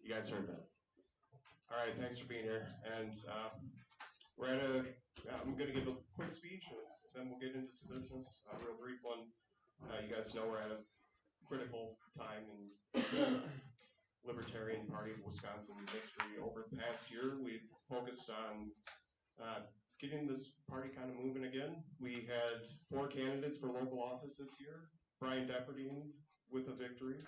You guys heard that. All right, thanks for being here. And we're at I'm going to give a quick speech, and then we'll get into some business. A real brief one. You guys know we're at a critical time in Libertarian Party of Wisconsin history. Over the past year, we've focused on getting this party kind of moving again. We had 4 candidates for local office this year. Brian Depperdine with a victory.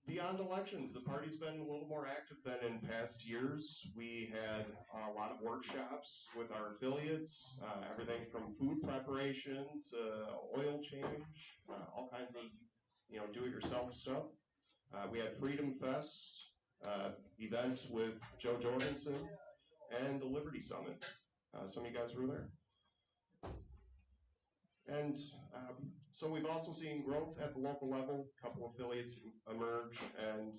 Beyond elections, the party's been a little more active than in past years. We had a lot of workshops with our affiliates, everything from food preparation to oil change, all kinds of do-it-yourself stuff. We had Freedom Fest event with Joe Jorgensen and the Liberty Summit. Some of you guys were there. And so we've also seen growth at the local level. A couple affiliates emerge, and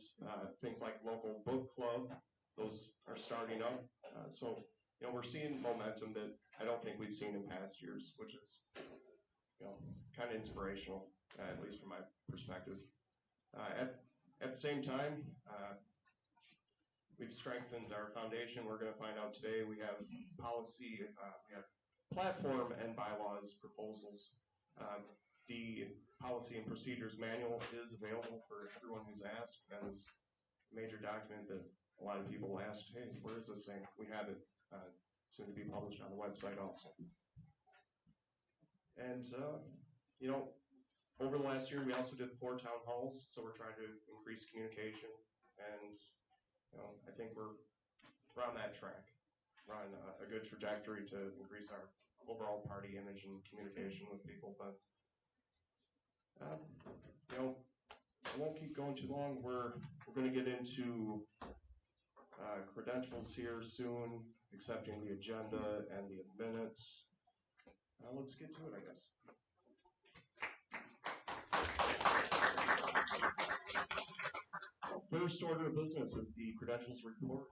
things like local book club, those are starting up. So we're seeing momentum that I don't think we've seen in past years, which is kind of inspirational, at least from my perspective. At the same time, we've strengthened our foundation. We're going to find out today. We have policy, we have platform and bylaws proposals. The policy and procedures manual is available for everyone who's asked. That was a major document that a lot of people asked, hey, where is this thing? We have it soon to be published on the website also. And, over the last year, we also did 4 town halls, so we're trying to increase communication, and I think we're on that track. We're on a good trajectory to increase our overall party image and communication with people, but I won't keep going too long. We're going to get into credentials here soon, accepting the agenda and the minutes. Let's get to it, I guess. First order of business is the credentials report.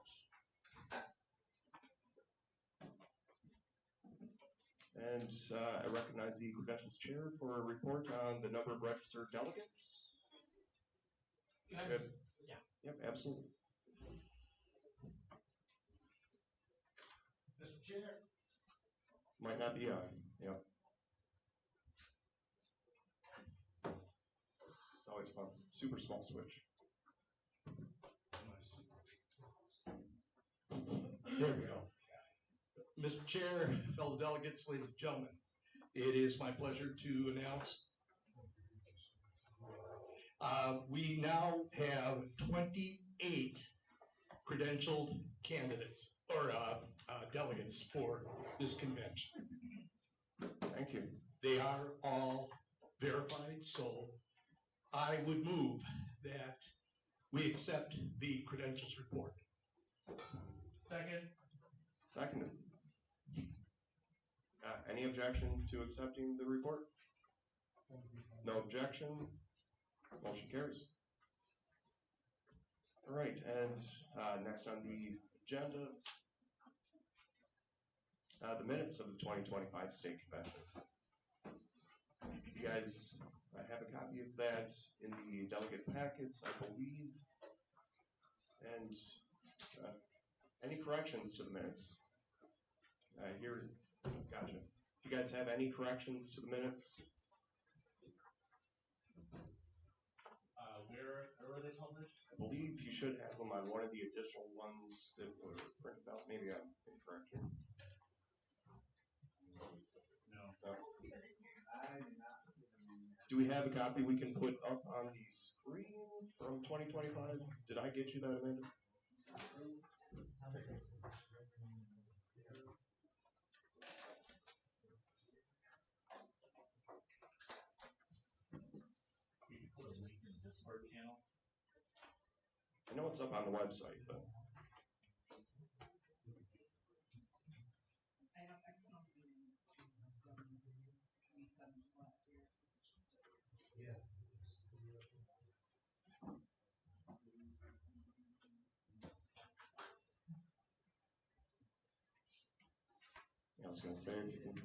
And I recognize the credentials chair for a report on the number of registered delegates. Good. Yeah. Yep, absolutely. Mr. Chair. Might not be on. Yep. It's always fun. Super small switch. There we go. Mr. Chair, fellow delegates, ladies and gentlemen, it is my pleasure to announce we now have 28 credentialed candidates or delegates for this convention. Thank you. They are all verified, so I would move that we accept the credentials report. Second. Seconded. Any objection to accepting the report? No objection. Motion carries. All right, and next on the agenda, the minutes of the 2025 State Convention. You guys have a copy of that in the delegate packets, I believe. And any corrections to the minutes? Here, gotcha. Do you guys have any corrections to the minutes? Where were they published? I believe you should have them on one of the additional ones that were printed out. Maybe I'm incorrect here. No. Do we have a copy we can put up on the screen from 2025? Did I get you that, Amanda? Discord channel. I know it's up on the website, but I was going to say if you can.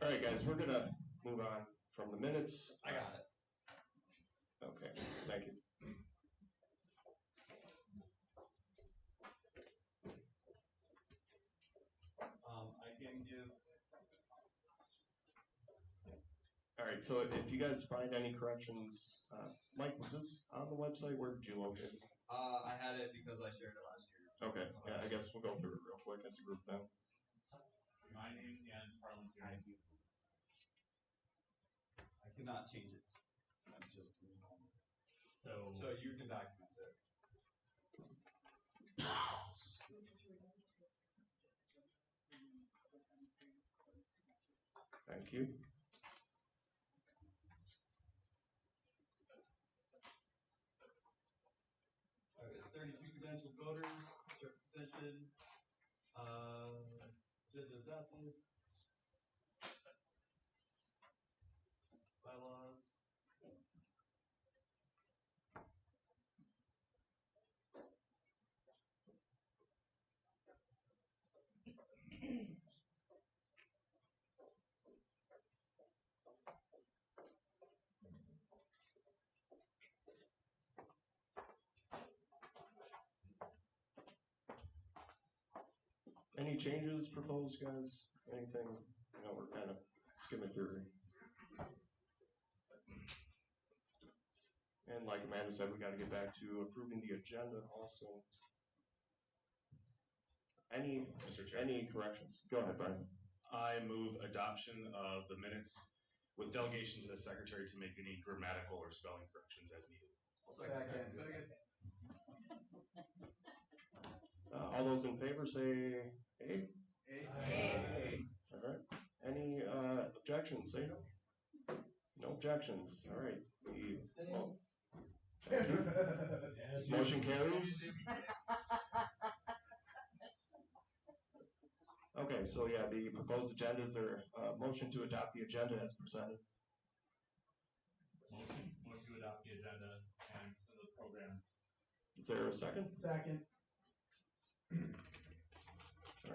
All right, guys, we're gonna move on from the minutes. I got it. Okay, thank you. I can give. All right, so if you guys find any corrections, Mike, was this on the website? Where did you locate it? I had it because I shared it last year. Okay, yeah, I guess we'll go through it real quick as a group then. My name and parliamentary. I cannot change it. I'm just. So you can document it. Thank you. Okay, 32 credentialed voters, petition, agenda adopted, bylaws. Any changes proposed, guys? Anything? You know, we're kind of skimming through. And like Amanda said, we got to get back to approving the agenda also. Any corrections? Go ahead, Brian. I move adoption of the minutes with delegation to the secretary to make any grammatical or spelling corrections as needed. Second. All those in favor say aye. Aye. All right. Any objections? Say no. No objections. All right. Thank you. Motion carries. Okay, so yeah, the proposed agendas are motion to adopt the agenda as presented. motion to adopt the agenda and the program. Is there a second? Second. All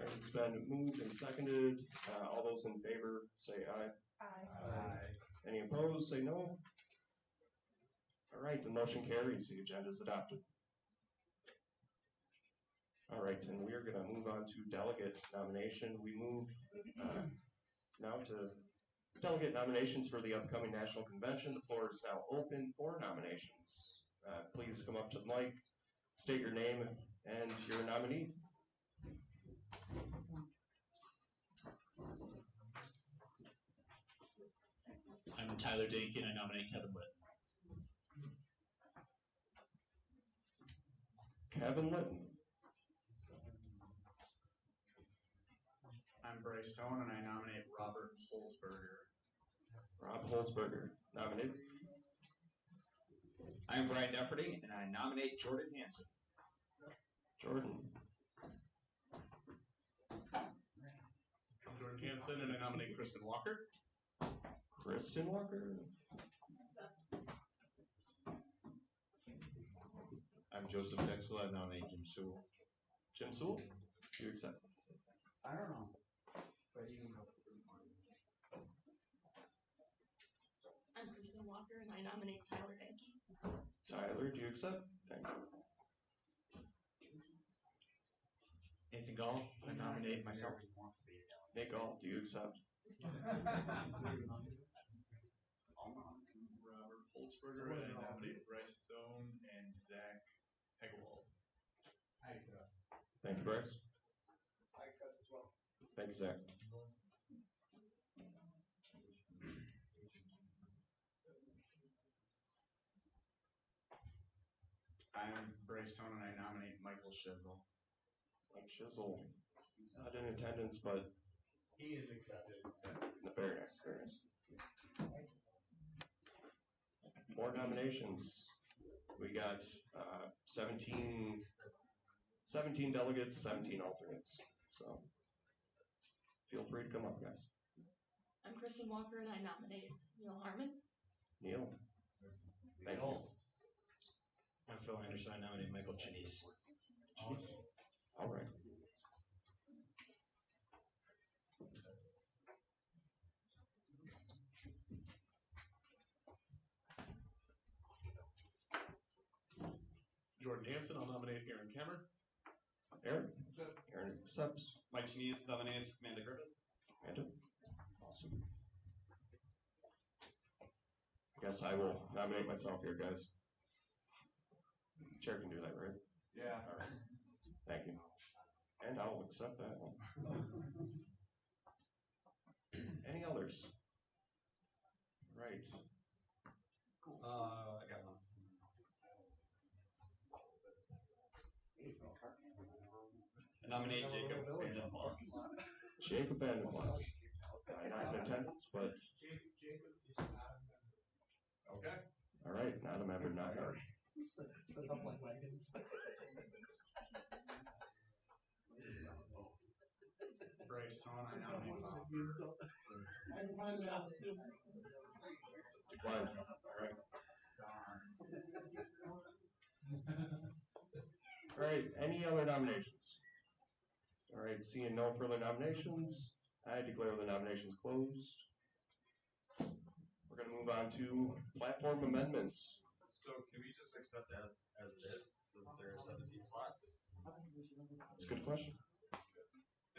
right, it's been moved and seconded. All those in favor say aye. Aye. Any opposed, say no. All right, the motion carries. The agenda is adopted. All right, and we are going to move on to delegate nomination. We move now to delegate nominations for the upcoming national convention. The floor is now open for nominations. Please come up to the mic, state your name and your nominee. I'm Tyler Dakin. I nominate Kevin Litton. Kevin Litton. I'm Bryce Stone, and I nominate Robert Holzberger. Rob Holzberger. Nominated. I'm Brian Defferding, and I nominate Jordan Hansen. Jordan. I'm Jordan Hansen, and I nominate Kristen Walker. Kristen Walker. I'm Joseph Dexel. I nominate Jim Sewell. Jim Sewell. Do you accept? I don't know. But you can go. I'm Kristen Walker, and I nominate Tyler Dankey. Tyler, do you accept? Thank you. Nathan Gall. I nominate myself. Nick Gall, do you accept? Robert Holzberger, and I nominate Bryce Stone and Zach Hegewald. I accept. Thank you, Bryce. I cut as well. Thank you, Zach. I'm Bryce Stone, and I nominate Michael Shizzle. Mike Chisel, not in attendance, but He is accepted. very nice, very nice. More nominations. We got 17 delegates, 17 alternates. So feel free to come up, guys. I'm Kristen Walker, and I nominate Neil Harmon. Neil. Thank you. I'm Phil Anderson. I nominate Michael Chinese. All right. Jordan Hansen, I'll nominate Aaron Kemmer. Aaron accepts. Mike Chinese nominates Amanda Griffith. Amanda. Awesome. I guess I will nominate myself here, guys. Chair can do that, right? Yeah. All right. Thank you. And I will accept that one. Any others? Right. I got one. I nominate Jacob Vandenblock. Jacob Vandenblock. Not in attendance, but Okay. all right, not a member, not heard. Set up like wagons. Bryce Tone, I nominate Bob. I can find it out. Declined. All right. All right, any other nominations? All right, seeing no further nominations, I declare the nominations closed. We're going to move on to platform amendments. So can we just accept as it is, since there are 17 slots? That's a good question.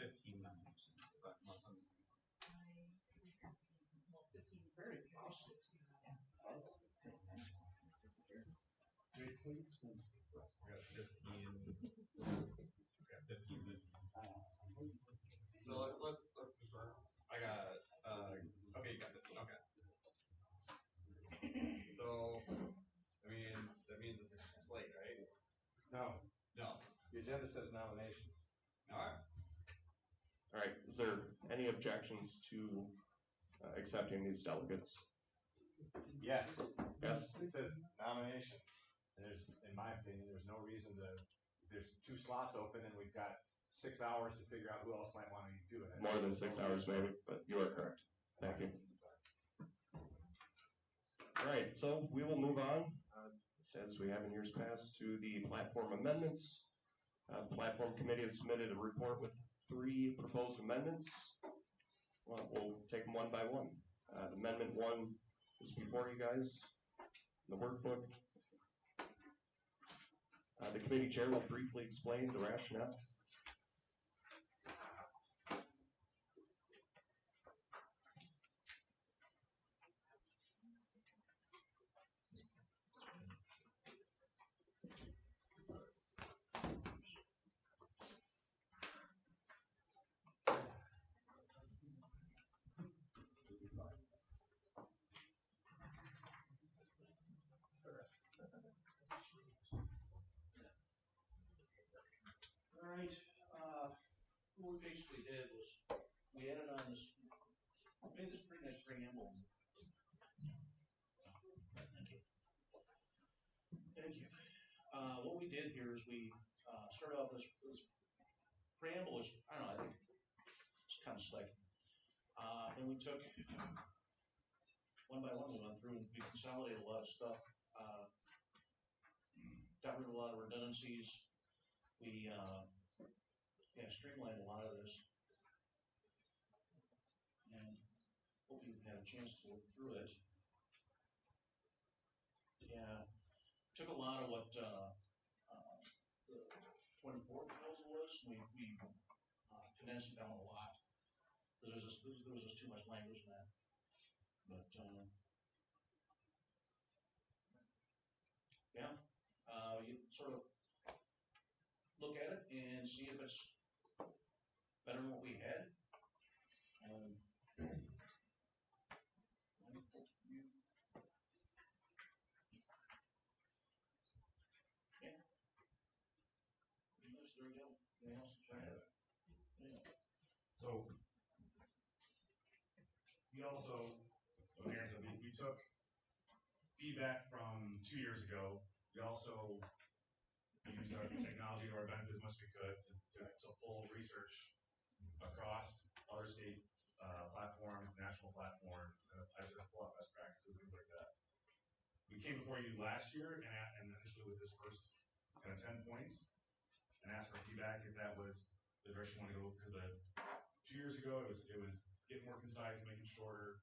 15 nominations. But unless I'm missing one. Very possible. I got 15. Okay, 15. So let's confirm. I got okay, you got 15. Okay. So I mean that means it's a slate, right? No, No. the agenda says nomination. Alright. All right, is there any objections to accepting these delegates? Yes. Yes. It says nominations. And there's, in my opinion, there's no reason to, there's 2 slots open and we've got 6 hours to figure out who else might want to do it. More than 6 hours maybe, but you are correct. Thank you. All right, so we will move on, as we have in years past, to the platform amendments. The platform committee has submitted a report with 3 proposed amendments. Well, we'll take them one by one. Amendment 1 is before you guys, in the workbook. The committee chair will briefly explain the rationale. All right, what we basically did was, we added on this, made this pretty nice preamble. Thank you. Thank you. What we did here is we, started off this preamble is, I don't know, I think it's kind of slick. Then we took, one by one, we went through and we consolidated a lot of stuff, got rid of a lot of redundancies. We, streamlined a lot of this. And hope you've had a chance to look through it. Yeah, took a lot of what the 24 proposal was. We condensed it down a lot. There was just too much language in that. But yeah, you sort of look at it and see if it's better than what we had. Yeah. There we go. Anything else to try it? Yeah. So we also, we took feedback from 2 years ago. We also used our technology to our benefit as much as we could to pull research state platforms, national platforms, I sort of pull out best practices, things like that. We came before you last year and initially with this first kind of 10 points and asked for feedback if that was the direction you want to go. Because 2 years ago it was getting more concise, making shorter.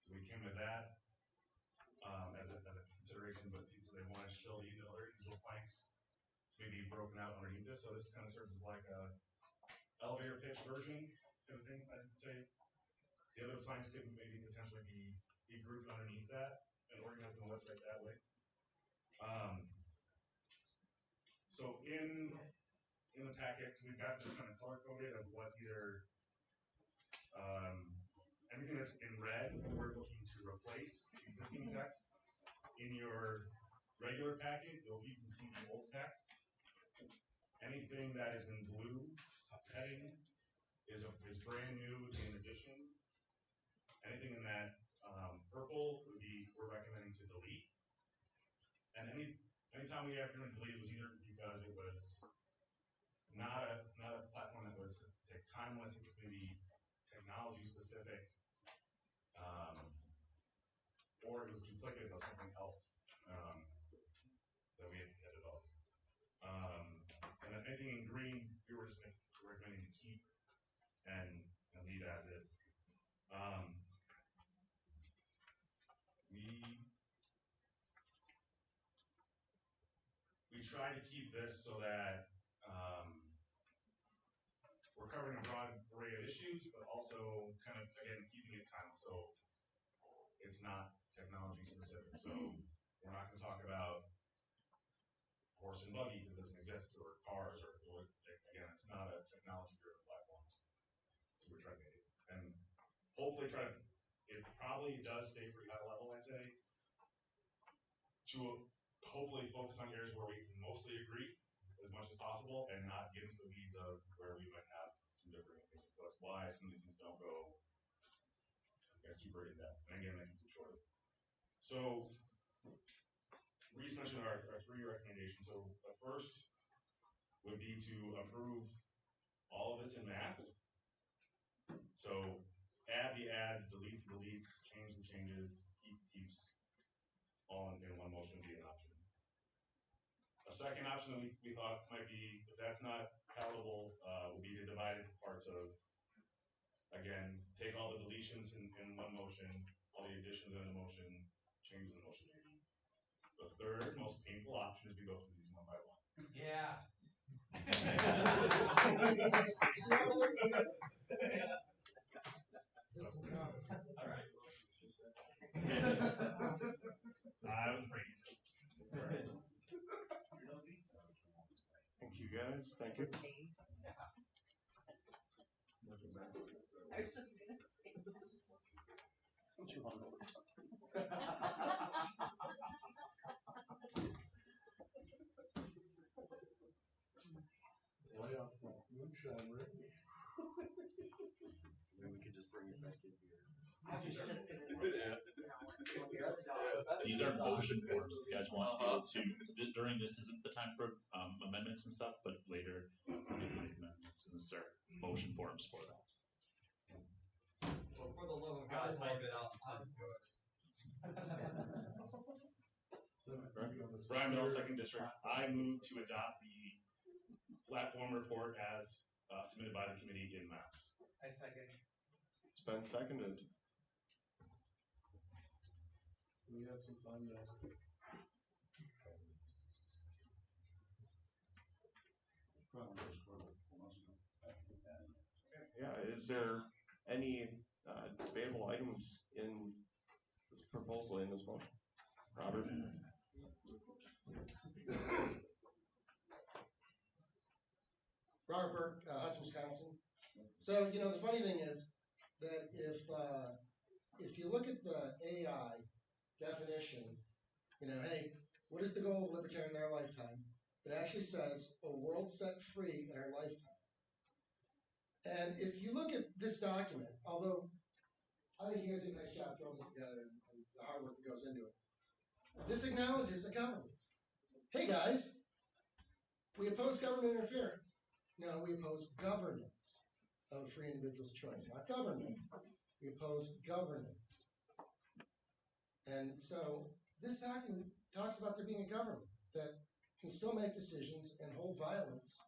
So we came to that as a consideration, but so they wanted to show the other little planks maybe broken out underneath this. So this kind of serves as like a elevator pitch version kind of thing, I'd say. The other planks could maybe potentially be grouped underneath that and organized on the website that way. So in the packet, we've got this kind of color coded of what either anything that's in red, we're looking to replace existing text. In your regular packet, you can see the old text. Anything that is in blue heading is brand new in addition. Anything in that purple would be we're recommending to delete. And anytime we have to delete, it was either because it was not a platform that was say timeless, it was maybe technology specific, or it was duplicative of something else that we had developed. And then anything in green, we were just recommending to keep and leave as is. We try to keep this so that we're covering a broad array of issues, but also kind of, again, keeping it timeless. So it's not technology specific. So we're not going to talk about horse and buggy because it doesn't exist, or cars, or again, it's not a technology-driven platform. So we're trying to make it, and hopefully try to. It probably does stay pretty high level, I'd say, to hopefully focus on areas where we can mostly agree as much as possible and not get into the weeds of where we might have some different opinions. So that's why some of these things don't go super in depth. And again, they can be shorter. So Reese mentioned our 3 recommendations. So the first would be to approve all of this in mass. So add the adds, delete the deletes, change the changes, keeps all in one motion would be an option. A second option that we thought might be, if that's not palatable, would be to divide it into parts of, again, take all the deletions in one motion, all the additions in the motion, change the motion. The third most painful option is we go through these one by one. Yeah. All right. I was afraid so. Thank you, guys. Thank you. I was just gonna say. What you want? Lay off that moonshine, right? Then we could just bring it back in here. I was just gonna say. These are motion forms. If you guys want to be able to, during this isn't the time for amendments and stuff, but later we can make amendments, and these are motion forms for that. Well, for the love of God, type it out and send it to us. Brian Bell, 2nd District. I move to adopt the platform report as submitted by the committee in mass. I second. It's been seconded. We have some time now. Yeah, is there any debatable items in this proposal, in this motion? Robert? Robert Burke, Hudson, Wisconsin. So, you know, the funny thing is that if you look at the AI definition, you know, hey, what is the goal of libertarian in our lifetime? It actually says a world set free in our lifetime. And if you look at this document, although I think you guys did a nice job throwing this together and the hard work that goes into it, this acknowledges a government. Hey guys, we oppose government interference. No, we oppose governance. of a free individual's choice, not government. We oppose governance. And so this document talks about there being a government that can still make decisions and hold violence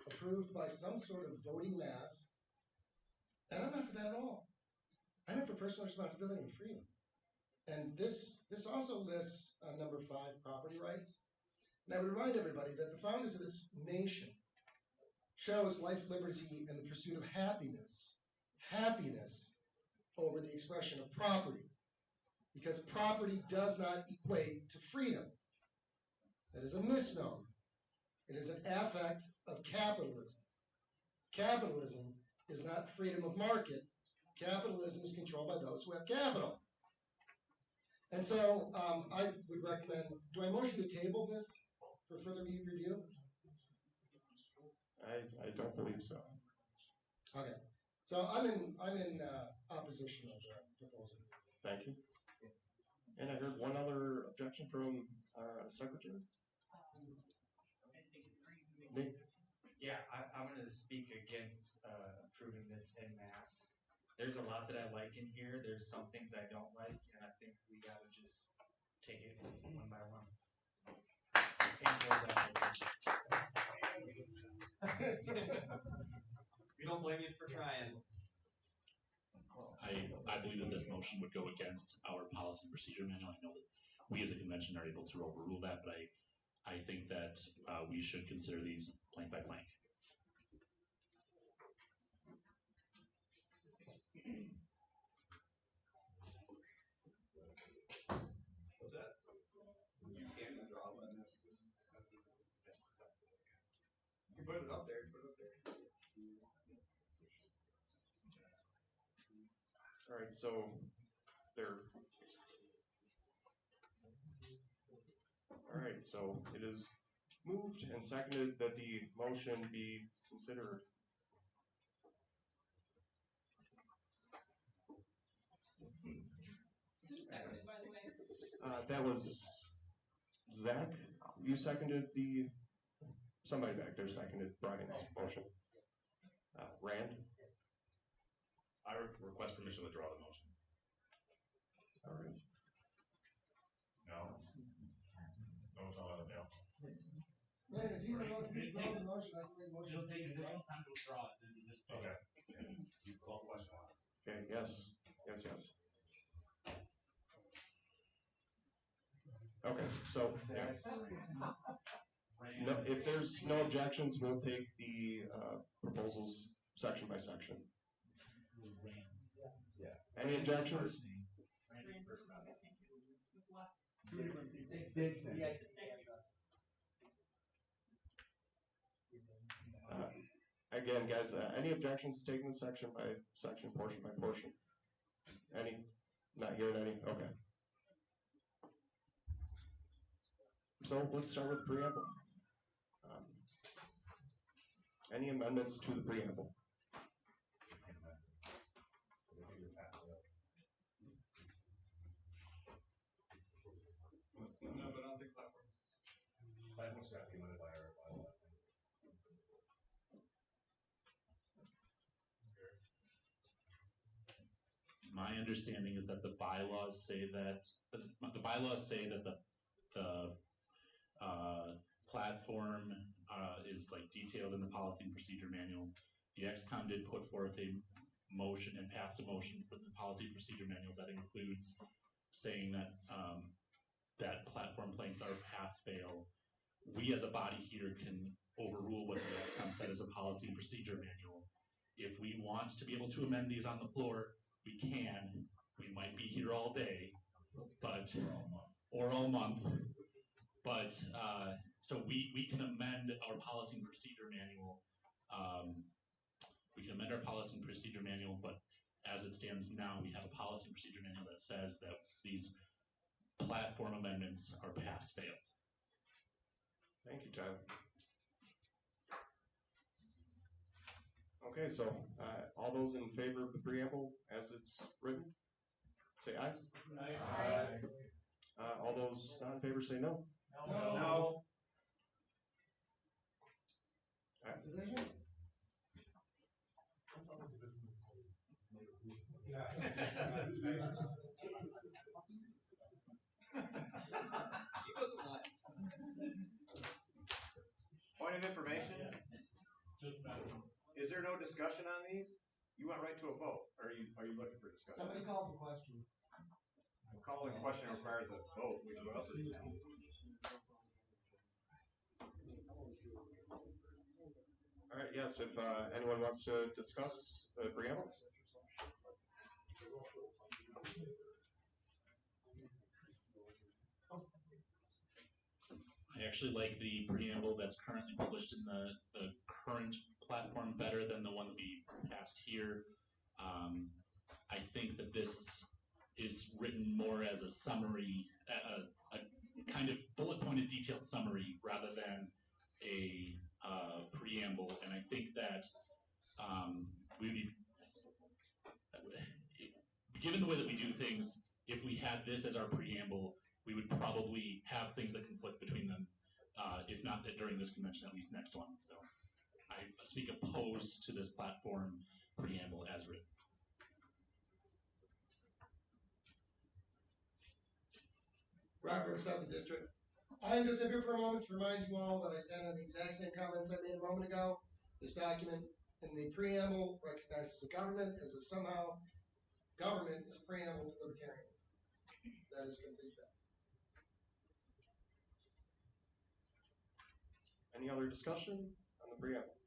approved by some sort of voting mass. And I'm not for that at all. I'm for personal responsibility and freedom. And this also lists number 5, property rights. And I would remind everybody that the founders of this nation chose life, liberty, and the pursuit of happiness over the expression of property. Because property does not equate to freedom. That is a misnomer. It is an affect of capitalism. Capitalism is not freedom of market. Capitalism is controlled by those who have capital. And so I would recommend, do I motion to table this for further review? I don't believe so. Okay. So I'm in opposition of the proposal. Thank you. And I heard one other objection from Secretary. Nick? Yeah, I'm going to speak against approving this en masse. There's a lot that I like in here. There's some things I don't like, and I think we got to just take it one by one. We don't blame you for trying. I believe that this motion would go against our policy and procedure manual. I know that we as a convention are able to overrule that, but I think that we should consider these plank by plank. What's that? You can draw one. You put it up there. Put it up there. All right, so there. All right, so it is moved and seconded that the motion be considered. Who seconded, by the way? That was Zach. You seconded somebody back there seconded Brian's motion. Rand? I request permission to withdraw the motion. All right. No. No, it's all out of now. Later, if you withdraw the motion, I can make a motion. It'll take additional time to withdraw it than to just. Okay. You call question on it. Okay, yes. Yes. Okay, so yeah. No, if there's no objections, we'll take the proposals section by section. Yeah. Any objections? Again, guys, any objections to taking this section by section, portion by portion? Any? Not hearing any? Okay. So let's start with the preamble. Any amendments to the preamble? No, but I don't think Platforms got to be limited by our bylaw. My understanding is that the bylaws say that the platform is like detailed in the policy and procedure manual. The XCOM did put forth a motion and passed a motion for the policy and procedure manual that includes saying that that platform planks are pass-fail. We as a body here can overrule what the XCOM said as a policy and procedure manual. If we want to be able to amend these on the floor, we can. We might be here all day, or all month. But so we can amend our policy and procedure manual. We can amend our policy and procedure manual, but as it stands now, we have a policy and procedure manual that says that these platform amendments are pass-fail. Thank you, Tyler. Okay, so all those in favor of the preamble as it's written, say aye. Aye. All those not in favor say no. No. Division? He wasn't lying. Point of information, Just that. is there no discussion on these? You went right to a vote, or are you looking for discussion? Somebody called the question. Calling the question requires a vote, we go out. All right, yes, if anyone wants to discuss the preamble. I actually like the preamble that's currently published in the current platform better than the one that we passed here. I think that this is written more as a summary, a kind of bullet pointed detailed summary rather than a preamble, and I think that we would be, given the way that we do things, if we had this as our preamble, we would probably have things that conflict between them, if not that during this convention, at least next one. So I speak opposed to this platform preamble as written. Robert, 7th District. I'm just up here for a moment to remind you all that I stand on the exact same comments I made a moment ago. This document in the preamble recognizes the government as if somehow government is a preamble to libertarians. That is complete fact. Any other discussion on the preamble?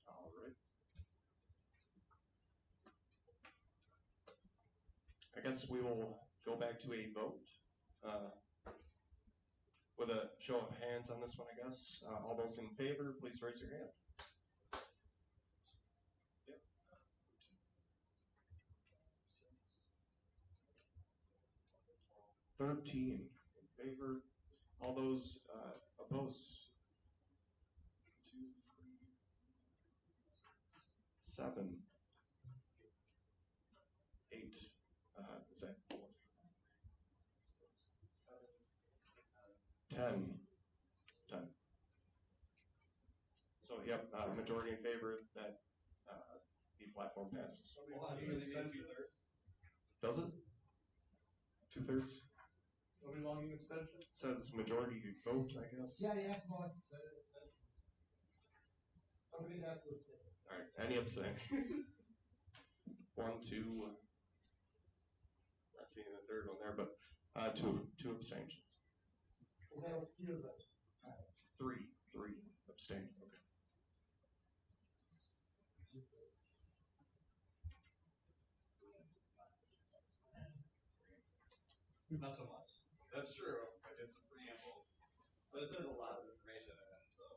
All right. I guess we will go back to a vote. With a show of hands on this one, I guess. All those in favor, please raise your hand. Yep. 13 in favor. All those opposed? 2, 3, 7, 8. Is that 10. 10. So, yep, majority in favor that the platform passes. Does it? 2/3? Nobody wanting an extension? Says majority vote, I guess. Yeah, you have to vote. Somebody has to abstain. All right, any abstention? 1, 2. Not seeing the third one there, but two abstentions. That'll skew them. 3 abstain. Okay. Not so much. That's true. It's a preamble. But this is a lot of information in it, so.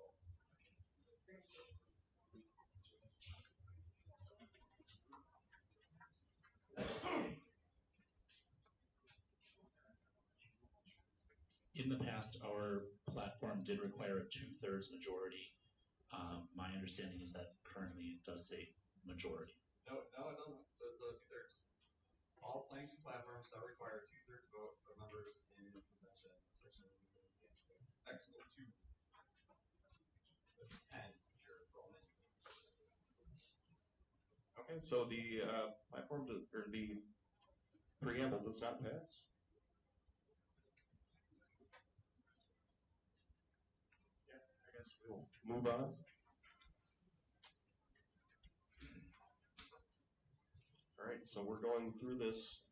In the past, our platform did require a 2/3 majority. My understanding is that currently it does say majority. No, it doesn't. So it's 2/3. All planks and platforms shall require a 2/3 vote of members in convention. Section X02. 10. If you're Roman. Okay, so the platform or the preamble does not pass. Yeah, I guess we'll move on. All right, so we're going through this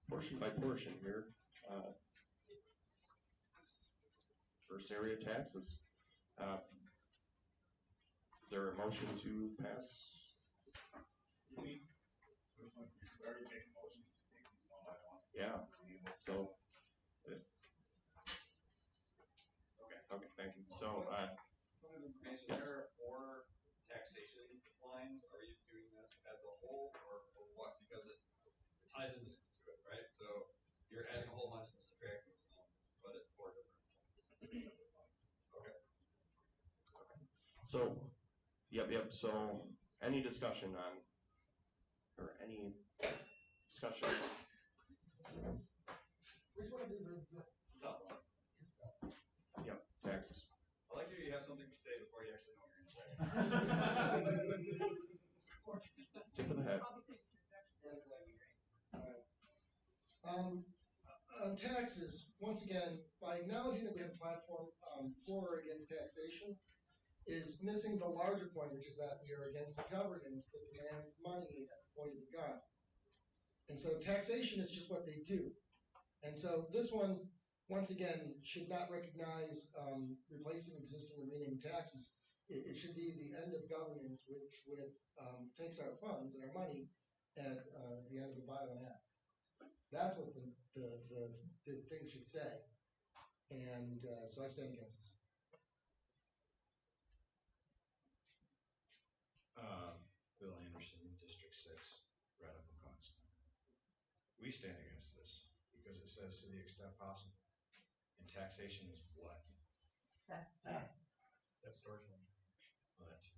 portion by portion here. First area taxes. Is there a motion to pass? We already made a motion to take these one by one. Yeah. So. Okay. Thank you. So. Information. Yes. There are 4 taxation lines. Are you doing this as a whole, or what? Because it ties into it, right? So you're adding a whole bunch and subtracting some, but it's 4 different lines. Okay. So. Yep. So, any discussion on, or any discussion? Which one is it? Tough one. Yep. Taxes. I like you have something to say before you actually know what you're going to say. Tip of the head. On taxes, once again, by acknowledging that we have a platform for or against taxation, is missing the larger point, which is that we are against governance that demands money at the point of the gun. And so taxation is just what they do. And so this one, once again, should not recognize replacing existing or renaming taxes. It should be the end of governance, which takes our funds and our money at the end of a violent act. That's what the thing should say. And so I stand against this. Bill Anderson, District 6, Radical Congressman. We stand against this because it says to the extent possible. And taxation is what? Extortion. Well, that's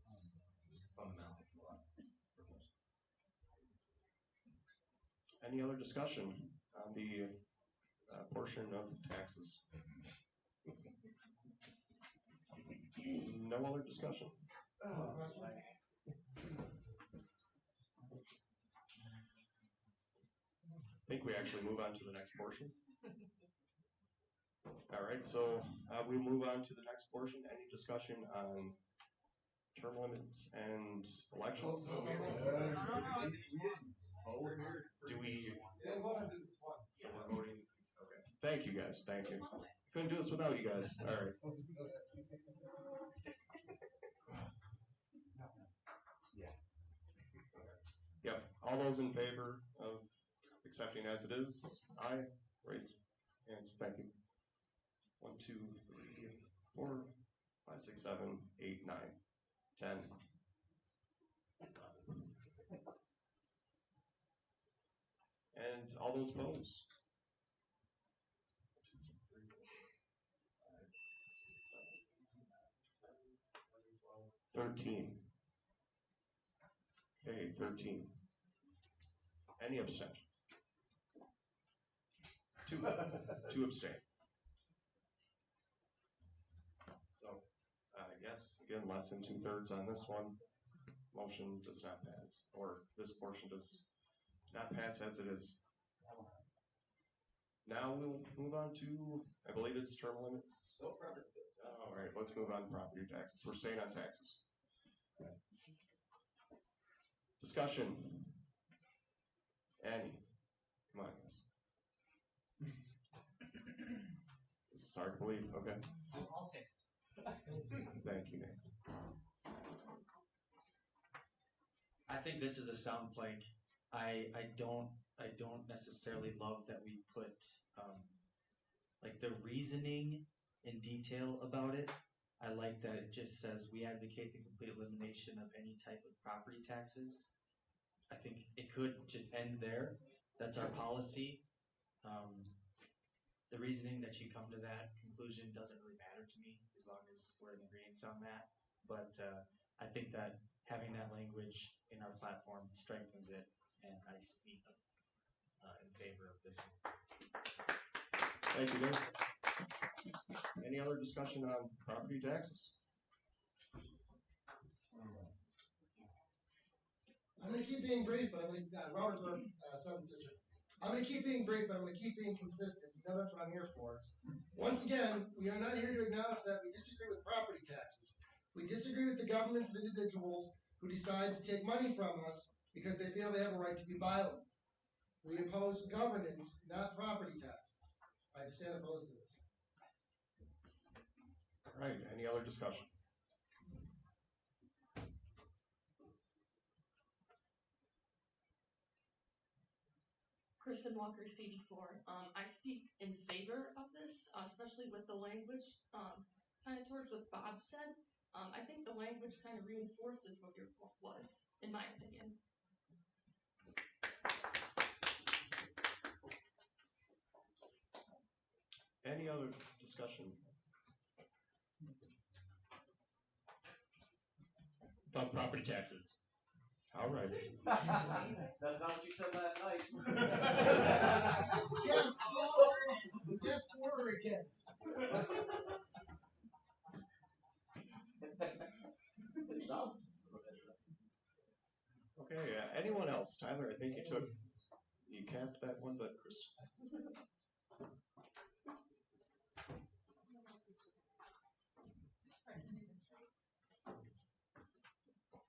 fundamentally flawed. Any other discussion on the portion of taxes? No other discussion. I think we actually move on to the next portion. All right, so we'll move on to the next portion. Any discussion on term limits and elections? Do we? So we're voting. Okay. Thank you guys. Thank you. Couldn't do this without you guys. All right. Yep. All those in favor of accepting as it is? Aye. Raise hands. Thank you. 1, 2, 3, 4, 5, 6, 7, 8, 9, 10. And all those opposed? 13. Okay, 13. Any abstentions? 2. 2 abstain. So, I guess, again, less than 2/3 on this one. Motion does not pass, or this portion does not pass as it is. Now we'll move on to, I believe it's term limits. All right, let's move on to property taxes. We're staying on taxes. Discussion. Annie, come on, guys. This is hard to believe. Okay. I'll say. Thank you, Nick. I think this is a sound plank. I don't necessarily love that we put like the reasoning in detail about it. I like that it just says we advocate the complete elimination of any type of property taxes. I think it could just end there. That's our policy. The reasoning that you come to that conclusion doesn't really matter to me as long as we're in agreement on that. But I think that having that language in our platform strengthens it, and I speak in favor of this one. Thank you, Nick. Any other discussion on property taxes? I'm going to keep being brief, but I'm going to, Robert Burke, 7th District. I'm going to keep being brief, but I'm going to keep being consistent. You know that's what I'm here for. Once again, we are not here to acknowledge that we disagree with property taxes. We disagree with the governments of individuals who decide to take money from us because they feel they have a right to be violent. We oppose governance, not property taxes. I stand opposed to this. All right, any other discussion? Kristen Walker, CD4. I speak in favor of this, especially with the language, kind of towards what Bob said. I think the language kind of reinforces what your point was, in my opinion. Any other discussion? About property taxes. All right. That's not what you said last night. Is that for or against? Okay, anyone else? Tyler, I think you capped that one, but Chris.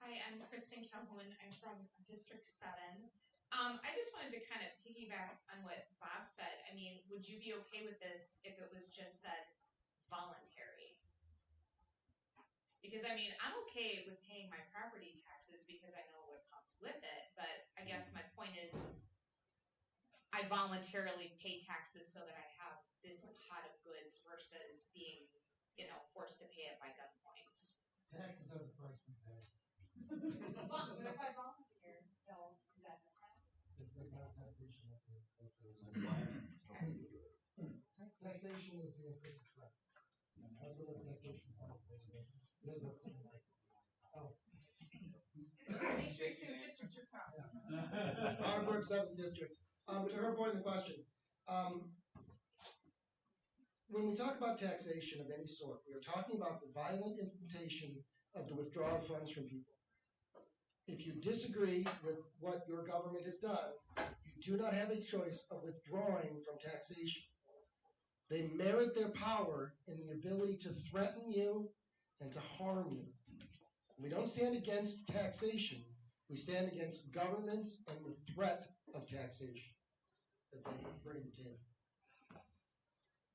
Hi, I'm Kristen Calhoun. I'm from District 7. I just wanted to kind of piggyback on what Bob said. I mean, would you be okay with this if it was just said voluntary? Because I mean, I'm okay with paying my property taxes because I know what comes with it, but I guess my point is I voluntarily pay taxes so that I have this pot of goods versus being, forced to pay it by gunpoint. Taxes are the price we pay. What if I volunteer? No, is that different? That's not taxation, taxation is the implicit threat. That's what it's taxation for. There's a, oh. District 2, District 2. Harborough 7th District. To her point of the question, when we talk about taxation of any sort, we are talking about the violent implementation of the withdrawal of funds from people. If you disagree with what your government has done, you do not have a choice of withdrawing from taxation. They merit their power in the ability to threaten you and to harm you. We don't stand against taxation. We stand against governments and the threat of taxation that they bring to the table.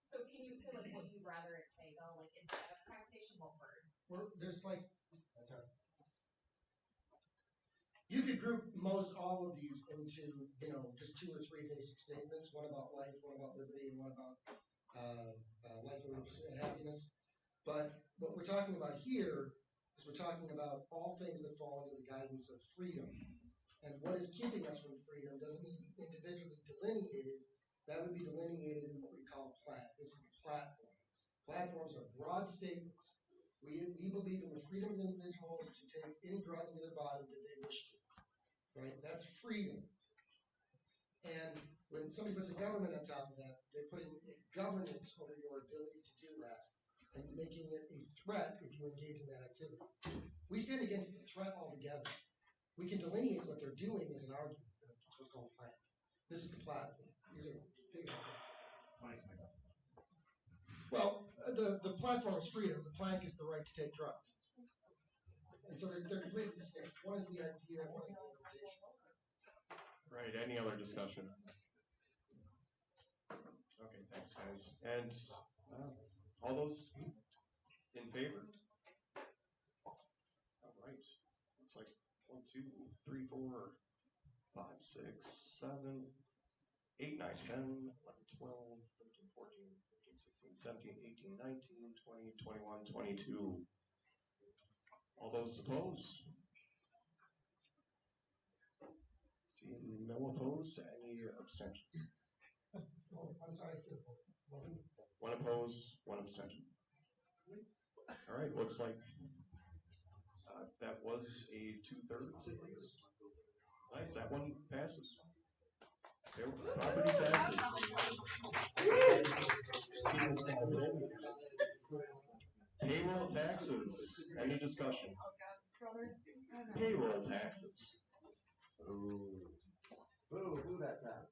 So can you say like what you'd rather it say though, like instead of taxation, what word? There's like, sorry. You could group most all of these into, just 2 or 3 basic statements. One about life, one about liberty, and one about life, liberty, and happiness. But what we're talking about here is we're talking about all things that fall under the guidance of freedom. And what is keeping us from freedom doesn't need to be individually delineated. That would be delineated in what we call plat. This is the platform. Platforms are broad statements. We believe in the freedom of individuals to take any drug into their body that they wish to. Right? That's freedom. And when somebody puts a government on top of that, they're putting a governance over your ability to do that and making it a threat if you engage in that activity. We stand against the threat altogether. We can delineate what they're doing as an argument. That's what's called plan. This is the platform. These are big arguments. Well, the platform is freedom. The plank is the right to take drugs. And so they're completely distinct. One is the idea, one is the implementation. Right, any other discussion on this? Okay, thanks guys. And all those in favor? All right. Looks like 1, 2, 3, 4, 5, 6, 7, 8, 9, 10, 11, 12, 13, 14, 15, 16, 17, 18, 19, 20, 21, 22. All those opposed? Seeing no opposed, any abstentions? Oh, I'm sorry, sir. 1 opposed, 1 abstention. All right, looks like that was a 2/3 at least. Nice, that one passes. Property taxes. Payroll taxes. Any discussion? Payroll taxes. Ooh, do that tax.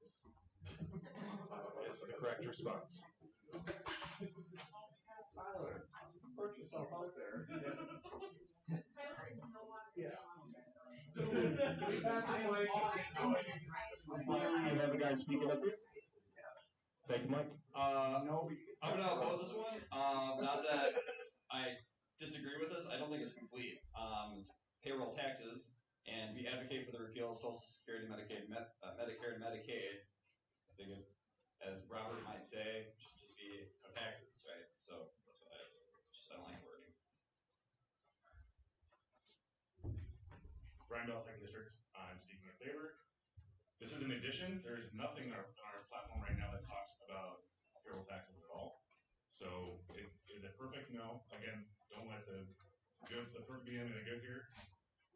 What is the correct response? Tyler, sort yourself out there. Yeah. Can we pass the mic? You have a guy speaking up here? Thank you, Mike. No, I'm gonna oppose this one. Not that I disagree with this. I don't think it's complete. It's payroll taxes, and we advocate for the repeal of Social Security, Medicaid, Medicare, and Medicaid. I think it, as Robert might say, it should just be no taxes, right? So that's what I don't like wording. Brian Bell, 2nd District. I'm speaking in favor. This is an addition. There's nothing on our platform right now that talks about payroll taxes at all. So, is it perfect? No. Again, don't let the perfect be in a good here.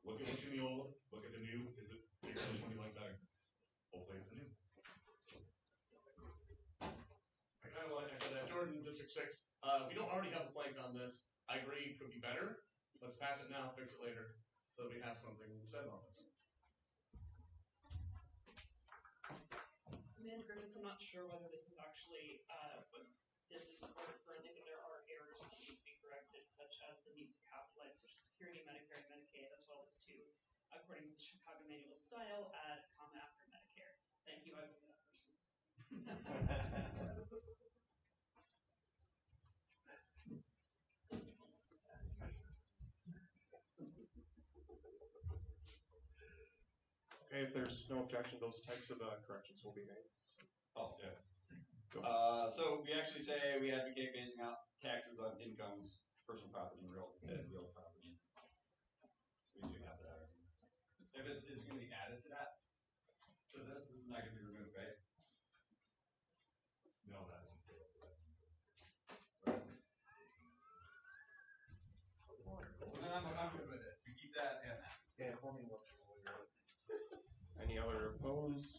Look at what's in the old. Look at the new. Is it bigger? Which one do you like better? We'll play with the new. I kind of like that. Jordan, District 6. We don't already have a plank on this. I agree it could be better. let's pass it now, fix it later, so that we have something said on this. Amanda Griffiths, I'm not sure whether this is actually what this is recorded currently, but there are errors that need to be corrected, such as the need to capitalize Social Security, Medicare, and Medicaid, as well as to, according to the Chicago Manual of Style, add a comma after Medicare. Thank you, I will be that person. Okay, if there's no objection, those types of corrections will be made. Oh, yeah. Go. So we actually say we advocate phasing out taxes on incomes, personal property, and real property. We do have that. If it is going to be added to that, so this is not going to be removed, right? No, that won't be able to. I'm good with it. We keep that. Yeah. Any other opposed?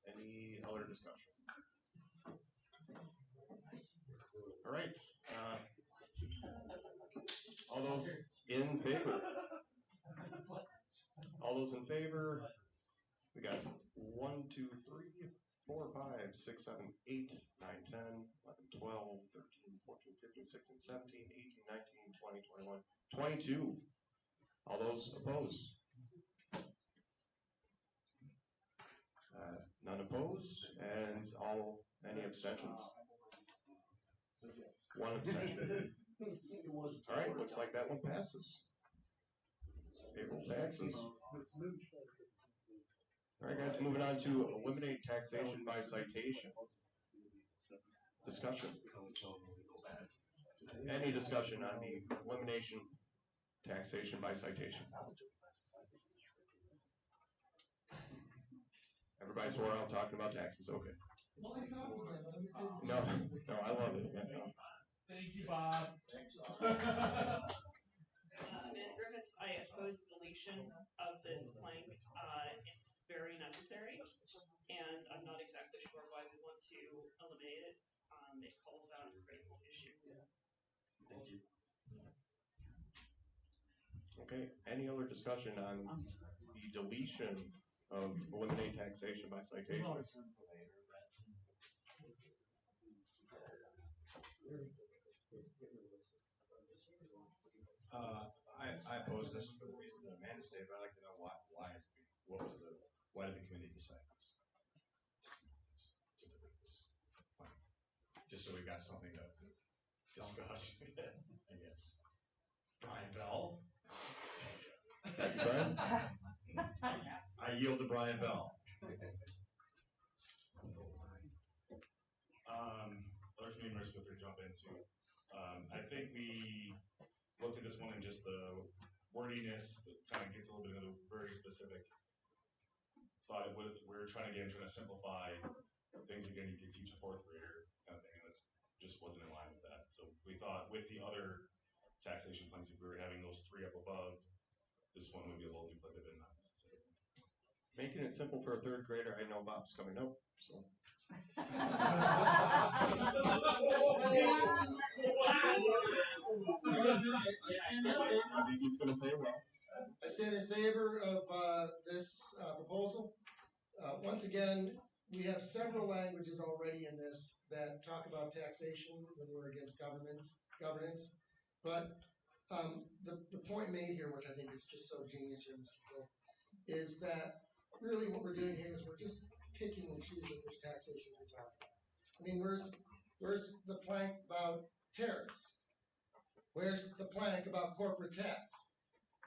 Any other discussion? All right. All those in favor? All those in favor? We got 1, 2, 3, 4, 5, 6, 7, 8, 9, 10, 11, 12, 13, 14, 15, 16, 17, 18, 19, 20, 21, 22. All those opposed? None opposed, and any abstentions? One abstention. All right, looks like that one passes. Payroll taxes. All right, guys, moving on to eliminate taxation by citation. Discussion. Any discussion on the elimination taxation by citation? Everybody's wore out talking about taxes. Okay. No, I love it. Thank you, Bob. Amanda Griffiths, I oppose the deletion of this blank. It's very necessary, and I'm not exactly sure why we want to eliminate it. It calls out a critical issue. Thank you. Okay, any other discussion on the deletion of eliminate taxation by citation? I oppose this for the reasons that Amanda stated, but I'd like to know why did the committee decide this? To delete this. Just so we got something to discuss, I guess. Brian Bell. Thank you, Brian. I yield to Brian Bell. Other community members feel free to jump in too. I think we looked at this one and just the wordiness that kind of gets a little bit into the very specific. Thought it would, we're trying to simplify things again you can teach a fourth grader kind of thing, and this just wasn't in line with that. So we thought with the other taxation plans, if we were having those three up above, this one would be a little duplicative and not necessary. Making it simple for a third grader, I know Bob's coming up, so. He's going to say well. I stand in favor of this proposal. Once again, we have several languages already in this that talk about taxation when we're against governance. But the point made here, which I think is just so genius here, Mr. Phil, is that really what we're doing here is we're just picking and choosing which taxations we talk about. I mean, where's the plank about tariffs? Where's the plank about corporate tax?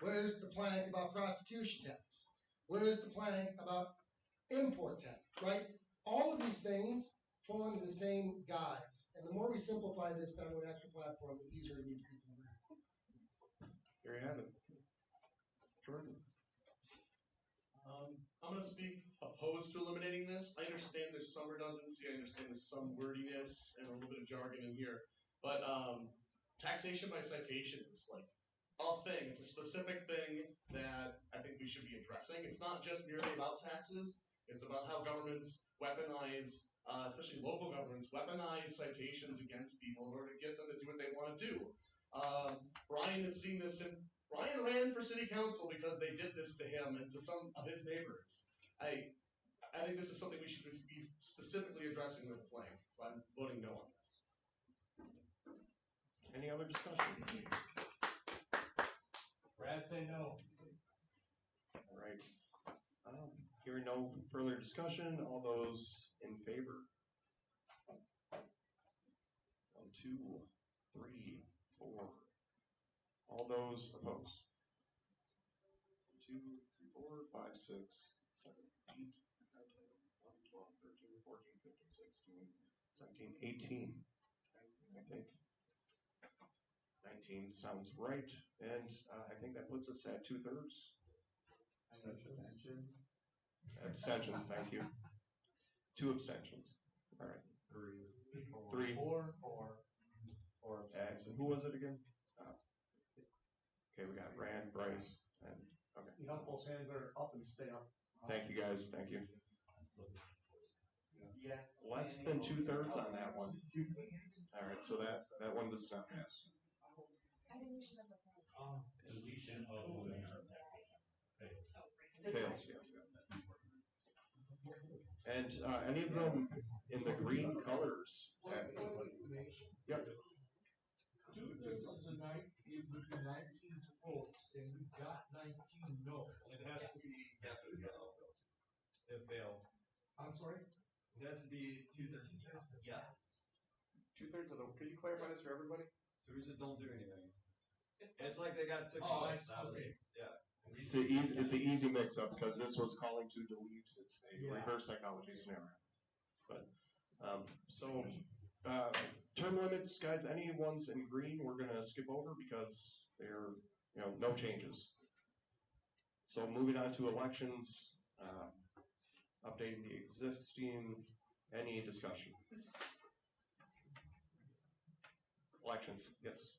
Where's the plank about prostitution tax? Where's the plank about import tax, right? All of these things fall under the same guise. And the more we simplify this down to an actual platform, the easier it is for people to read. There you have it. Jordan. I'm going to speak opposed to eliminating this. I understand there's some redundancy. I understand there's some wordiness and a little bit of jargon in here. But taxation by citation is like a thing. It's a specific thing that I think we should be addressing. It's not just merely about taxes. It's about how governments weaponize, especially local governments, weaponize citations against people in order to get them to do what they want to do. Brian has seen this, and Brian ran for city council because they did this to him and to some of his neighbors. I think this is something we should be specifically addressing with the plan, so I'm voting no on this. Any other discussion? Brad, say no. All right. Hearing no further discussion, all those in favor? 1, 2, 3, 4. All those opposed? 1, 2, 3, 4, 5, 6, 7, 8, 9, 10, 11, 12, 13, 14, 15, 16, 17, 18. I think 19 sounds right, and I think that puts us at 2/3. Abstentions. Abstentions, thank you. 2 abstentions. All right. 3. 4. Who was it again? Okay, we got Rand, Bryce, and okay. You know, both hands are up and stay up. Thank you guys. Thank you. Yeah. Less than 2/3 on that one. All right, so that one does not pass. I think we should have a plan. Deletion of the Fails, yes. And any of them in the green colors? Yep. 2/3 of the 19 would be 19 votes, and we got 19 no's. It has to be yeses. It fails. I'm sorry? It has to be 2/3 yeses. 2/3 of the. Could you clarify this for everybody? So we just don't do anything. It's like they got 6 Oh, votes out of okay. these. Yeah. It's an easy mix-up because this was calling to delete. It's a reverse psychology scenario. But term limits, guys. Any ones in green, we're gonna skip over because they're no changes. So moving on to elections, updating the existing. Any discussion? Elections, yes.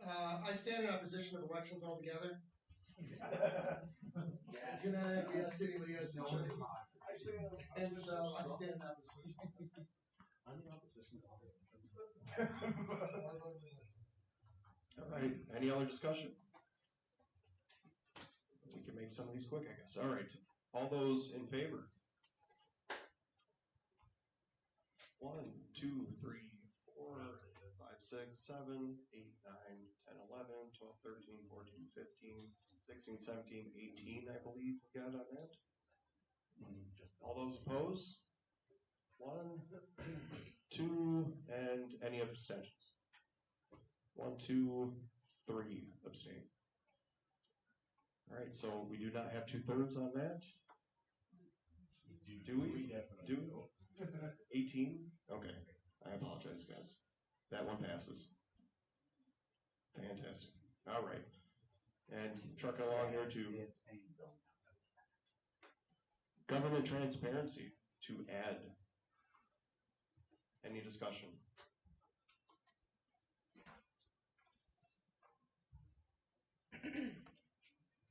I stand in opposition of elections altogether. I do not acquiesce to anybody else's choices. And so I stand in opposition. I'm in opposition to All right. Any other discussion? We can make some of these quick, I guess. All right. All those in favor? 1, 2, 3, 4, 5, 6, 7, 8, 9, 10, 11, 12, 13, 14, 15, 16, 17, 18, I believe we got on that. All those opposed? 1, 2, and any abstentions? 1, 2, 3 abstain. All right, so we do not have 2/3 on that. Do we? Do 18? Okay. I apologize, guys. That one passes. Fantastic. All right. And trucking along here to government transparency to add. Any discussion?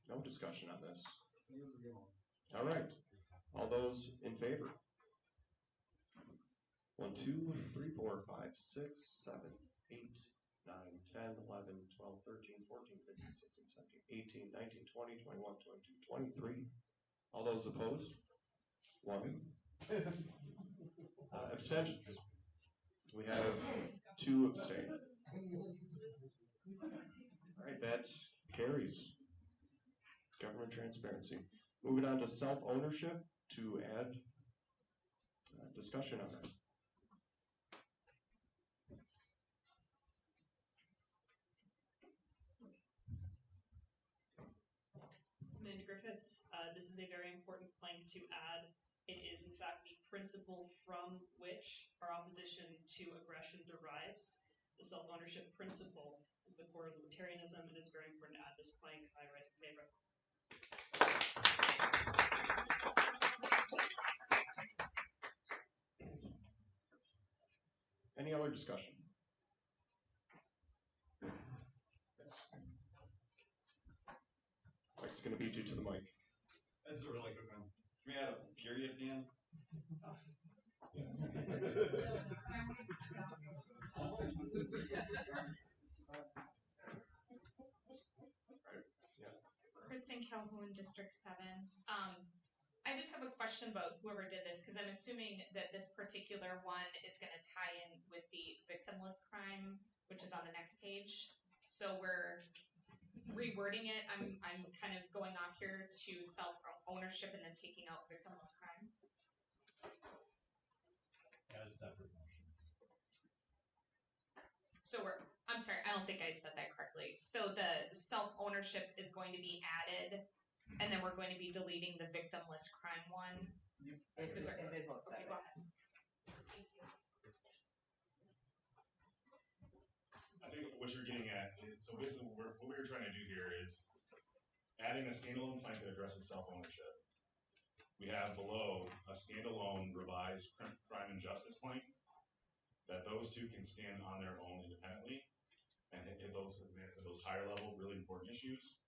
No discussion on this. All right. All those in favor? 1, 2, 3, 4, 5, 6, 7, 8, 9, 10, 11, 12, 13, 14, 15, 16, 17, 18, 19, 20, 21, 22, 23. All those opposed? 1. Abstentions. We have 2 abstain. All right, that carries. Government transparency. Moving on to self-ownership to add discussion on that. Amanda Griffiths, this is a very important plank to add. It is in fact the principle from which our opposition to aggression derives. The self-ownership principle is the core of libertarianism, and it's very important to add this plank. I rise in favor. Any other discussion? Mike's going to beat you to the mic. That's a really good one. Can we add a period at the end? Calhoun, District 7. I just have a question about whoever did this, because I'm assuming that this particular one is going to tie in with the victimless crime, which is on the next page. So we're rewording it. I'm kind of going off here to self-ownership and then taking out victimless crime. As separate motions. So I'm sorry, I don't think I said that correctly. So the self-ownership is going to be added, and then we're going to be deleting the victimless crime one. And they both Okay, said go it. ahead. Thank you. I think what you're getting at, so basically what we're trying to do here is adding a standalone plank that addresses self-ownership. We have below a standalone revised crime and justice plank that those two can stand on their own independently and hit those higher level, really important issues.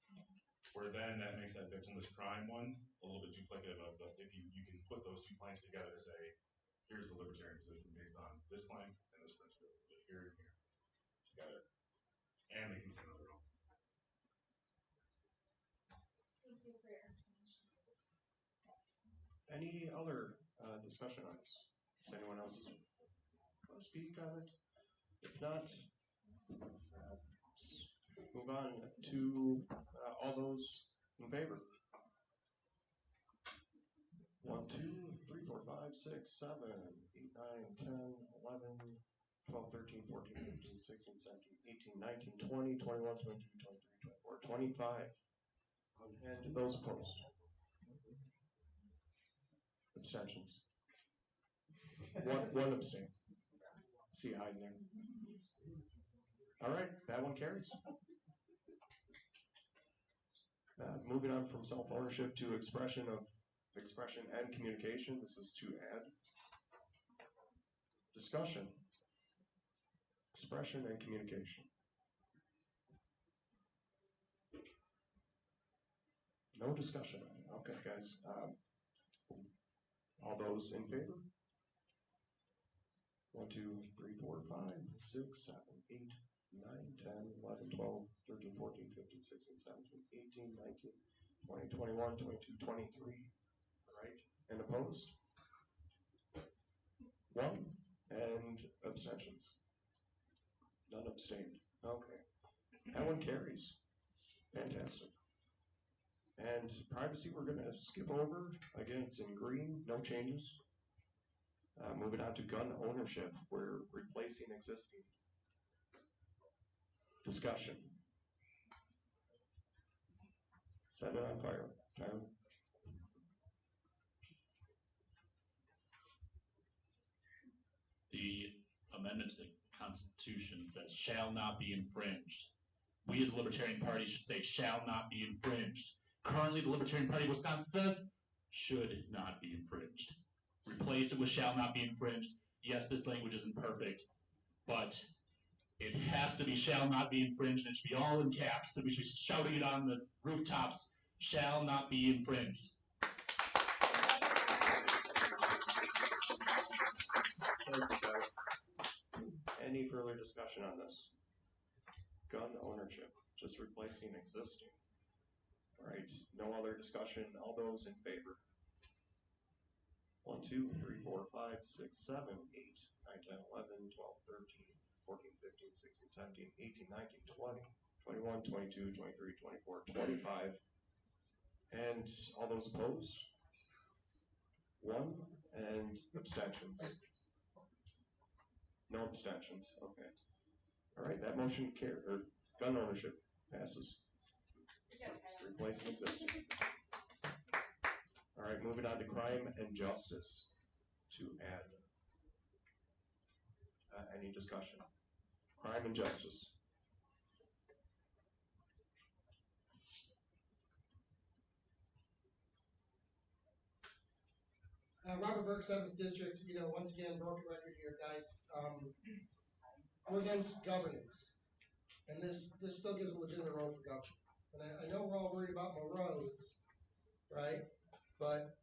Where then that makes that victimless crime one a little bit duplicative of, but if you can put those two planks together to say, here's the libertarian position based on this plank and this principle, here and here, together. And they can stand on their own. Thank you for your explanation. Any other discussion on this? Does anyone else want to speak on it? If not, move on to all those in favor. 1, 2, 3, 4, 5, 6, 7, 8, 9, 10, 11, 12, 13, 14, 15, 16, 17, 18, 19, 20, 21, 22, 23, 24, 25. And those opposed? Abstentions. One abstain. See you hiding there. All right, that one carries. Moving on from self-ownership to expression and communication. This is to add discussion, expression, and communication. No discussion. Okay, guys. All those in favor? 1, 2, 3, 4, 5, 6, 7, 8, 9, 10, 11, 12, 13, 14, 15, 16, 17, 18, 19, 20, 21, 22, 23. All right. And opposed? 1. And abstentions? None abstained. Okay. That one carries. Fantastic. And privacy, we're going to skip over. Again, it's in green, no changes. Moving on to gun ownership, we're replacing existing. Discussion. Set it on fire. Tyler. The amendment to the Constitution says shall not be infringed. We as the Libertarian Party should say shall not be infringed. Currently, the Libertarian Party of Wisconsin says should not be infringed. Replace it with shall not be infringed. Yes, this language isn't perfect, but it has to be shall not be infringed, and it should be all in caps, and we should be shouting it on the rooftops, shall not be infringed. Any further discussion on this? Gun ownership, just replacing existing. All right, no other discussion. All those in favor? 1, 2, 3, 4, 5, 6, 7, 8, 9, 10, 11, 12, 13, 14, 15, 16, 17, 18, 19, 20, 21, 22, 23, 24, 25. And all those opposed? 1. And abstentions? No abstentions. Okay. All right, that motion gun ownership passes. Replacing existing. All right, moving on to crime and justice to add. Any discussion? Crime and justice. Robert Burke, 7th District. Once again, broken record here, guys. We're against governance, and this still gives a legitimate role for government. And I know we're all worried about more roads, right? But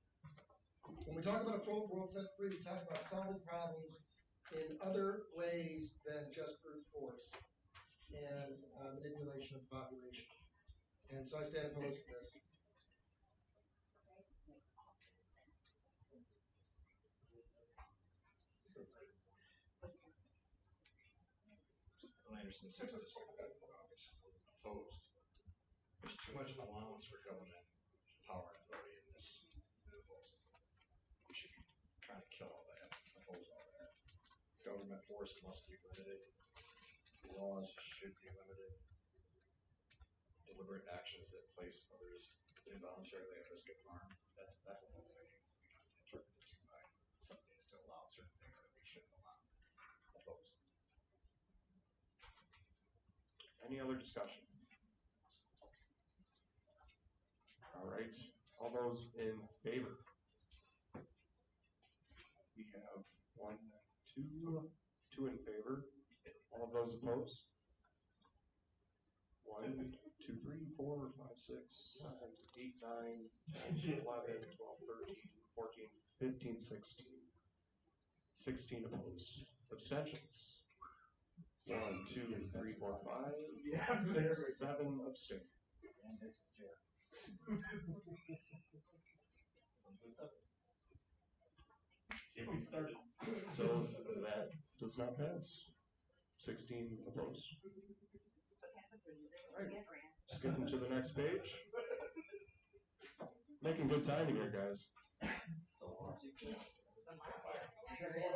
when we talk about a full world set free, we talk about solving problems in other ways than just brute force and manipulation of the population. And so I stand opposed to this. mayor's in the 6th district that would obviously opposed. There's too much allowance for government power and authority in this proposal. We should be trying to kill all that, oppose all that. Government force must be limited. Laws should be limited. Deliberate actions that place others involuntarily at risk of harm. That's the whole thing. We got interpreted to by some things to allow certain things that we shouldn't allow. Opposed. Any other discussion? All right, all those in favor? We have 1, 2 in favor. All of those opposed? 1, 2, 3, 4, 5, 6, 7, 8, 9, 10, 11, 12, 13, 14, 15, 16. 16 opposed. Abstentions? 1, 2, 3, 4, 5, 6, 7 abstain. So that does not pass. 16 opposed. All right. Skipping to the next page. Making good timing here, guys.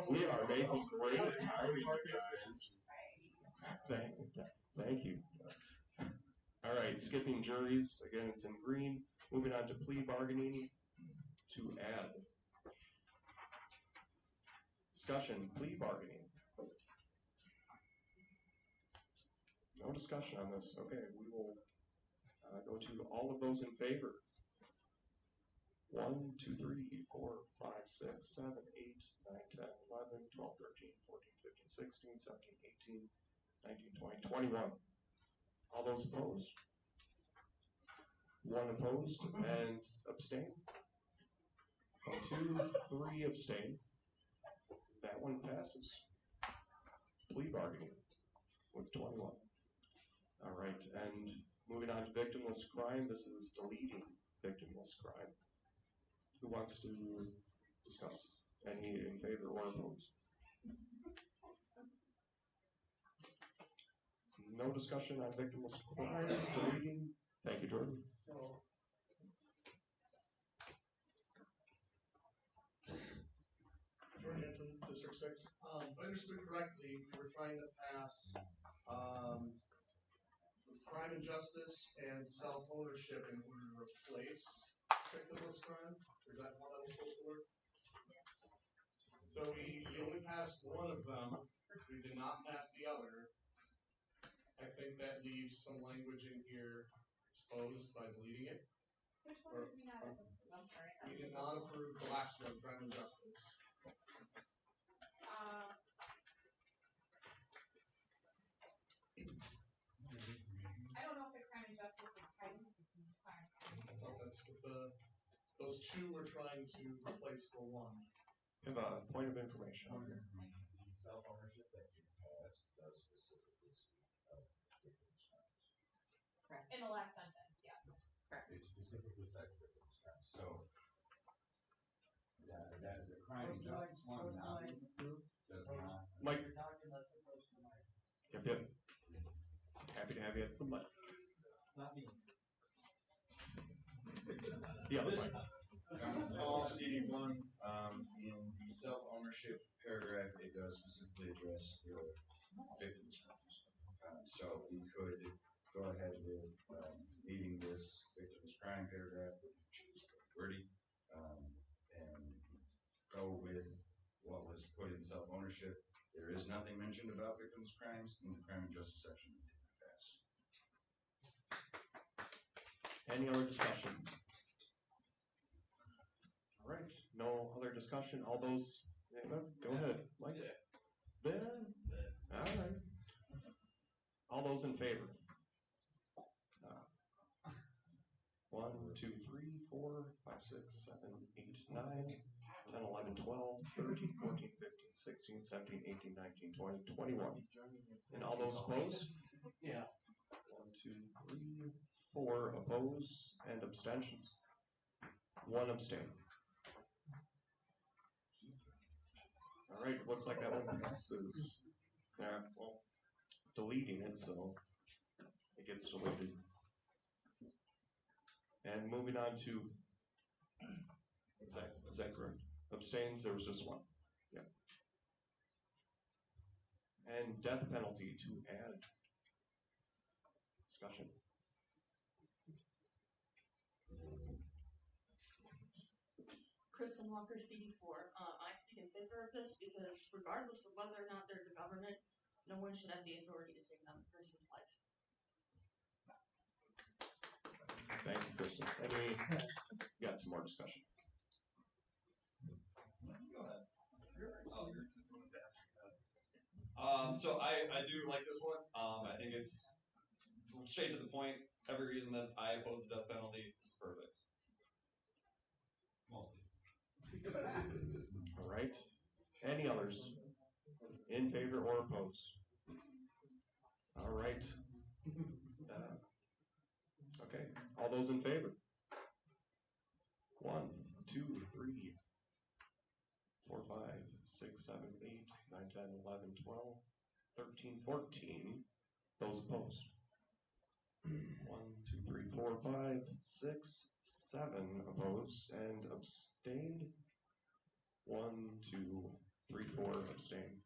We are making great timing, guys. Thank you. All right, skipping juries. Again, it's in green. Moving on to plea bargaining to add. Discussion, plea bargaining. No discussion on this. Okay, we will go to all of those in favor. 1, 2, 3, 4, 5, 6, 7, 8, 9, 10, 11, 12, 13, 14, 15, 16, 17, 18, 19, 20, 21. All those opposed? 1 opposed and abstain. 1, 2, 3 abstain. That one passes. Plea bargaining with 21. All right, and moving on to victimless crime. This is deleting victimless crime. Who wants to discuss? Any in favor or opposed? No discussion on victimless crime, deleting. Thank you, Jordan. Jordan Hanson, District 6. If I understood correctly, we were trying to pass crime and justice and self-ownership in order to replace victimless crime. Is that how that was supposed to work? So we only passed one of them. We did not pass the other. I think that leaves some language in here exposed by deleting it. Which one did we not approve? I'm sorry. We did not approve the last one, crime and justice. I don't know if the crime and justice is tied with victim's crime. I thought that's what those two were trying to replace for one. I have a point of information on here. Self-ownership that you passed does specifically speak of victims' crimes. Correct. In the last sentence, yes. Correct. It specifically says victims' crimes. So that the crime and justice one now does not. Mike. Yep. Happy to have you. Mike. Not me. The other Mike. All CD1 in the self-ownership paragraph, it does specifically address the victims' crimes. So we could go ahead with leaving this victims' crime paragraph, which is wordy, and go with what was put in self-ownership. There is nothing mentioned about victims' crimes in the crime and justice section. Any other discussion? All right, no other discussion. All those, go ahead, Mike. Yeah. All right. All those in favor? 1, 2, 3, 4, 5, 6, 7, 8, 9, 10, 11, 12, 13, 14, 15, 16, 17, 18, 19, 20, 21. And all those opposed? Yeah. 1, 2, 3, 4 oppose and abstentions. 1 abstain. All right, looks like that one passes. Yeah, well, deleting it, so it gets deleted. And moving on to, is that correct? Abstains, there was just one. Yeah. And death penalty to add. Discussion. Kristen Walker, CD4. I speak in favor of this because regardless of whether or not there's a government, no one should have the authority to take another person's life. Thank you, Kristen. And we got some more discussion. Go ahead. So I do like this one. I think it's straight to the point. Every reason that I oppose the death penalty is perfect. Mostly. All right. Any others? In favor or opposed? All right. Okay. All those in favor? 1, 2, 3, 4, 5, 6, 7, 8, 9, 10, 11, 12, 13, 14. Those opposed? 1, 2, 3, 4, 5, 6, 7 opposed and abstained. 1, 2, 3, 4 abstained.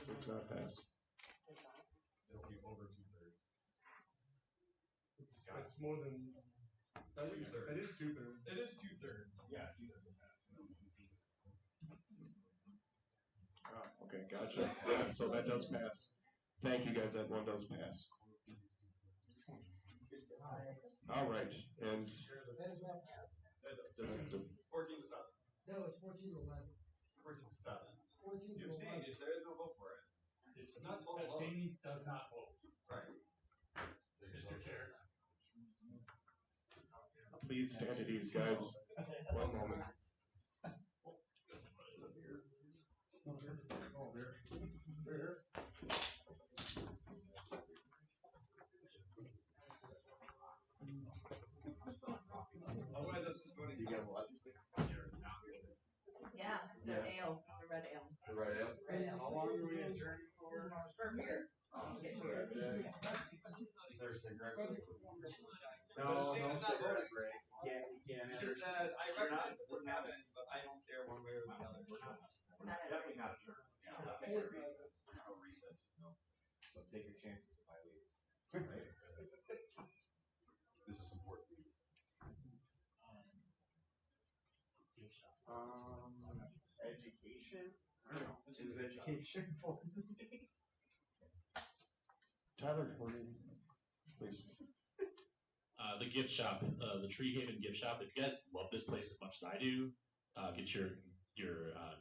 Does not pass. Just be over 2/3. It's more than. It is 2/3. It is 2/3. Yeah, 2/3 of that. Okay, gotcha. Yeah, so that does pass. Thank you guys, that one does pass. All right, and That's 14 to 7. No, it's 14 to 11. 14 to 7. 14 to You 11. see, there is no vote for it. It's not total vote. Abstaining does not vote. Right. Mr. Chair. please stand at ease, guys. One moment. You got what? Yeah, the ale, the red ale. The red ale? Red ale. How long are we adjourned for? For beer. Get beer. Is there a cigarette break? No, no cigarette break. You can't She enter. said, I recognize that this happened, but I don't care one way or the other. We're not definitely not adjourned. Yeah, we're not making a recess. No recess, no. So take your chances if I leave. Right? This is important. Education? I don't know. Is education important? Tyler, please. The gift shop, the Tree Haven gift shop. If you guys love this place as much as I do, get your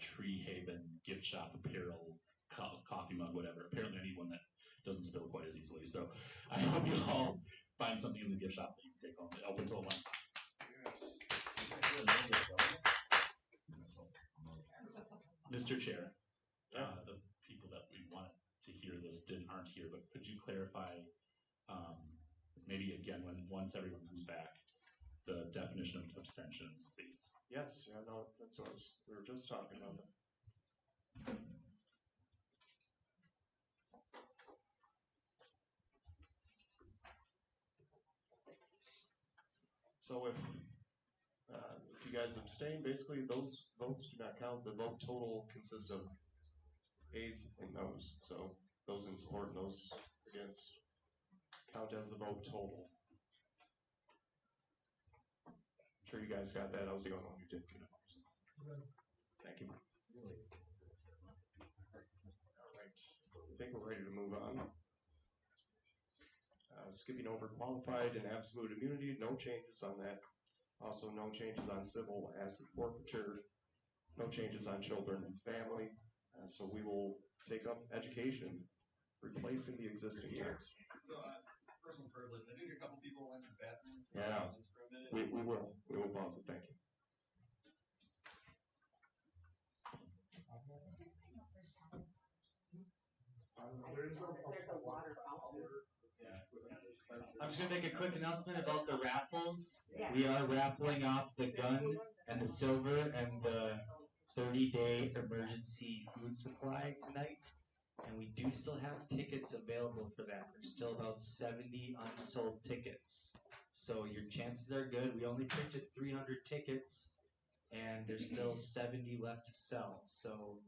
Tree Haven gift shop apparel, coffee mug, whatever. Apparently, I need one that doesn't spill quite as easily. So I hope you all find something in the gift shop that you can take home. Open till 1. Mr. Chair, the people that we wanted to hear this aren't here, but could you clarify, maybe again once everyone comes back, the definition of abstentions, please? Yes, yeah, no, that's what we were just talking about that. So if you guys abstain, basically those votes do not count. The vote total consists of ayes and noes. So those in support and those against count as the vote total. I'm sure you guys got that. I was the only one who did get it. Thank you. All right. So I think we're ready to move on. Skipping over qualified and absolute immunity, no changes on that. Also, no changes on civil asset forfeiture, no changes on children and family. So we will take up education, replacing the existing tax. So, personal privilege. I think a couple people went to the bathroom. Yeah, Just for a minute. we will pause it. Thank you. There's a water fountain. I'm just gonna make a quick announcement about the raffles. Yeah. We are raffling off the gun and the silver and the 30-day emergency food supply tonight, and we do still have tickets available for that. There's still about 70 unsold tickets, so your chances are good. We only printed 300 tickets, and there's still 70 left to sell. So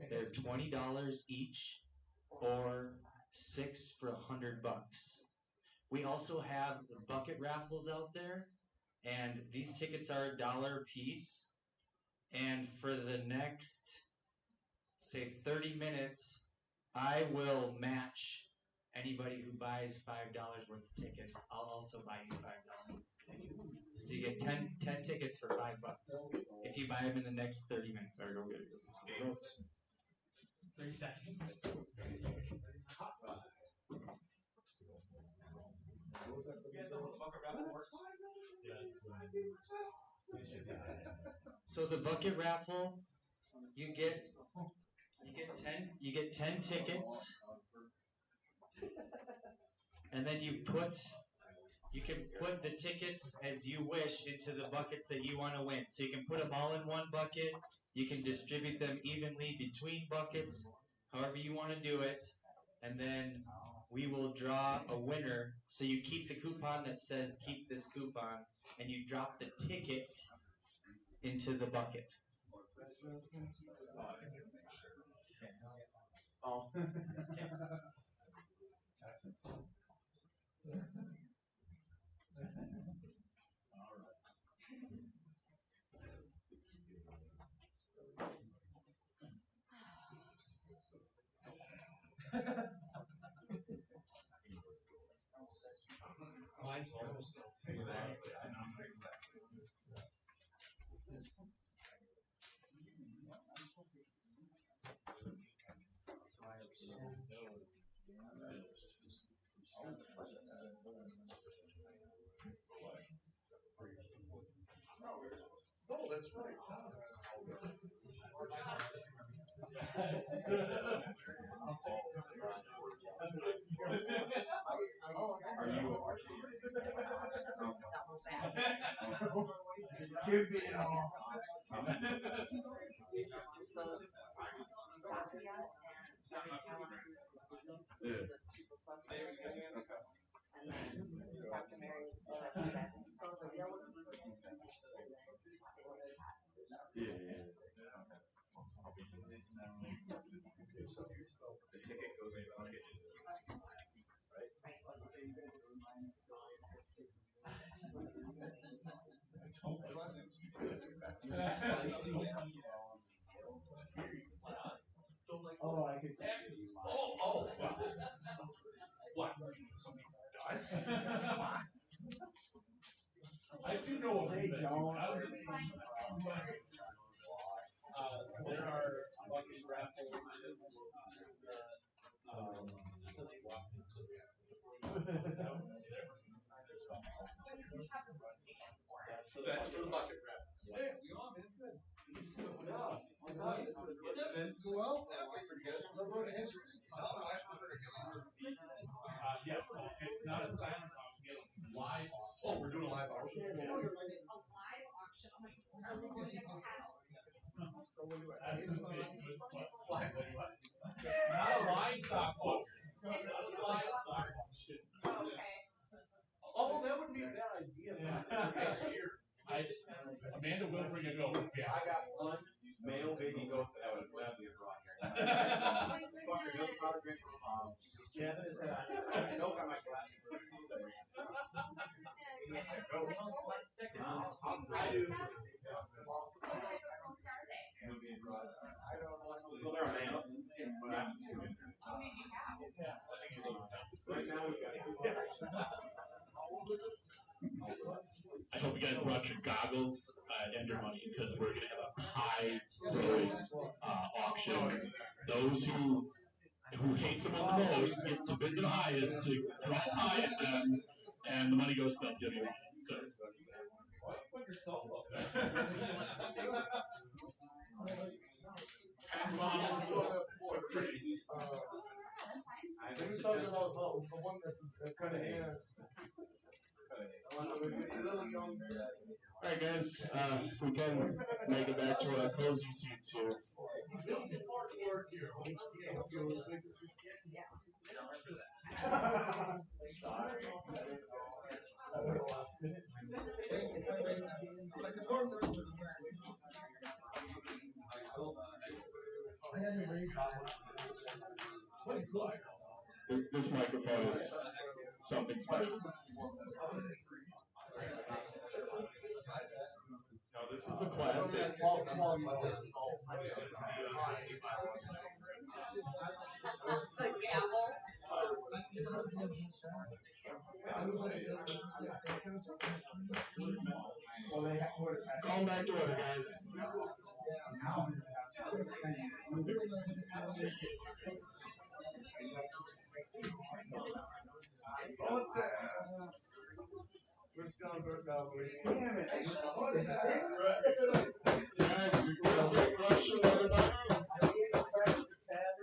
they're $20 each, or 6 for $100. We also have the bucket raffles out there, and these tickets are $1 a piece. And for the next, say, 30 minutes, I will match anybody who buys $5 worth of tickets. I'll also buy you $5 tickets. So you get 10 tickets for $5 if you buy them in the next 30 minutes. Or go get it. 30 seconds. So the bucket raffle, you get 10 tickets, and then you can put the tickets as you wish into the buckets that you want to win. So you can put them all in one bucket. You can distribute them evenly between buckets, however you want to do it, and then we will draw a winner. So you keep the coupon that says keep this coupon, and you drop the ticket into the bucket. Oh. Mine's almost exactly. I know exactly. Oh, that's right. Give me it all. The ticket goes in the bucket. Oh, I could. Oh, wow. What? Something does? I do know what they don't. There are bucket raffles. So they walk into that's for the bucket raffles. Hey, we all been good. Yeah. What's up, man? Well, pretty good. history. Yes, it's not a silent auction, we have a live auction. Oh, we're doing a live auction. A live auction. Are we going as panels? That's gonna be a good question. Not a livestock auction. Livestock auction. Okay. Oh, that would be a bad idea. Next year. Amanda will bring a goat. Yeah. I got one male baby goat that I would gladly have brought here. Kevin is milk on my glass. I do. What type of goats are they? Well, they're a male. How many do you have? Right now we've got I hope you guys brought your goggles and your money because we're going to have a high throwing auction. Those who hates them the most gets to bid the highest to throw high at them, and the money goes to the WI. So. Put yourself up there. We're talking about the one that's kind of hands. All right, guys, we can make it back to our cozy seats here. This microphone is something special. Now this is a classic. The gavel. Call back to order, guys. Guys, quick question, everybody.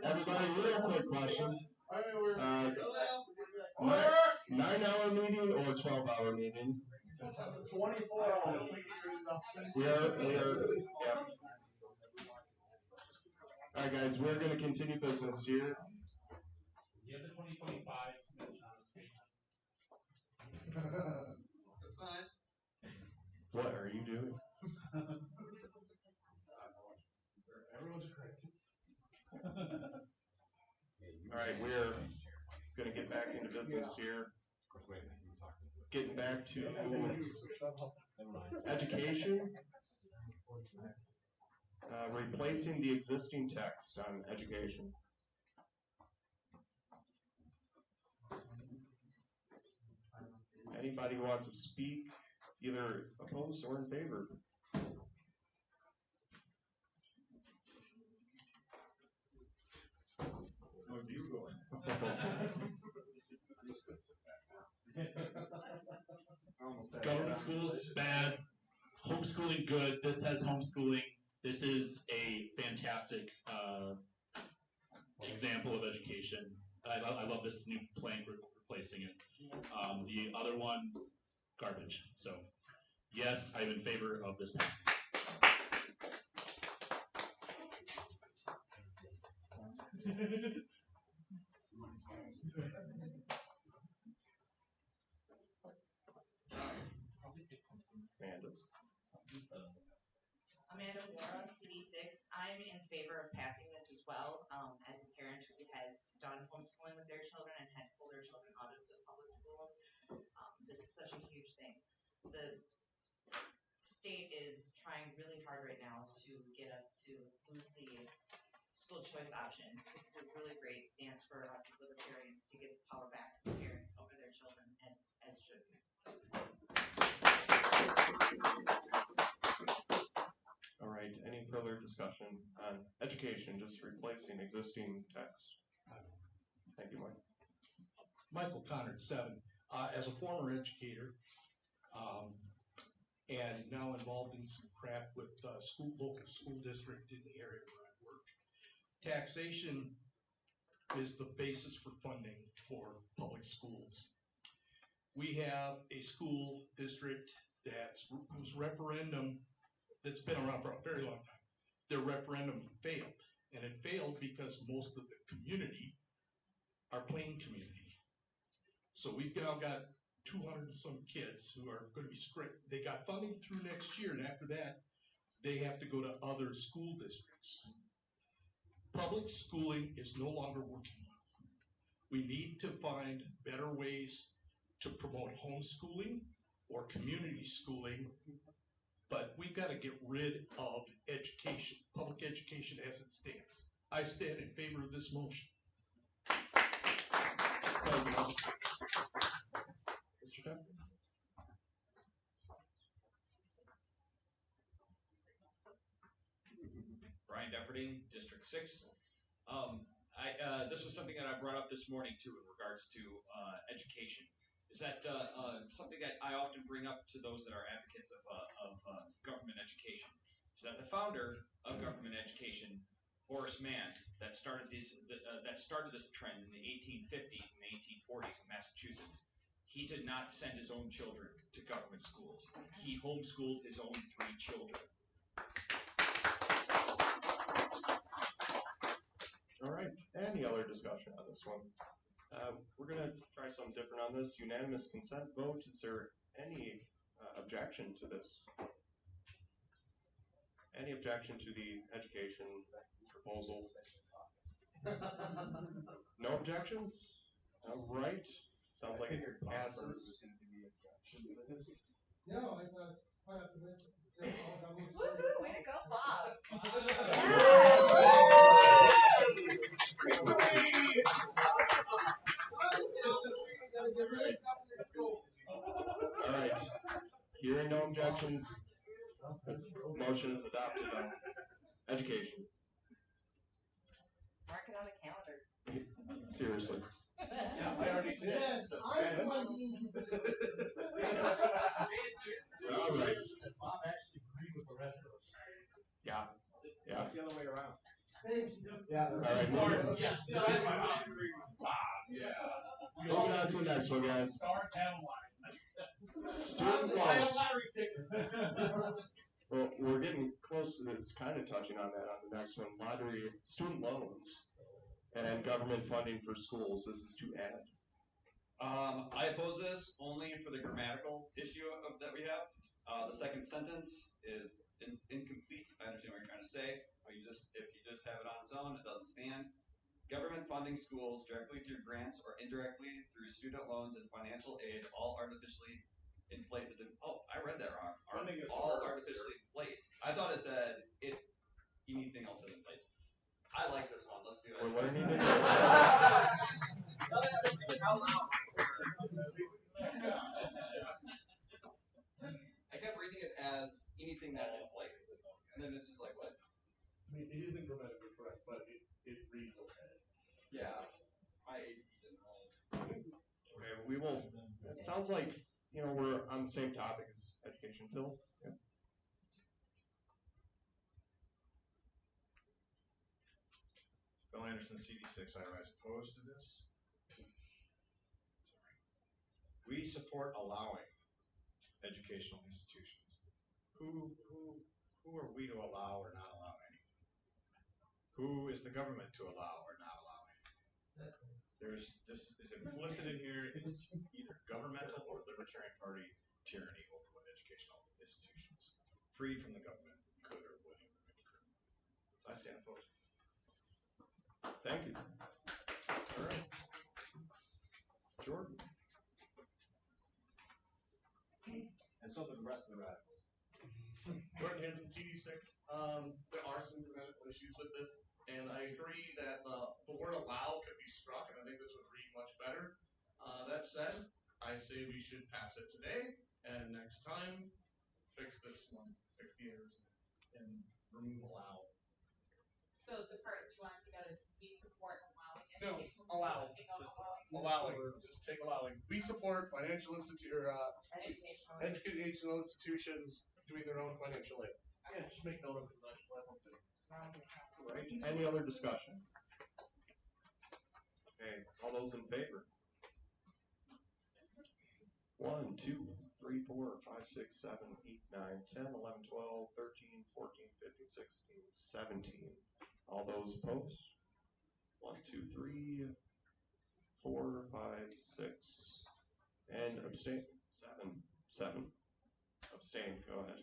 Everybody, real quick question. 9-hour meeting or 12-hour meeting? 24 hours. We are, yeah. Alright guys, we're gonna continue business here. You have the 2025 convention on the screen. That's fine. What are you doing? Everyone's correct. Alright, we're gonna get back into business here. Getting back to education. Replacing the existing text on education. Anybody who wants to speak, either opposed or in favor? Where are you going? Government schools, bad. Homeschooling, good. This has homeschooling. This is a fantastic example of education. I love this new plan replacing it. The other one, garbage. So, yes, I'm in favor of this passing. Amanda Wara, CD6. I'm in favor of passing this as well. As a parent who has done homeschooling with their children and had pulled their children out of the public schools, this is such a huge thing. The state is trying really hard right now to get us to lose the school choice option. This is a really great stance for us as libertarians to give power back to the parents over their children as should be. All right, any further discussion on education, just replacing existing text? Thank you, Mike. Michael Connard, 7. As a former educator, and now involved in some crap with local school district in the area where I work, taxation is the basis for funding for public schools. We have a school district whose referendum that's been around for a very long time. Their referendum failed, and it failed because most of the community are plain community. So we've now got 200 and some kids who are going to be they got funding through next year, and after that, they have to go to other school districts. Public schooling is no longer working well. We need to find better ways to promote homeschooling or community schooling, but we've got to get rid of education, public education as it stands. I stand in favor of this motion. Mr. Tucker? Brian Defferding, District 6. This was something that I brought up this morning too in regards to education. Is that something that I often bring up to those that are advocates of government education? Is that the founder of government education, Horace Mann, that started this trend in the 1850s and the 1840s in Massachusetts. He did not send his own children to government schools. He homeschooled his own 3 children. discussion on this one? We're gonna try something different on this. Unanimous consent vote. Is there any objection to this? Any objection to the education proposal? No objections? All right. Sounds like it passes. No, I thought it's quite optimistic. Woohoo, way to go, Bob. All right. Hearing no objections, motion is adopted on education. Mark it on the calendar. Seriously. Yeah, I already did. I'm the one being consistent. All right. Bob actually agreed with the rest of us. Yeah. Yeah. It's the other way around. Thank you. Yeah. All right. Moving, Yes. moving on to the next one, guys. Start headline. Student I am loans. lottery ticket. Well, we're getting close to this, kind of touching on that on the next one. Lottery, student loans, and government funding for schools. This is to add. I oppose this only for the grammatical issue that we have. The second sentence is incomplete. I understand what you're trying to say. But if you just have it on its own, it doesn't stand. Government funding schools directly through grants or indirectly through student loans and financial aid all artificially inflate the. Oh, I read that wrong. All artificially inflate. I thought it said anything else that inflates. I like this one. Let's do it. We're learning it. I kept reading it as anything that inflates, and then it's just like what? I mean, it isn't grammatically correct, but it reads okay. Yeah, my AD didn't roll. Okay, we will. It sounds like we're on the same topic as education, Phil. Yeah. Phil Anderson, CD6, I rise opposed to this. Sorry. We support allowing educational institutions. Who are we to allow or not allow anything? Who is the government to allow or not allow anything? This is implicit in here is either governmental or Libertarian Party tyranny over what educational institutions, freed from the government, could or would. So I stand opposed. Thank you. All right. Jordan. And so do the rest of the radicals. Jordan Hansen, CD6. There are some grammatical issues with this, and I agree that the word allow could be struck, and I think this would read much better. That said, I say we should pass it today, and next time, fix this one, fix the errors, and remove allow. So the part that you want to take out is we support allowing No, educational allow. schools to take out allowing. Allowing, just take allowing. We support financial educational institutions doing their own financial aid. Yeah, just make note of it. Right. Any other discussion? Okay. All those in favor? 1, 2, 3, 4, 5, 6, 7, 8, 9, 10, 11, 12, 13, 14, 15, 16, 17. All those opposed? 1, 2, 3, 4, 5, 6. And abstain? 7. Abstain. Go ahead.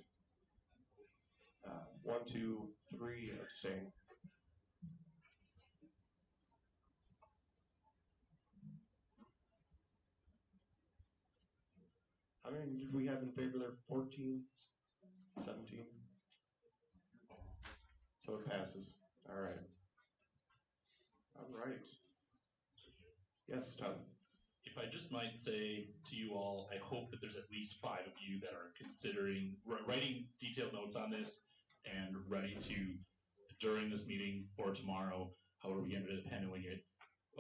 1, 2, 3. Abstain. How many did we have in favor there? 14? 17? So it passes. All right. All right. Yes, Todd. If I just might say to you all, I hope that there's at least 5 of you that are considering writing detailed notes on this and ready to, during this meeting or tomorrow, however we end up handling it,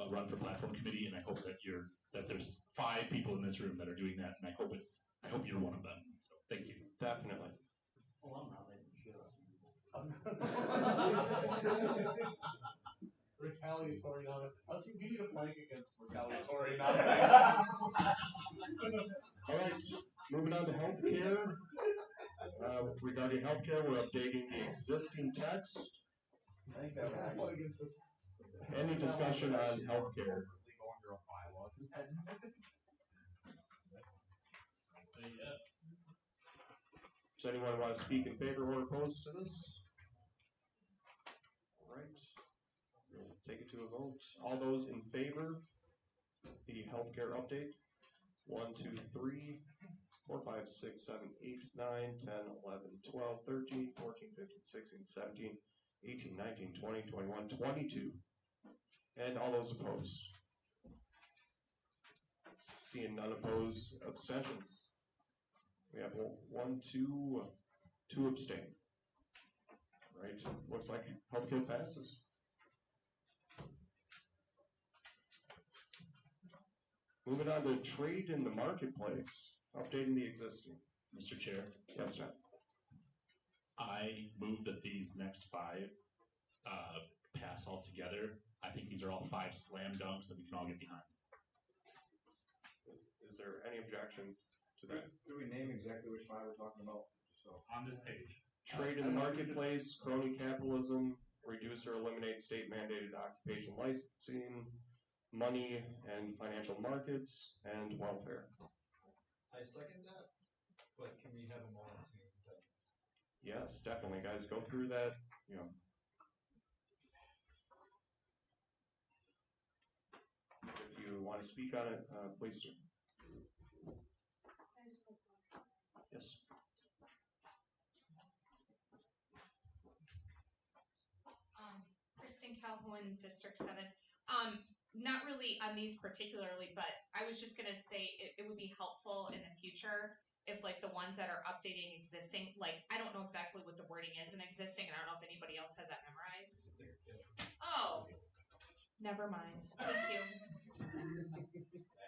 run for platform committee. And I hope that there's 5 people in this room that are doing that, and I hope you're one of them. So thank you. Definitely. Oh, I'm not making shit Retaliatory on it. We need a plank against retaliatory All right, moving on to healthcare. Regarding healthcare, we're updating the existing text. Any discussion on healthcare? Going through our bylaws. I'd say yes. Does anyone want to speak in favor or opposed to this? All right. We'll take it to a vote. All those in favor, the healthcare update? 1, 2, 3, 4, 5, 6, 7, 8, 9, 10, 11, 12, 13, 14, 15, 16, 17, 18, 19, 20, 21, 22. And all those opposed? Seeing none opposed, abstentions. We have 1, 2, 2 abstain. Right, looks like healthcare passes. Moving on to trade in the marketplace, updating the existing. Mr. Chair. Yes, John. I move that these next 5 pass all together. I think these are all 5 slam dunks that we can all get behind. Is there any objection to that? Do we name exactly which 5 we're talking about? So on this page. Trade in the marketplace, crony capitalism, reduce or eliminate state mandated occupation licensing, money and financial markets, and welfare. I second that, but can we have a moment to discuss? Yes, definitely, guys. Go through that. You know, if you want to speak on it, please do. Yes. Kristen Calhoun, District 7. Not really on these particularly, but I was just gonna say it would be helpful in the future if like the ones that are updating existing, like I don't know exactly what the wording is in existing, and I don't know if anybody else has that memorized. Oh, never mind. Thank you.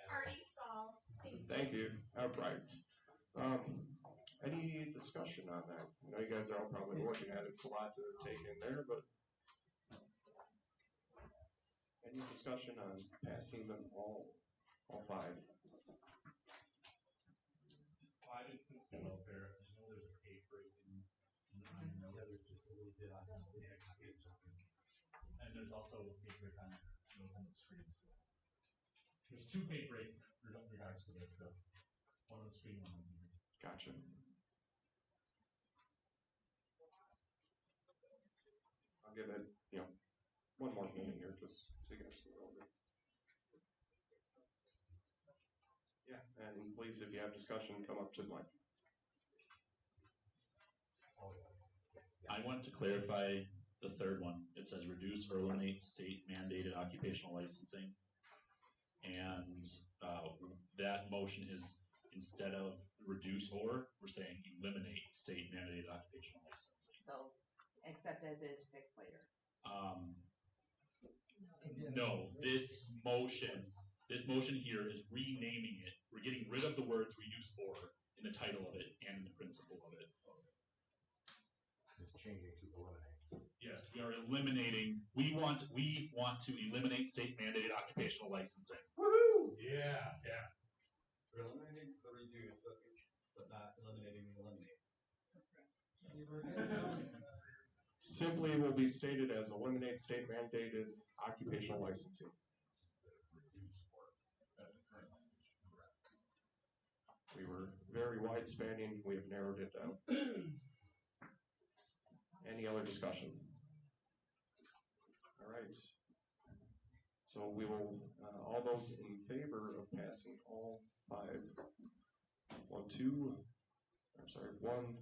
Already solved. Thank you. All right. Any discussion on that? I know you guys are all probably looking at it. It's a lot to take in there, but any discussion on passing them all 5? I didn't think so. Welfare. I know there's a pay break in the there's just a little bit on the next page. And there's also a pay break on those on the screen. So there's 2 pay breaks in regards to this. So one on the screen, one on the here. Gotcha. I'll give it, one more minute here just so you guys can go over. Yeah, and please, if you have discussion, come up to the mic. I want to clarify the third one. It says reduce or eliminate state mandated occupational licensing. And that motion is instead of reduce or, we're saying eliminate state mandated occupational licensing. So, accept as is, fix later. No, this motion here is renaming it. We're getting rid of the words reduce or in the title of it and in the principle of it. It's changing to eliminate. Yes, we are eliminating. We want to eliminate state mandated occupational licensing. Woohoo! Yeah. We're eliminating the reduce, but not eliminating the eliminate. Simply will be stated as eliminate state mandated occupational licensing. We were very wide spanning. We have narrowed it down. Any other discussion? All right. So we will, all those in favor of passing all 5, 1, 2, I'm sorry, 1.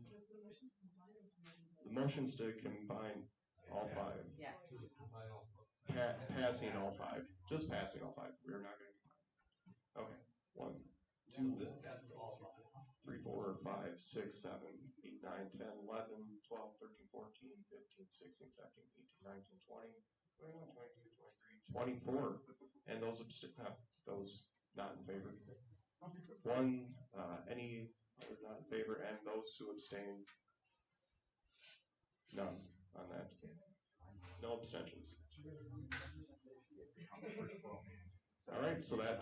The motion's to combine all 5. Yes. Passing all 5. Just passing all 5. We're not going to combine. Okay. 1, 2, 3, 4, 5, 6, 7, 8, 9, 10, 11, 12, 13, 14, 15, 16, 17, 18, 19, 20, 21, 22, 23, 24. And those not in favor. 1, any other not in favor, and those who abstain. None on that. No abstentions. All right, so that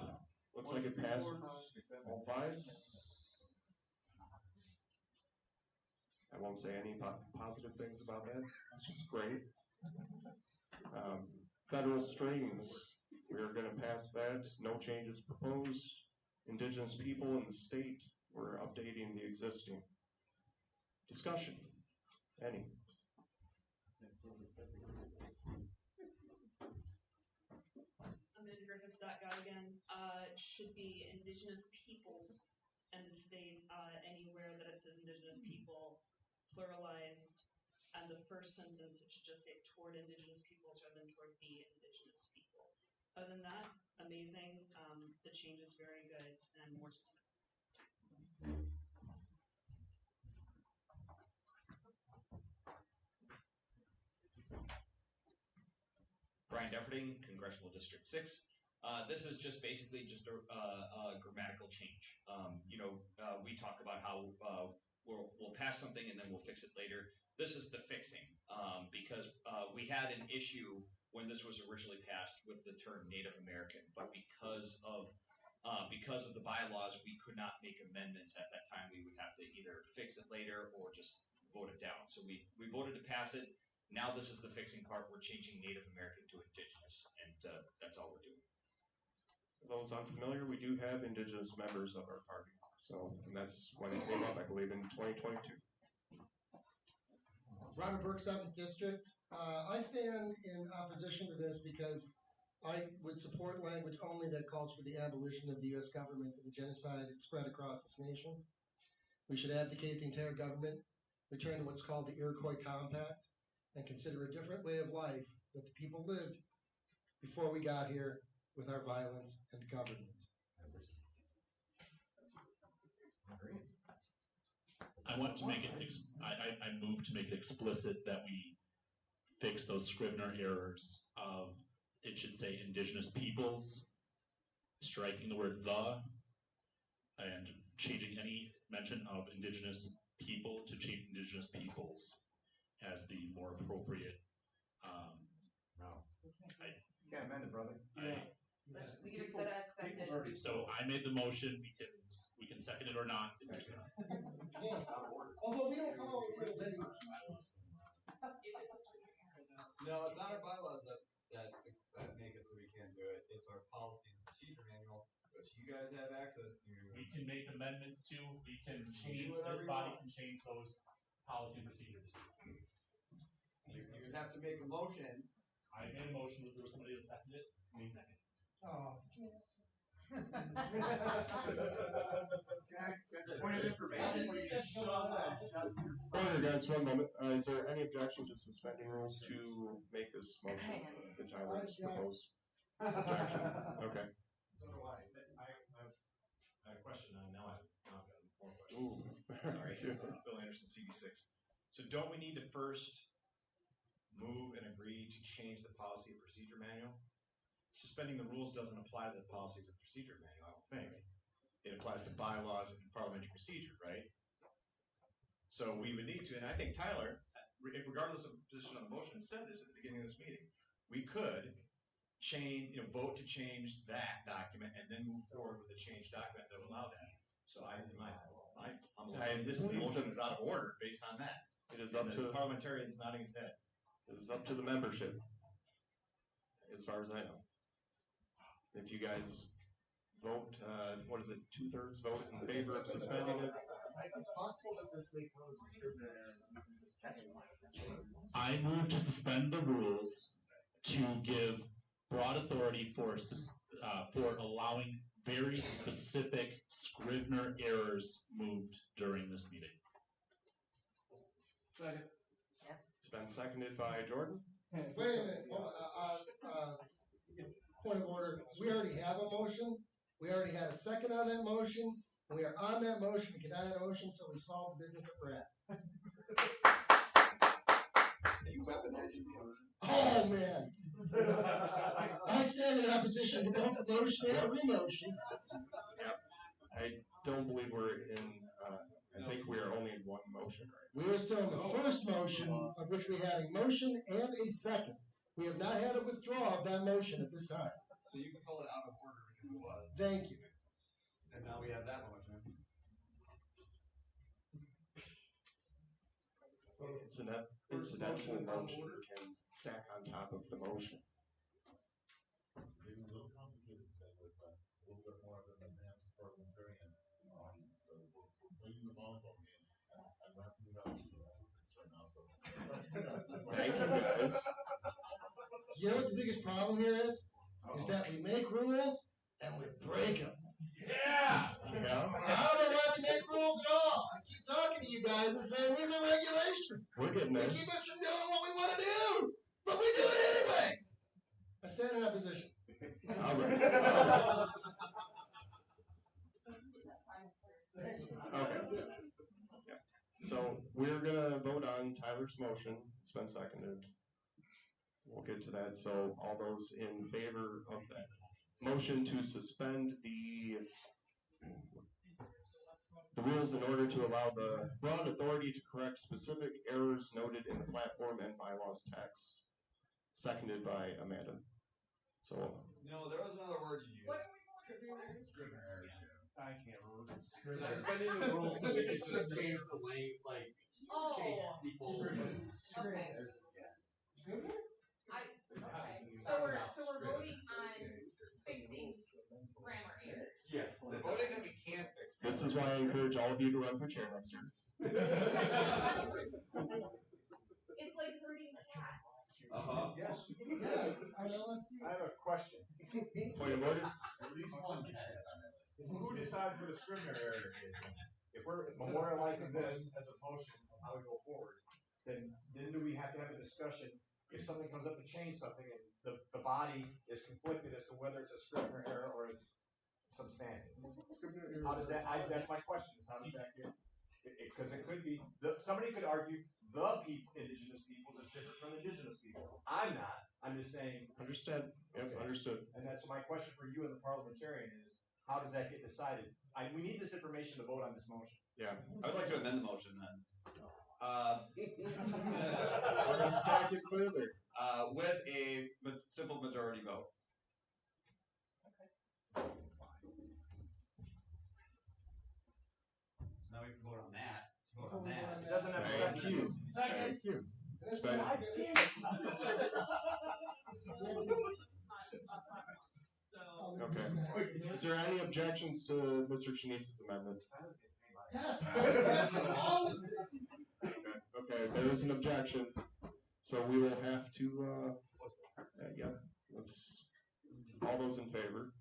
looks like it passes all 5. I won't say any positive things about that. It's just great. Federal streams, we are gonna pass that, no changes proposed. Indigenous people in the state, we're updating the existing. Discussion, any? Amanda Griffiths, that guy again, should be Indigenous peoples and the state, anywhere that it says Indigenous people, pluralized, and the first sentence, it should just say toward Indigenous peoples rather than toward the Indigenous people. Other than that, amazing, the change is very good and more specific. Brian Defferding, Congressional District 6. This is just basically just a grammatical change. We talk about how we'll pass something and then we'll fix it later. This is the fixing because we had an issue when this was originally passed with the term Native American, but because of the bylaws, we could not make amendments at that time. We would have to either fix it later or just vote it down. So we voted to pass it. Now this is the fixing part. We're changing Native American to Indigenous, and that's all we're doing. For those unfamiliar, we do have Indigenous members of our party. So, and that's when it came up, I believe, in 2022. Robert Burke, 7th District. I stand in opposition to this because I would support language only that calls for the abolition of the U.S. government and the genocide spread across this nation. We should abdicate the entire government, return to what's called the Iroquois Compact, and consider a different way of life that the people lived before we got here with our violence and government. I want to make it, I move to make it explicit that we fix those Scrivener errors of, it should say Indigenous peoples, striking the word the, and changing any mention of Indigenous people to change Indigenous peoples as the more appropriate. No. You can't amend it, brother. We just gotta accept it. So I made the motion. We can second it or not. Although we don't follow the rules anyway. No, it's not our bylaws that make it so we can't do it. It's our policy and procedure manual, which you guys have access to. We can make amendments to. We can change. This body can change those policy procedures. You have to make a motion. I made a motion. Was there somebody that seconded it? Me. Second. Oh. Point of information. Order, guys, 1 moment. Is there any objection to suspending rules to make this motion that Tyler has proposed? Objection. Okay. So do I. I have a question. Now I've got more questions. Sorry. Bill Anderson, CB6. So don't we need to first move and agree to change the policy and procedure manual? Suspending the rules doesn't apply to the policies and procedure manual, I don't think. It applies to bylaws and parliamentary procedure, right? So we would need to, and I think Tyler, regardless of the position on the motion, said this at the beginning of this meeting. We could change, vote to change that document and then move forward with a changed document that would allow that. So this motion is out of order based on that. It is up to the parliamentarians nodding his head. It is up to the membership, as far as I know. If you guys vote, 2/3 vote in favor of suspending it? I move to suspend the rules to give broad authority for allowing very specific Scrivener errors moved during this meeting. Second. It's been seconded by Jordan. Wait a minute. Point of order. We already have a motion. We already had a second on that motion. And we are on that motion. We can add that motion so we solve the business that we're at. Oh, man. I stand in opposition to both the motion and re-motion. Yep. I don't believe we're in, I think we are only in one motion right now. We are still in the first motion, of which we had a motion and a second. We have not had a withdrawal of that motion at this time. So you can call it out of order because it was. Thank you. And now we have that motion. Incidental motion can stack on top of the motion. It was a little complicated today with a little bit more of an advanced parliamentarian audience. So we're playing the volleyball game. I'm wrapping it up right now. So thank you guys. You know what the biggest problem here is? Is that we make rules and we break them. Yeah. Yeah. I don't know why we make rules at all. I keep talking to you guys and saying these are regulations. We're getting They there. keep us from doing what we want to do, but we do it anyway. I stand in opposition. All right. Okay. Yeah. So we're gonna vote on Tyler's motion. It's been seconded. We'll get to that. So all those in favor of that motion to suspend the rules in order to allow the broad authority to correct specific errors noted in the platform and bylaws text. Seconded by Amanda. So No, there was another word you used. What are we going Scrivener errors. I can't remember. Suspending the rules so we can just change the lane, like, Oh. change default. Okay. So we're voting on fixing grammar errors. Yeah. We're voting that we can't fix. this is why I encourage all of you to run for chair next year. It's like herding cats. Yes. Yes, I know. I have a question. Point of order. At least one cat. Who decides what a Scrivener error is? If we're memorializing this as a motion of how we go forward, then do we have to have a discussion if something comes up to change something and the body is conflicted as to whether it's a Scrivener error or it's substantive? How does that? That's my question. Is how does that get? Because it could be somebody could argue the indigenous peoples is different from indigenous peoples. I'm not. I'm just saying. Understood. Yep, Okay. understood. And that's my question for you and the parliamentarian is, how does that get decided? We need this information to vote on this motion. Yeah. I would like to amend the motion then. We're gonna stack it further. With a simple majority vote. So now we can vote on that. Vote on that. It doesn't have a Thank second. you. Thank you. It's been- Okay. Is there any objections to Mr. Shanice's amendment? Yes. Okay, there is an objection. So we will have to, yeah, let's, all those in favor?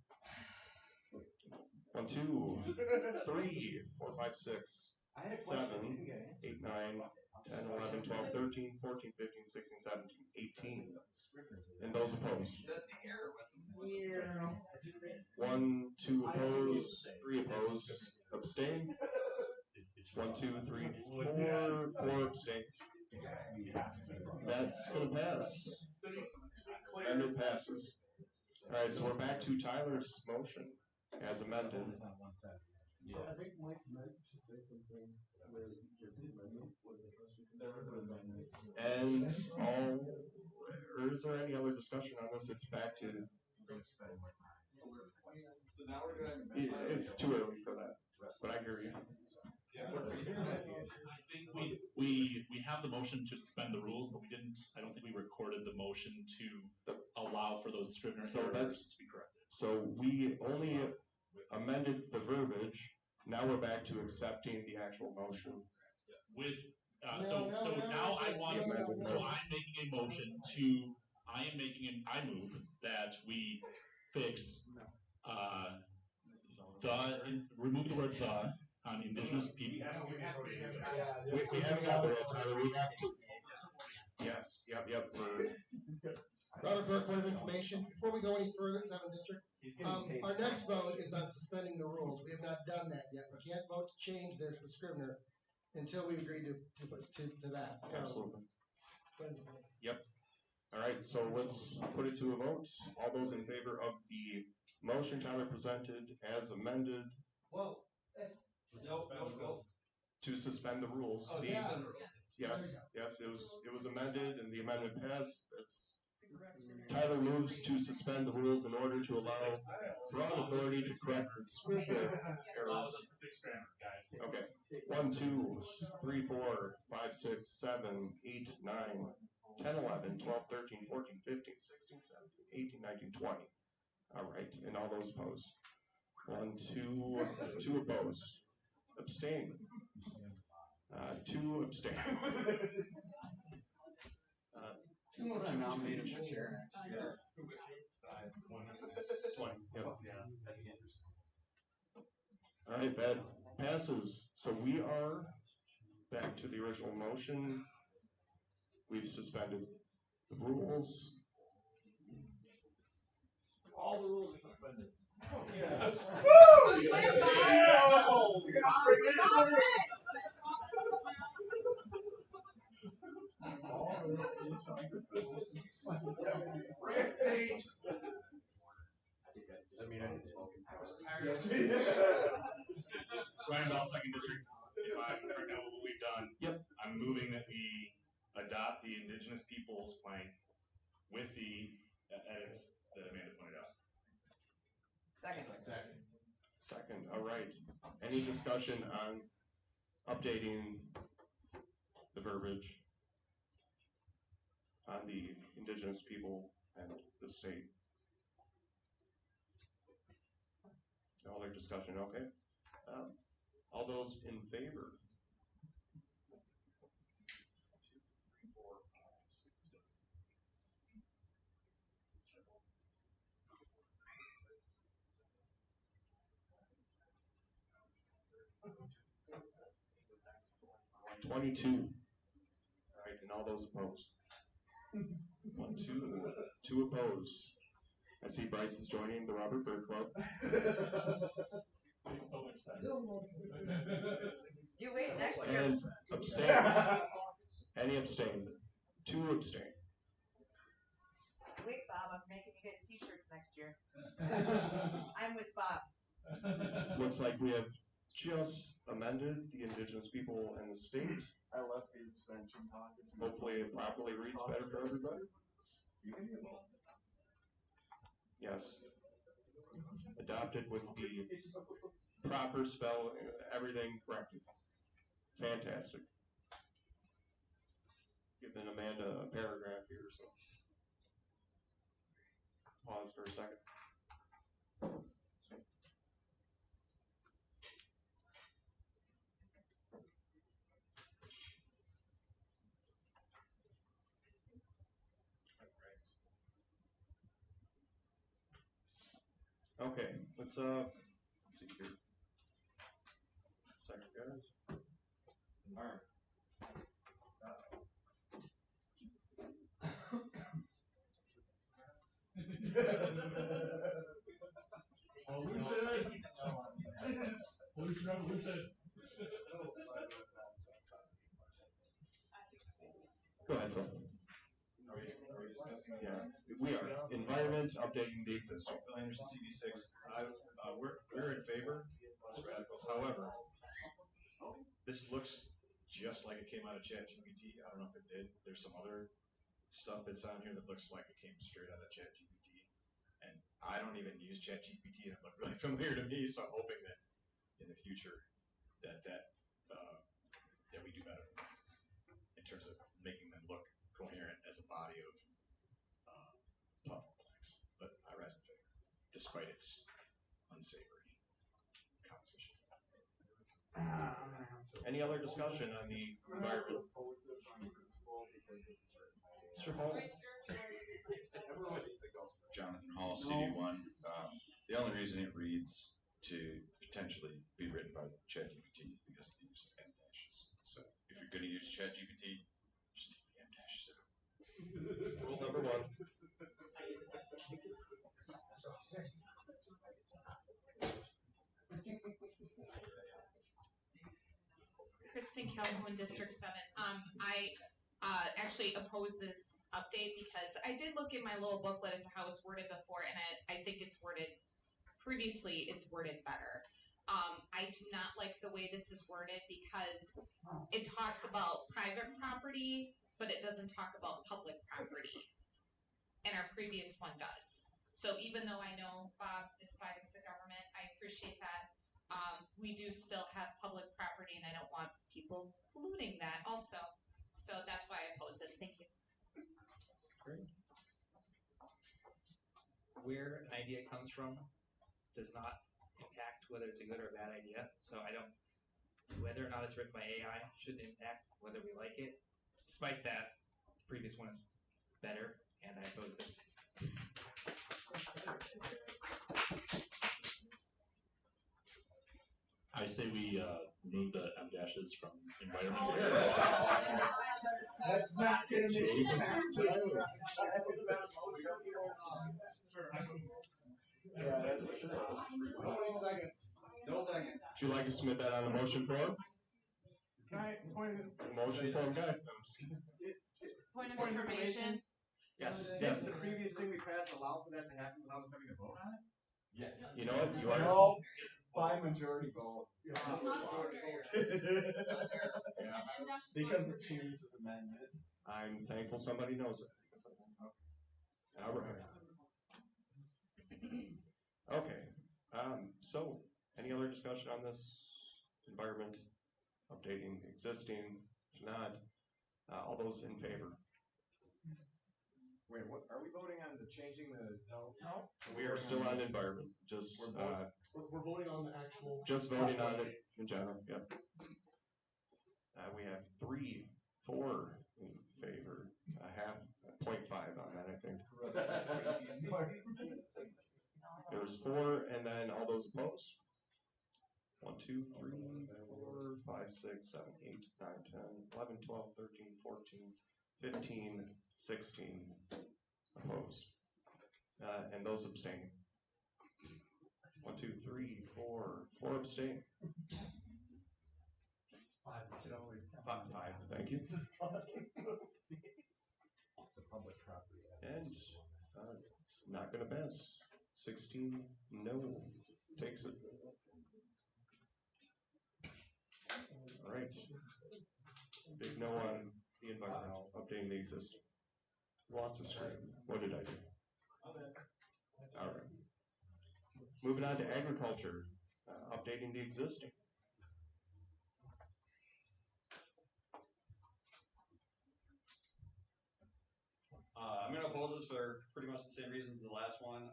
1, 2, 3, 4, 5, 6, 7, 8, 9, 10, 11, 12, 13, 14, 15, 16, 17, 18. And those opposed? That's the error with 1, 2 opposed, 3 opposed, abstain. 1, 2, 3, 4 abstain. That's gonna pass. Amendment passes. Alright, so we're back to Tyler's motion as amended. I think Mike should say something where there's an amendment. And all, or is there any other discussion on this? It's back to. So now we're doing. It's too early for that, but I hear you. I think we have the motion to suspend the rules, but I don't think we recorded the motion to allow for those Scrivener errors to be corrected. So we only amended the verbiage. Now we're back to accepting the actual motion. With now I'm making a motion I move that we fix remove the word the on indigenous people. We haven't got there yet, Tyler. We have to. Yes. Yep. Robert Burke, point of information. Before we go any further, 7th District, our next vote is on suspending the rules. We have not done that yet. We can't vote to change this with Scrivener until we agree to that. So, Absolutely. Yep. All right, so let's put it to a vote. All those in favor of the motion Tyler presented as amended. Whoa. That's No. To suspend the rules. Oh, yeah. Yes, it was amended and the amendment passed. Tyler moves to suspend the rules in order to allow broad authority to correct the Scrivener errors. Okay. 1, 2, 3, 4, 5, 6, 7, 8, 9, 10, 11, 12, 13, 14, 15, 16, 17, 18, 19, 20. All right, and all those opposed? 1, 2 opposed. Abstain. 2 abstain. Who wants to nominate him for chair next year? Yep. All right, that passes. So we are back to the original motion. We've suspended the rules. All the rules are suspended. Oh, yeah. Rampage. Ryan Bell, Second District. If I correct out what we've done, yep, I'm moving that we adopt the Indigenous Peoples plank with the edits that Amanda pointed out. Second. All right. Any discussion on updating the verbiage on the Indigenous people and the state? No other discussion. Okay. All those in favor? 22. All right, and all those opposed? 1, 2 opposed. I see Bryce is joining the Robert Bird Club. Makes so much sense. You wait next year. And abstain. Any abstain? 2 abstain. Wait, Bob, I'm making you guys t-shirts next year. I'm with Bob. Looks like we have just amended the Indigenous people and the state. I left the abstention pockets. Hopefully it properly reads better for everybody. You can do both. Yes. Adopted with the proper spell, everything corrected. Fantastic. Giving Amanda a paragraph here, so. Pause for a second. Okay, let's see here. Second, guys. All right. Evolution. Go ahead, Phil. Yeah, we are. Environment, updating the existing. Bill Anderson, CV6. We're in favor of radicals. However, this looks just like it came out of ChatGPT. I don't know if it did. There's some other stuff that's on here that looks like it came straight out of ChatGPT. And I don't even use ChatGPT, and it looked really familiar to me, so I'm hoping that in the future that we do better in terms of making them look coherent as a body of platform planks. But I rise in favor, despite its unsavory composition. Any other discussion on the environment? Mr. Hall? Jonathan Hall, CD1. The only reason it reads to potentially be written by ChatGPT is because of the use of M dashes. So if you're going to use ChatGPT, just take the M dashes out. Rule number 1. Kristen Calhoun, District 7. I actually oppose this update because I did look in my little booklet as to how it's worded before, and I think it's worded, previously it's worded better. I do not like the way this is worded because it talks about private property, but it doesn't talk about public property. And our previous one does. So even though I know Bob despises the government, I appreciate that. We do still have public property, and I don't want people polluting that also. So that's why I oppose this. Thank you. Great. where an idea comes from does not impact whether it's a good or a bad idea. So I don't, whether or not it's written by AI shouldn't impact whether we like it. Despite that, the previous one is better, and I oppose this. I say we remove the M dashes from environment. That's not gonna make it happen. Yeah, that's true. No second. Would you like to submit that on a motion form? Can I point Motion form, guy. Point of information. Yes, Didn't yes. the previous thing we passed allow for that to happen without us having to vote on it? Yes. You know what? You are. No, by majority vote. Because of Chanice's amendment. I'm thankful somebody knows it. All right. Okay. So, any other discussion on this environment, updating existing? If not, all those in favor? Wait, what, are we voting on the changing the? No. We are still on environment. Just We're voting on the actual. just voting on it in general. Yep. We have 3-4 in favor. Half 0.5 on that, I think. There's 4, and then all those opposed. 1, 2, 3, 4, 5, 6, 7, 8, 9, 10, 11, 12, 13, 14, 15, 16 opposed. And those abstaining. 1, 2, 3, 4 abstain. 5, thank you. The public property. And it's not going to pass. 16 no takes it. All right. Big no on the environment, updating the existing. Lost the screen. What did I do? All right. Moving on to agriculture, updating the existing. I'm going to oppose this for pretty much the same reasons as the last one.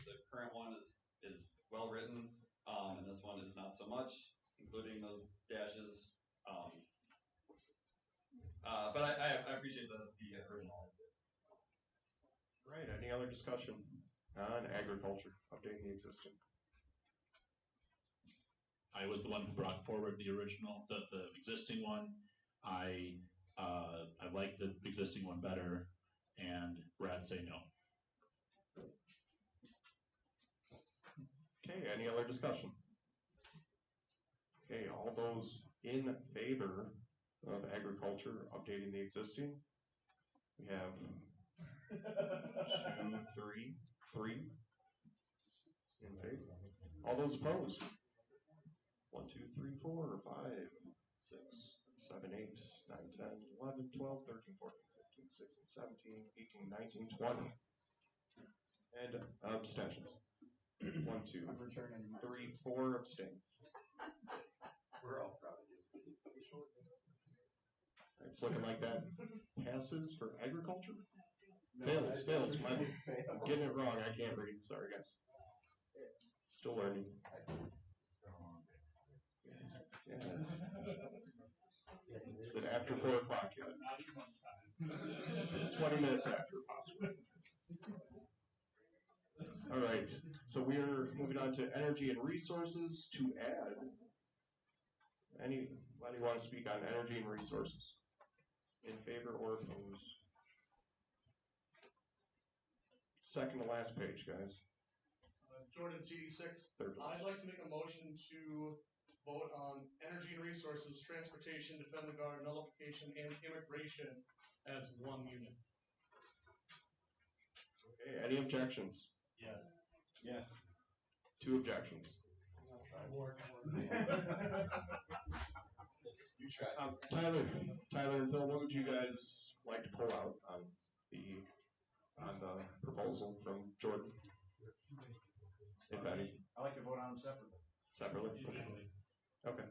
The current one is well written, and this one is not so much, including those dashes. But I appreciate the original. Right. Any other discussion on agriculture, updating the existing? I was the one who brought forward the original, the existing one. I like the existing one better, and Brad say no. Okay, any other discussion? Okay, all those in favor of agriculture updating the existing? We have 2, 3 in favor. All those opposed? 1, 2, 3, 4, 5, 6, 7, 8, 9, 10, 11, 12, 13, 14, 15, 16, 17, 18, 19, 20. And abstentions. 1, 2, 3, 4 abstain. We're all probably just. It's looking like that passes for agriculture. Fails. I'm getting it wrong. I can't read. Sorry, guys. Still learning. Yes. Is it after 4 o'clock yet? 20 minutes after, possibly. All right. So we are moving on to energy and resources. To add, anybody want to speak on energy and resources? In favor or opposed? Second to last page, guys. Jordan, CD6. Third to I'd like to make a motion to vote on energy and resources, transportation, defend the guard, nullification, and immigration as one unit. Okay, any objections? Yes. Yes. 2 objections. You tried. Tyler and Phil, what would you guys like to pull out on the proposal from Jordan? If any. I like to vote on them separately. Separately? Okay.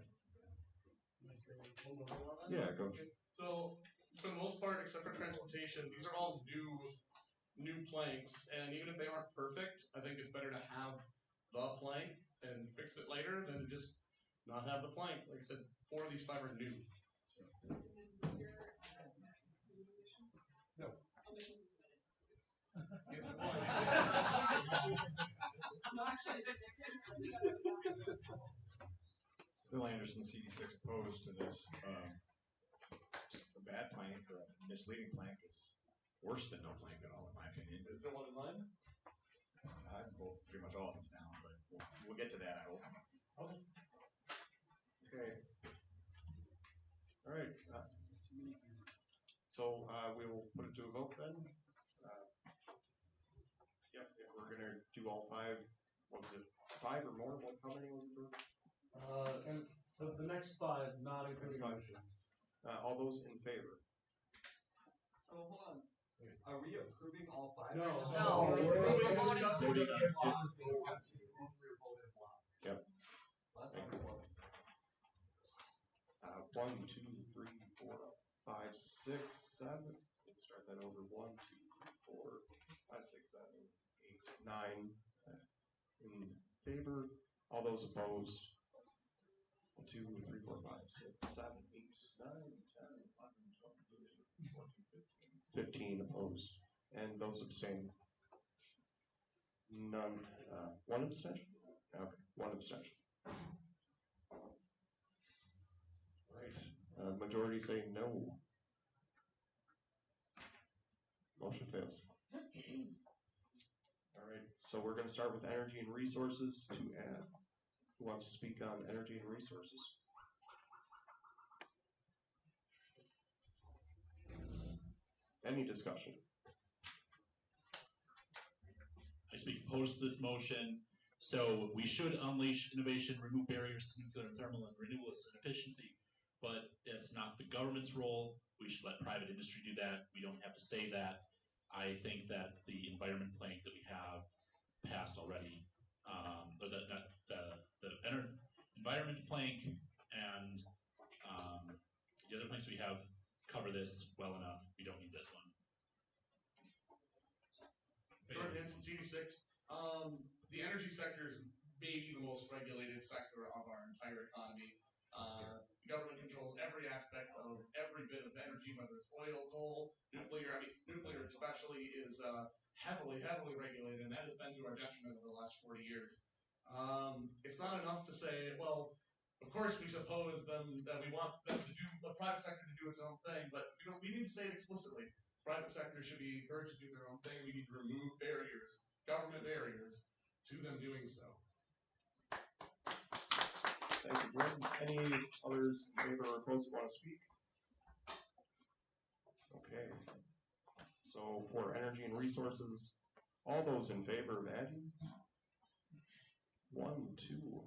Yeah, go. So, for the most part, except for transportation, these are all new planks, and even if they aren't perfect, I think it's better to have the plank and fix it later than just not have the plank. Like I said, 4 of these 5 are new. No. Yes, it was. Bill Anderson, CD6, opposed to this. A bad plank or a misleading plank is worse than no plank at all, in my opinion. Is there one in mind? I vote pretty much all of these down, but we'll get to that, I hope. Okay. All right. So we will put it to a vote then. Yep. If we're gonna do all 5, what was it? 5 or more? How many was it? And the next 5, not including emissions. All those in favor? So hold on. Are we approving all 5? No, right now? no, we're discussing voting. them in block. Yep. Last time it wasn't. 1, 2, 3, 4, 5, 6, 7. Let's start that over. 1, 2, 3, 4, 5, 6, 7, 8, 9. In favor. All those opposed. 1, 2, 3, 4, 5, 6, 7, 8, 9, 10, 11, 12, 13, 14, 15 opposed. And those abstaining. None. 1 abstention? Okay, 1 abstention. Right. Majority say no. Motion fails. All right, so we're going to start with energy and resources to add. Who wants to speak on energy and resources? Any discussion? I speak opposed to this motion. So we should unleash innovation, remove barriers to nuclear, thermal, and renewables and efficiency, but it's not the government's role. We should let private industry do that. We don't have to say that. I think that the environment plank that we have passed already, or the environment plank and the other planks we have cover this well enough. We don't need this one. Jordan Henson, CD6. The energy sector is maybe the most regulated sector of our entire economy. The government controls every aspect of every bit of energy, whether it's oil, coal, nuclear. I mean, nuclear especially is heavily regulated, and that has been to our detriment over the last 40 years. It's not enough to say, well, of course we suppose them that we want them to do the private sector to do its own thing, but we need to say it explicitly. Private sector should be encouraged to do their own thing. We need to remove barriers, government barriers, to them doing so. Thank you, Jordan. Any others in favor or opposed who want to speak? Okay. So for energy and resources, all those in favor of adding? 1, 2,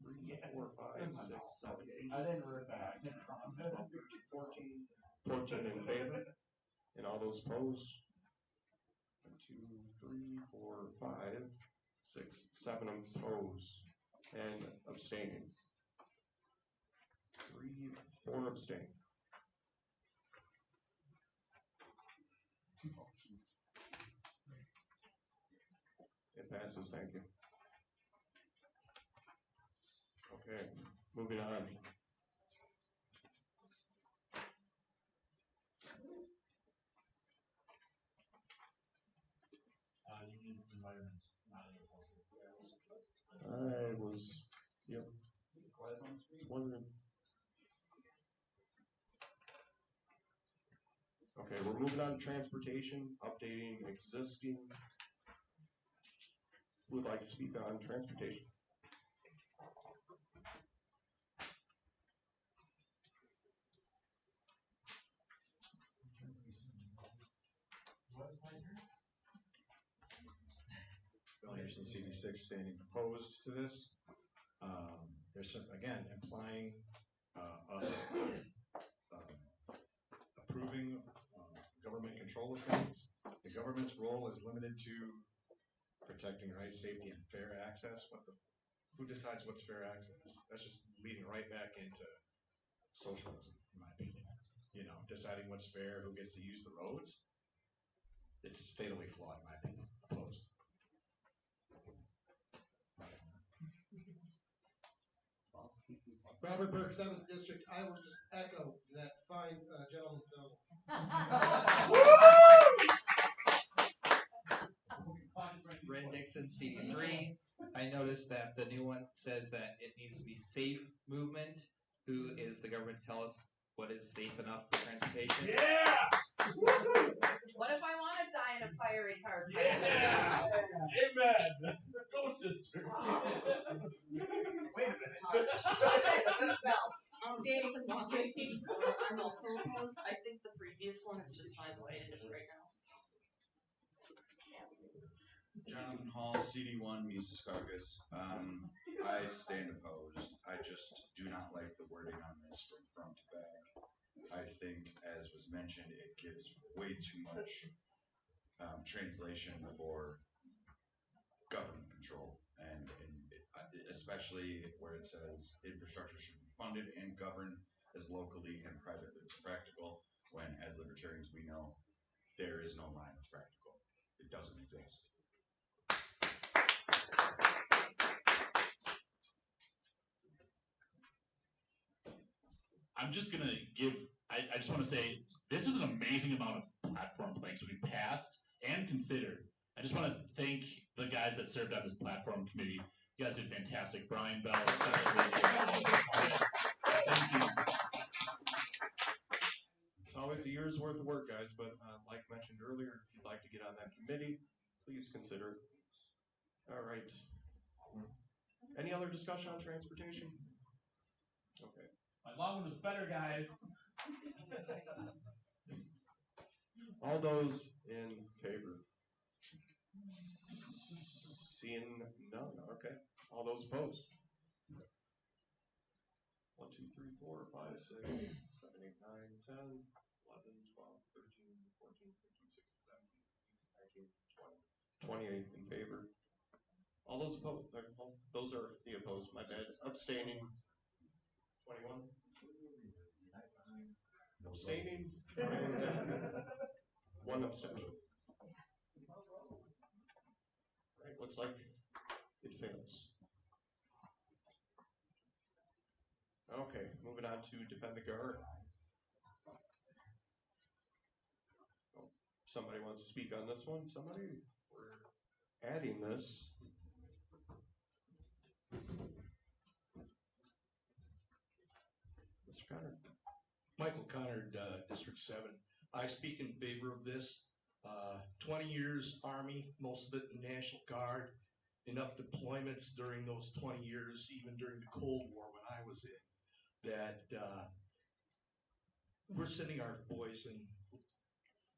3, 4, 5, 6, 7, 8. I didn't read that. 14 in favor. And all those opposed? 1, 2, 3, 4, 5, 6, 7 opposed. And abstaining. 3, 4 abstaining. It passes, thank you. Okay, moving on. You need environment, not agriculture. I was, yep. Wondering. Okay, we're moving on to transportation, updating existing. Who would like to speak on transportation? Bill Anderson, CD6, standing opposed to this. There's some, again, implying us approving government control of things. The government's role is limited to protecting rights, safety, and fair access. Who decides what's fair access? That's just leading right back into socialism, in my opinion. You know, deciding what's fair, who gets to use the roads. it's fatally flawed, in my opinion. Opposed. Robert Burke, 7th District. I will just echo that fine gentleman, Phil. Red Nixon, CD3. I noticed that the new one says that it needs to be safe movement. Who is the government to tell us what is safe enough for transportation? Yeah! What if I want to die in a fiery car? Yeah! Amen! Go, sister! Wait a minute. Jason wants to speak. I'm also opposed. I think the previous one is just fine the way it is right now. Jonathan Hall, CD1, Musaskaukas. I stand opposed. I just do not like the wording on this from front to back. I think, as was mentioned, it gives way too much translation for government control, and especially where it says infrastructure should be funded and governed as locally and privately as practical, when, as libertarians, we know there is no line of practical. It doesn't exist. I'm just gonna give. I just want to say this is an amazing amount of platform planks we passed and considered. I just want to thank the guys that served on this platform committee. You guys did fantastic. Brian Bell, especially. Thank you. It's always a year's worth of work, guys, but like mentioned earlier, if you'd like to get on that committee, please consider it. All right. Any other discussion on transportation? Okay. My long one was better, guys. All those in favor? Seeing none. Okay. All those opposed? 1, 2, 3, 4, 5, 6, 7, 8, 9, 10, 11, 12, 13, 14, 15, 16, 17, 18, 19, 20. 28 in favor. All those opposed? Those are the opposed. My bad. Abstaining. 21. Abstaining. 1 abstention. Right. Looks like it fails. Okay, moving on to defend the guard. Oh, somebody wants to speak on this one? Somebody? We're adding this. Mr. Connor. Michael Connor, District 7. I speak in favor of this. 20 years Army, most of it in National Guard. Enough deployments during those 20 years, even during the Cold War when I was in, that we're sending our boys and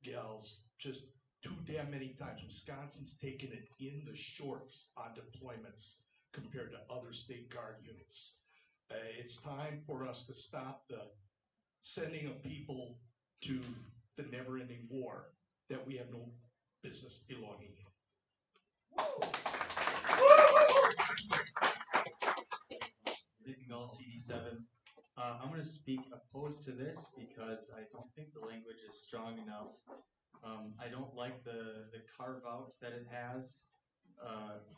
gals just too damn many times. Wisconsin's taken it in the shorts on deployments compared to other state guard units. It's time for us to stop the sending of people to the never-ending war that we have no business belonging in. Nathan Gall, CD7. I'm going to speak opposed to this because I don't think the language is strong enough. I don't like the carve out that it has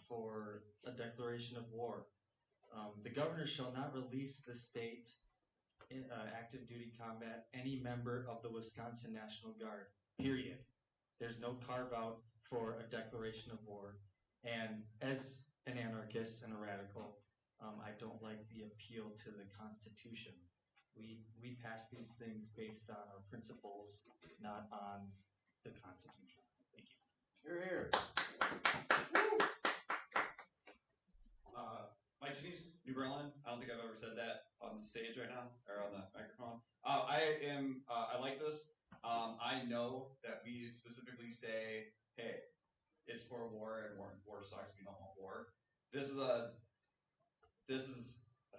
for a declaration of war. The governor shall not release the state in active duty combat any member of the Wisconsin National Guard, period. There's no carve out for a declaration of war. And as an anarchist and a radical, I don't like the appeal to the Constitution. We pass these things based on our principles, not on the Constitution. Thank you. You're here. Mike Denise, New Berlin. I don't think I've ever said that on the stage right now or on the microphone. I like this. I know that we specifically say, hey, it's for war and war sucks. We don't want war. This is I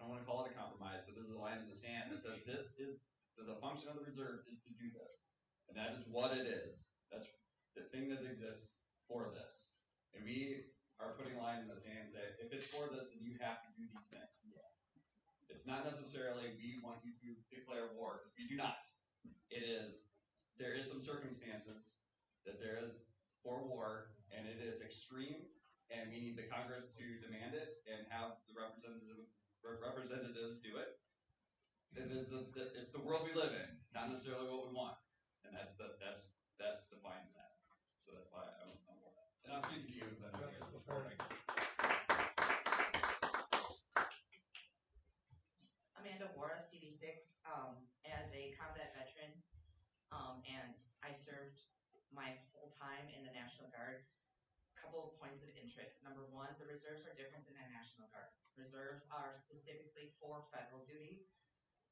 don't want to call it a compromise, but this is a line in the sand that says the function of the reserve is to do this, and that is what it is. That's the thing that exists for this, and we are putting a line in the sand and say, if it's for this, then you have to do these things. Yeah. It's not necessarily we want you to declare war, because we do not. There is some circumstances that there is for war, and it is extreme, and we need the Congress to demand it and have the representatives do it. It's the world we live in, not necessarily what we want, and that defines that. So that's why I'm for that. And I'm speaking to you, but I'm here. Amanda Wara, CD6, as a combat veteran, and I served my whole time in the National Guard. Couple of points of interest. Number one, the reserves are different than the National Guard. Reserves are specifically for federal duty.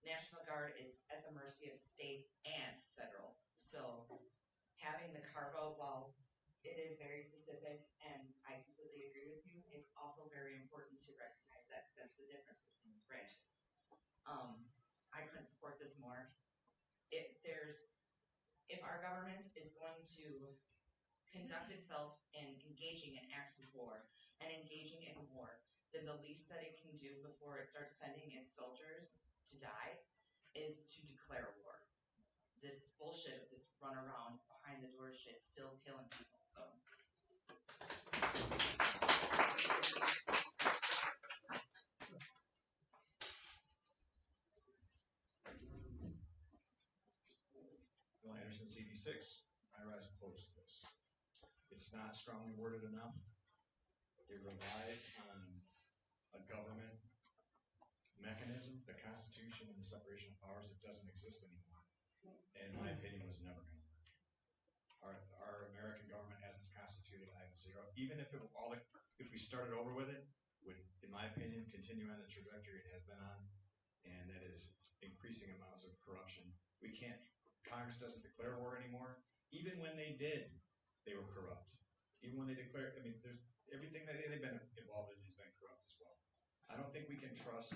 National Guard is at the mercy of state and federal. So having the carve out, while it is very specific, and I completely agree with you, it's also very important to recognize that because that's the difference between the branches. I couldn't support this more. If our government is going to conduct itself in engaging in acts of war and engaging in war, then the least that it can do before it starts sending its soldiers to die is to declare war. This bullshit, this run around behind the door shit, still killing people. So. Bill Anderson, CD6. I rise opposed to this. It's not strongly worded enough. It relies on a government mechanism, the Constitution and the separation of powers that doesn't exist anymore. And in my opinion, was never going to work. Our American government, as it's constituted, I have zero. Even if if we started over with it, would, in my opinion, continue on the trajectory it has been on, and that is increasing amounts of corruption. We can't. Congress doesn't declare war anymore. Even when they did, they were corrupt. Even when they declared, I mean, there's everything that they've been involved in has been corrupt as well. I don't think we can trust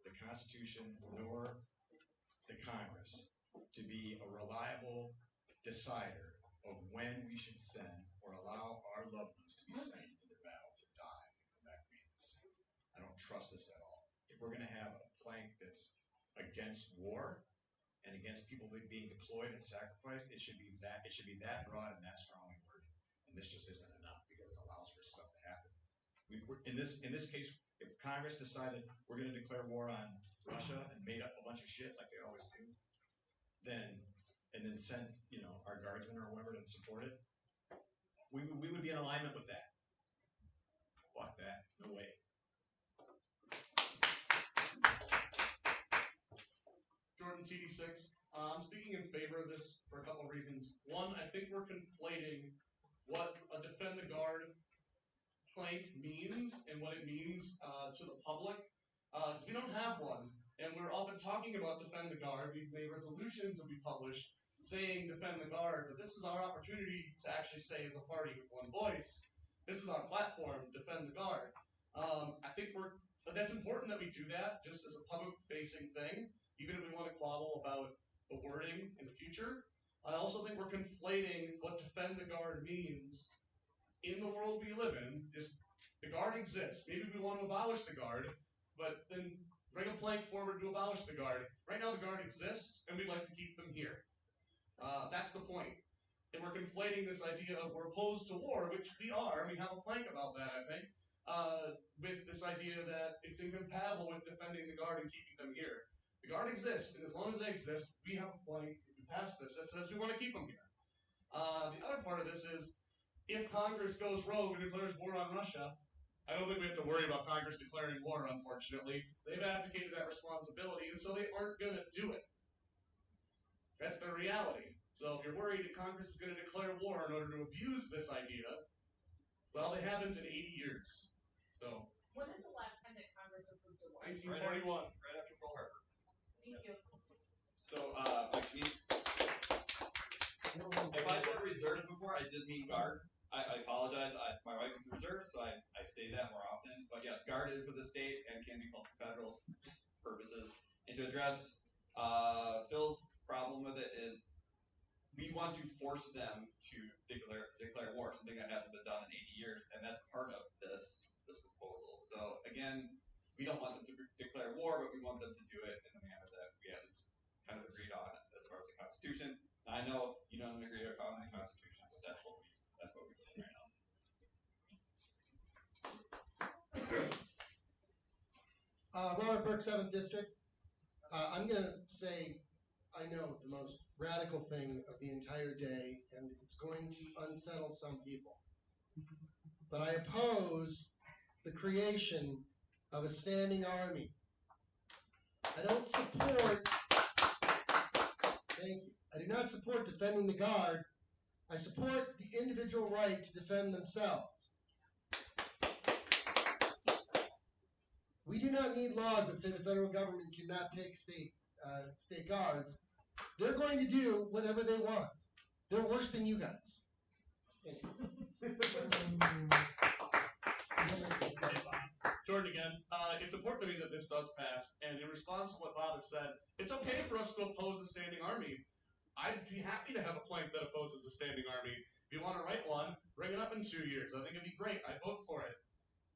the Constitution nor the Congress to be a reliable decider of when we should send or allow our loved ones to be sent into battle to die and come back painless. I don't trust this at all. If we're going to have a plank that's against war and against people being deployed and sacrificed, it should be that broad and that strongly worded. And this just isn't enough because it allows for stuff to happen. In this case, if Congress decided we're going to declare war on Russia and made up a bunch of shit like they always do, then send our guardsmen or whoever to support it, we would be in alignment with that. Fuck that, no way. Jordan, CD6. I'm speaking in favor of this for a couple of reasons. One, I think we're conflating what a defend the guard plank means and what it means to the public. Because we don't have one, and we're often talking about defend the guard. We've made resolutions that we published saying defend the guard, but this is our opportunity to actually say as a party with one voice, this is our platform, defend the guard. I think that's important that we do that just as a public-facing thing, even if we want to quabble about the wording in the future. I also think we're conflating what defend the guard means in the world we live in. Just the guard exists. Maybe we want to abolish the guard, but then bring a plank forward to abolish the guard. Right now the guard exists, and we'd like to keep them here. That's the point. And we're conflating this idea of we're opposed to war, which we are. We have a plank about that, I think, with this idea that it's incompatible with defending the guard and keeping them here. The guard exists, and as long as they exist, we have a plank if we pass this that says we want to keep them here. The other part of this is, if Congress goes rogue and declares war on Russia, I don't think we have to worry about Congress declaring war, unfortunately. They've abdicated that responsibility, and so they aren't going to do it. That's the reality. So if you're worried that Congress is going to declare war in order to abuse this idea, well, they haven't in 80 years. So. When is the last time that Congress approved a war? 1941. Right after Pearl Harbor. Thank you. So, my niece, if I said reserve before, I did mean guard. I apologize. My wife's in reserve, so I say that more often. But yes, guard is with the state and can be called for federal purposes. And to address Phil's problem with it is we want to force them to declare war, something that hasn't been done in 80 years, and that's part of this proposal. So again, we don't want them to declare war, but we want them to do it in the manner that we at least kind of agreed on as far as the Constitution. Now, I know you don't agree on the Constitution, but that's Robert Burke, 7th District. I'm going to say I know the most radical thing of the entire day, and it's going to unsettle some people. But I oppose the creation of a standing army. I don't support, thank you, I do not support defending the guard. I support the individual right to defend themselves. We do not need laws that say the federal government cannot take state guards. They're going to do whatever they want. They're worse than you guys. Jordan again. It's important to me that this does pass, and in response to what Bob has said, it's okay for us to oppose a standing army. I'd be happy to have a plank that opposes a standing army. If you want to write one, bring it up in 2 years. I think it'd be great. I'd vote for it.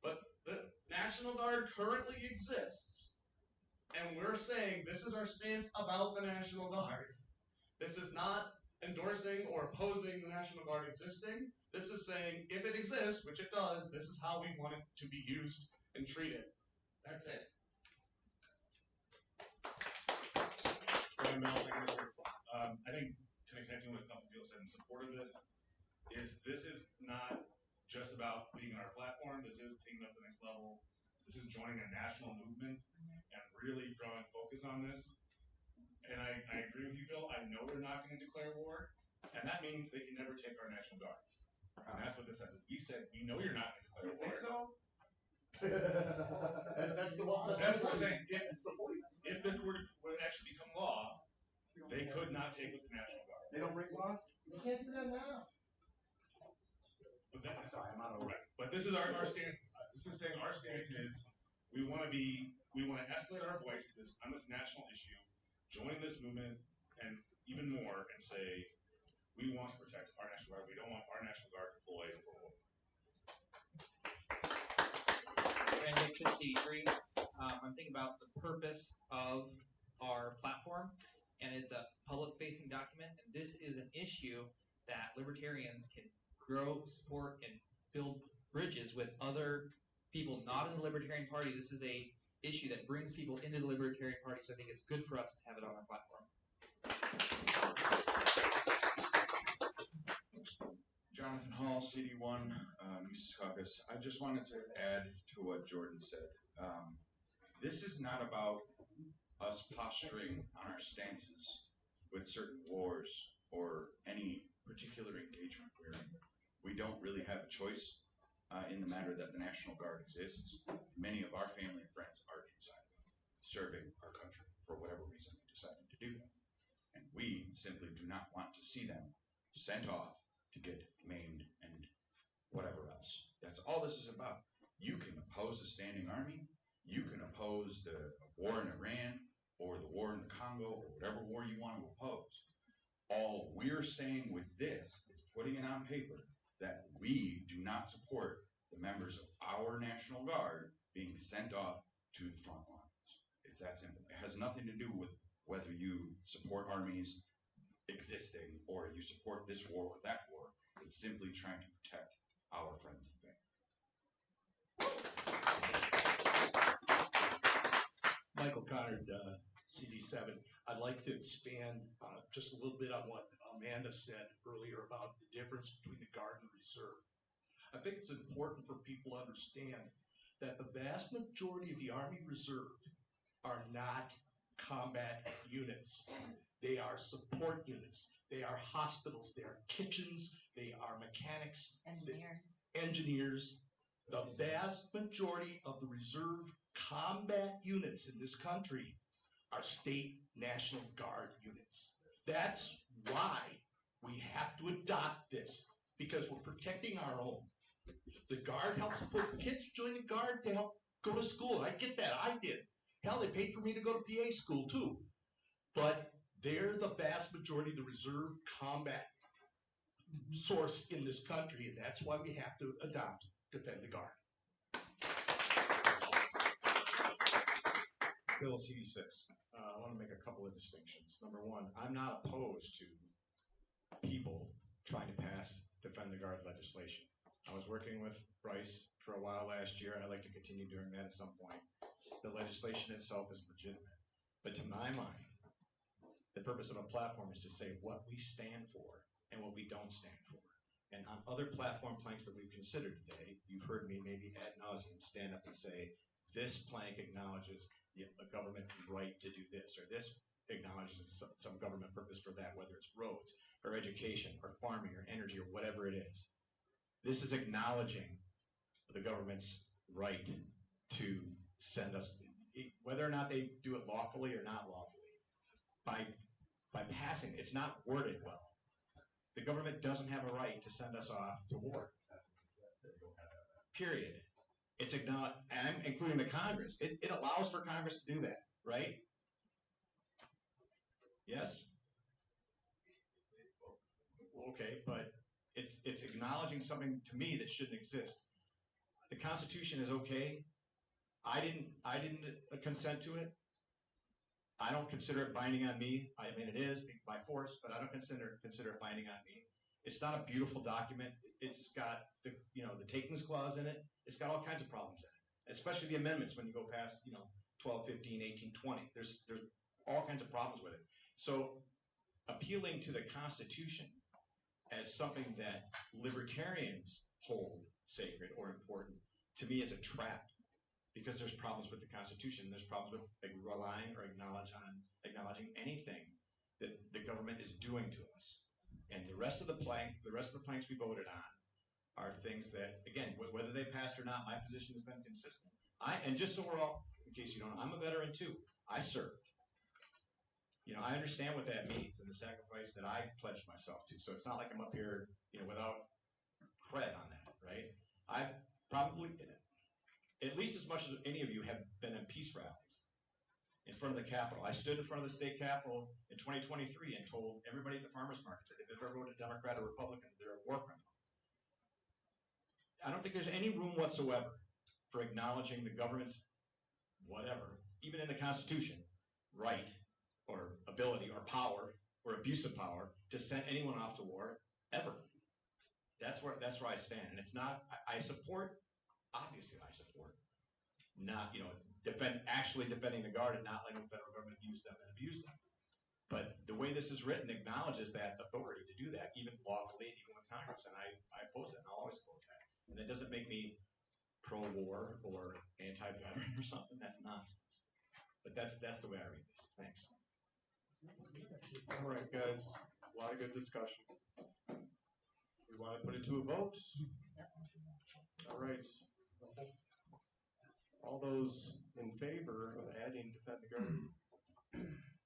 But the National Guard currently exists, and we're saying this is our stance about the National Guard. This is not endorsing or opposing the National Guard existing. This is saying if it exists, which it does, this is how we want it to be used and treated. That's it. I think kind of connecting with a couple people said in support of this is not just about being on our platform. This is taking it up to the next level. This is joining a national movement and really drawing focus on this. And I agree with you, Bill. I know they're not going to declare war, and that means they can never take our National Guard. And that's what this says. We said, we know you're not going to declare war. Think so? That's the one. That's what I'm saying. If this were to actually become law, they could not take with the National Guard. They don't break laws? They can't do that now. But sorry, I'm out of right. But this is our stance. This is saying our stance is we want to escalate our voice on this national issue, join this movement, and even more, and say we want to protect our National Guard. We don't want our National Guard deployed for war. And Nixon C3, I'm thinking about the purpose of our platform, and it's a public-facing document, and this is an issue that libertarians can grow, support, and build bridges with other people not in the Libertarian Party. This is a issue that brings people into the Libertarian Party, so I think it's good for us to have it on our platform. Jonathan Hall, CD1, Mississauga. I just wanted to add to what Jordan said. This is not about us posturing on our stances with certain wars or any particular engagement we're in. We don't really have a choice in the matter that the National Guard exists. Many of our family and friends are inside serving our country for whatever reason they decided to do that. And we simply do not want to see them sent off to get maimed and whatever else. That's all this is about. You can oppose a standing army. You can oppose the war in Iran or the war in the Congo or whatever war you want to oppose. All we're saying with this is putting it on paper that we do not support the members of our National Guard being sent off to the front lines. It's that simple. It has nothing to do with whether you support armies existing or you support this war or that war. It's simply trying to protect our friends and family. Michael Connard, CD7. I'd like to expand just a little bit on what Amanda said earlier about the difference between the Guard and Reserve. I think it's important for people to understand that the vast majority of the Army Reserve are not combat units. They are support units. They are hospitals. They are kitchens. They are mechanics. Engineers. The vast majority of the reserve combat units in this country are state National Guard units. That's why we have to adopt this, because we're protecting our own. The Guard helps put kids join the Guard to help go to school. I get that. I did. Hell, they paid for me to go to PA school too. But they're the vast majority of the reserve combat source in this country, and that's why we have to adopt Defend the Guard. Bill CD6. I want to make a couple of distinctions. Number one, I'm not opposed to people trying to pass Defend the Guard legislation. I was working with Bryce for a while last year. I'd like to continue doing that at some point. the legislation itself is legitimate. But to my mind, the purpose of a platform is to say what we stand for and what we don't stand for. And on other platform planks that we've considered today, you've heard me maybe ad nauseum stand up and say, this plank acknowledges the government right to do this, or this acknowledges some government purpose for that, whether it's roads or education or farming or energy or whatever it is. This is acknowledging the government's right to send us, whether or not they do it lawfully or not lawfully, by passing. It's not worded well. The government doesn't have a right to send us off to war. Period. It's acknowledged, and I'm including the Congress. It allows for Congress to do that, right? Yes? Okay, but it's acknowledging something to me that shouldn't exist. The Constitution is okay. I didn't consent to it. I don't consider it binding on me. I mean, it is by force, but I don't consider it binding on me. It's not a beautiful document. It's got the takings clause in it. It's got all kinds of problems in it, especially the amendments when you go past 12, 15, 18, 20. There's all kinds of problems with it. So appealing to the Constitution as something that libertarians hold sacred or important, to me, is a trap, because there's problems with the Constitution. There's problems with relying or acknowledging anything that the government is doing to us. And the rest of the planks we voted on are things that, again, whether they passed or not, my position has been consistent. And just so we're all, in case you don't know, I'm a veteran too. I served. I understand what that means and the sacrifice that I pledged myself to. So it's not like I'm up here, without cred on that, right? I've probably, at least as much as any of you, have been in peace rallies in front of the Capitol. I stood in front of the state Capitol in 2023 and told everybody at the farmers market that if they ever voted Democrat or Republican, they're a war criminal. I don't think there's any room whatsoever for acknowledging the government's whatever, even in the Constitution, right or ability or power or abuse of power to send anyone off to war ever. That's where I stand. And it's not, I support, obviously I support, not, actually defending the guard and not letting the federal government use them and abuse them. But the way this is written acknowledges that authority to do that, even lawfully, even with Congress. And I oppose that, and I'll always oppose that. And that doesn't make me pro-war or anti-veteran or something. That's nonsense. But that's the way I read this. Thanks. All right, guys. A lot of good discussion. We want to put it to a vote. All right. All those in favor of adding defend the guard?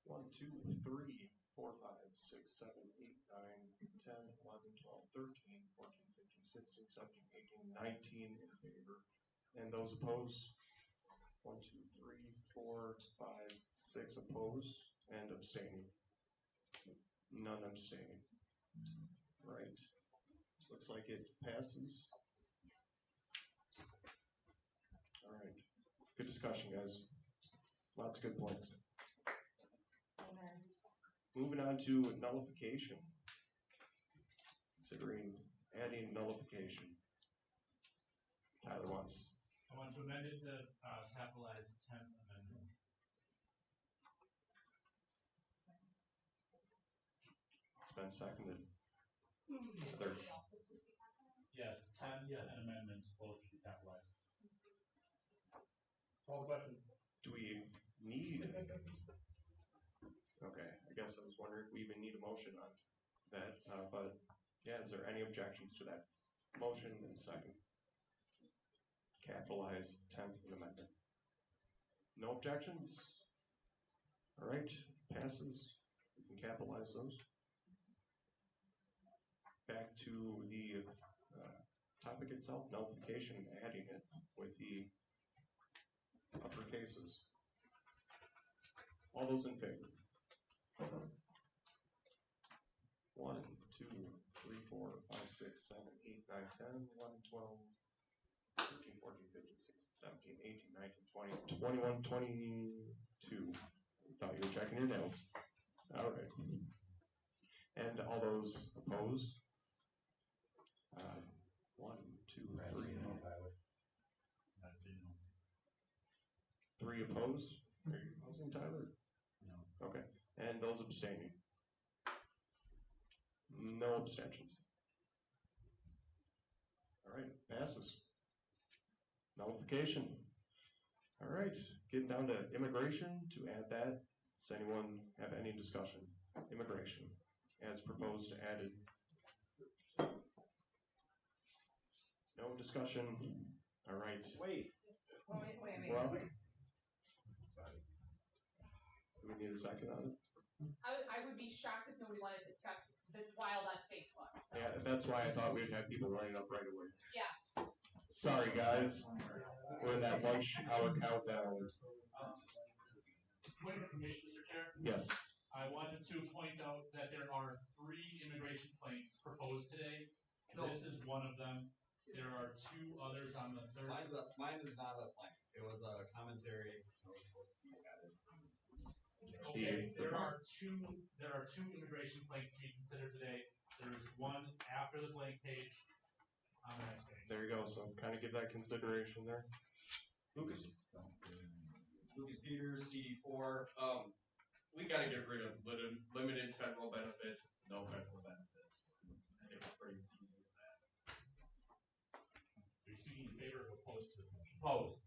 1, 2, 3, 4, 5, 6, 7, 8, 9, 10, 11, 12, 13, 14, 15, 16, 17, 18, 19 in favor. And those opposed? 1, 2, 3, 4, 5, 6 opposed and abstaining. None abstaining. Right. Looks like it passes. All right. Good discussion, guys. Lots of good points. Moving on to nullification. Considering adding nullification. Tyler wants. I want to amend it to capitalize 10th Amendment. It's been seconded. Third. Yes, 10th and amendment both should be capitalized. Call the question. Do we need? Okay, I guess I was wondering if we even need a motion on that. But yeah, is there any objections to that motion and second? Capitalize 10th Amendment. No objections? All right, passes. We can capitalize those. Back to the topic itself, nullification, adding it with the upper cases. All those in favor? 1, 2, 3, 4, 5, 6, 7, 8, 9, 10, 11, 12, 13, 14, 15, 16, 17, 18, 19, 20, 21, 22. Thought you were checking your nails. All right. And all those opposed? 1, 2, 3. 3 3 opposed. Are you opposing, Tyler? No. Okay. And those abstaining? No abstentions. All right, passes. Nullification. All right, getting down to immigration. To add that, does anyone have any discussion? Immigration, as proposed, added. No discussion. All right. Wait. Well, do we need a second on it? I would be shocked if nobody wanted to discuss it because it's wild on Facebook. So. Yeah, that's why I thought we'd have people running up right away. Yeah. Sorry, guys. We're in that lunch hour countdown. Point of information, Mr. Chair. Yes. I wanted to point out that there are 3 immigration planks proposed today. No. This is one of them. There are 2 others on the third. Mine is not a plank. It was a commentary that was supposed to be added. Okay, there are two immigration planks to be considered today. There's one after the blank page on the next page. There you go. So kind of give that consideration there. Lucas. Lucas Peters, CD4. We got to get rid of limited federal benefits, no federal benefits. I think it's pretty as easy as that. Are you speaking in favor or opposed to this motion? Opposed.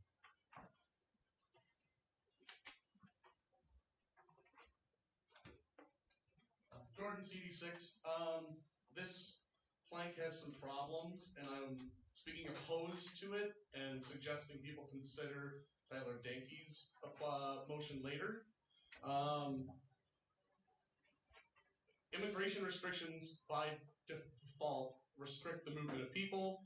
Jordan CD6. This plank has some problems, and I'm speaking opposed to it and suggesting people consider Tyler Dankey's motion later. Immigration restrictions by default restrict the movement of people.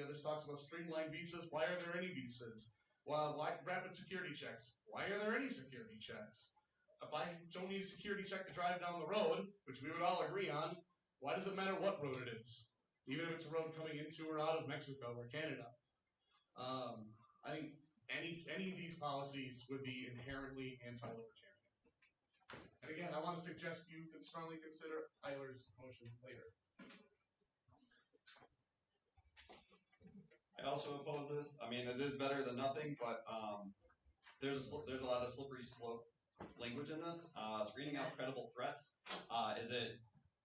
This talks about streamlined visas. Why are there any visas? Well, why rapid security checks? Why are there any security checks? If I don't need a security check to drive down the road, which we would all agree on, why does it matter what road it is? Even if it's a road coming into or out of Mexico or Canada. I think any of these policies would be inherently anti-libertarian. And again, I want to suggest you can strongly consider Tyler's motion later. I also oppose this. I mean, it is better than nothing, but there's a lot of slippery slope language in this. Screening out credible threats. Is it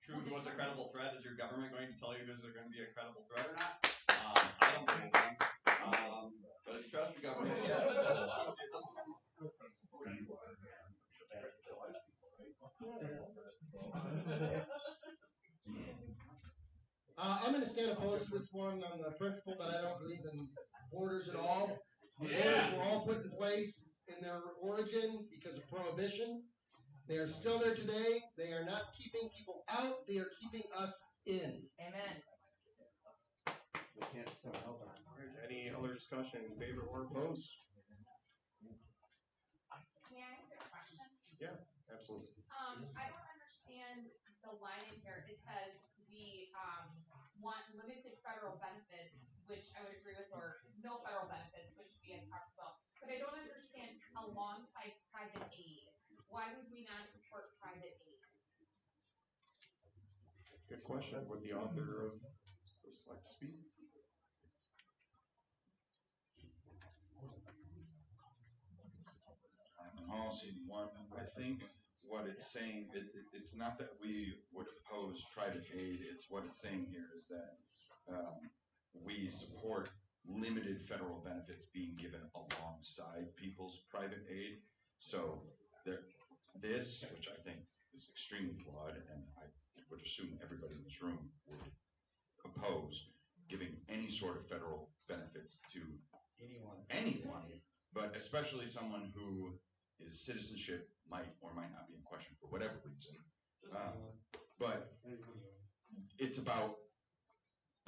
true? What's a credible threat? Is your government going to tell you who's going to be a credible threat or not? I don't think so. But if you trust your government, yeah. I'm going to stand opposed to this one on the principle that I don't believe in borders at all. Yeah. Borders were all put in place in their origin because of prohibition. They are still there today. They are not keeping people out. They are keeping us in. Amen. Any other discussion in favor or opposed? May I ask a question? Yeah, absolutely. I don't understand the line in here. It says we want limited federal benefits, which I would agree with, or no federal benefits, which we had talked about. But I don't understand alongside private aid. Why would we not support private aid? Good question. Would the author of this like to speak? Policy one, I think what it's saying, it's not that we would oppose private aid, it's what it's saying here is that we support limited federal benefits being given alongside people's private aid. So this, which I think is extremely flawed, and I would assume everybody in this room would oppose giving any sort of federal benefits to anyone, but especially someone who his citizenship might or might not be in question for whatever reason. But it's about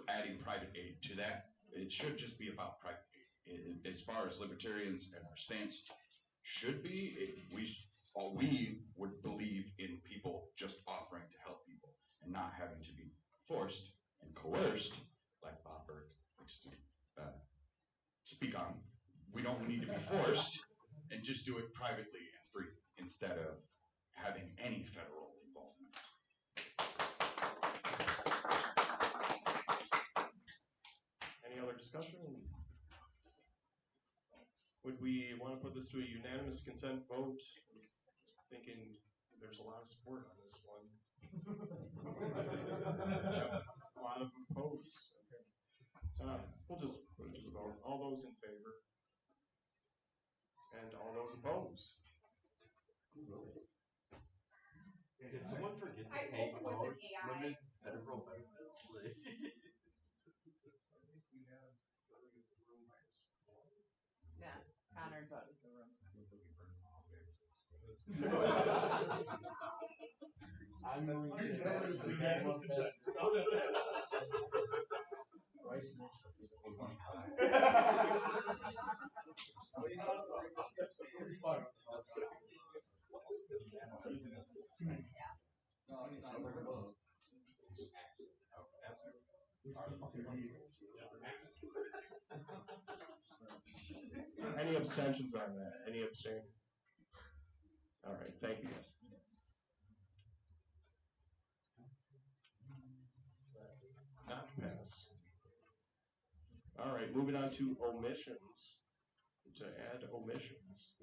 adding private aid to that. It should just be about private aid. As far as libertarians and our stance should be, we would believe in people just offering to help people and not having to be forced and coerced, like Bob Burke likes to speak on. We don't need to be forced and just do it privately and free instead of having any federal involvement. Any other discussion? Would we want to put this to a unanimous consent vote? Thinking there's a lot of support on this one. A lot of opposed. Okay. We'll just put it to the vote. All those in favor? And all those opposed? Did someone forget to I take hope it was an out AI. limit federal benefits? Yeah, Connor's out of the room. I'm going to Never seen that that one misconception. price next to Any abstentions on that? Any abstaining? All right, thank you. Not pass. All right, moving on to omissions. To add omissions.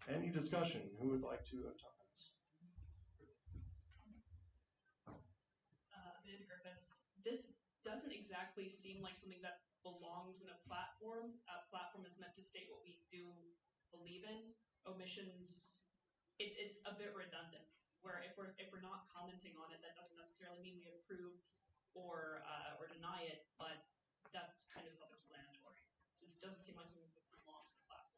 Any discussion? Who would like to talk on this? Amanda Griffiths. This doesn't exactly seem like something that belongs in a platform. A platform is meant to state what we do believe in. Omissions, it's a bit redundant. Where if we're not commenting on it, that doesn't necessarily mean we approve or deny it, but that's kind of self-explanatory. Just doesn't seem like something that belongs in a platform.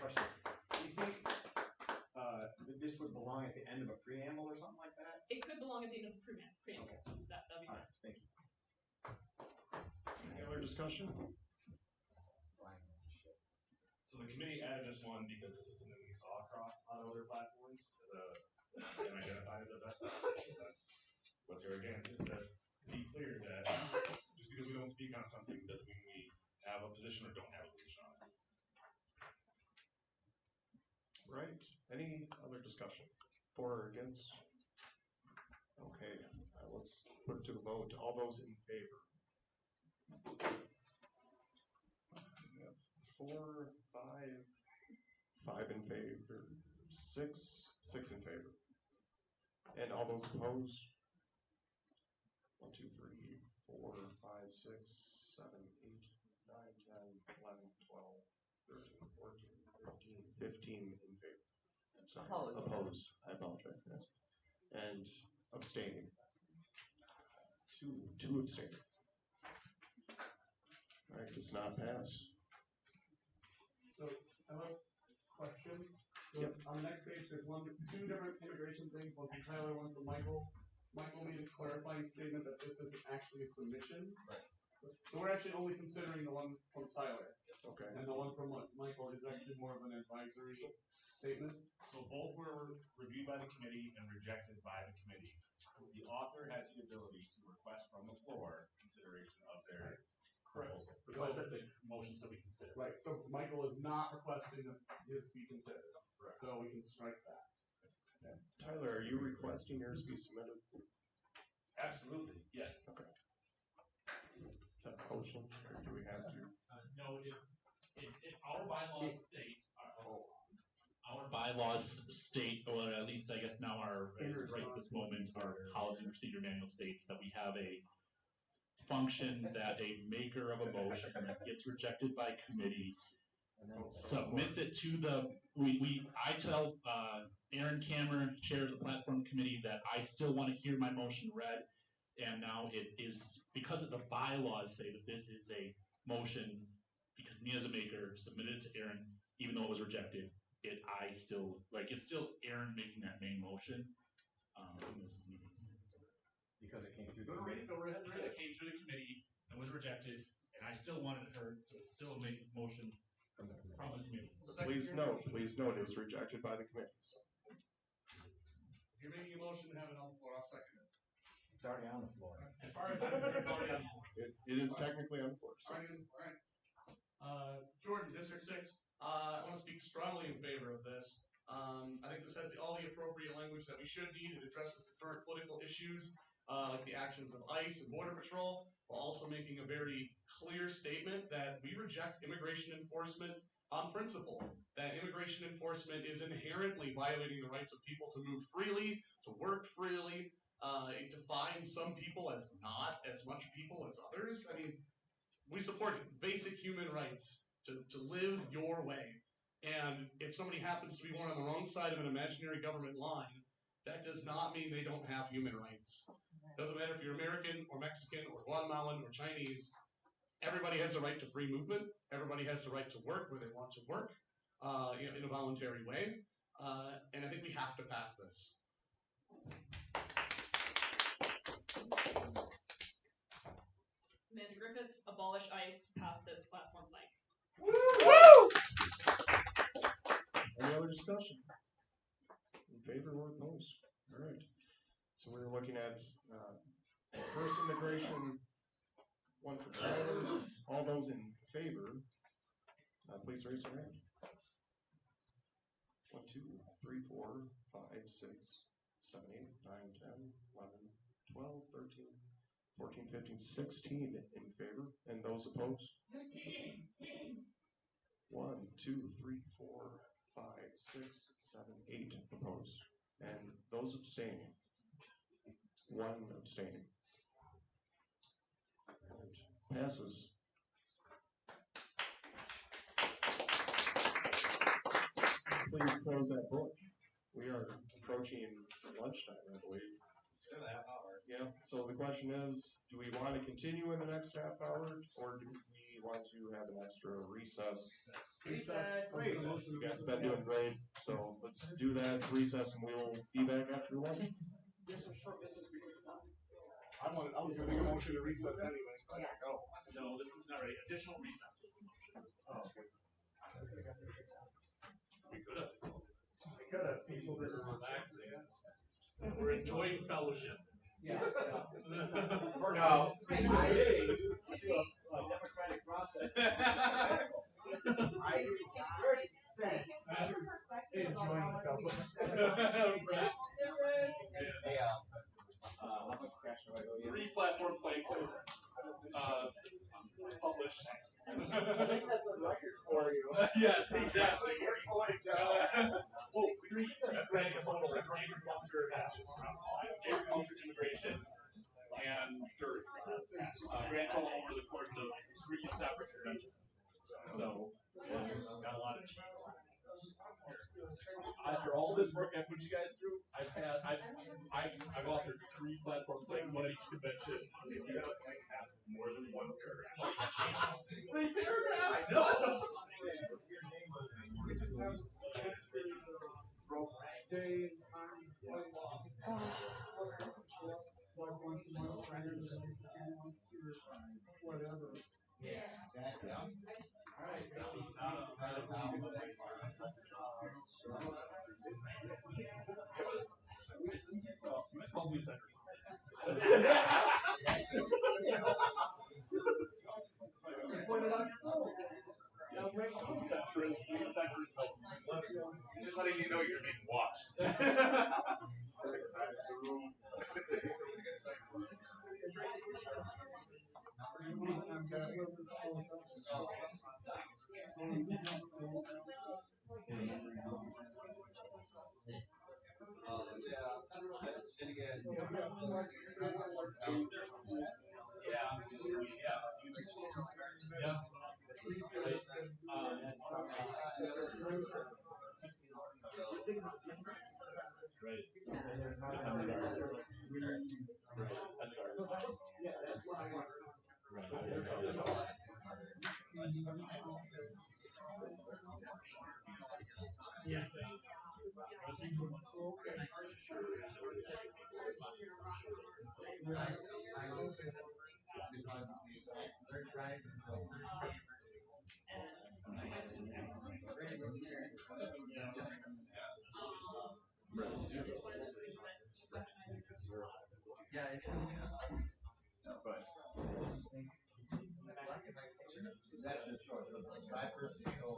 Question. Do you think that this would belong at the end of a preamble or something like that? It could belong at the end of the preamble. That'd be fine. Thank you. Any other discussion? So the committee added this one because this is something we saw across on other platforms and identified as a best practice. What's here again, just to be clear that just because we don't speak on something doesn't mean we have a position or don't have a position on it. Right. Any other discussion? For or against? Okay, let's put it to a vote. All those in favor? We have 4, 5 in favor, 6 in favor. And all those opposed? 1, 2, 3, 4, 5, 6, 7, 8, 9, 10, 11, 12, 13, 14, 15 in favor. Sorry, opposed. I apologize, guys. And abstaining. Two abstaining. All right, does not pass. So I have a question. So Yep. on the next page, there's two different immigration things, one from Tyler, one from Michael. Michael made a clarifying statement that this isn't actually a submission. Right. So we're actually only considering the one from Tyler. Okay. And the one from Michael is actually more of an advisory statement. So both were reviewed by the committee and rejected by the committee. The author has the ability to request from the floor consideration of their proposal. Request that the motion so we consider. Right, so Michael is not requesting that his be considered. Correct. So we can strike that. Tyler, are you requesting yours be submitted? Absolutely, yes. Okay. Is that a motion, or do we have to? No, our bylaws state, our bylaws state, or at least I guess now right this moment, our policy and procedure manual states that we have a function that a maker of a motion that gets rejected by committee submits it to I tell Aaron Cameron, chair of the platform committee, that I still want to hear my motion read, and now it is, because of the bylaws say that this is a motion, because me as a maker submitted it to Aaron, even though it was rejected, it's still Aaron making that main motion in this meeting. Because it came through the It committee? came through the committee and was rejected, and I still wanted it heard, so it's still a motion from the committee. Please note, it was rejected by the committee. So. If you're making a motion to have it on the floor, I'll second it. It's already on the floor. As far as I'm concerned, it's already on the floor. It is technically on the floor. So. All right. Jordan, District 6. I want to speak strongly in favor of this. I think this has all the appropriate language that we should need. It addresses the current political issues like the actions of ICE and Border Patrol, while also making a very clear statement that we reject immigration enforcement on principle, that immigration enforcement is inherently violating the rights of people to move freely, to work freely. It defines some people as not as much people as others. I mean, we support basic human rights to live your way. And if somebody happens to be born on the wrong side of an imaginary government line, that does not mean they don't have human rights. Doesn't matter if you're American or Mexican or Guatemalan or Chinese. Everybody has a right to free movement. Everybody has the right to work where they want to work in a voluntary way. And I think we have to pass this. Amanda Griffiths, abolish ICE, pass this platform blank. Woo! Any other discussion? In favor or opposed? All right. So we're looking at first immigration, one for Tyler. All those in favor, please raise your hand. 1, 2, 3, 4, 5, 6, 7, 8, 9, 10, 11, 12, 13, 14, 15, 16 in favor. And those opposed? 1, 2, 3, 4, 5, 6, 7, 8 opposed. And those abstaining? 1 abstaining. And passes. Please close that book. We are approaching lunchtime, I believe. Yeah, so the question is, do we want to continue in the next half hour, or do we want to have an extra recess? Recess. You guys have been doing great, so let's do that recess, and we'll be back after lunch. I was going to make a motion to recess anyway, so I go. No, this is not right. Additional recess was the motion. Oh, okay. We could have. We could have. People that are relaxing. We're enjoying fellowship. Yeah. For now. A democratic process. I said enjoying fellowship. Hey, how much crash do I go? 3 platform planks. Published. I think that's a record for you. Yes, exactly. Oh, 3. That's right. Total agriculture, immigration, and dirt. Grand total over the course of 3 separate conventions. So, got a lot of cheese. After all this work I put you guys through, I've authored 3 platform planks, one at each convention. You guys have more than 1 paragraph. 3 paragraphs? I know. Whatever. Yeah. All right. It's probably second. Just letting you know you're being watched. Yeah, it's that's the choice. I personally go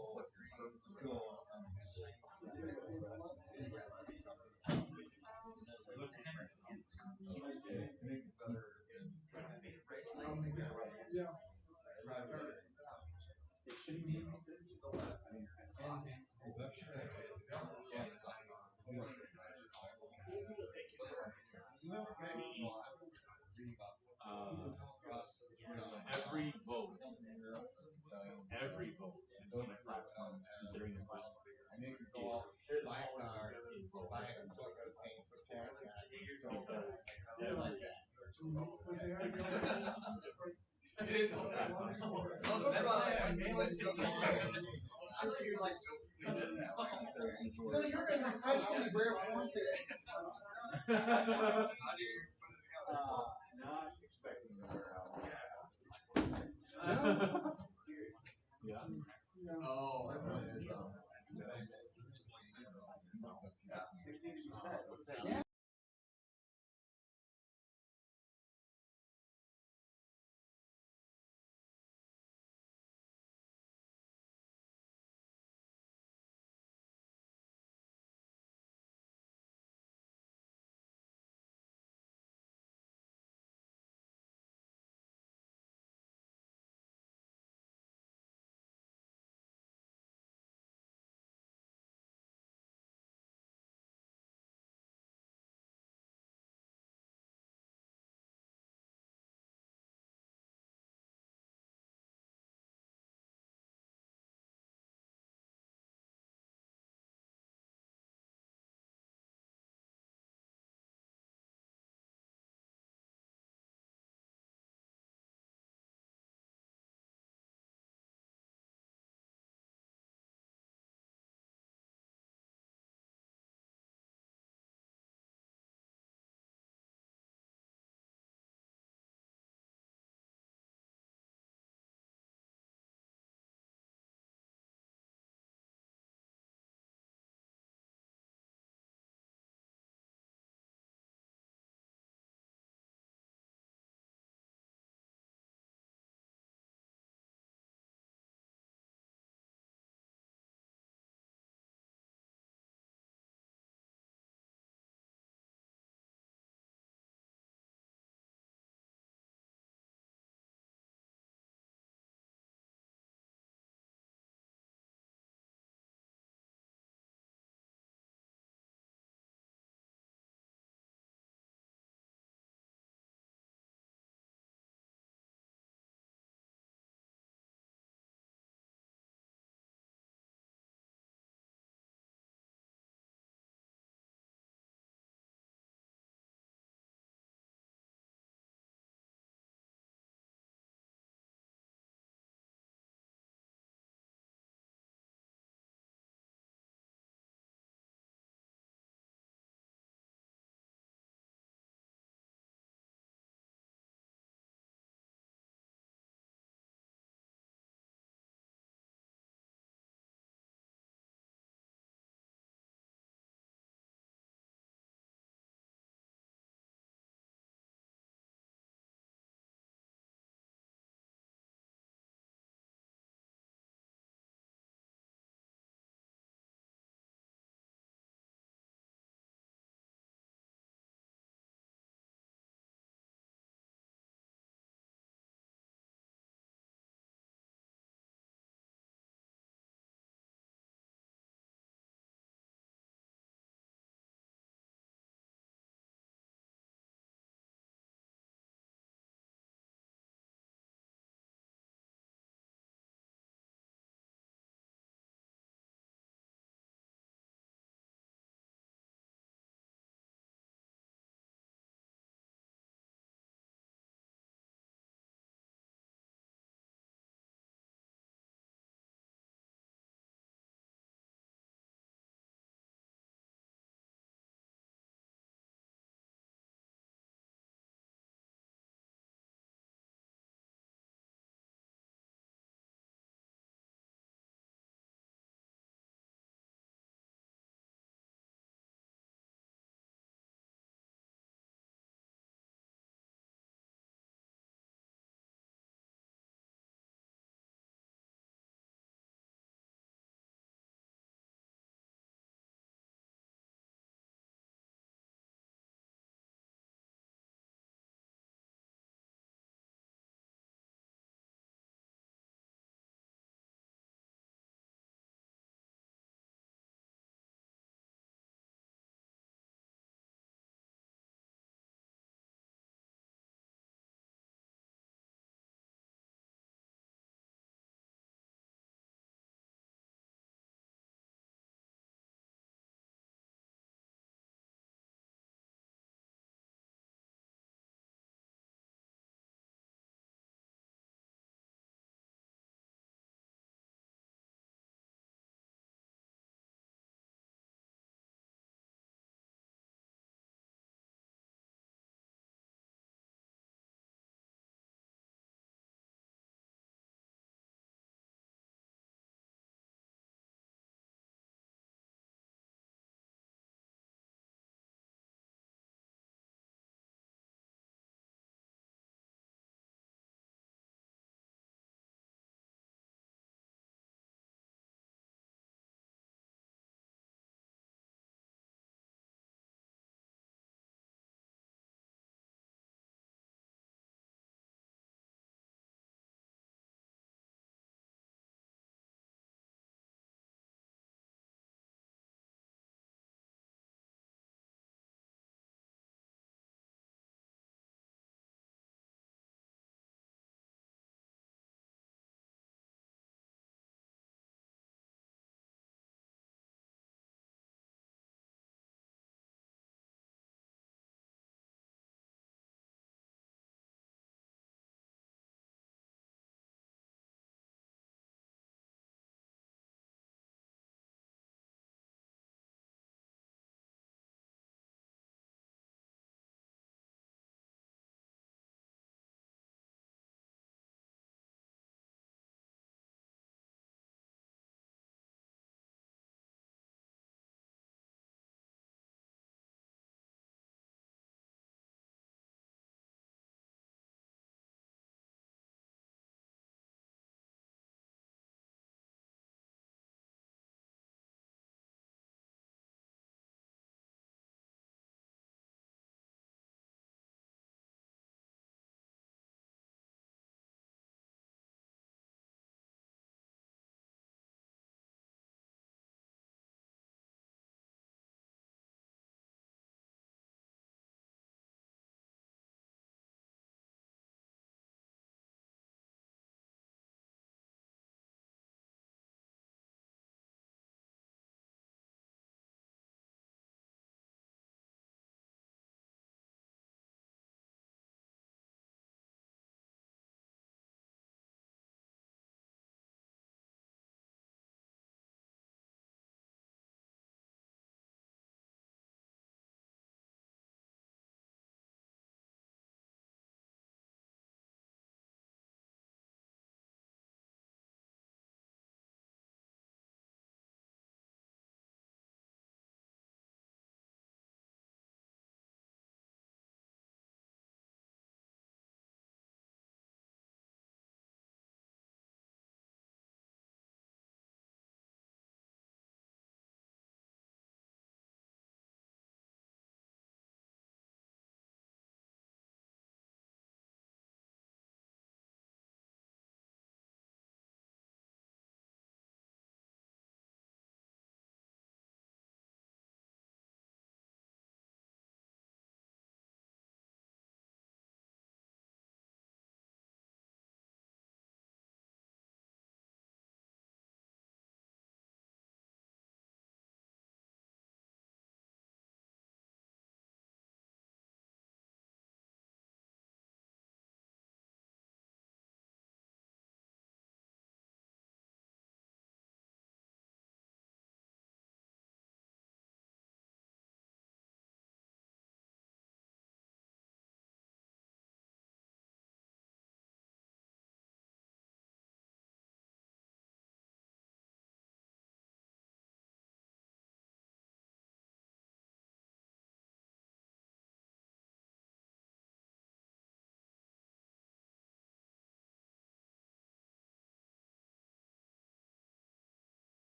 Every vote is on a platform considering the platform I didn't know that. Oh, that's why I mail it to you. I thought you were like joking. So you're going to professionally wear one today. Not expecting to wear out. Yeah. Oh.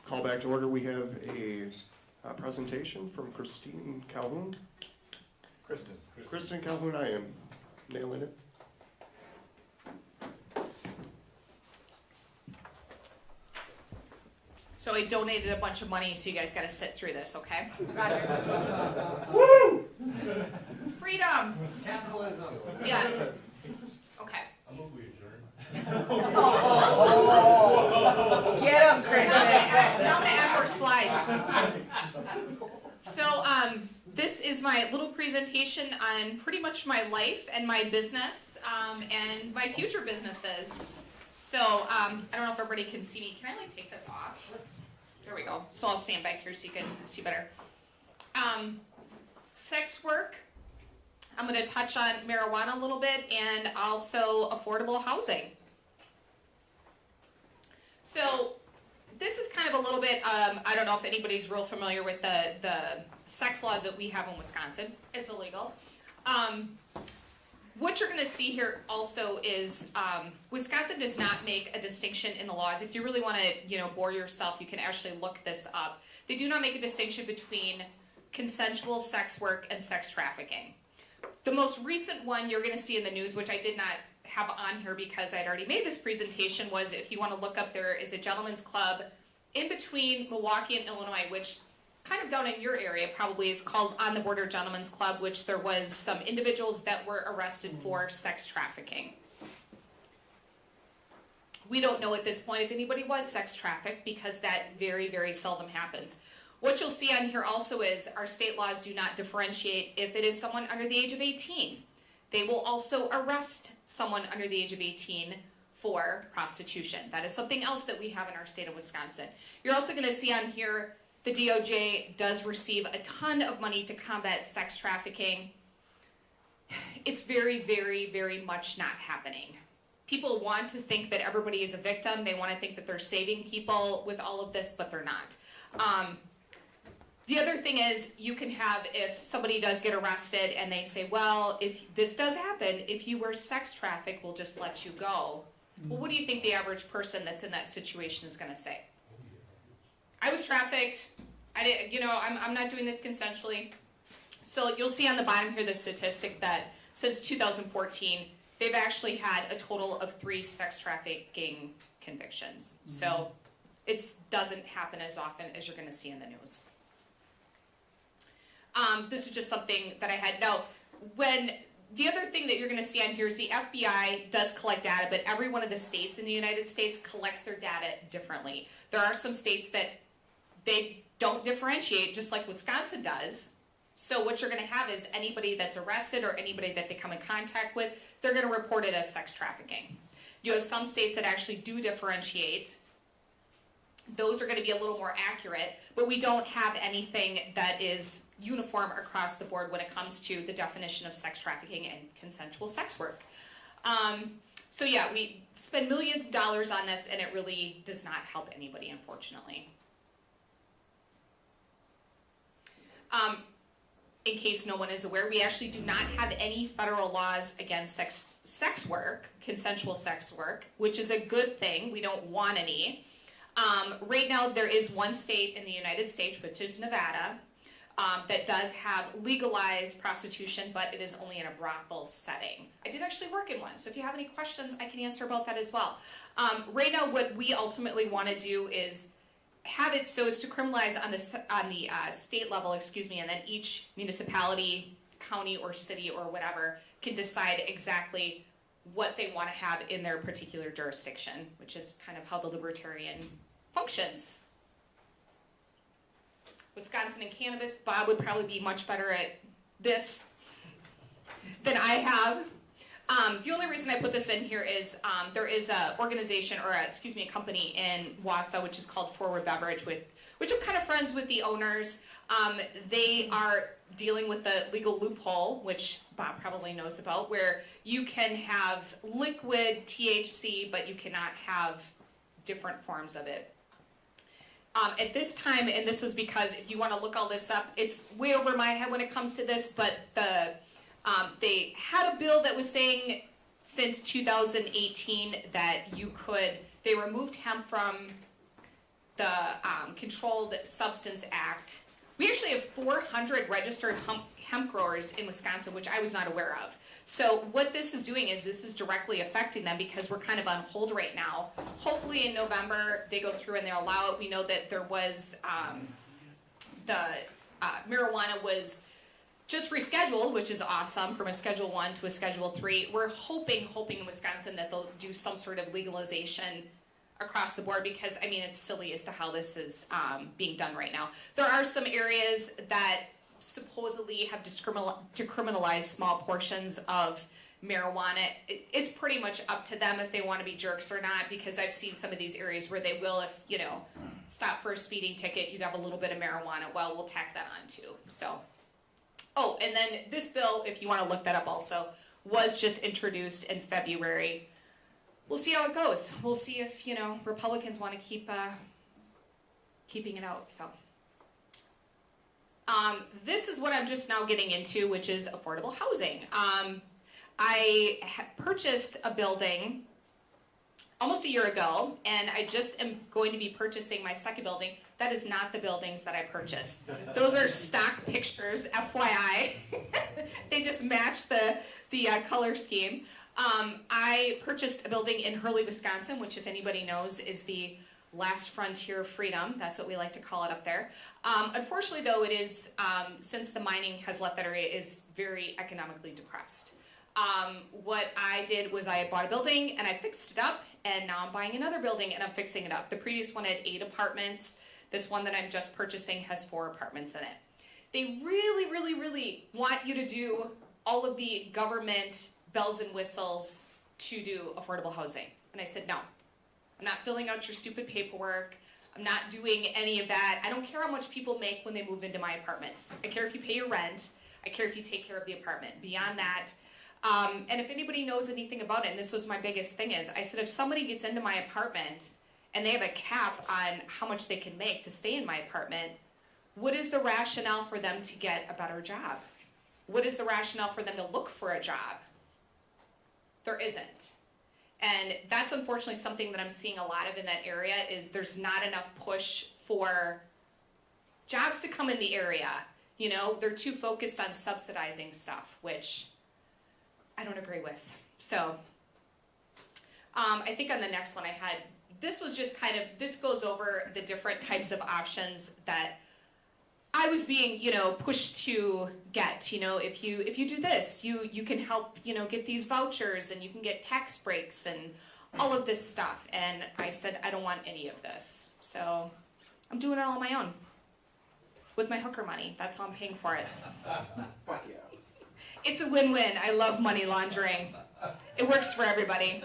Call back to order. We have a presentation from Christine Calhoun. Kristen Calhoun, I am nailing it. So I donated a bunch of money, so you guys got to sit through this, okay? Woo! Freedom. Capitalism. Yes. Okay. I'm a we adjourn. Get him, Kristen. Now I'm gonna add more slides. So, this is my little presentation on pretty much my life and my business, and my future businesses. So, I don't know if everybody can see me. Can I like take this off? There we go. So I'll stand back here so you can see better. Sex work. I'm going to touch on marijuana a little bit and also affordable housing. So this is kind of a little bit, I don't know if anybody's real familiar with the sex laws that we have in Wisconsin. It's illegal. What you're going to see here also is Wisconsin does not make a distinction in the laws. If you really want to, bore yourself, you can actually look this up. They do not make a distinction between consensual sex work and sex trafficking. The most recent one you're going to see in the news, which I did not have on here because I'd already made this presentation, was if you want to look up, there is a gentleman's club in between Milwaukee and Illinois, which kind of down in your area probably, it's called On the Border Gentlemen's Club, which there was some individuals that were arrested for sex trafficking. We don't know at this point if anybody was sex trafficked because that very, very seldom happens. What you'll see on here also is our state laws do not differentiate if it is someone under the age of 18. They will also arrest someone under the age of 18 for prostitution. That is something else that we have in our state of Wisconsin. You're also going to see on here the DOJ does receive a ton of money to combat sex trafficking. It's very, very, very much not happening. People want to think that everybody is a victim. They want to think that they're saving people with all of this, but they're not. The other thing is you can have, if somebody does get arrested and they say, well, if this does happen, if you were sex trafficked, we'll just let you go. Well, what do you think the average person that's in that situation is going to say? I was trafficked. I'm not doing this consensually. So you'll see on the bottom here the statistic that since 2014, they've actually had a total of 3 sex trafficking convictions. So it doesn't happen as often as you're going to see in the news. This is just something that I had. Now, the other thing that you're going to see on here is the FBI does collect data, but every one of the states in the United States collects their data differently. There are some states that they don't differentiate, just like Wisconsin does. So what you're going to have is anybody that's arrested or anybody that they come in contact with, they're going to report it as sex trafficking. You have some states that actually do differentiate. Those are going to be a little more accurate, but we don't have anything that is uniform across the board when it comes to the definition of sex trafficking and consensual sex work. So yeah, we spend millions of dollars on this and it really does not help anybody, unfortunately. In case no one is aware, we actually do not have any federal laws against sex work, consensual sex work, which is a good thing. We don't want any. Right now, there is one state in the United States, which is Nevada, that does have legalized prostitution, but it is only in a brothel setting. I did actually work in one, so if you have any questions, I can answer about that as well. Right now, what we ultimately want to do is have it so as to criminalize on the state level, and then each municipality, county, or city, or whatever can decide exactly what they want to have in their particular jurisdiction, which is kind of how the Libertarian functions. Wisconsin and cannabis, Bob would probably be much better at this than I have. The only reason I put this in here is there is a organization, or a company in Wausau, which is called Forward Beverage, which I'm kind of friends with the owners. They are dealing with the legal loophole, which Bob probably knows about, where you can have liquid THC, but you cannot have different forms of it. At this time, and this was because if you want to look all this up, it's way over my head when it comes to this, but they had a bill that was saying since 2018 that they removed hemp from the Controlled Substance Act. We actually have 400 registered hemp growers in Wisconsin, which I was not aware of. So what this is doing is this is directly affecting them because we're kind of on hold right now. Hopefully in November they go through and they'll allow it. We know that there was marijuana was just rescheduled, which is awesome, from a Schedule 1 to a Schedule 3. We're hoping in Wisconsin that they'll do some sort of legalization across the board because, I mean, it's silly as to how this is being done right now. There are some areas that supposedly have decriminalized small portions of marijuana. It's pretty much up to them if they want to be jerks or not, because I've seen some of these areas where they will, if, you know, stop for a speeding ticket, you have a little bit of marijuana, well, we'll tack that on too, so. Oh, and then this bill, if you want to look that up also, was just introduced in February. We'll see how it goes. We'll see if, you know, Republicans want to keep keeping it out, so. This is what I'm just now getting into, which is affordable housing. I purchased a building almost a year ago, and I just am going to be purchasing my second building. That is not the buildings that I purchased. Those are stock pictures, FYI. They just match the color scheme. I purchased a building in Hurley, Wisconsin, which, if anybody knows, is the last frontier of freedom. That's what we like to call it up there. Unfortunately, though, it is, since the mining has left that area, is very economically depressed. What I did was I bought a building and I fixed it up, and now I'm buying another building and I'm fixing it up. The previous one had 8 apartments. This one that I'm just purchasing has 4 apartments in it. They really, really, really want you to do all of the government bells and whistles to do affordable housing. And I said, no, I'm not filling out your stupid paperwork. I'm not doing any of that. I don't care how much people make when they move into my apartments. I care if you pay your rent. I care if you take care of the apartment. Beyond that, and if anybody knows anything about it, and this was my biggest thing is, I said, if somebody gets into my apartment and they have a cap on how much they can make to stay in my apartment, what is the rationale for them to get a better job? What is the rationale for them to look for a job? There isn't. And that's unfortunately something that I'm seeing a lot of in that area, is there's not enough push for jobs to come in the area. You know, they're too focused on subsidizing stuff, which I don't agree with. So I think on the next one I had, this was just kind of, this goes over the different types of options that I was being, you know, pushed to get. You know, if you do this, you can help, you know, get these vouchers, and you can get tax breaks and all of this stuff. And I said, I don't want any of this. So I'm doing it all on my own with my hooker money. That's how I'm paying for it. Fuck yeah. It's a win-win. I love money laundering. It works for everybody.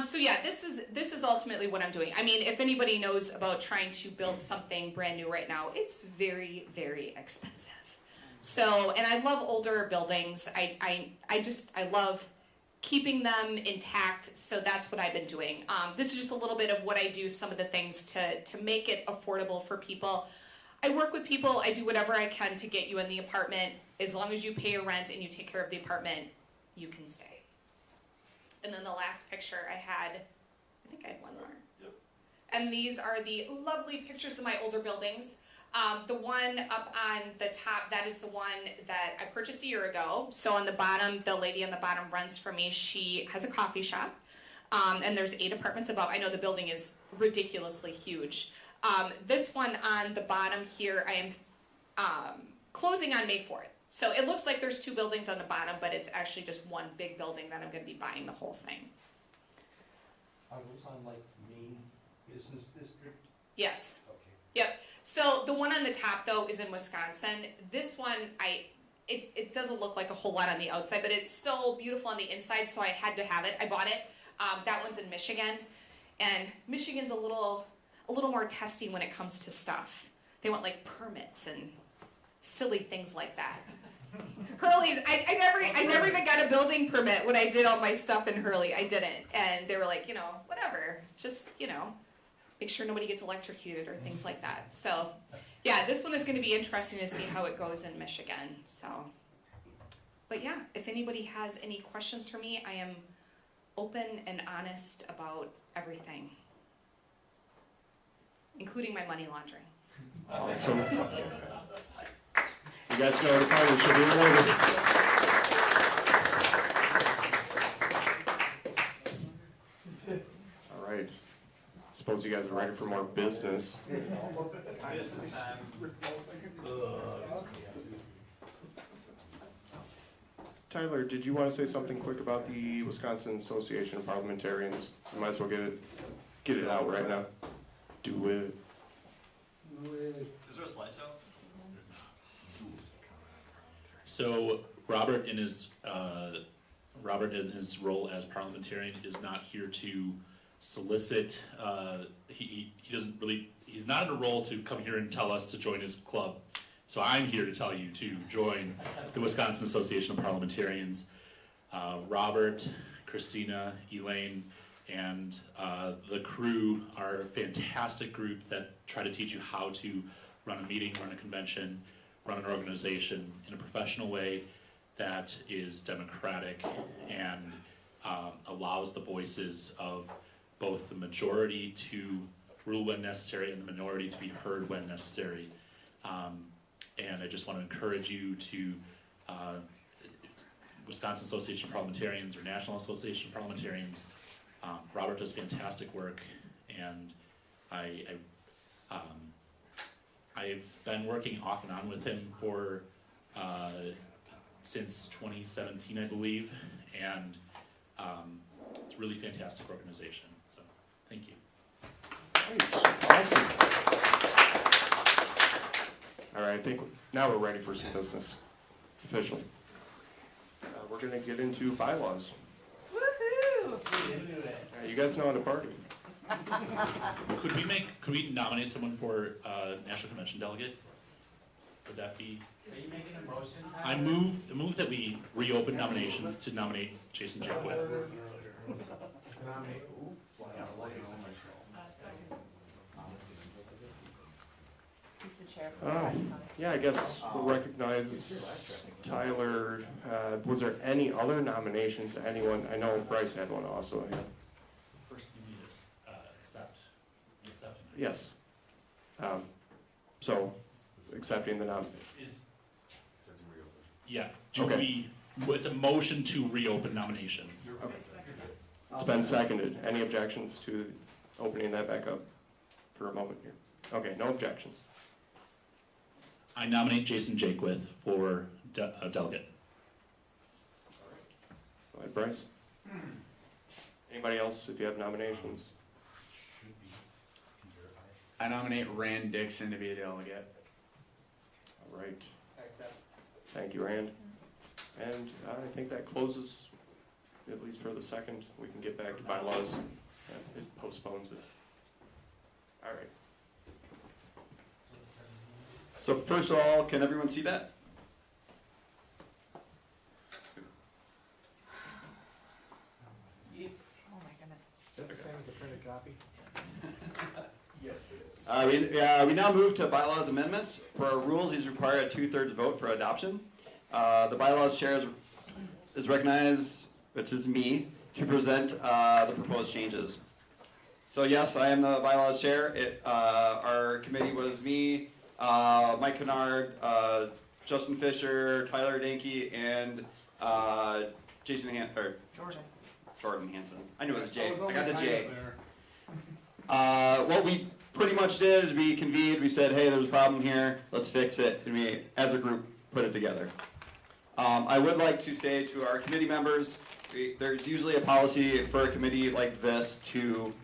So yeah, this is ultimately what I'm doing. I mean, if anybody knows about trying to build something brand new right now, it's very, very expensive. So, and I love older buildings. I love keeping them intact. So that's what I've been doing. This is just a little bit of what I do, some of the things to make it affordable for people. I work with people. I do whatever I can to get you in the apartment. As long as you pay your rent and you take care of the apartment, you can stay. And then the last picture I had, I think I had one more. Yep. And these are the lovely pictures of my older buildings. The one up on the top, that is the one that I purchased a year ago. So on the bottom, the lady on the bottom runs for me. She has a coffee shop, and there's 8 apartments above. I know the building is ridiculously huge. This one on the bottom here, I am closing on May 4th. So it looks like there's 2 buildings on the bottom, but it's actually just one big building that I'm going to be buying the whole thing. Are those on like main business district? Yes. Okay. Yep. So the one on the top though is in Wisconsin. This one, it doesn't look like a whole lot on the outside, but it's so beautiful on the inside, so I had to have it. I bought it. That one's in Michigan, and Michigan's a little more testy when it comes to stuff. They want like permits and silly things like that. Hurley's, I never even got a building permit when I did all my stuff in Hurley. I didn't. And they were like, you know, whatever. Just, you know, make sure nobody gets electrocuted or things like that. So, yeah, this one is going to be interesting to see how it goes in Michigan. So, but yeah, if anybody has any questions for me, I am open and honest about everything. including my money laundering. Awesome. You guys know the party should be awarded. All right. Suppose you guys are ready for more business. Business time. Tyler, did you want to say something quick about the Wisconsin Association of Parliamentarians? You might as well get it out right now. Do it. Is there a slideshow? So Robert in his role as parliamentarian is not here to solicit. He's not in a role to come here and tell us to join his club. So I'm here to tell you to join the Wisconsin Association of Parliamentarians. Robert, Christina, Elaine, and the crew are a fantastic group that try to teach you how to run a meeting, run a convention, run an organization in a professional way that is democratic and allows the voices of both the majority to rule when necessary and the minority to be heard when necessary. And I just want to encourage you to Wisconsin Association of Parliamentarians or National Association of Parliamentarians. Robert does fantastic work, and I've been working off and on with him for since 2017, I believe, and it's a really fantastic organization. So, thank you. Awesome. All right, I think now we're ready for some business. It's official. We're going to get into bylaws. Woohoo! You guys know how to party. Could we nominate someone for National Convention delegate? Would that be? Are you making a motion? I move that we reopen nominations to nominate Jason Jakewith. Yeah, I guess we'll recognize Tyler. Was there any other nominations? Anyone? I know Bryce had one also. Yeah. First, you need to accept. Yes. So, accepting the nomination. Yeah. Okay. It's a motion to reopen nominations. Okay. It's been seconded. Any objections to opening that back up for a moment here? Okay, no objections. I nominate Jason Jakewith for delegate. Go ahead, Bryce. Anybody else, if you have nominations? I nominate Rand Dixon to be a delegate. All right. Thank you, Rand. And I think that closes, at least for the second. We can get back to bylaws. It postpones it. All right. So first of all, can everyone see that? Oh my goodness. Is that the same as the printed copy? Yes, it is. We now move to bylaws amendments. For our rules, these require a 2/3 vote for adoption. The bylaws chair is recognized, which is me, to present the proposed changes. So yes, I am the bylaws chair. Our committee was me, Mike Kennard, Justin Fisher, Tyler Danke, and Jordan Hansen. I knew it was J. I got the J. What we pretty much did is we convened, we said, hey, there's a problem here, let's fix it, and we, as a group, put it together. I would like to say to our committee members, there's usually a policy for a committee like this to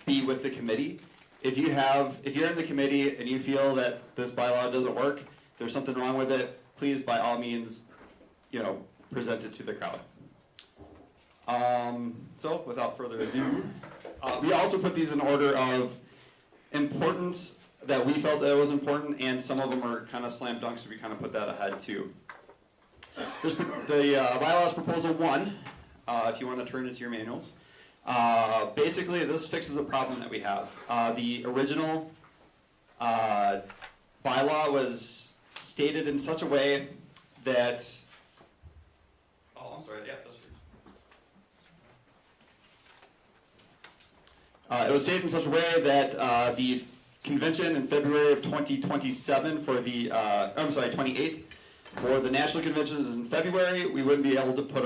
be with the committee. If you're in the committee and you feel that this bylaw doesn't work, there's something wrong with it, please by all means, present it to the crowd. So without further ado, we also put these in order of importance that we felt that was important, and some of them are kind of slam dunks, so we kind of put that ahead too. There's the bylaws proposal 1, if you want to turn it to your manuals. Basically, this fixes a problem that we have. The original bylaw was stated in such a way that... Oh, I'm sorry, yeah, It was stated in such a way that the convention in February of 2027 for the, 28, for the national conventions in February, we wouldn't be able to put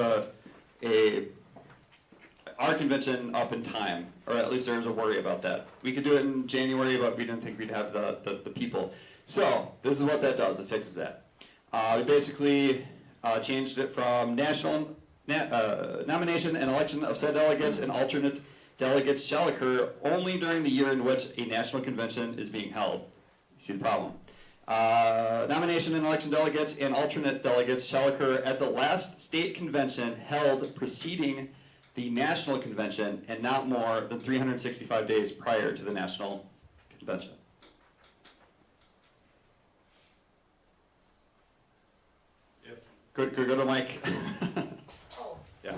our convention up in time, or at least there was a worry about that. We could do it in January, but we didn't think we'd have the people. So this is what that does. It fixes that. We basically changed it from national nomination and election of said delegates and alternate delegates shall occur only during the year in which a national convention is being held. You see the problem? Nomination and election delegates and alternate delegates shall occur at the last state convention held preceding the national convention and not more than 365 days prior to the national convention. Yep. Good, go to Mike. Oh. Yeah.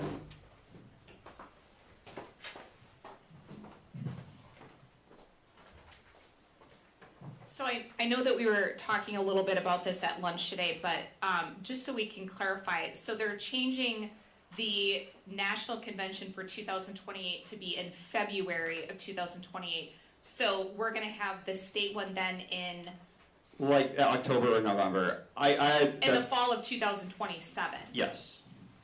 So I know that we were talking a little bit about this at lunch today, but just so we can clarify, so they're changing the national convention for 2028 to be in February of 2028. So we're gonna have the state one then in Like October or November. in the fall of 2027. Yes.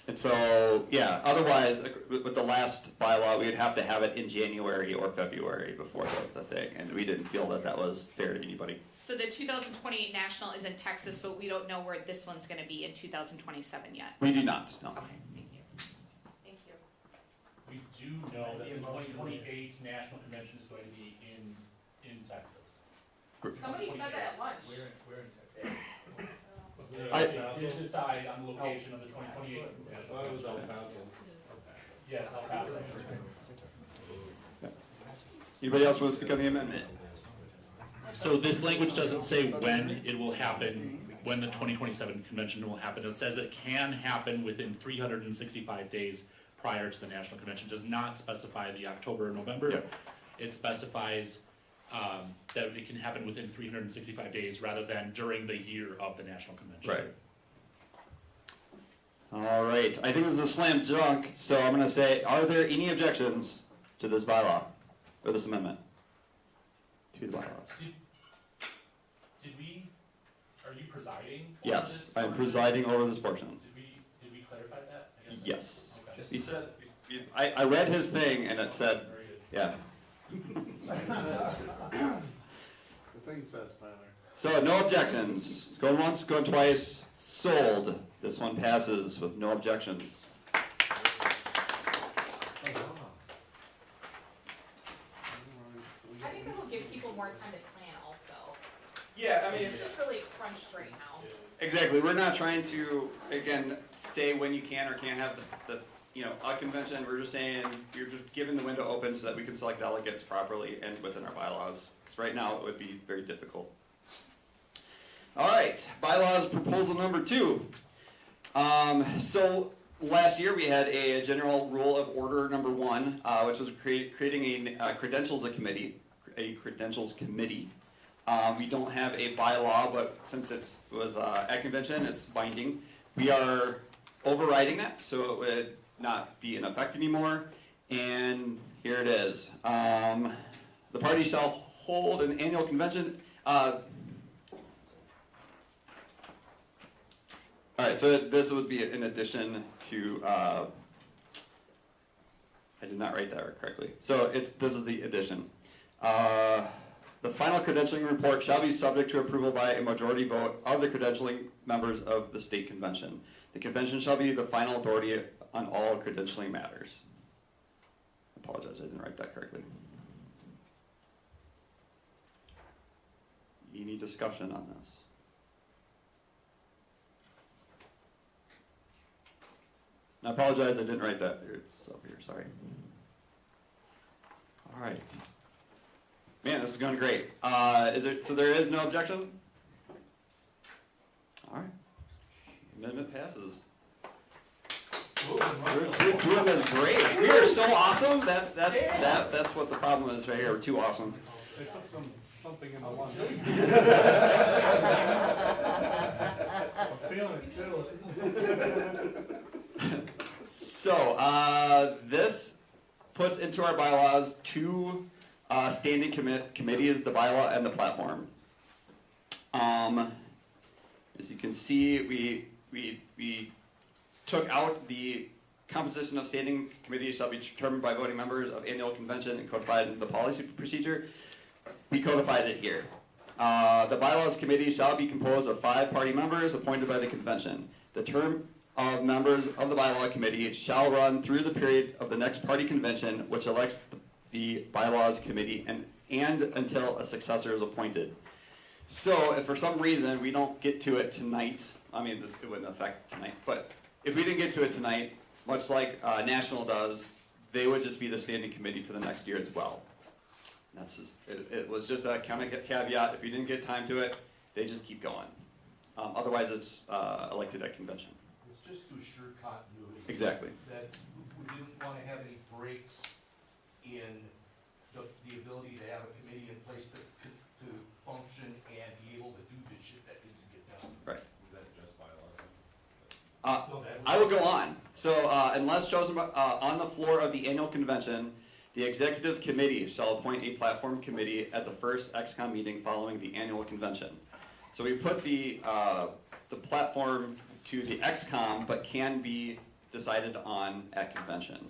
And so, yeah, otherwise, with the last bylaw, we'd have to have it in January or February before the thing, and we didn't feel that that was fair to anybody. So the 2028 national is in Texas, but we don't know where this one's gonna be in 2027 yet. We do not, no. Okay, thank you. Thank you. We do know that the 2028 national convention is going to be in Texas. Somebody said that at lunch. Where in Texas? I- They did decide on the location of the 2028 national convention. it was El Paso. Yes, El Paso. Anybody else want to speak on the amendment? So this language doesn't say when it will happen, when the 2027 convention will happen. It says it can happen within 365 days prior to the national convention. It does not specify the October or November. Yep. It specifies that it can happen within 365 days rather than during the year of the national convention. Right. All right, I think this is a slam dunk, so I'm gonna say, are there any objections to this bylaw, or this amendment? To the bylaws? Are you presiding? Yes, I'm presiding over this portion. Did we clarify that? I guess so. Yes. Okay. He said, I read his thing and it said, yeah. The thing says, Tyler. So no objections. Going once, going twice, sold. This one passes with no objections. I think that will give people more time to plan also. Yeah, I mean, It's just really crunched right now. exactly. We're not trying to, again, say when you can or can't have the a convention. We're just saying, you're just giving the window open so that we can select delegates properly and within our bylaws. Because right now it would be very difficult. All right, bylaws proposal number 2. So last year we had a general rule of order number 1, which was creating a credentials committee. We don't have a bylaw, but since it was at convention, it's binding. We are overriding that, so it would not be in effect anymore. And here it is. The party shall hold an annual convention. All right, so this would be in addition to, I did not write that correctly. So this is the addition. The final credentialing report shall be subject to approval by a majority vote of the credentialing members of the state convention. The convention shall be the final authority on all credentialing matters. I apologize, I didn't write that correctly. Any discussion on this? I apologize, I didn't write that. It's up here, sorry. All right. Man, this is going great. So there is no objection? All right. Amendment passes. We're doing this great. We are so awesome. That's what the problem is right here. We're too awesome. They put something in the lunch. I'm feeling it too. So, this puts into our bylaws 2 Standing committee is the bylaw and the platform. As you can see, we took out the composition of standing committees shall be determined by voting members of annual convention and codified in the policy procedure. We codified it here. The bylaws committee shall be composed of 5 party members appointed by the convention. The term of members of the bylaw committee shall run through the period of the next party convention, which elects the bylaws committee and until a successor is appointed. So if for some reason we don't get to it tonight, I mean, it wouldn't affect tonight, but if we didn't get to it tonight, much like National does, they would just be the standing committee for the next year as well. That's just, it was just a kind of caveat. If you didn't get time to it, they just keep going. Otherwise, it's elected at convention. It's just to assure continuity. Exactly. That we didn't want to have any breaks in the ability to have a committee in place to function and be able to do the shit that needs to get done. Right. Is that just bylaws? I will go on. So unless chosen on the floor of the annual convention, the executive committee shall appoint a platform committee at the first XCOM meeting following the annual convention. So we put the platform to the XCOM, but can be decided on at convention.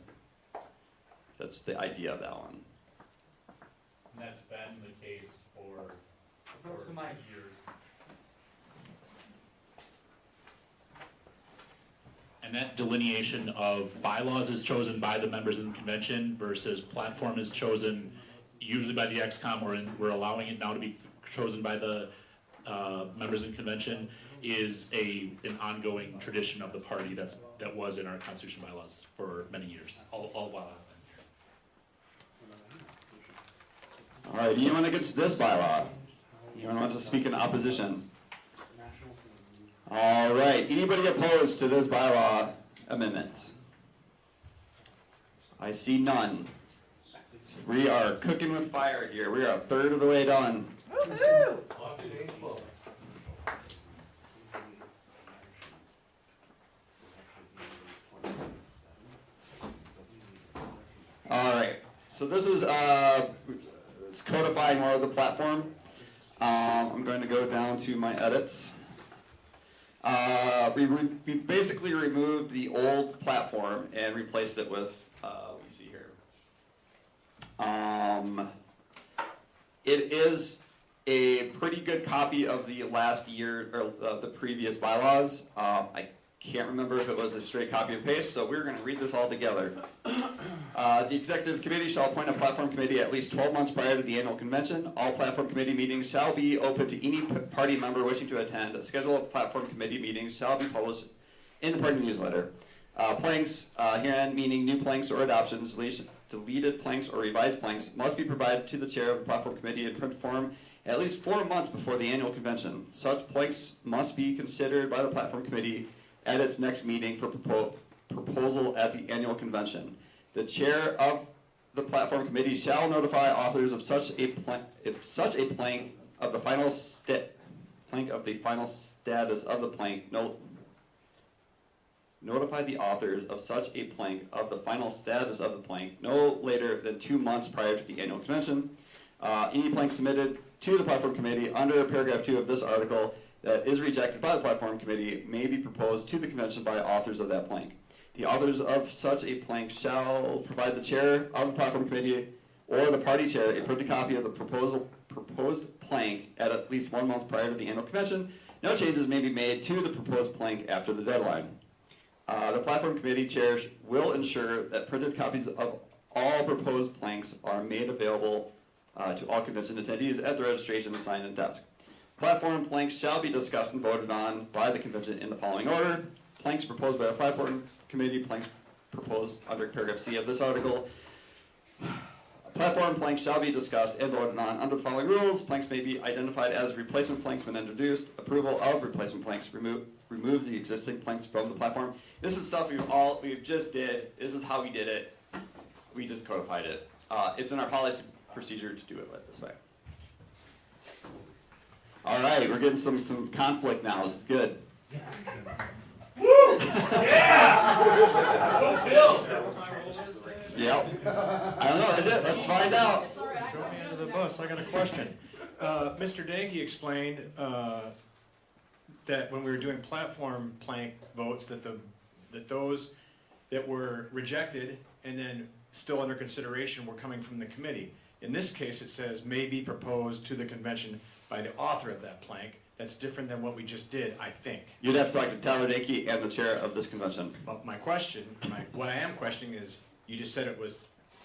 That's the idea of that one. And that's been the case for years. And that delineation of bylaws is chosen by the members of the convention versus platform is chosen usually by the XCOM, or we're allowing it now to be chosen by the members of the convention, is an ongoing tradition of the party that was in our constitution bylaws for many years, all while I've been here. All right, anyone against this bylaw? Anyone want to speak in opposition? All right, anybody opposed to this bylaw amendment? I see none. We are cooking with fire here. We are a third of the way done. Woohoo! All right, so this is it's codifying more of the platform. I'm going to go down to my edits. We basically removed the old platform and replaced it with, let me see here. It is a pretty good copy of the last year, or the previous bylaws. I can't remember if it was a straight copy and paste, so we're going to read this all together. The executive committee shall appoint a platform committee at least 12 months prior to the annual convention. All platform committee meetings shall be open to any party member wishing to attend. A schedule of platform committee meetings shall be published in the party newsletter. Planks, herein meaning new planks or adoptions, deleted planks or revised planks, must be provided to the chair of the platform committee in print form at least 4 months before the annual convention. Such planks must be considered by the platform committee at its next meeting for proposal at the annual convention. The chair of the platform committee shall notify authors of such a plank of the final status of the plank. Notify the authors of such a plank of the final status of the plank no later than 2 months prior to the annual convention. Any plank submitted to the platform committee under paragraph 2 of this article that is rejected by the platform committee may be proposed to the convention by authors of that plank. The authors of such a plank shall provide the chair of the platform committee or the party chair a printed copy of the proposed plank at least 1 month prior to the annual convention. No changes may be made to the proposed plank after the deadline. The platform committee chairs will ensure that printed copies of all proposed planks are made available to all convention attendees at the registration and sign-in desk. Platform planks shall be discussed and voted on by the convention in the following order. Planks proposed by the platform committee, planks proposed under paragraph C of this article. Platform planks shall be discussed and voted on under the following rules. Planks may be identified as replacement planks when introduced. Approval of replacement planks removes the existing planks from the platform. This is stuff we've just did. This is how we did it. We just codified it. It's in our policy procedure to do it like this way. All right, we're getting some conflict now. This is good. Woo! Yeah! Yep. I don't know, is it? Let's find out. the bus, I got a question. Mr. Danke explained, that when we were doing platform plank votes, that those that were rejected and then still under consideration were coming from the committee. In this case, it says may be proposed to the convention by the author of that plank. That's different than what we just did, I think. You'd have to talk to Tyler Dakey and the chair of this convention. But my question, what I am questioning is, you just said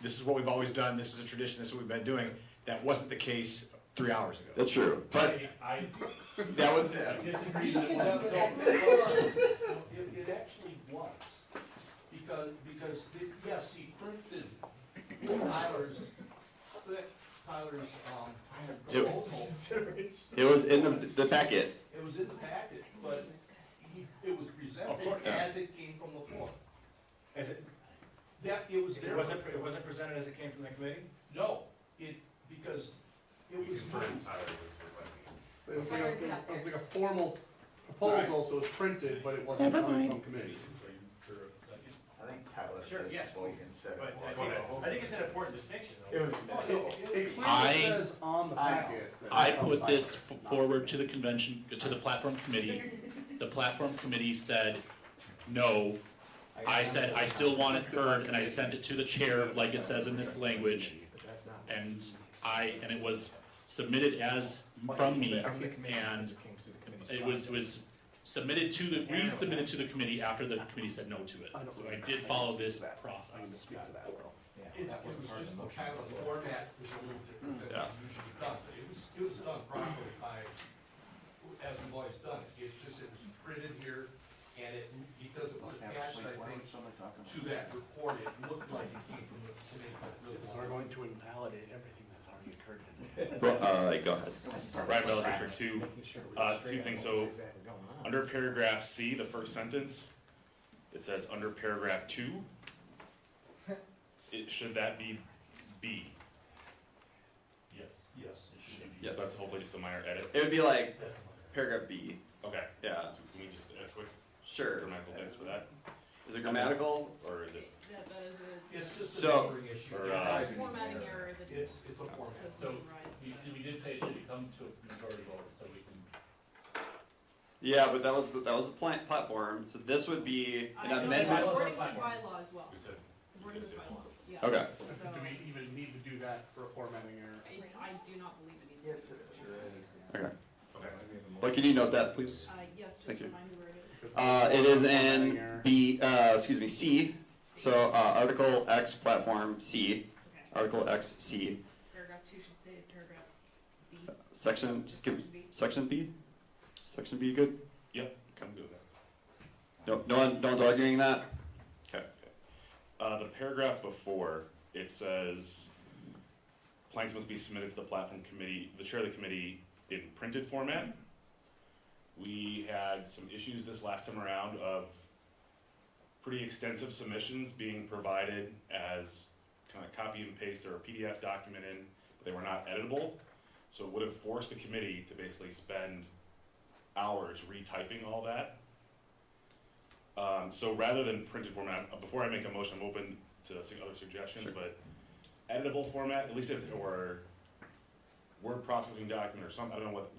this is what we've always done, this is a tradition, this is what we've been doing. That wasn't the case 3 hours ago. That's true, but that was It actually was, because, yes, he printed Tyler's proposal. it was in the packet. It was in the packet, but it was presented as it came from the floor. As it, Yeah, it was there. it wasn't presented as it came from the committee? No, because it was moved. It was like a formal proposal, so it was printed, but it wasn't coming from committee. I think Tyler Sure, has yes. spoken, said But it. I think it's an important distinction, though. It was, It clearly says on the packet. that I it's from put Tyler. this forward to the convention, to the platform committee. The platform committee said, no. I said, I still want it heard, and I sent it to the chair, like it says in this language. And it was submitted as from me, and it was submitted to resubmitted to the committee after the committee said no to it. So I did follow this process. It was just kind of the format was a little different than usually done, but it was done properly as we've always done it. It's just, it was printed here, and because it was attached, I think, to that report, it looked like it came from the committee, but it really We're wasn't. going to invalidate everything that's already occurred today. Go ahead. Ryan Bell, District 2. Two things. So, under paragraph C, the first sentence, it says under paragraph 2. Should that be B? Yes, it should be. Yes. That's hopefully just a minor edit. It would be like paragraph B. Okay. Yeah. So can we just a quick Sure. grammatical things for that? Is it grammatical? Or is it? That is a. It's just a So- numbering issue. Or, It's a formatting error that. It's a format. So, we did say it should come to a majority vote, so we can. Yeah, but that was the platform. So this would be an amendment. The wording's in bylaw as well. The wording's in bylaw, yeah. Okay. So, Do we even need to do that for a formatting error? I do not believe it needs to. Okay. Okay. Well, can you note that, please? Yes, Thank just you. remind me where it is. It is in C. So Article X platform C. Okay. Article X C. Paragraph 2 should say paragraph B. Section B. Section B. Section B. Good. Yep. Come do that. No one's arguing that. Okay. The paragraph before, it says planks must be submitted to the platform committee, the chair of the committee, in printed format. We had some issues this last time around of pretty extensive submissions being provided as kind of copy and paste or a PDF document in, but they were not editable. So it would have forced the committee to basically spend hours retyping all that. So rather than printed format, before I make a motion, I'm open to other suggestions, but editable format, at least if it were word processing document or something, I don't know what,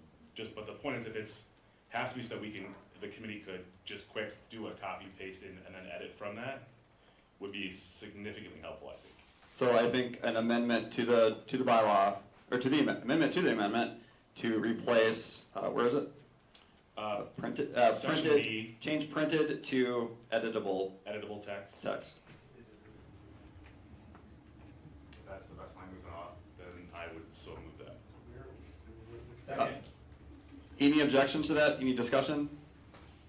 but the point is if it's, has to be so that the committee could just quick do a copy, paste in, and then edit from that, would be significantly helpful, I think. So I think an amendment to the bylaw, or to the amendment to the amendment to replace, where is it? Printed, Section B. change printed to editable. Editable text. Text. If that's the best language off, then I would so move that. Second. Any objections to that? Any discussion?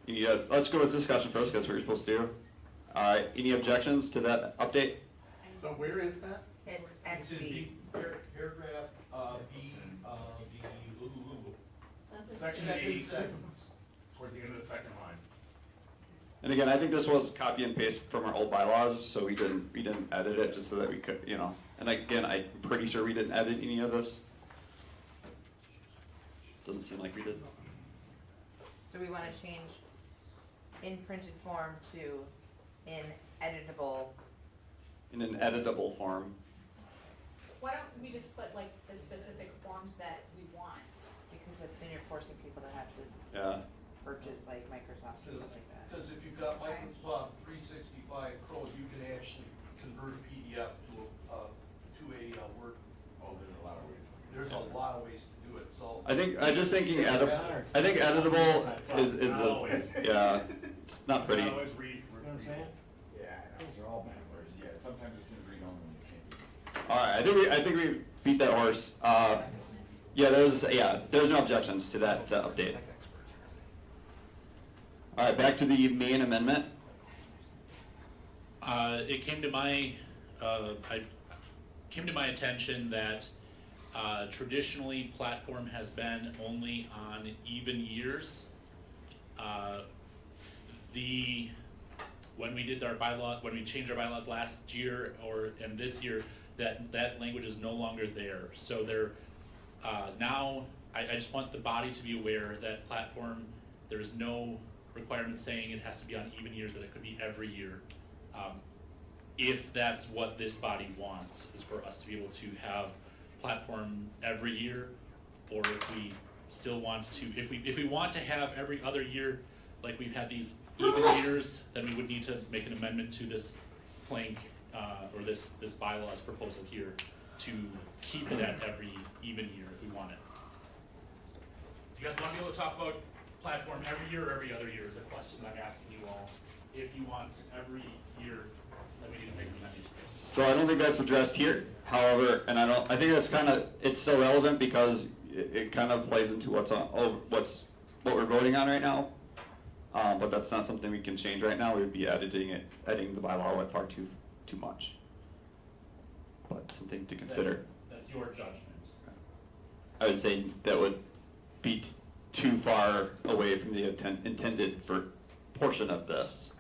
Let's go with discussion first, that's what you're supposed to do. Any objections to that update? So where is that? It's It's in XB. paragraph B, Section second B, sentence. towards the end of the second line. And again, I think this was copy and paste from our old bylaws, so we didn't edit it just so that we could, and again, I'm pretty sure we didn't edit any of this. Doesn't seem like we did. So we wanna change in printed form to in editable. In an editable form. Why don't we just put like the specific forms that we want. Because then you're forcing people to have to purchase like Microsoft and stuff like that. Because if you've got Microsoft 365 Pro, you can actually convert a PDF to a Word. Oh, there's a lot of ways. There's a lot of ways to do it, so. I'm just thinking I think editable is it's not pretty. You know what I'm saying? Yeah, those are all bad words. Yeah, sometimes it's in read only when you can't. All right, I think we beat that horse. There's no objections to that update. All right, back to the main amendment. It came to my attention that traditionally platform has been only on even years. When we did our bylaw, when we changed our bylaws last year and this year, that language is no longer there. So now I just want the body to be aware that platform, there's no requirement saying it has to be on even years, that it could be every year. If that's what this body wants, is for us to be able to have platform every year, or if we still want to, if we want to have every other year, like we've had these even years, then we would need to make an amendment to this plank, or this bylaws proposal here, to keep it at every even year if we want it. Do you guys want to be able to talk about platform every year or every other year is a question I'm asking you all. If you want every year, then we need to make an amendment to this. So I don't think that's addressed here. However, and I think that's it's still relevant because it kind of plays into what we're voting on right now. But that's not something we can change right now. We would be editing the bylaw by far too much. But something to consider. That's your judgment. I would say that would be too far away from the intended for portion of this.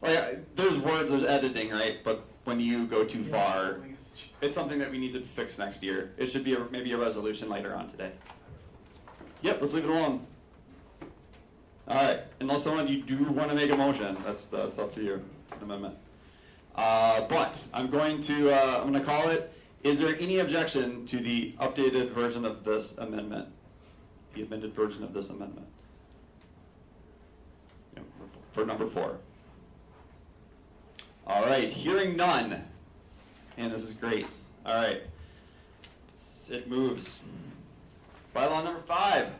Like, there's words, there's editing, right? But when you go too far, it's something that we need to fix next year. It should be maybe a resolution later on today. Yep, let's leave it alone. All right, unless you do want to make a motion, that's up to you, amendment. But I'm going to call it. Is there any objection to the updated version of this amendment? The amended version of this amendment? Yeah, for number 4. All right, hearing none. And this is great. All right, it moves. Bylaw number 5.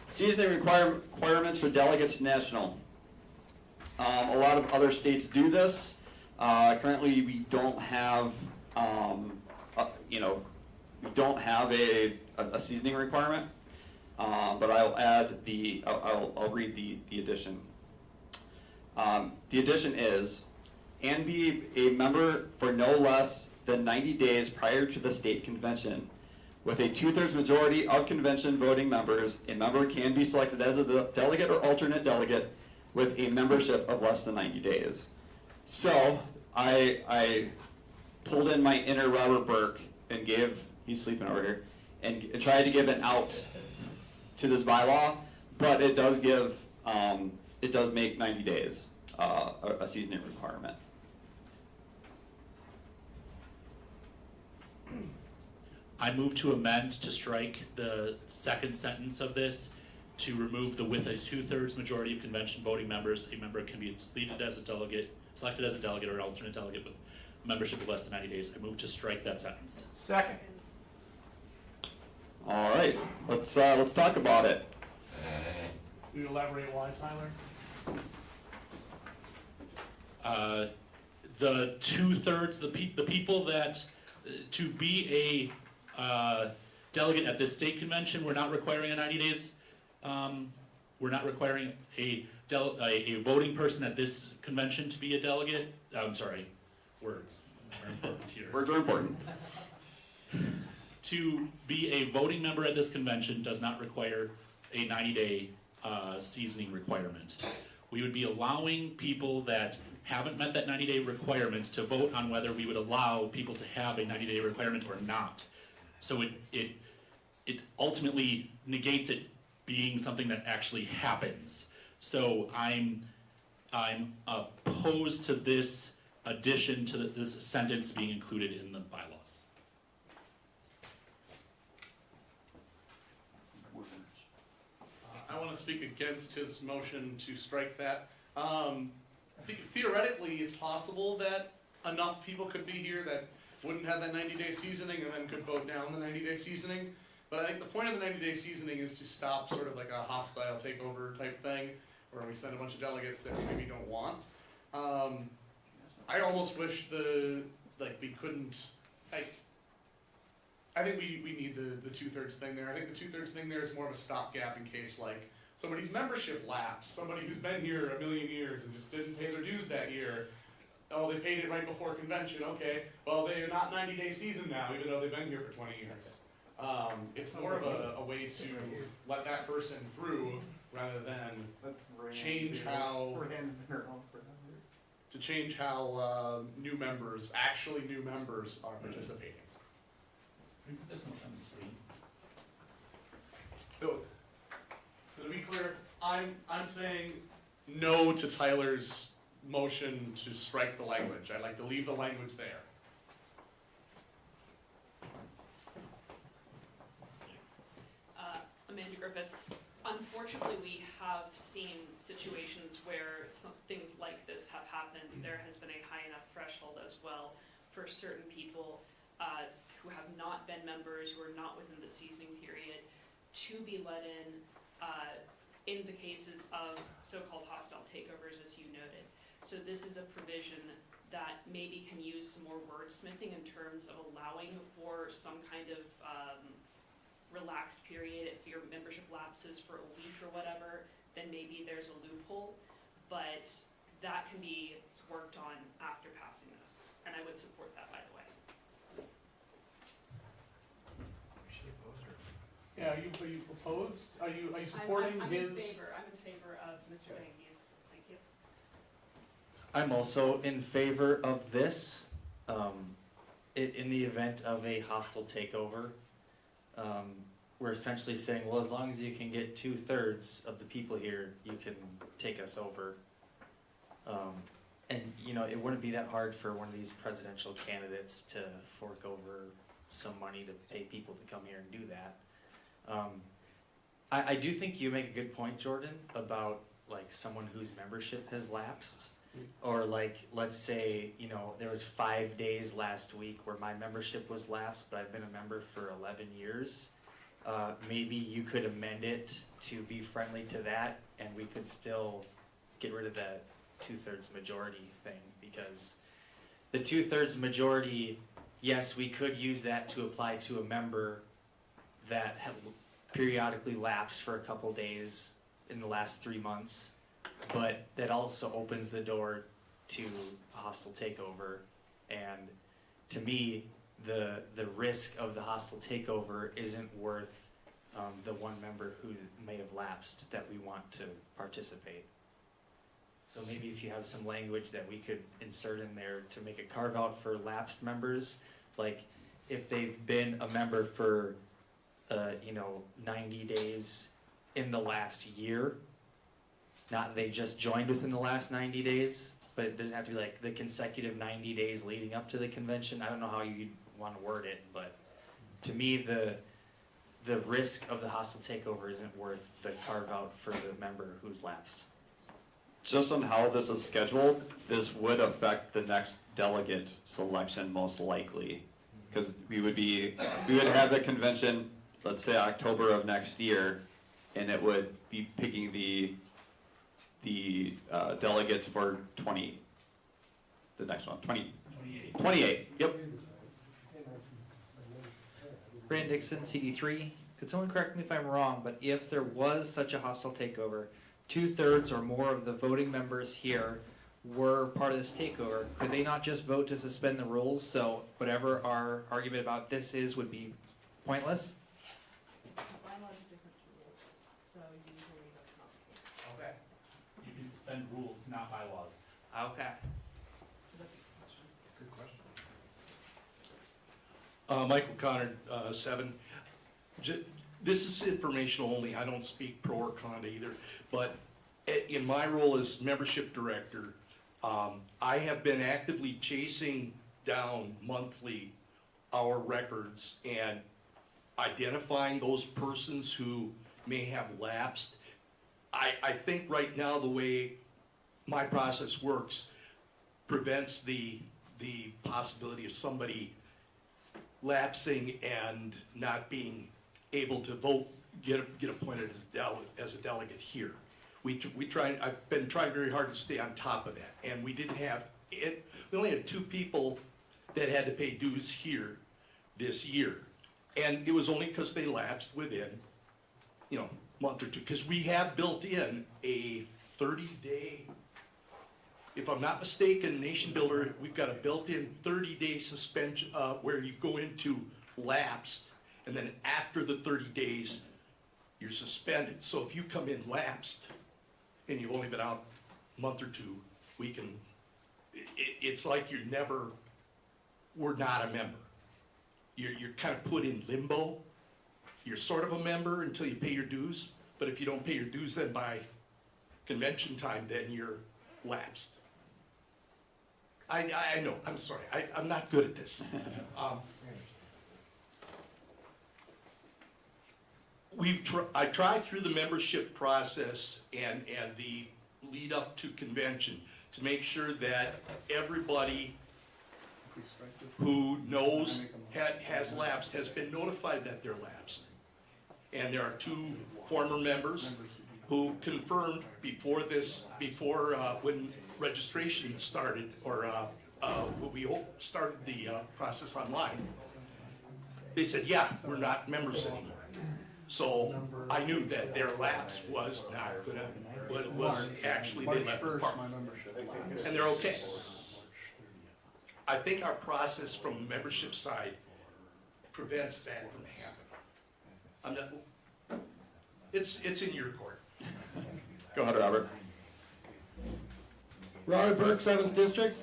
Seasoning requirements for delegates national. A lot of other states do this. Currently, we don't have, a seasoning requirement. But I'll add I'll read the addition. The addition is, and be a member for no less than 90 days prior to the state convention. With a 2/3 majority of convention voting members, a member can be selected as a delegate or alternate delegate with a membership of less than 90 days. So I pulled in my inner Robert Burke and he's sleeping over here, and tried to give an out to this bylaw, but it does make 90 days a seasoning requirement. I move to amend to strike the second sentence of this to remove the with a 2/3 majority of convention voting members, a member can be selected as a delegate or alternate delegate with membership of less than 90 days. I move to strike that sentence. Second. All right, let's talk about it. Will you elaborate why, Tyler? The 2/3, the people that to be a delegate at this state convention, we're not requiring a 90 days. We're not requiring a voting person at this convention to be a delegate. I'm sorry, words are important here. Words are important. To be a voting member at this convention does not require a 90-day seasoning requirement. We would be allowing people that haven't met that 90-day requirement to vote on whether we would allow people to have a 90-day requirement or not. So it ultimately negates it being something that actually happens. So I'm opposed to this addition to this sentence being included in the bylaws. speak against his motion to strike that. Theoretically, it's possible that enough people could be here that wouldn't have that 90-day seasoning and then could vote down the 90-day seasoning. But I think the point of the 90-day seasoning is to stop sort of like a hostile takeover type thing, where we send a bunch of delegates that we maybe don't want. I almost wish we couldn't, I think we need the 2/3 thing there. I think the 2/3 thing there is more of a stopgap in case like somebody's membership lapsed, somebody who's been here a million years and just didn't pay their dues that year. Oh, they paid it right before convention, okay. Well, they're not 90-day season now, even though they've been here for 20 years. It's more of a way to let that person through rather than change how new members are participating. This one on the screen. So to be clear, I'm saying no to Tyler's motion to strike the language. I'd like to leave the language there. Amanda Griffiths. Unfortunately, we have seen situations where things like this have happened. There has been a high enough threshold as well for certain people who have not been members, who are not within the seasoning period, to be let in the cases of so-called hostile takeovers, as you noted. So this is a provision that maybe can use some more wordsmithing in terms of allowing for some kind of relaxed period. If your membership lapses for a week or whatever, then maybe there's a loophole, but that can be worked on after passing this, and I would support that, by the way. Yeah, are you opposed? Are you supporting I'm his? I'm in favor of Mr. Bengi's. Thank you. I'm also in favor of this. In the event of a hostile takeover, we're essentially saying, well, as long as you can get 2/3 of the people here, you can take us over. And it wouldn't be that hard for one of these presidential candidates to fork over some money to pay people to come here and do that. I do think you make a good point, Jordan, about like someone whose membership has lapsed. Or like, let's say, there was 5 days last week where my membership was lapsed, but I've been a member for 11 years. Maybe you could amend it to be friendly to that, and we could still get rid of that 2/3 majority thing, because the 2/3 majority, yes, we could use that to apply to a member that had periodically lapsed for a couple days in the last 3 months, but that also opens the door to a hostile takeover. And to me, the risk of the hostile takeover isn't worth the one member who may have lapsed that we want to participate. So maybe if you have some language that we could insert in there to make a carve out for lapsed members, like if they've been a member for 90 days in the last year, not they just joined within the last 90 days, but it doesn't have to be like the consecutive 90 days leading up to the convention. I don't know how you'd want to word it, but to me, the risk of the hostile takeover isn't worth the carve out for the member who's lapsed. Just on how this is scheduled, this would affect the next delegate selection most likely. Because we would have the convention, let's say October of next year, and it would be picking the delegates for the next one, 28, yep. Brandon Dixon, CD3. Could someone correct me if I'm wrong, but if there was such a hostile takeover, 2/3 or more of the voting members here were part of this takeover, could they not just vote to suspend the rules, so whatever our argument about this is would be pointless? Bylaws are different rules, so usually that's not the case. Okay. You can suspend rules, not bylaws. Okay. That's a good question. Good question. Michael Connor, 7. This is informational only. I don't speak pro or con either. But in my role as membership director, I have been actively chasing down monthly our records and identifying those persons who may have lapsed I think right now the way my process works prevents the possibility of somebody lapsing and not being able to vote, get appointed as a delegate here. I've been trying very hard to stay on top of that, and we didn't have it. We only had 2 people that had to pay dues here this year, and it was only because they lapsed within, month or two. Because we have built in a 30-day. If I'm not mistaken, Nation Builder, we've got a built-in 30-day suspension where you go into lapsed, and then after the 30 days, you're suspended. So if you come in lapsed, and you've only been out a month or two, it's like we're not a member. You're kind of put in limbo. You're sort of a member until you pay your dues, but if you don't pay your dues then by convention time, then you're lapsed. I know, I'm sorry, I'm not good at this. I tried through the membership process and the lead up to convention to make sure that everybody who knows has lapsed has been notified that they're lapsed. And there are 2 former members who confirmed before when registration started, or when we started the process online, they said, yeah, we're not members anymore. So I knew that their lapse was not gonna, was actually they left the park. And they're okay. I think our process from the membership side prevents that from happening. It's in your court. Go ahead, Robert. Robert Burke, 7th District.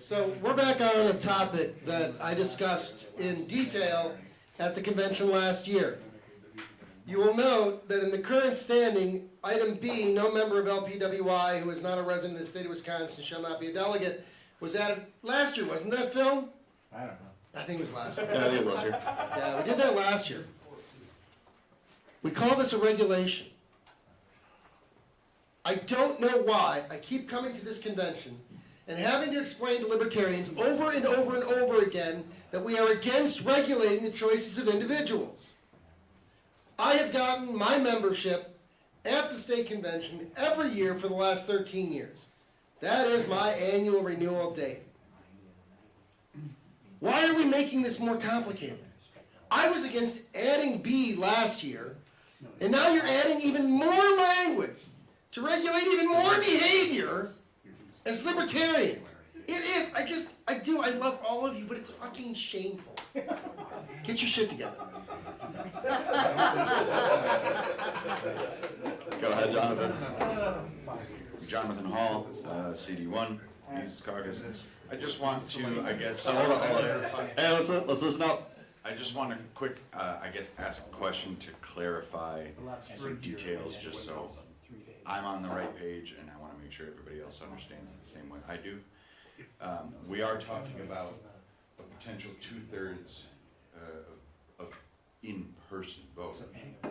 So we're back on a topic that I discussed in detail at the convention last year. You will note that in the current standing, item B, no member of LPWI who is not a resident of the state of Wisconsin shall not be a delegate, was added last year, wasn't that, Phil? I don't know. I think it was last year. Yeah, I think it was last year. Yeah, we did that last year. We call this a regulation. I don't know why I keep coming to this convention and having to explain to libertarians over and over and over again that we are against regulating the choices of individuals. I have gotten my membership at the state convention every year for the last 13 years. That is my annual renewal date. Why are we making this more complicated? I was against adding B last year, and now you're adding even more language to regulate even more behavior as libertarians. It is. I love all of you, but it's fucking shameful. Get your shit together. Go ahead, Jonathan. Jonathan Hall, CD1, East Caucus. I just want to, I guess. Hold on. Hey, let's listen up. I just want to quick, ask a question to clarify some details, just so I'm on the right page, and I want to make sure everybody else understands it the same way I do. We are talking about a potential 2/3 of in-person vote,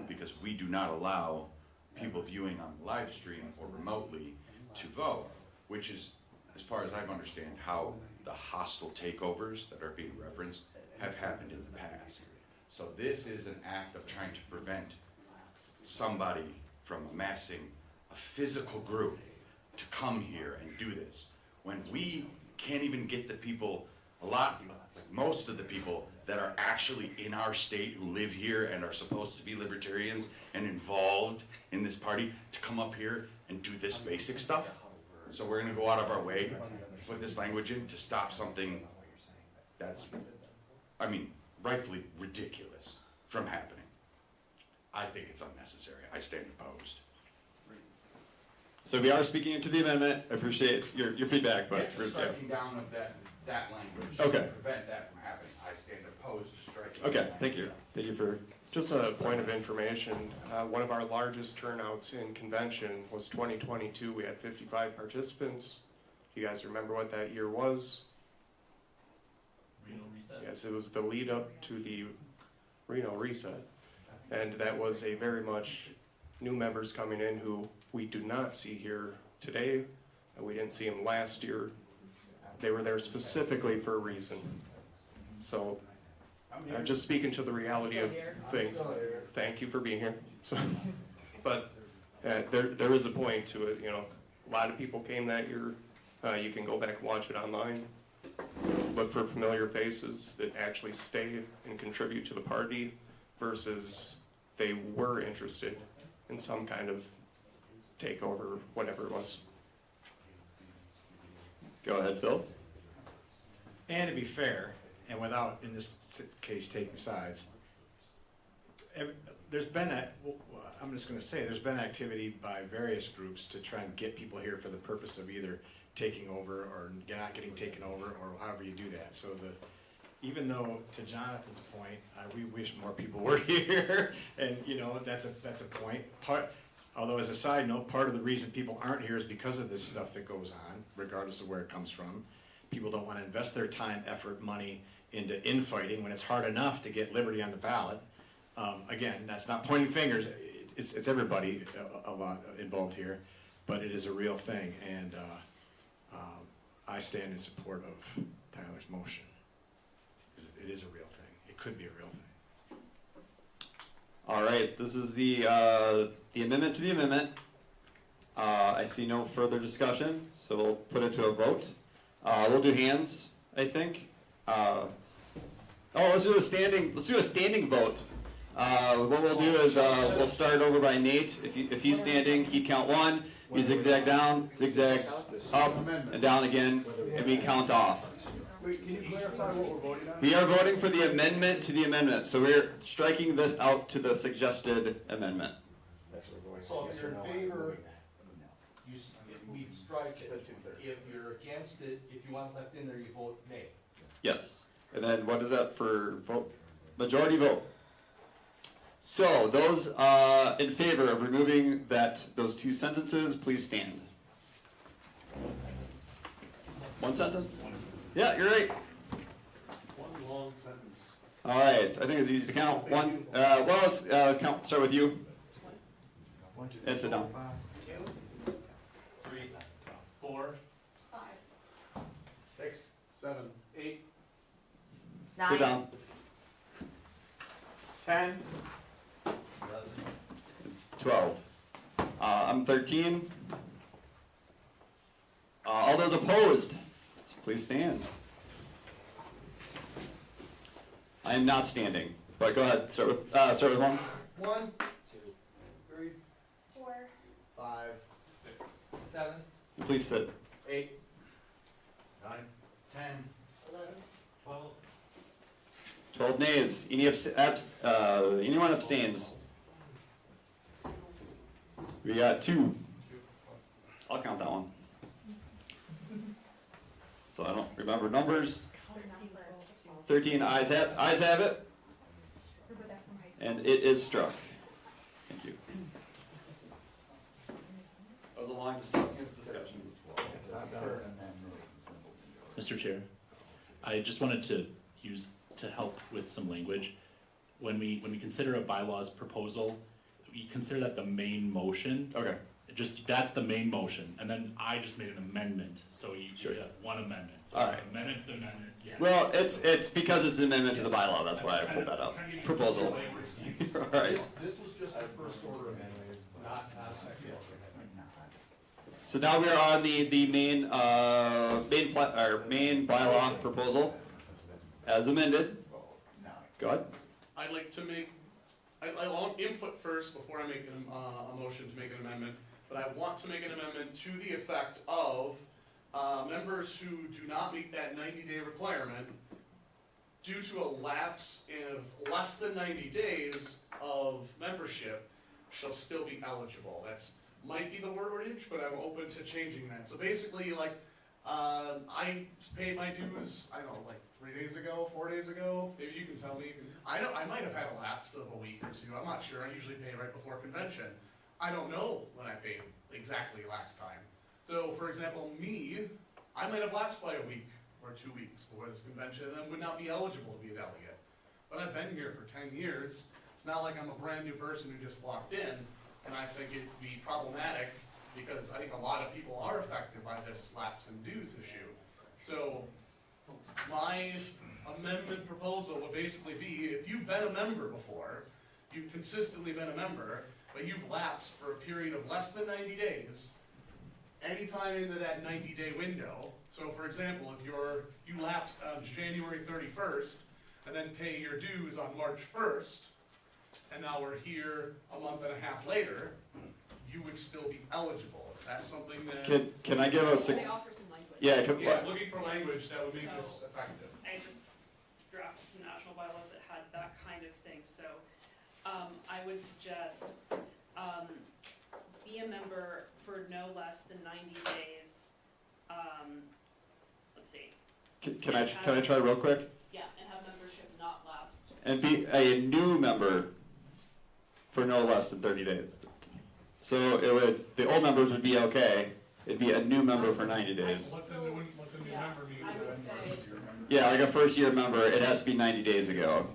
because we do not allow people viewing on live stream or remotely to vote, which is, as far as I understand, how the hostile takeovers that are being referenced have happened in the past. So this is an act of trying to prevent somebody from amassing a physical group to come here and do this, when we can't even get the people, most of the people that are actually in our state who live here and are supposed to be libertarians and involved in this party to come up here and do this basic stuff. So we're going to go out of our way to put this language in to stop something that's, rightfully ridiculous from happening. I think it's unnecessary. I stand opposed. So we are speaking into the amendment. I appreciate your feedback, but Striking down of that language. Okay. To prevent that from happening. I stand opposed to striking. Okay, thank you. Thank you for. Just a point of information, one of our largest turnouts in convention was 2022. We had 55 participants. Do you guys remember what that year was? Reno reset? Yes, it was the lead up to the Reno reset. And that was a very much new members coming in who we do not see here today, and we didn't see them last year. They were there specifically for a reason. So I'm just speaking to the reality of things. Thank you for being here. So, but there is a point to it. You know, a lot of people came that year. You can go back and watch it online. Look for familiar faces that actually stay and contribute to the party versus they were interested in some kind of takeover, whatever it was. Go ahead, Phil. And to be fair, and without, in this case, taking sides, there's been I'm just going to say, there's been activity by various groups to try and get people here for the purpose of either taking over or not getting taken over, or however you do that. So even though, to Jonathan's point, we wish more people were here, and that's a point. Although as a side note, part of the reason people aren't here is because of this stuff that goes on, regardless of where it comes from. People don't want to invest their time, effort, money into infighting when it's hard enough to get liberty on the ballot. Again, that's not pointing fingers. It's everybody a lot involved here, but it is a real thing, and I stand in support of Tyler's motion. It is a real thing. It could be a real thing. All right, this is the amendment to the amendment. I see no further discussion, so we'll put it to a vote. We'll do hands, I think. Let's do a standing vote. What we'll do is we'll start over by Nate. If he's standing, he count one. You zigzag down, zigzag up, and down again, and we count off. Wait, can you clarify what we're voting on? We are voting for the amendment to the amendment, so we're striking this out to the suggested amendment. So if you're in favor, we strike it. If you're against it, if you want it left in there, you vote nay. Yes. And then what is that for vote? Majority vote. So those in favor of removing those two sentences, please stand. One sentence? Yeah, you're right. One long sentence. All right. I think it's easy to count. One. Let's count. Start with you. And sit down. 2, 3, 4, 5, 6, 7, 8, 9. Sit down. 10, 12. I'm 13. All those opposed, so please stand. I am not standing, but go ahead. Start with 1. 1, 2, 3, 4, 5, 6, 7, Please sit. 8, 9, 10, 11, 12. 12 nays. Anyone abstains? We got 2. I'll count that one. So I don't remember numbers. 13 ayes have it. And it is struck. Thank you. That was a long discussion. Mr. Chair, I just wanted to help with some language. When we consider a bylaws proposal, we consider that the main motion. Okay. That's the main motion, and then I just made an amendment. So you have one amendment. So All right. Amendment to the amendment. Yeah. Well, it's because it's an amendment to the bylaw. That's why I pulled that up. Proposal. All right. This was just the first order amendment, not second order amendment. So now we are on the main bylaw proposal as amended. Go ahead. I'd like to make, I want input first before I make a motion to make an amendment, but I want to make an amendment to the effect of members who do not meet that 90-day requirement due to a lapse of less than 90 days of membership shall still be eligible. That's might be the wordage, but I'm open to changing that. So basically, like, I paid my dues, I don't know, like 3 days ago, 4 days ago, maybe you can tell me. I might have had a lapse of a week or two, I'm not sure, I usually pay right before convention. I don't know when I paid exactly last time. So, for example, I might have lapsed by a week or 2 weeks before this convention and then would not be eligible to be a delegate. But I've been here for 10 years, it's not like I'm a brand new person who just walked in. and I think it'd be problematic because I think a lot of people are affected by this lapse in dues issue. So my amendment proposal would basically be, if you've been a member before, you've consistently been a member, but you've lapsed for a period of less than 90 days, anytime into that 90-day window. So for example, if you lapsed on January 31st and then pay your dues on March 1st, and now we're here a month and a half later, you would still be eligible. Is that something that... Can I give us They offer some language. Yeah, looking for language that would make this effective. I just drafted some national bylaws that had that kind of thing, so, I would suggest, be a member for no less than 90 days, let's see. Can I try real quick? Yeah, and have membership not lapsed. And be a new member for no less than 30 days. So the old members would be okay. It'd be a new member for 90 days. What's a new member mean? I would say, Yeah, like a first year member, it has to be 90 days ago.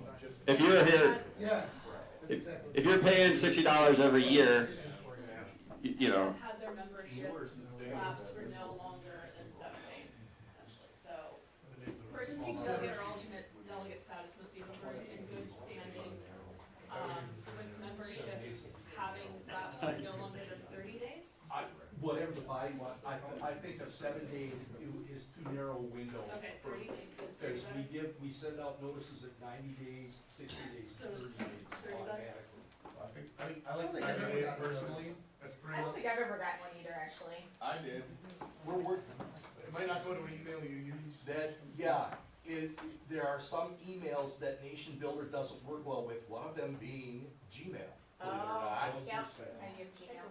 If you're here, Yes. if you're paying $60 every year, you know. had their membership lapse for no longer than 7 days, essentially. So, person seeking delegate or alternate delegate status must be members in good standing, with membership having lapsed for no longer than 30 days. Whatever the body wants, I think a 7-day is too narrow a window. Okay, 30 days. Because we send out notices at 90 days, 60 days, So 30 days automatically. I like 5 days personally. That's 3 I don't months. think I've ever gotten one either, actually. I did. We're working. It might not go to an email you use. There are some emails that Nation Builder doesn't work well with, one of them being Gmail. Believe it or not. Yep, I do Gmail.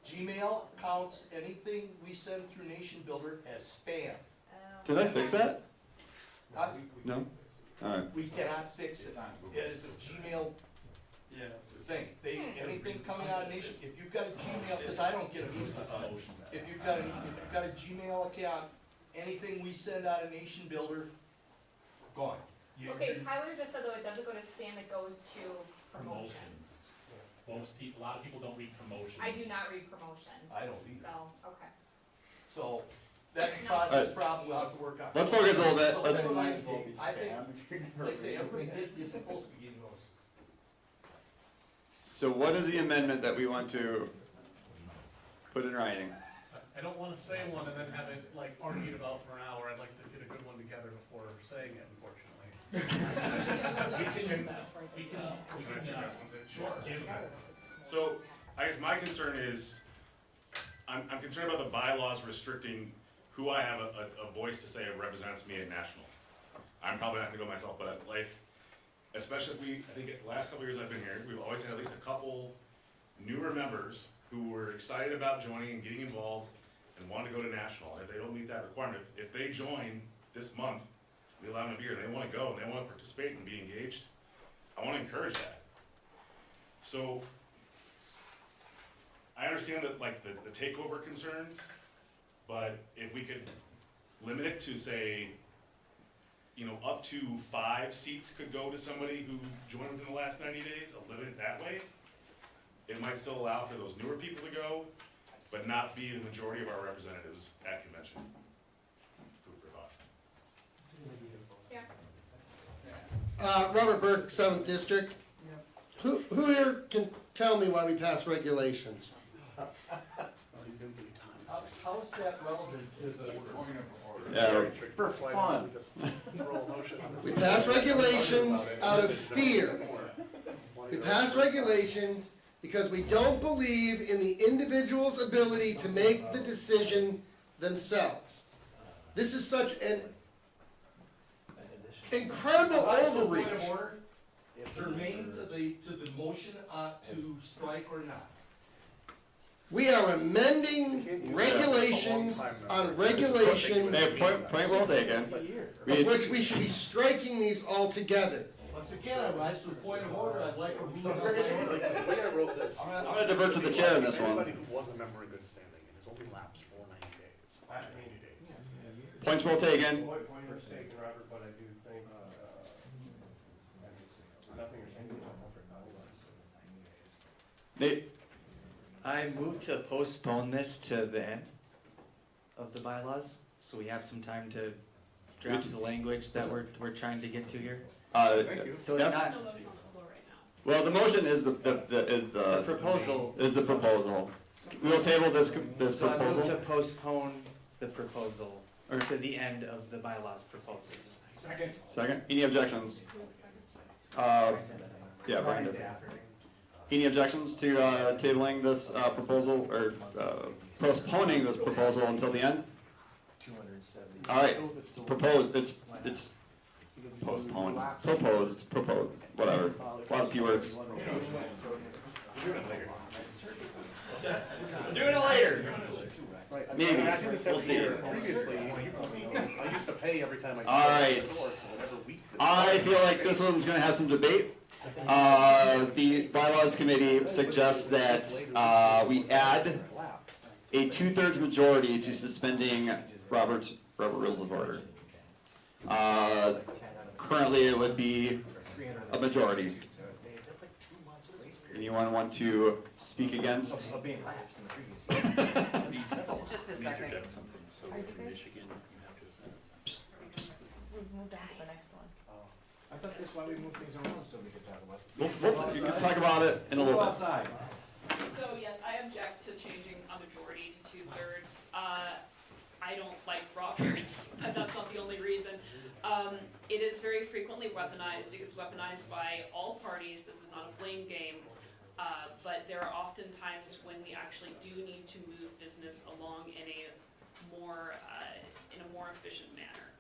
Gmail counts anything we send through Nation Builder as spam. Did I fix that? Uh, No? Alright. We cannot fix it. It is a Gmail thing. Anything coming out of Nation, if you've got a Gmail, because I don't get them either. If you've got a Gmail account, anything we send out of Nation Builder, gone. Okay, Tyler just said though it doesn't go to spam, it goes to promotions. A lot of people don't read promotions. I do not read promotions. I don't either. So, okay. So, that's a process problem we'll have to work on. Let's focus a little bit. But Let's- I think, like I say, everybody is supposed to be getting notices. So what is the amendment that we want to put in writing? I don't want to say one and then have it like argued about for an hour. I'd like to get a good one together before saying it, unfortunately. We can suggest something? Sure. So, I guess my concern is, I'm concerned about the bylaws restricting who I have a voice to say represents me at national. I'm probably not gonna go myself, but at life, especially if I think the last couple of years I've been here, we've always had at least a couple newer members who were excited about joining and getting involved and want to go to national. If they don't meet that requirement, if they join this month, we allow them to be here, and they want to go and they want to participate and be engaged, I want to encourage that. So, I understand that like the takeover concerns, but if we could limit it to say, up to 5 seats could go to somebody who joined within the last 90 days, I'll limit it that way. It might still allow for those newer people to go, but not be the majority of our representatives at convention. Food for thought. Yeah. Robert Burke, 7th District. Who here can tell me why we pass regulations? How is that relevant to the point of order? Yeah. For fun. We pass regulations out of fear. We pass regulations because we don't believe in the individual's ability to make the decision themselves. This is such an incredible overreach. Point of order, germane to the motion to strike or not. We are amending regulations on regulations, Hey, point well taken. of which we should be striking these altogether. Once again, I rise to the point of order, I'd like a ruling on my order. I'm gonna divert to the chair in this one. Anybody who was a member in good standing and has only lapsed for 90 days. 90 days. Points well taken. Point for sake, Robert, but I do think, nothing is changing. Nate? I move to postpone this to the end of the bylaws, so we have some time to draft the language that we're trying to get to here. So yep. not, Well, the motion is the proposal. Is the proposal. We will table this So I move to proposal. postpone the proposal, or to the end of the bylaws proposals. Second. Second. Any objections? Yeah, Brian did. Any objections to tabling this proposal or postponing this proposal until the end? All right. Proposed. It's postponed. Proposed. Whatever. A lot of keywords. Doing it later. Maybe. We'll see. Previously, I used to pay every time I. All right. I feel like this one's going to have some debate. The bylaws committee suggests that we add a 2/3 majority to suspending Robert's Rules of Order. Currently, it would be a majority. Anyone want to speak against? Just a second. We've moved on to the next one. I thought that's why we moved things around so we could talk about it. You can talk about it in a little bit. Outside. So yes, I object to changing a majority to 2/3. I don't like Roberts, but that's not the only reason. It is very frequently weaponized. It gets weaponized by all parties. This is not a blame game. But there are often times when we actually do need to move business along in a more efficient manner.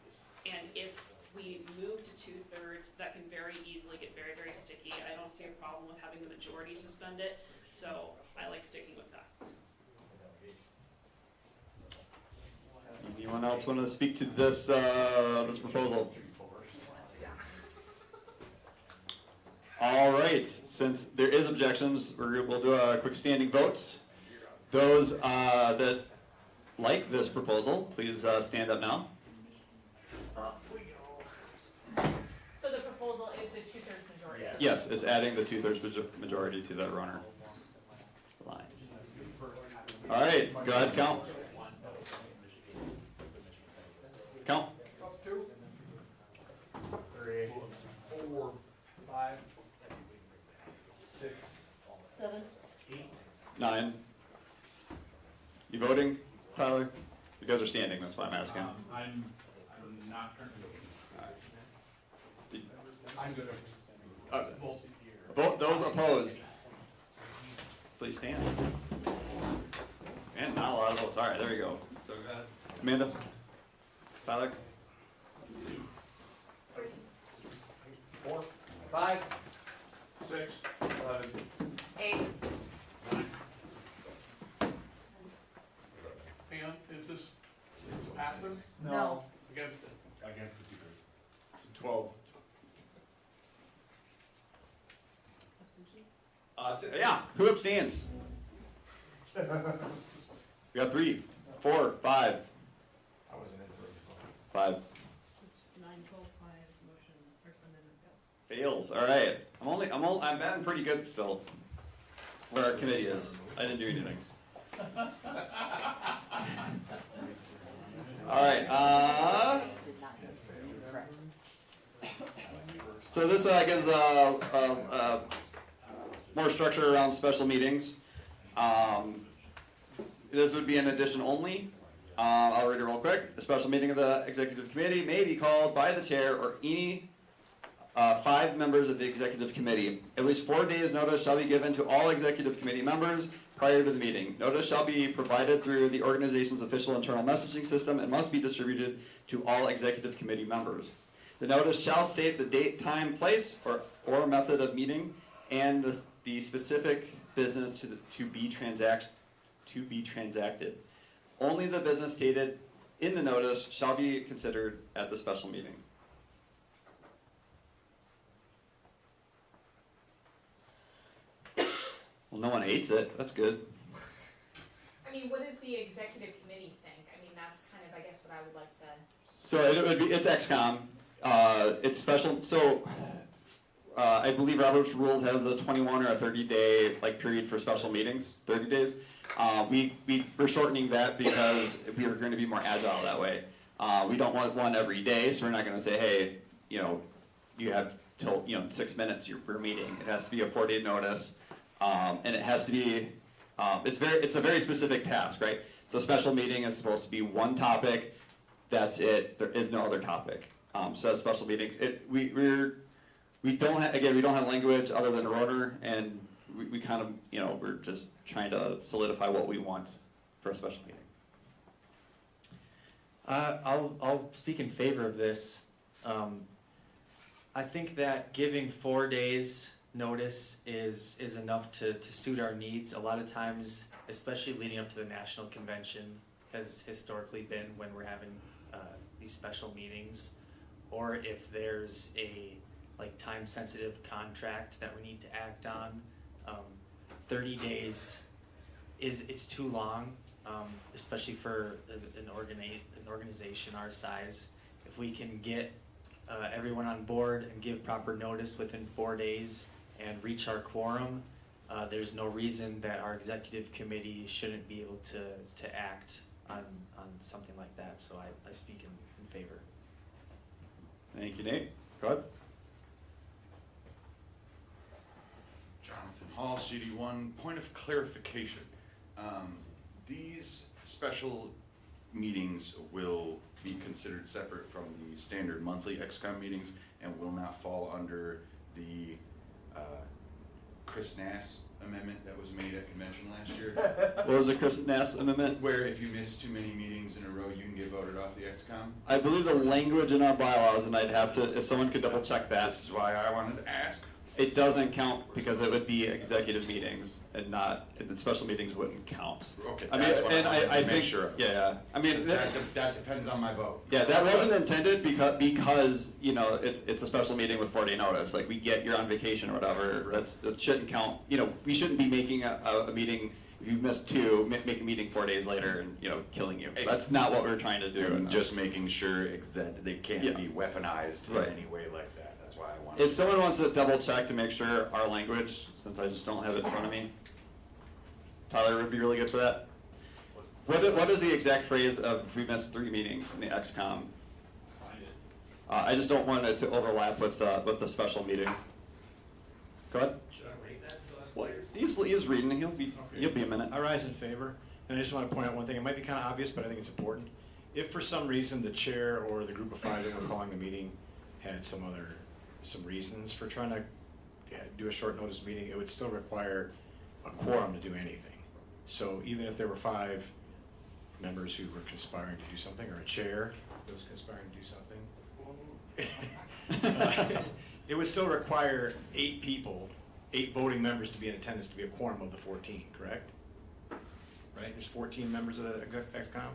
And if we move to 2/3, that can very easily get very, very sticky. I don't see a problem with having the majority suspend it, so I like sticking with that. Anyone else want to speak to this this proposal? All right, since there is objections, we'll do a quick standing vote. Those that like this proposal, please stand up now. So the proposal is the 2/3 majority? Yes, it's adding the 2/3 majority to that runner line. All right, go ahead, count. Count. 2, 3, 4, 5, 6, 7, 8. 9. You voting, Tyler? You guys are standing, that's why I'm asking. I'm not currently voting. I'm gonna Vote those opposed. Please stand. And not a lot of votes. All right, there you go. So, Amanda? Tyler? 4, 5, 6, 7, 8. Hang on, is this, pass this? No. Against it? Against the 2/3. 12. Yeah, who abstains? We got 3, 4, 5. I wasn't in the room. 5. 9, 12, 5, motion, or amendment fails. Fails. All right. I'm batting pretty good still. Where our committee is. I didn't do anything. All right. So this gives more structure around special meetings. This would be an addition only. I'll read it real quick. A special meeting of the executive committee may be called by the chair or any 5 members of the executive committee. At least 4 days notice shall be given to all executive committee members prior to the meeting. Notice shall be provided through the organization's official internal messaging system and must be distributed to all executive committee members. The notice shall state the date, time, place, or method of meeting and the specific business to be transacted. Only the business stated in the notice shall be considered at the special meeting. Well, no one hates it. That's good. I mean, what does the executive committee think? I mean, that's kind of, I guess, what I would like to. So it's XCOM. It's special. So I believe Robert's Rules has a 21 or a 30-day like period for special meetings, 30 days. We're shortening that because we are going to be more agile that way. We don't want one every day, so we're not going to say, hey, you have till 6 minutes we're meeting. It has to be a 4-day notice, and it has to be. It's a very specific task, right? So a special meeting is supposed to be one topic. That's it. There is no other topic. So as special meetings, we don't have language other than rotor, and we kind of we're just trying to solidify what we want for a special meeting. I'll speak in favor of this. I think that giving 4 days notice is enough to suit our needs. A lot of times, especially leading up to the national convention, has historically been when we're having these special meetings, or if there's a time-sensitive contract that we need to act on. 30 days it's too long, especially for an organization our size. If we can get everyone on board and give proper notice within 4 days and reach our quorum, there's no reason that our executive committee shouldn't be able to act on something like that. So I speak in favor. Thank you, Nate. Go ahead. Jonathan Hall, CD1. Point of clarification. These special meetings will be considered separate from the standard monthly XCOM meetings and will not fall under the Chris Nass amendment that was made at convention last year. What was the Chris Nass amendment? Where if you miss too many meetings in a row, you can get voted off the XCOM. I believe the language in our bylaws, and I'd have to, if someone could double check that. This is why I wanted to ask. It doesn't count because it would be executive meetings and not, the special meetings wouldn't count. Okay, I mean, that's what and I I make think, sure of. yeah, I mean, that depends on my vote. yeah, that wasn't intended because it's a special meeting with 4-day notice. Like we get you're on vacation or whatever. That shouldn't count. We shouldn't be making a meeting. If you miss 2, make a meeting 4 days later and killing you. That's not what we're trying to do. And just making sure that they can't be weaponized in any way like that. That's why I wanted. If someone wants to double check to make sure our language, since I just don't have it in front of me, Tyler would be really good for that. What is the exact phrase of if we missed 3 meetings in the XCOM? I just don't want it to overlap with the special meeting. Go ahead. Should I rate that? Well, he's reading. He'll be a minute. I rise in favor, and I just want to point out one thing. It might be kind of obvious, but I think it's important. If for some reason the chair or the group of 5 that were calling the meeting had some reasons for trying to do a short notice meeting, it would still require a quorum to do anything. So even if there were 5 members who were conspiring to do something, or a chair that was conspiring to do something, it would still require 8 people, 8 voting members to be in attendance to be a quorum of the 14, correct? Right, there's 14 members of the XCOM,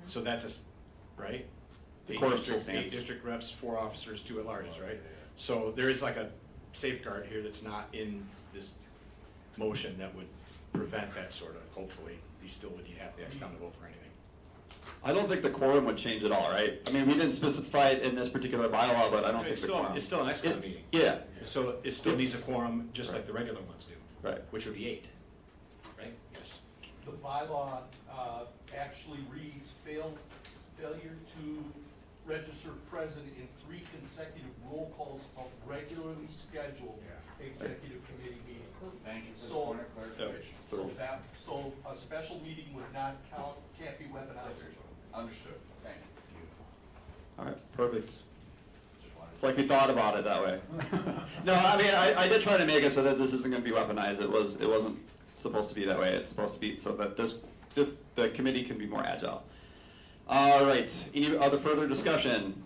so that's right? The 8 quorum district, still stands. 8 district reps, 4 officers, 2 at-larges, right? So there is like a safeguard here that's not in this motion that would prevent that sort of, hopefully, you still would have the XCOM to vote for anything. I don't think the quorum would change at all, right? I mean, we didn't specify it in this particular bylaw, but I don't think It's the still, quorum. it's still an XCOM meeting. Yeah. So it still needs a quorum, just like the regular ones do. Right. Which would be 8, right? Yes. The bylaw actually reads failure to register present in 3 consecutive roll calls of regularly scheduled executive committee meetings. Thank you for the So, point of clarification. so a special meeting would not count, can't be weaponized. Understood. Thank you. All right, perfect. It's like we thought about it that way. No, I mean, I did try to make it so that this isn't going to be weaponized. It wasn't supposed to be that way. It's supposed to be so that the committee can be more agile. All right. Any other further discussion?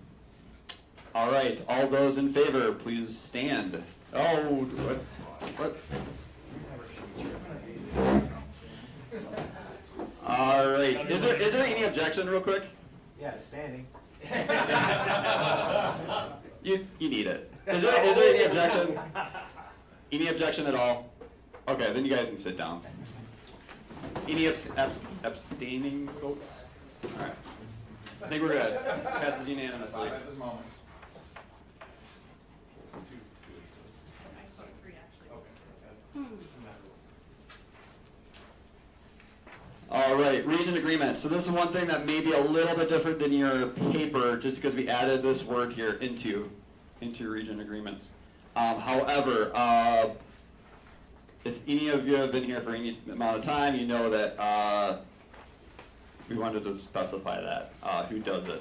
All right. All those in favor, please stand. Oh, what? All right. Is there any objection, real quick? Yeah, standing. You need it. Is there any objection? Any objection at all? Okay, then you guys can sit down. Any abstaining votes? All right. I think we're good. Passes unanimously. All right, region agreement. So this is one thing that may be a little bit different than your paper, just because we added this word here into region agreements. However, if any of you have been here for any amount of time, you know that we wanted to specify that, who does it.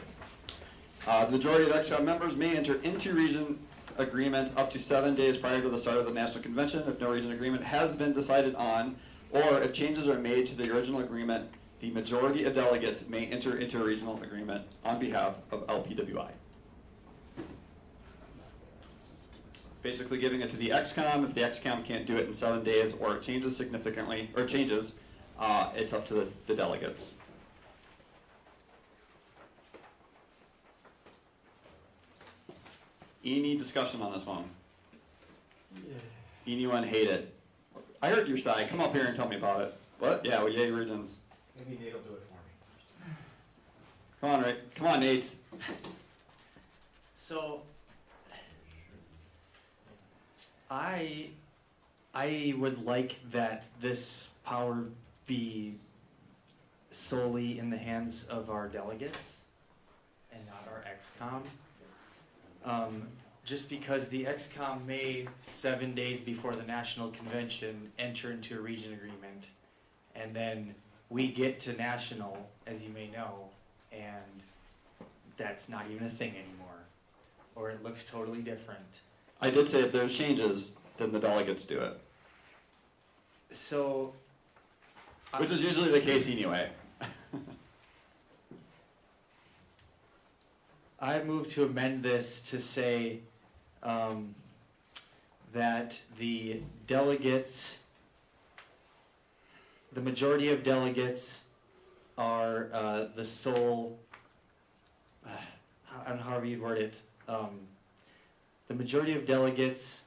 The majority of XCOM members may enter into region agreement up to 7 days prior to the start of the national convention if no region agreement has been decided on, or if changes are made to the original agreement, the majority of delegates may enter into a regional agreement on behalf of LPWI. Basically giving it to the XCOM. If the XCOM can't do it in 7 days or it changes significantly, or changes, it's up to the delegates. Any discussion on this one? Anyone hate it? I heard your side. Come up here and tell me about it. What? Yeah, well, yay regions. Maybe Nate will do it for me. Come on, Ray. Come on, Nate. So, I would like that this power be solely in the hands of our delegates and not our XCOM. Just because the XCOM may 7 days before the national convention enter into a region agreement, and then we get to national, as you may know, and that's not even a thing anymore, or it looks totally different. I did say if there's changes, then the delegates do it. So, which is usually the case anyway. I move to amend this to say that the delegates, the majority of delegates are the sole, I don't know how you'd word it, the majority of delegates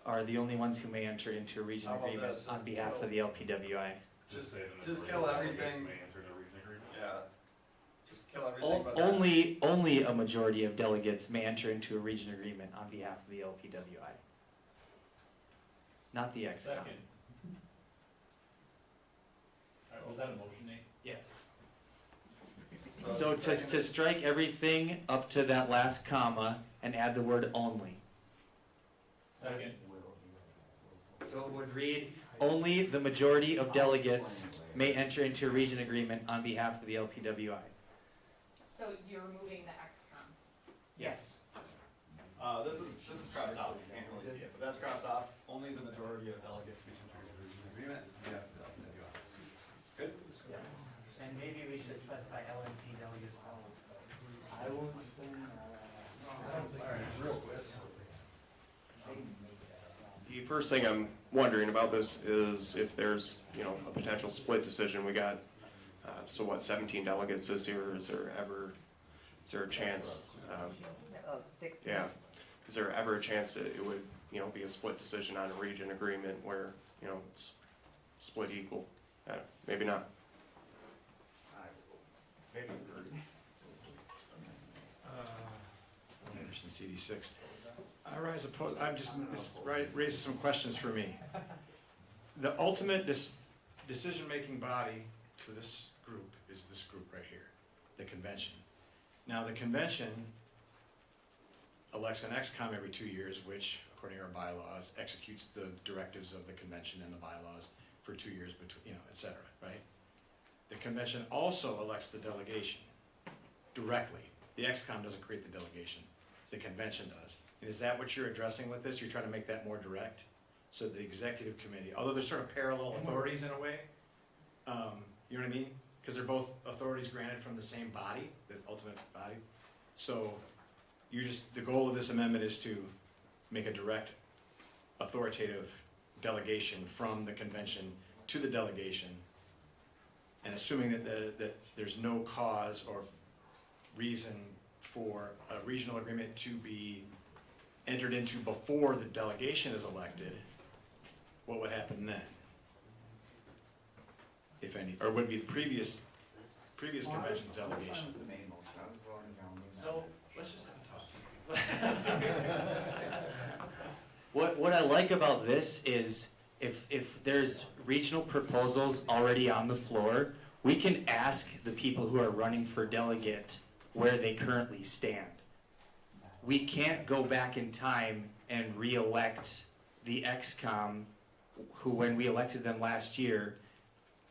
are the only ones who may enter into a region agreement on behalf of the LPWI. Just kill everything. Yeah. Just kill everything. But Only a majority of delegates may enter into a region agreement on behalf of the LPWI. Not the XCOM. Second. Alright, was that a motion, Nate? Yes. So to strike everything up to that last comma and add the word only. Second. So it would read, only the majority of delegates may enter into a region agreement on behalf of the LPWI. So you're removing the XCOM? Yes. This is crossed off. You can't really see it, but that's crossed off. Only the majority of delegates may enter into a region agreement. Yeah. Good. Yes. And maybe we should specify LNC delegates. I won't spend. The first thing I'm wondering about this is if there's, a potential split decision. We got, 17 delegates this year. Is there a chance? Yeah. Is there ever a chance that it would, be a split decision on a region agreement where, it's split equal? Maybe not. Anderson CD6. This raises some questions for me. The ultimate decision-making body for this group is this group right here, the convention. Now, the convention elects an XCOM every 2 years, which, according to our bylaws, executes the directives of the convention and the bylaws for 2 years, between, et cetera, right? The convention also elects the delegation directly. The XCOM doesn't create the delegation. The convention does. And is that what you're addressing with this? You're trying to make that more direct? So the executive committee, although they're sort of parallel authorities in a way, you know what I mean? Because they're both authorities granted from the same body, the ultimate body. So the goal of this amendment is to make a direct authoritative delegation from the convention to the delegation, and assuming that there's no cause or reason for a regional agreement to be entered into before the delegation is elected, what would happen then? If any, or would be the previous convention's delegation? So, let's just have a talk. What I like about this is if there's regional proposals already on the floor, We can ask the people who are running for delegate where they currently stand. We can't go back in time and re-elect the ex-com who, when we elected them last year,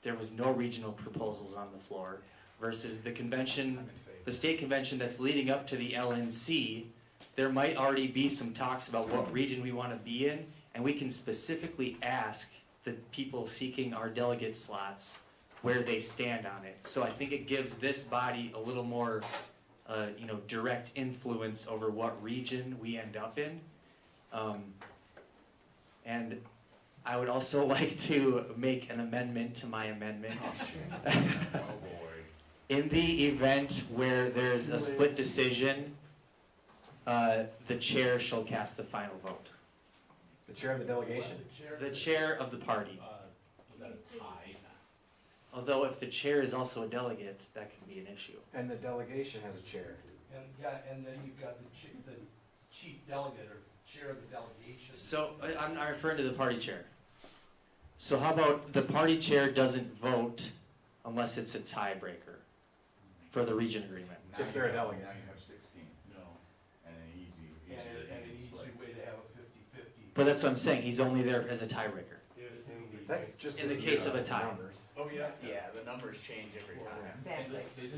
there was no regional proposals on the floor, versus the convention, the state convention that's leading up to the LNC, there might already be some talks about what region we want to be in, and we can specifically ask the people seeking our delegate slots where they stand on it. So I think it gives this body a little more, direct influence over what region we end up in. And I would also like to make an amendment to my amendment. Oh boy. In the event where there's a split decision, the chair shall cast the final vote. The chair of the delegation? The chair of the party. Was that a tie? Although if the chair is also a delegate, that can be an issue. And the delegation has a chair. And, yeah, and then you've got the chief delegate or chair of the delegation. So I'm referring to the party chair. So how about the party chair doesn't vote unless it's a tiebreaker for the region agreement? If they're a delegate. Now you have 16. No. And an easy And an easy way to have a 50-50. But that's what I'm saying, he's only there as a tiebreaker. That's just In the case of a tie. numbers. Oh, yeah. Yeah, the numbers change every time. Exactly.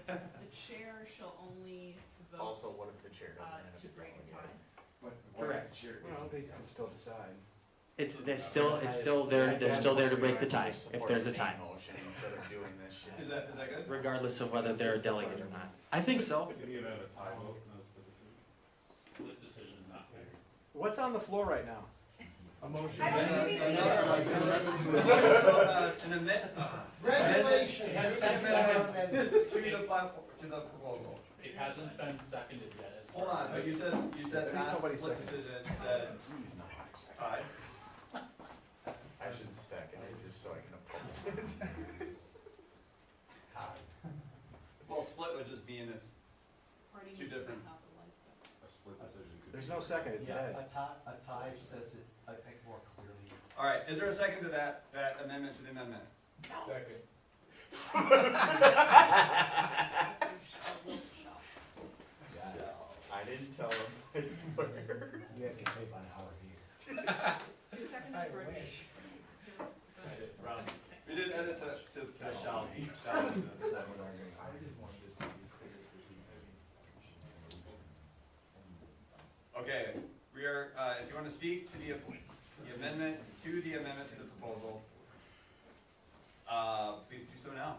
The chair shall only vote Also, what if the chair doesn't have to break a tie. Correct. Well, they can still decide. They're still there to break the tie, if there's a tie. motion instead of doing this shit. Is that good? Regardless of whether they're a delegate or not. I think so. Split decision is not fair. What's on the floor right now? A motion. I don't think we Congratulations. To the platform, to the proposal. It hasn't been seconded yet. As Hold far on, as- but you said There's not nobody split second. decision, you said tie. I should second it just so I can oppose it. Well, split would just mean it's Party two needs to different. capitalize that. A split decision could There's be. no second, it's dead. A tie says it, I think, more clearly. All right, is there a second to that amendment to the amendment? Second. I didn't tell him, I swear. You guys get paid by the hour here. Who seconded or did? We did edit to shall. Okay, we are, if you want to speak to the amendment to the proposal, please do so now.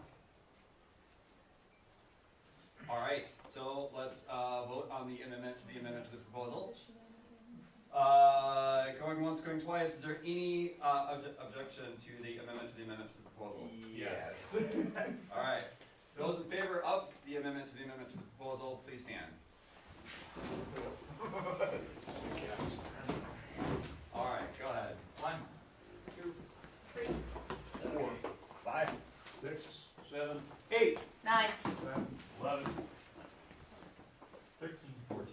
All right, so let's vote on the amendment to the proposal. Going once, going twice, is there any objection to the amendment to the proposal? Yes. All right, those in favor of the amendment to the proposal, please stand. All right, go ahead. 1, 2, 3, 4, 5, 6, 7, 8, 9. 11. 13, 14.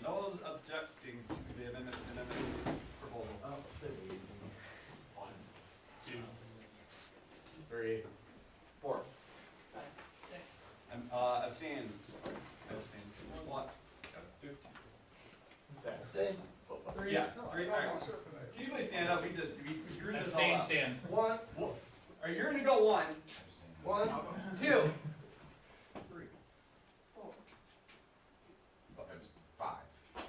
Those objecting to the amendment to the proposal. Oh, silly. 1, 2, 3, 4. 5, 6. Abstains. 1. Same. Yeah, 3. All right. Can you please stand up? We screwed this all abstain, up. Stan. 1, Are you going to go 1? 1, 2. 3, 4. 5.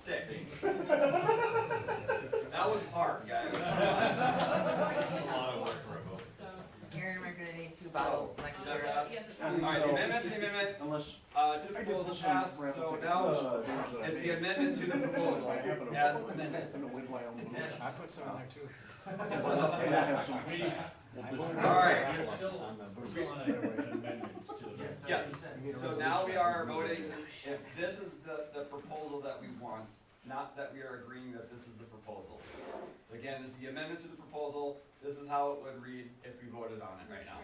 6. That was hard, guys. That's a lot of work for a vote. Aaron, we're gonna need 2 bottles next year. All right, the amendment to the amendment to the proposal passed, so now it's the amendment to the proposal as amended. I put some in there too. All right. We're still on an amendment to the. Yes, so now we are voting if this is the proposal that we want, not that we are agreeing that this is the proposal. So again, this is the amendment to the proposal, this is how it would read if we voted on it right now.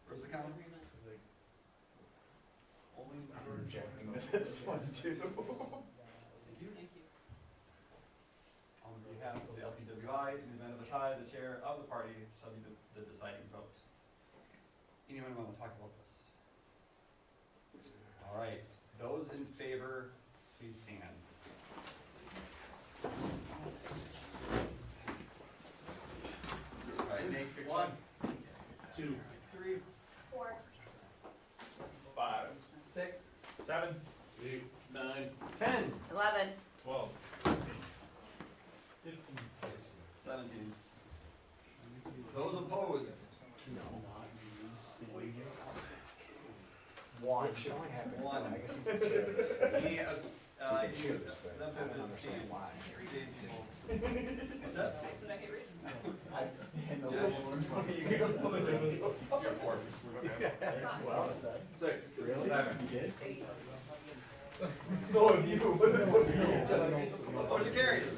Where's the comment? Only I'm objecting to this one too. Thank you. On behalf of the LPWI, in the event of a tie, the chair of the party shall be the anyone want to talk about this? All right, those in favor, please stand. All right, Nate, pick 1, 2, 3, 4, 5, 6, 7, 8, 9, 10, 11. 12. 17. Those opposed? One. One. I guess it's the chair. Any abstain? What's that? I stand You're 4. Well, 6. really? 7. You did? So have you. Motion carries.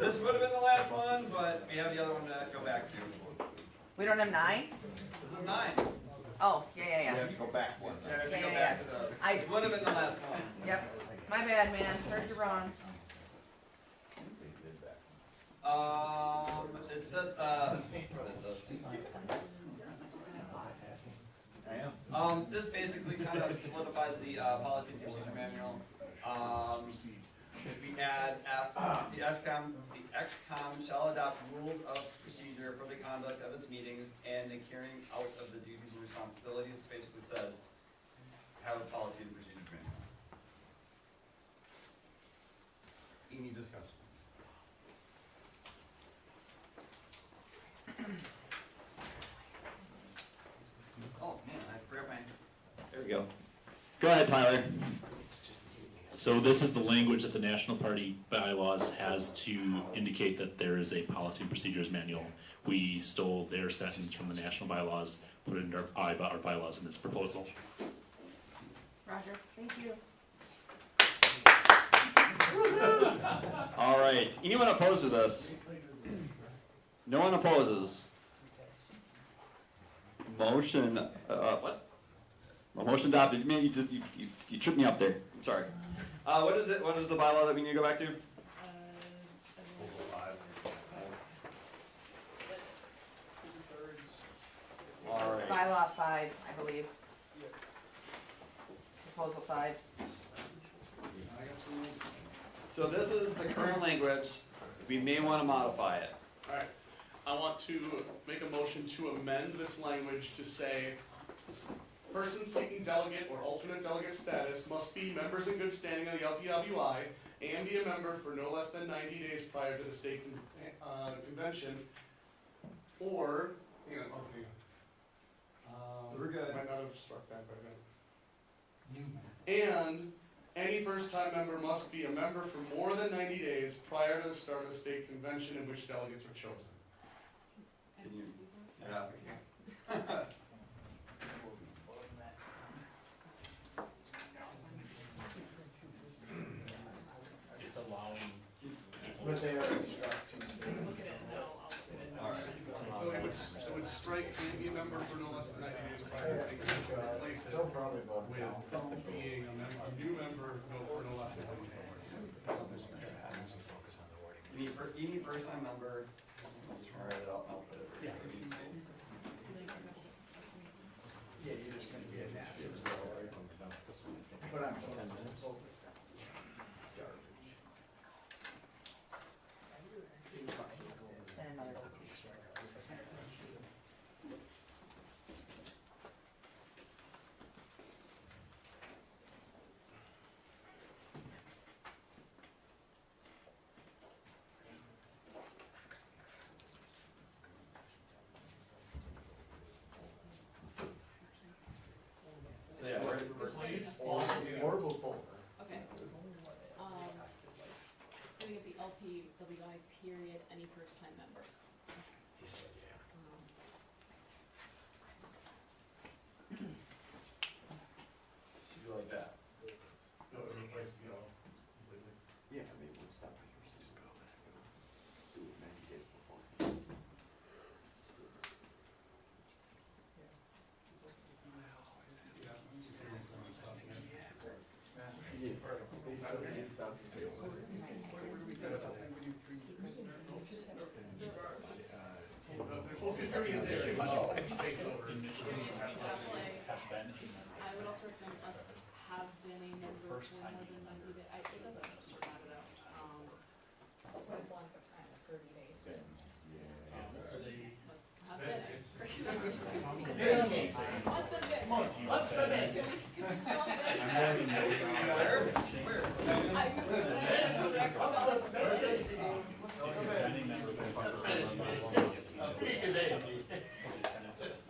This would have been the last one, but we have the other one to go back to. We don't have 9? This is 9. Oh, yeah. You have to go back one. Yeah, we have to go Yeah. back to the. It would have been the last one. Yep. My bad, man. Heard you wrong. It said, what is this? This basically kind of solidifies the policy and procedure manual. We add the XCOM shall adopt rules of procedure for the conduct of its meetings and the carrying out of the duties and responsibilities. Basically says have a policy and procedure manual. Any discussion? Oh man, I forgot my. There we go. Go ahead, Tyler. So this is the language that the National Party bylaws has to indicate that there is a policy and procedures manual. We stole their sentence from the national bylaws, put it into our bylaws in this proposal. Roger, thank you. All right. Anyone opposed to this? No one opposes. Motion. What? Motion adopted. Man, you tripped me up there. I'm sorry. What is it? What is the bylaw that we need to go back to? All right. Bylaw 5, I believe. Proposal 5. So this is the current language. We may want to modify it. Alright, I want to make a motion to amend this language to say, persons seeking delegate or alternate delegate status must be members in good standing of the LPWI and be a member for no less than 90 days prior to the state convention, or, hang on, okay. So we're good. Might not have struck that by then. And any first-time member must be a member for more than 90 days prior to the start of the state convention in which delegates are chosen. Yeah. It's allowing. But they are instructing. All right. So it would strike be a member for no less than 90 days prior to the state convention, replace it with being a new member for no less than 90 days. You need first-time member. I'll just write it out. I'll put it. Yeah. Yeah, you're just gonna be a national. But I'm 10 minutes. And another. So yeah, we're Or before. Okay. So we get the LPWI period, any first-time member. He said, yeah. Should you like that? Yeah, I mean, let's stop here. Just go back. Do it 90 days before. I would also recommend us to have been a member for more than 90 days. It doesn't sort that it out. What's the length of time, 30 days? Have been. Must have been. Must have been. Can we still have been?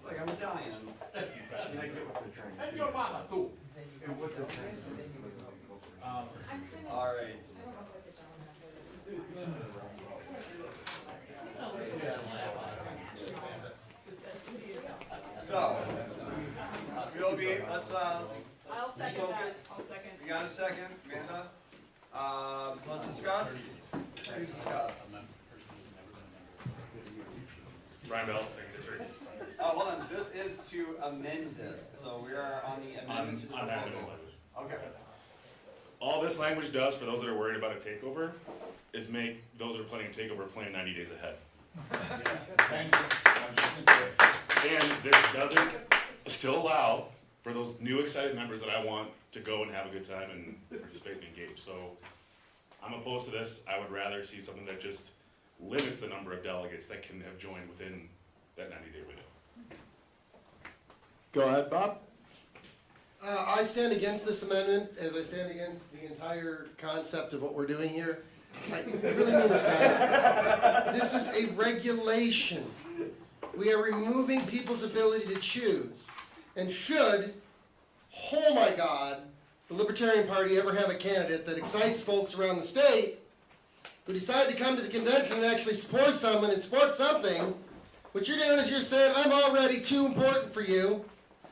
Like I'm Italian. I get what they're trying to And do. your mama too. And what they're trying to do. All right. So, we'll be, let's I'll second that. focus. I'll second. You got a second, Amanda? So let's discuss. Please discuss. Brian Bell, Second District. Hold on, this is to amend this, so we are on the amendment to the On that proposal. language. Okay. All this language does for those that are worried about a takeover is make those that are planning a takeover plan 90 days ahead. Thank you. And this doesn't still allow for those new excited members that I want to go and have a good time and participate and engage. So I'm opposed to this. I would rather see something that just limits the number of delegates that can have joined within that 90-day window. Go ahead, Bob. I stand against this amendment, as I stand against the entire concept of what we're doing here. I really mean this, guys. This is a regulation. We are removing people's ability to choose. And should, oh my God, the Libertarian Party ever have a candidate that excites folks around the state who decide to come to the convention and actually support someone and support something, what you're doing is you're saying, I'm already too important for you.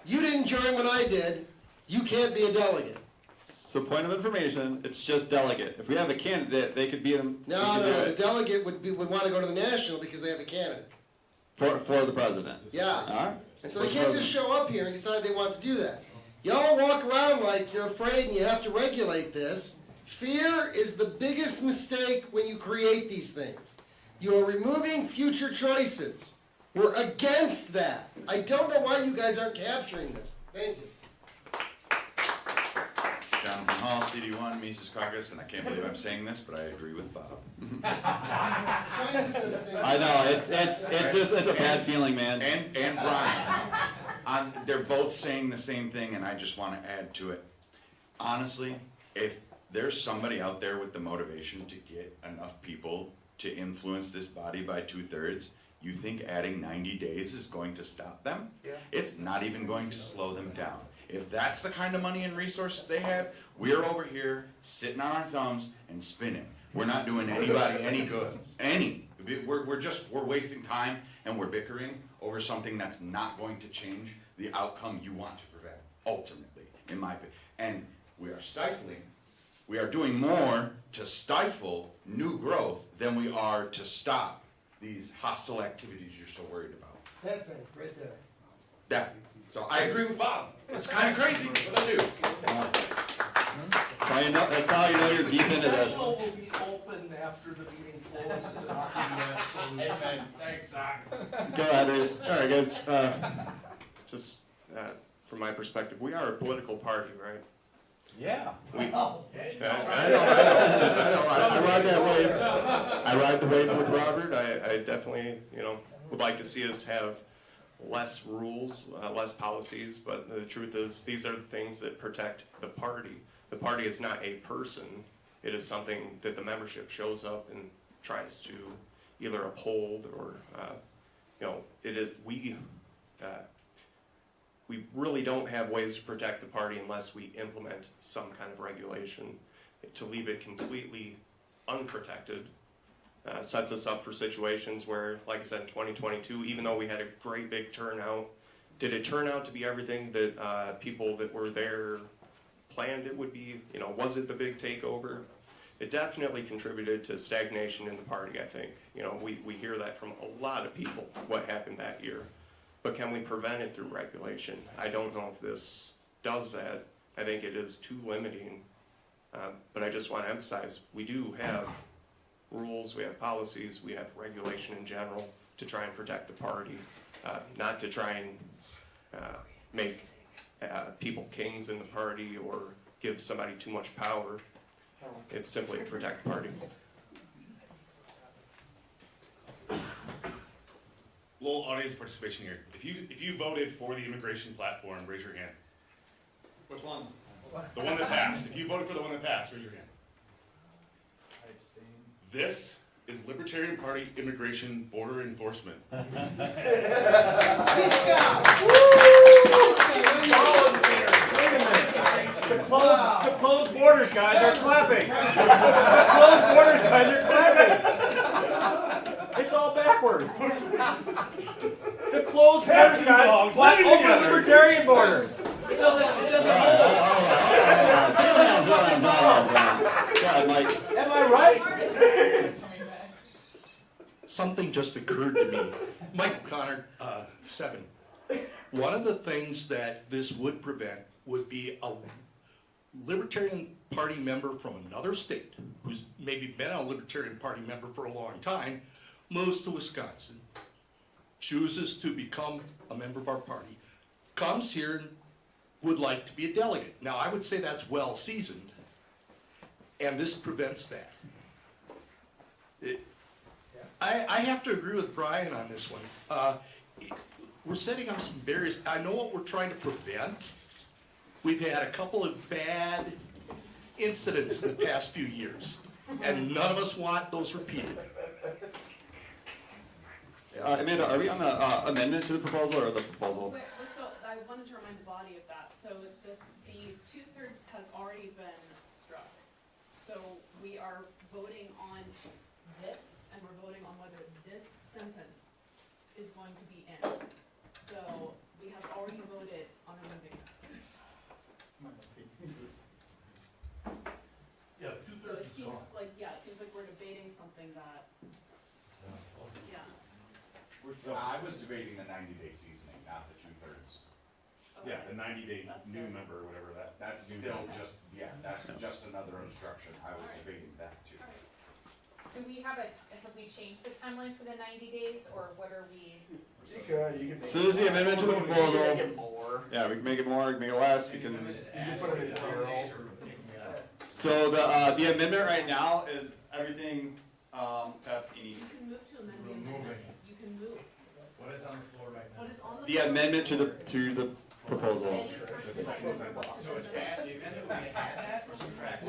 You didn't join when I did. You can't be a delegate. So point of information, it's just delegate. If we have a candidate, they could be them. No, the delegate would want to go to the national because they have a candidate. For the president. Yeah. All right. And so they can't just show up here and decide they want to do that. Y'all walk around like you're afraid and you have to regulate this. Fear is the biggest mistake when you create these things. You are removing future choices. We're against that. I don't know why you guys aren't capturing this. Thank you. Jonathan Hall, CD1, Mises Caucus, and I can't believe I'm saying this, but I agree with Bob. I know, it's a bad feeling, man. And Brian, they're both saying the same thing, and I just want to add to it. Honestly, if there's somebody out there with the motivation to get enough people to influence this body by 2/3, you think adding 90 days is going to stop them? Yeah. It's not even going to slow them down. If that's the kind of money and resources they have, we're over here sitting on our thumbs and spinning. We're not doing anybody any good. We're wasting time and we're bickering over something that's not going to change the outcome you want to prevent, ultimately, in my opinion. And we are stifling. We are doing more to stifle new growth than we are to stop these hostile activities you're so worried about. That thing, right there. So I agree with Bob. It's kind of crazy, but I do. That's how you know you're deep into this. The will be open after the meeting closes. Amen. Thanks, Doc. Go ahead, Reese. All right, guys. Just from my perspective, we are a political party, right? Yeah. I know. I ride that wave. I ride the wave with Robert. I definitely, would like to see us have less rules, less policies, but the truth is, these are the things that protect the party. The party is not a person. It is something that the membership shows up and tries to either uphold or, it is, we really don't have ways to protect the party unless we implement some kind of regulation. To leave it completely unprotected sets us up for situations where, like I said, in 2022, even though we had a great big turnout, did it turn out to be everything that people that were there planned it would be? Was it the big takeover? It definitely contributed to stagnation in the party, I think. We hear that from a lot of people, what happened that year. But can we prevent it through regulation? I don't know if this does that. I think it is too limiting. But I just want to emphasize, we do have rules, we have policies, we have regulation in general. to try and protect the party, not to try and make people kings in the party or give somebody too much power. It's simply to protect the party. Little audience participation here. If you voted for the immigration platform, raise your hand. Which one? The one that passed. If you voted for the one that passed, raise your hand. This is Libertarian Party Immigration Border Enforcement. The closed borders guys are clapping. The closed borders guys are clapping. It's all backwards. The closed borders guys clap over the libertarian borders. It doesn't Am I right? Something just occurred to me. Michael Connor, 7. One of the things that this would prevent would be a Libertarian Party member from another state who's maybe been a Libertarian Party member for a long time, moves to Wisconsin, chooses to become a member of our party, comes here and would like to be a delegate. Now, I would say that's well seasoned, and this prevents that. I have to agree with Brian on this one. We're setting up some barriers. I know what we're trying to prevent. We've had a couple of bad incidents in the past few years, and none of us want those repeated. Amanda, are we on the amendment to the proposal or the proposal? Wait, so I wanted to remind the body of that. So the 2/3 has already been struck. So we are voting on this, and we're voting on whether this sentence is going to be in. So we have already voted on removing this. Yeah, So it seems like, it seems like we're debating something that, I was debating the 90-day seasoning, not the 2/3. Yeah, the 90-day That's new good. member or whatever that. That's new still member. that's just another obstruction. I was debating that too. Do we have have we changed the timeline for the 90 days, or what are we? You could make So this is the amendment to the proposal. You can make it more. Yeah, we can make it more, we can make it less, we can. You can put them in 0. So the amendment right now is everything, that's you can move to amend the amendment. You can move. What is on the floor right now? What is on the amendment to the proposal. So it's add, the amendment would be add that or subtract?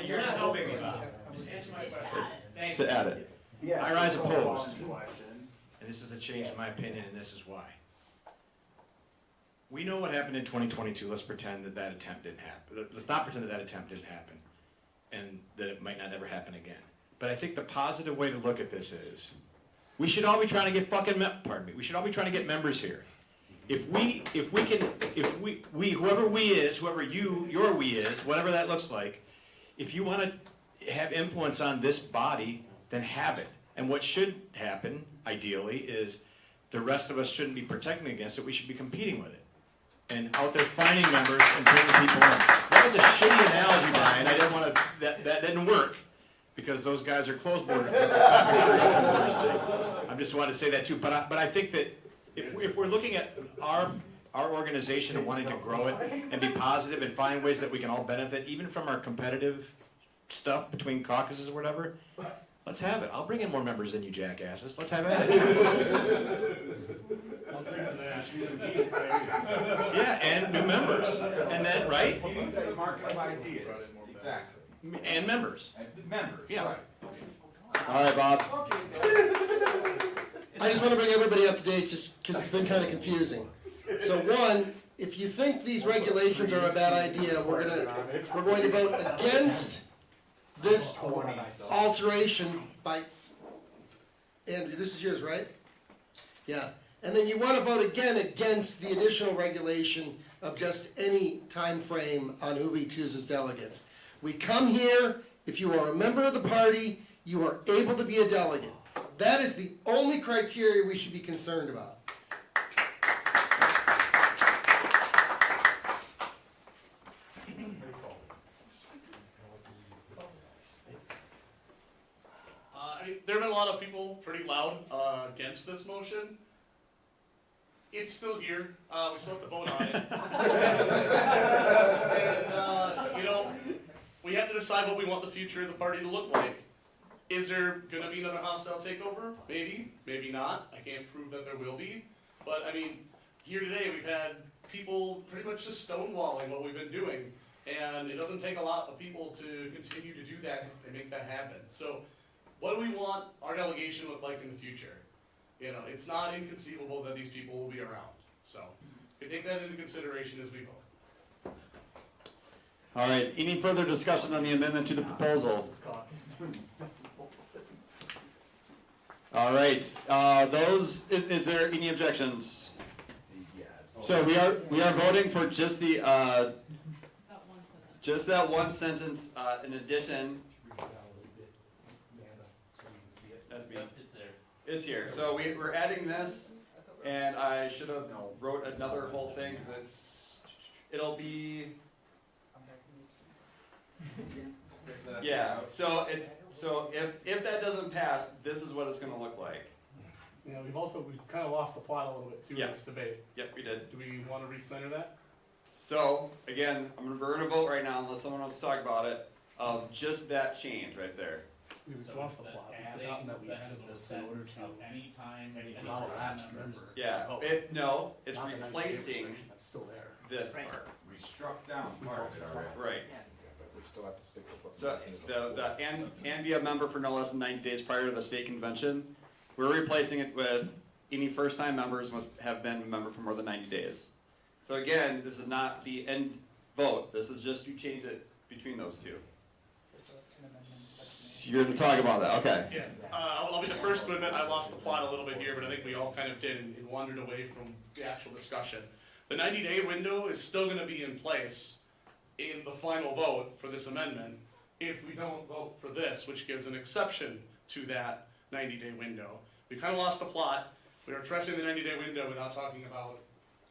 You're not helping me, Bob. Just answer my question. Thank you. To add it. I rise opposed. And this is a change in my opinion, and this is why. We know what happened in 2022. Let's pretend that that attempt didn't happen. Let's not pretend that that attempt didn't happen, and that it might not ever happen again. But I think the positive way to look at this is, we should all be trying to get we should all be trying to get members here. Whoever your we is, whatever that looks like, if you want to have influence on this body, then have it. And what should happen, ideally, is the rest of us shouldn't be protecting against it. We should be competing with it. And out there finding members and bringing people in. That was a shitty analogy, Brian. I didn't want to, that didn't work. Because those guys are closed borders. I just wanted to say that too. But I think that if we're looking at our organization and wanting to grow it and be positive and find ways that we can all benefit, even from our competitive stuff between caucuses or whatever, let's have it. I'll bring in more members than you jackasses. Let's have at it. Yeah, and new members. And then, right? Market of ideas. Exactly. And members. Members, Yeah. right. All right, Bob. I just want to bring everybody up to date just because it's been kind of confusing. So one, if you think these regulations are a bad idea, we're going to vote against this alteration by, Andrew, this is yours, right? Yeah. And then you want to vote again against the additional regulation of just any time frame on who we choose as delegates. We come here, if you are a member of the party, you are able to be a delegate. That is the only criteria we should be concerned about. there have been a lot of people pretty loud against this motion. It's still here. We still have to vote on it. And, you know, we have to decide what we want the future of the party to look like. Is there going to be another hostile takeover? Maybe, maybe not. I can't prove that there will be. But, I mean, here today we've had people pretty much just stonewalling what we've been doing. And it doesn't take a lot of people to continue to do that and make that happen. So, what do we want our delegation to look like in the future? You know, it's not inconceivable that these people will be around. So, we take that into consideration as we vote. All right, any further discussion on the amendment to the proposal? All right, is there any objections? Yes. So we are voting for just the, just that one sentence, in addition. That's me. It's there. It's here, so we're adding this, and I should have wrote another whole thing, 'cause it'll be. Yeah, so if that doesn't pass, this is what it's gonna look like. Yeah, we've kind of lost the plot a little bit too in this debate. Yep, we did. Do we want to recenter that? So, again, we're gonna vote right now, unless someone wants to talk about it, of just that change right there. We've So lost the it's plot. the We've adding forgotten that we the added the this in order sentence to. of any time, any allow person absent member. members. Yeah, Oh. it's Not the 98% replacing That's still there. this Right. part. We struck down part of it already. Right. Yes. But we still have to stick with what. So, and be a member for no less than 90 days prior to the state convention. We're replacing it with any first-time members must have been a member for more than 90 days. So again, this is not the end vote, this is just to change it between those two. You're gonna talk about that, okay. Yes, I'll be the first to admit I lost the plot a little bit here, but I think we all kind of did and wandered away from the actual discussion. The 90-day window is still gonna be in place in the final vote for this amendment if we don't vote for this, which gives an exception to that 90-day window. We kind of lost the plot. We are addressing the 90-day window without talking about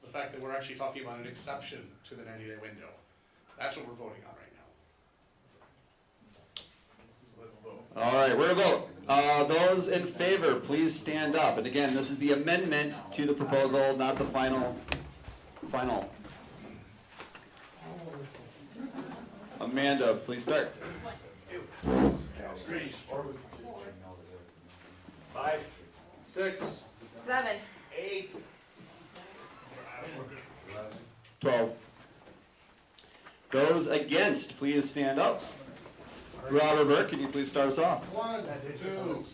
the fact that we're actually talking about an exception to the 90-day window. That's what we're voting on right now. Let's vote. All right, we're gonna vote. Those in favor, please stand up. And again, this is the amendment to the proposal, not the final. Amanda, please start. 3, 5, 6, 7. 8. 12. Those against, please stand up. Robert Burke, can you please start us off? 1, 2,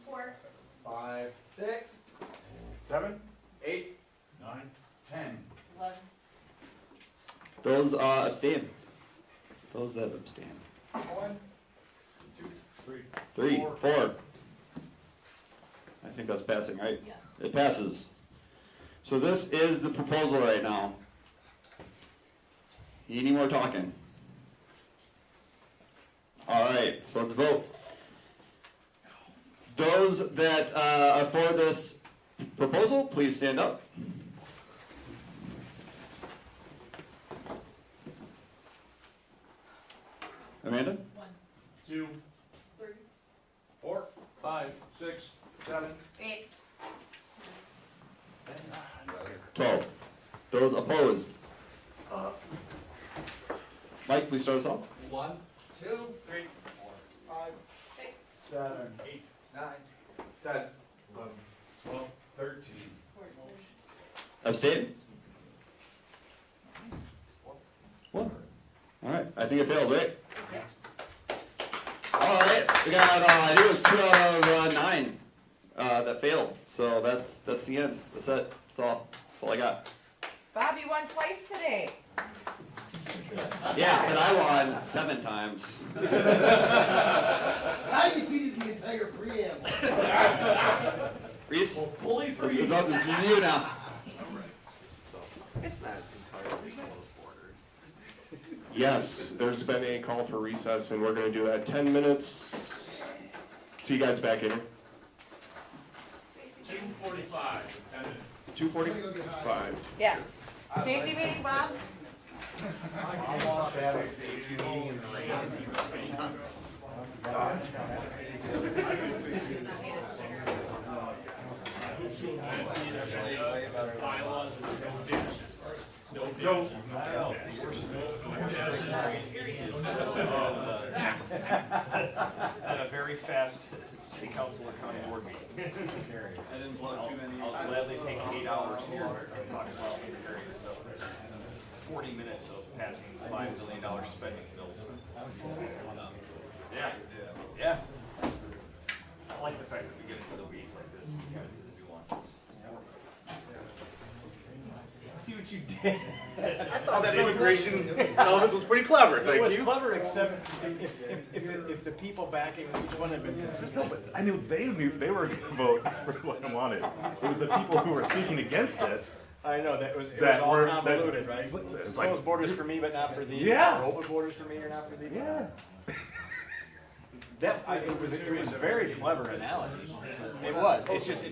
4, 5, 6, 7, 8, 9, 10. 11. Those abstain. Those that abstain. 1, 2, 3. 3, 4. I think that's passing, right? Yes. It passes. So this is the proposal right now. Any more talking? All right, so let's vote. Those that are for this proposal, please stand up. Amanda? 1, 2, 3, 4, 5, 6, 7, 8. 12. Those opposed? Mike, please start us off. 1, 2, 3, 4, 5, 6. 7, 8, 9, 10, 11, 12, 13. 14. Abstain? 1. All right, I think it fails, right? All right, we got, I think it was 2 out of 9 that failed. So that's the end. That's it. That's all I got. Bob, you won twice today. Yeah, but I won 7 times. I defeated the entire preamble. Reese? Fully This is you now. It's not entirely close borders. Yes, there's been a call for recess, and we're going to do that 10 minutes. See you guys back in here. 2:45, 10 minutes. 2:45. Yeah. Safety meeting, Bob? I want to have a safety meeting in the rain. Bylaws, At a very fast city council or county board meeting. I didn't blow too many. I'll gladly take 8 hours here and talk about various stuff. 40 minutes of passing $5 million spending bills. Yeah, yeah. I like the fact that we get into the weeds like this. We kind of do want. See what you did? I thought that immigration element was pretty clever, thank you. It was clever, except if the people backing each one had been consistent. But I knew they were going to vote for what I wanted. It was the people who were speaking against us. I know, it was That all were- convoluted, that- right? it's like- Closed borders for me, but not for thee. Yeah. Or open borders for me, or not for thee. Yeah. It was a very clever analogy. It was. It's just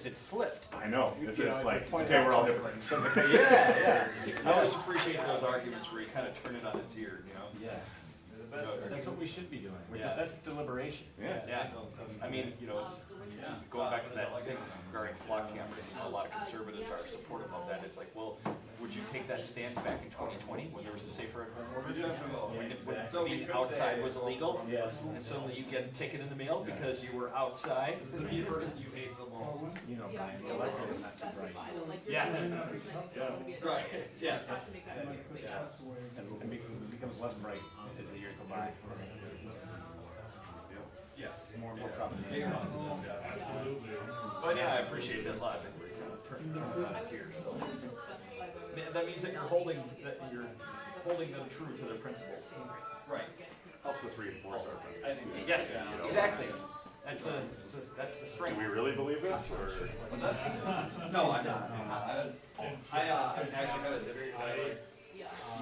it flipped. I know. It's You know, like, it's point okay, out we're all something. different. Yeah. I always appreciate those arguments where you kind of turn it on its ear, you know? Yeah. That's what we should be doing. Yeah. That's deliberation. Yeah, I mean, you know, it's, going back to that thing regarding flock cameras, you know, a lot of conservatives are supportive of that. It's like, well, would you take that stance back in 2020 when there was a safer at home order? When being outside was illegal? Yes. And suddenly you get a ticket in the mail because you were outside? The person you hate the most. You know, Brian, the electorate is not too bright. Yeah. Right, yeah. And it becomes less bright as the years go by. Yes. More and more propaganda. Absolutely. But yeah, I appreciate that logic where you kind of turn it on its ear. So. That means that you're holding them true to their principles. Right. Helps us reinforce our principles. Yes, exactly. That's the strength. Do we really believe this, or? No, I'm not. I actually had a different.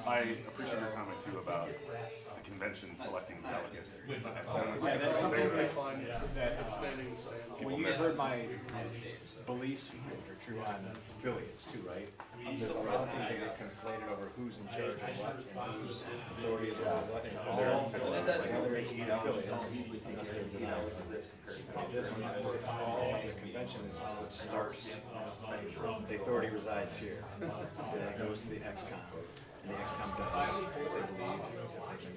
I appreciate your comment too about the convention selecting delegates. Yeah, that's something I find that well, you heard my beliefs are true on affiliates too, right? There's a lot of things that get conflated over who's in charge of what and whose authority is over what. There's like other 18 affiliates, unless they're denied. This one, the convention is what starts, the authority resides here, and it goes to the XCOM. And the XCOM does, they believe that they can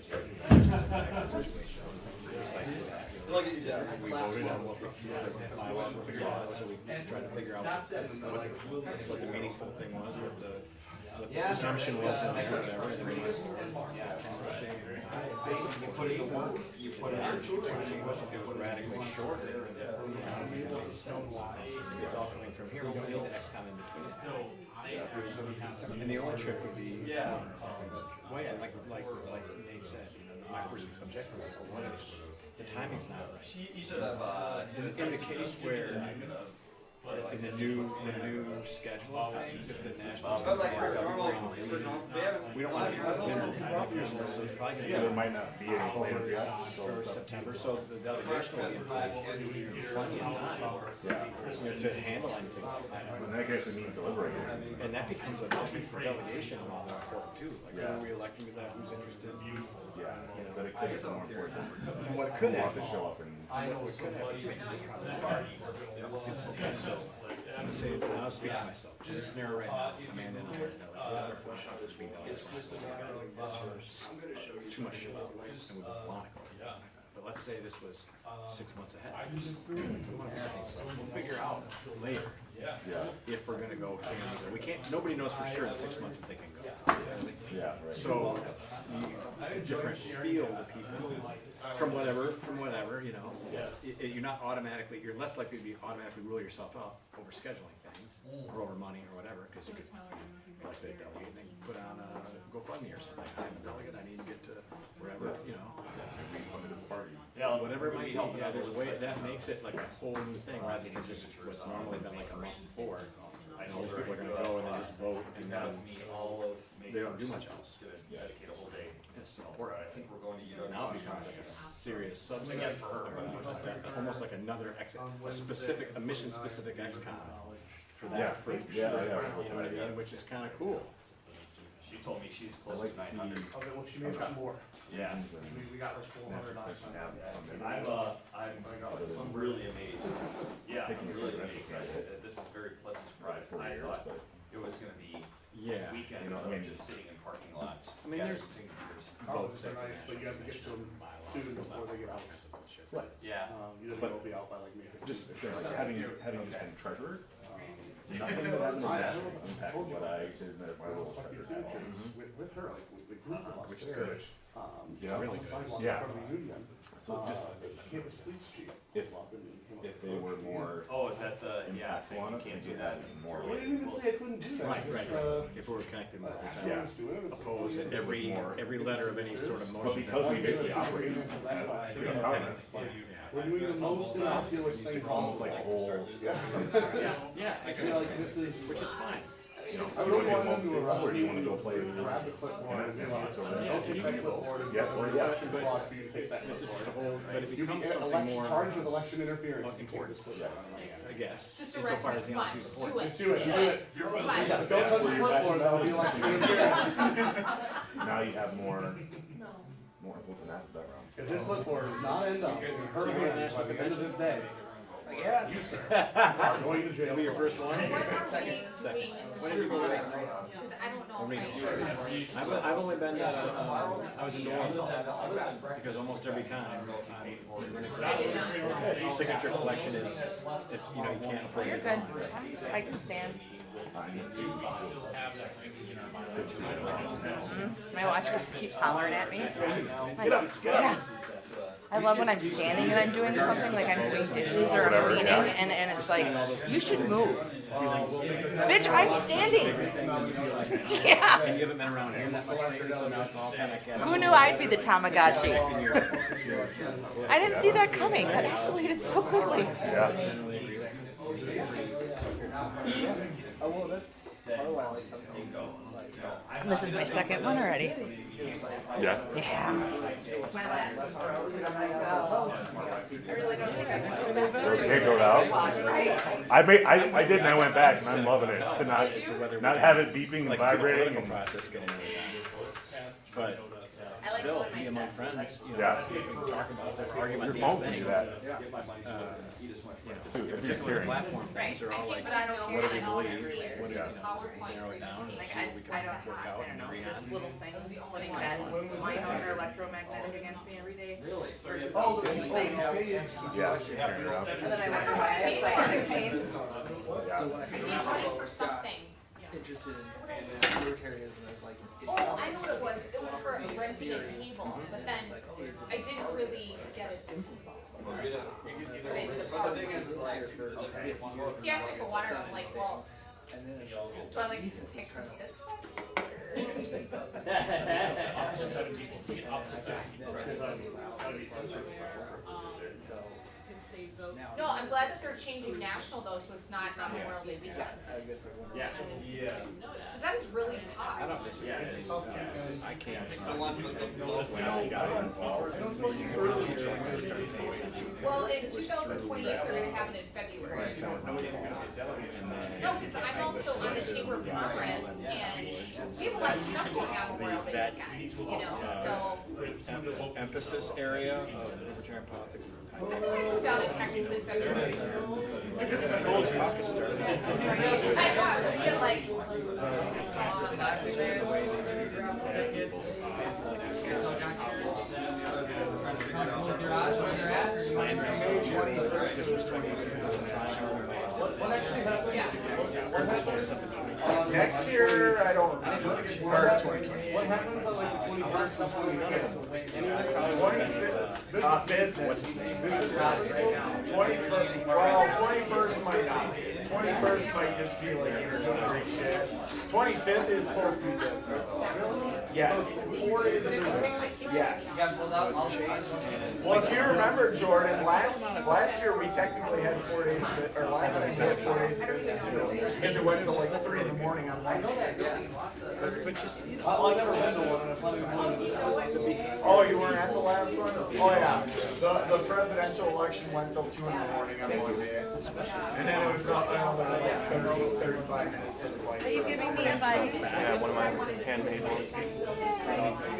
precisely that. We voted on what the bylaws were figured out, so we tried to figure out what the meaningful thing was, what the assumption was, and whatever, and then we just basically put it to work, you put it on, it was radically shorter. It's all coming from here, we don't need the XCOM in between. And the only trick would be, well, yeah, like Nate said, you know, my first objective was, what if the timing's not right? In the case where, in the new schedule of things, if the national we don't want to be up Christmas, so it's probably going to be. There might not be any plans yet. Or September, so the delegation will be in place, plenty of time, to handle anything. And that gets to mean deliberating. And that becomes a moment for delegation a lot more important too, like who are we electing to that, who's interested? Yeah, but it could be more important. And what could We'll have happen. to show up and. Okay, so, I'm gonna say, and I'll speak for myself, this scenario right now, Amanda and I are too much shit, and we want to go. But let's say this was 6 months ahead. We'll figure out later if we're gonna go Canada. We can't, nobody knows for sure in 6 months if they can go. Yeah, right. So, it's a different feel to people from whatever, you know. You're not automatically, you're less likely to be automatically rule yourself out over scheduling things, or over money or whatever, because you could, like the delegate, and then put on a GoFundMe or something. I'm a delegate, I need to get to wherever, you know. Yeah, whatever it might be, yeah, there's a way, that makes it like a whole new thing, rather than just what's normally been like a month before. I know these people are gonna go and then just vote, and then they don't do much else. It's important. Now it becomes like a serious subset, almost like another a mission-specific XCOM for that, you know what I mean, which is kinda cool. told me she's close to 900. Okay, well, she may have got more. Yeah. We got like 400 last time. I'm really amazed. Yeah, I'm really amazed, guys. This is a very pleasant surprise. I thought it was gonna be weekends of just sitting in parking lots. I mean, there's College are nice, but you have to get to them soon before they get out. Right. Yeah. You don't will be out by like May 15th. Just like having just been treasurer, nothing that happened in that impacted what I did in my role as treasurer at all. With her, like, we grew up Which is there. good. Yeah, really good. Yeah. Yeah. So just Campus police chief. if they were more Oh, is that the, yeah, impactful so on you us, can't they do could that. have more. Well, you didn't even say I couldn't do that. Right, Just, right. If we're connected, we're Yeah. opposed at every letter of any sort of But motion. because we basically operate autonomous, We're doing the most innocuous thing it's almost like a whole. Yeah, I feel like this is. which is fine. You know, I don't want them to rush or do you want me to go play with grab the clipboard and be like, it's over there? don't take that clipboard. It's Yeah, not or an yeah, election fraud for you to take that It's just a clipboard. whole, but it You becomes get something election, more charged with election interference. You take important. this clipboard. I guess. Just So arrest far me, as the fine, other two just support. do it. Just do it, do it. Fine. Don't touch the clipboard, that'll be election interference. Now you have more, No. what's an after that round? If this clipboard does not end up in her hands by the end of this day, you, sir, are going to jail. Be your first one. What are we doing When in did you go the back? because I don't know if I've only been, I was in New Orleans, because almost every time I'm running for signature collection is, you know, you can't afford You're it. good. I can stand. My watch just keeps hollering at me. Get up, get up. Yeah. I love when I'm standing and I'm doing something, like I'm doing dishes or I'm cleaning, and it's like, you should move. Bitch, I'm standing. Yeah. And you haven't been around here that much lately, so now it's all kind of. Who knew I'd be the Tamagotchi? I didn't see that coming. That escalated so quickly. Yeah. This is my second one already. Yeah. Yeah. My last one. I really don't think I can do that. It goes out. I did and I went back and I'm loving it to not have it beeping and vibrating and. Process getting rid of that. But still, to be among friends, you know, Yeah. you can talk about their argument. Your these phone can things. do that. You know, particular platform things are all like, but I don't care. what do we I know believe? it's What do you know, PowerPoint narrow it down and Like see what we can work out and agree this on. little thing, putting that minor electromagnetic against me every day. Versus Oh, the big thing. Yeah. Turn it around. And then I wonder why I have sciatic pain. Yeah. I'm running for something. Interested in libertarianism as like. Oh, I know what it was. It was for renting a table, but then I didn't really get it. But I ended up. But the thing is, like, He asked me for water, and I'm like, well, so I like take her sits. Up to 17, to get up to 17. No, I'm glad that they're changing national though, so it's not Memorial Day weekend. Yeah. Because that is really tough. I don't disagree. I can't. When I got involved. Well, in 2028, they're gonna have it in February. No, because I'm also on the Chamber of Congress, and we have a lot of stuff going on Memorial Day weekend, you know, so. Emphasis area of libertarian politics is Down in Texas in February. Gold caucus started. I know, I was thinking like. Next year, I don't remember. What happens on like the 21st and 25th? 25th, business. 21st, well, 21st might not be. 21st might just be like introductory shit. 25th is supposed to be business though. Yes. 4 days of business. Yes. Well, if you remember, Jordan, last year we technically had 4 days of business, or last night we had 4 days of business too, because it went till like 3 in the morning on Monday. I've never been to one, and I've probably been to. Oh, you weren't at the last one? Oh, yeah. The presidential election went till 2 in the morning on Monday. And then it was not, I don't know, like 35 minutes for the vice. Are you giving me a bite? Yeah, one of my handmade ones.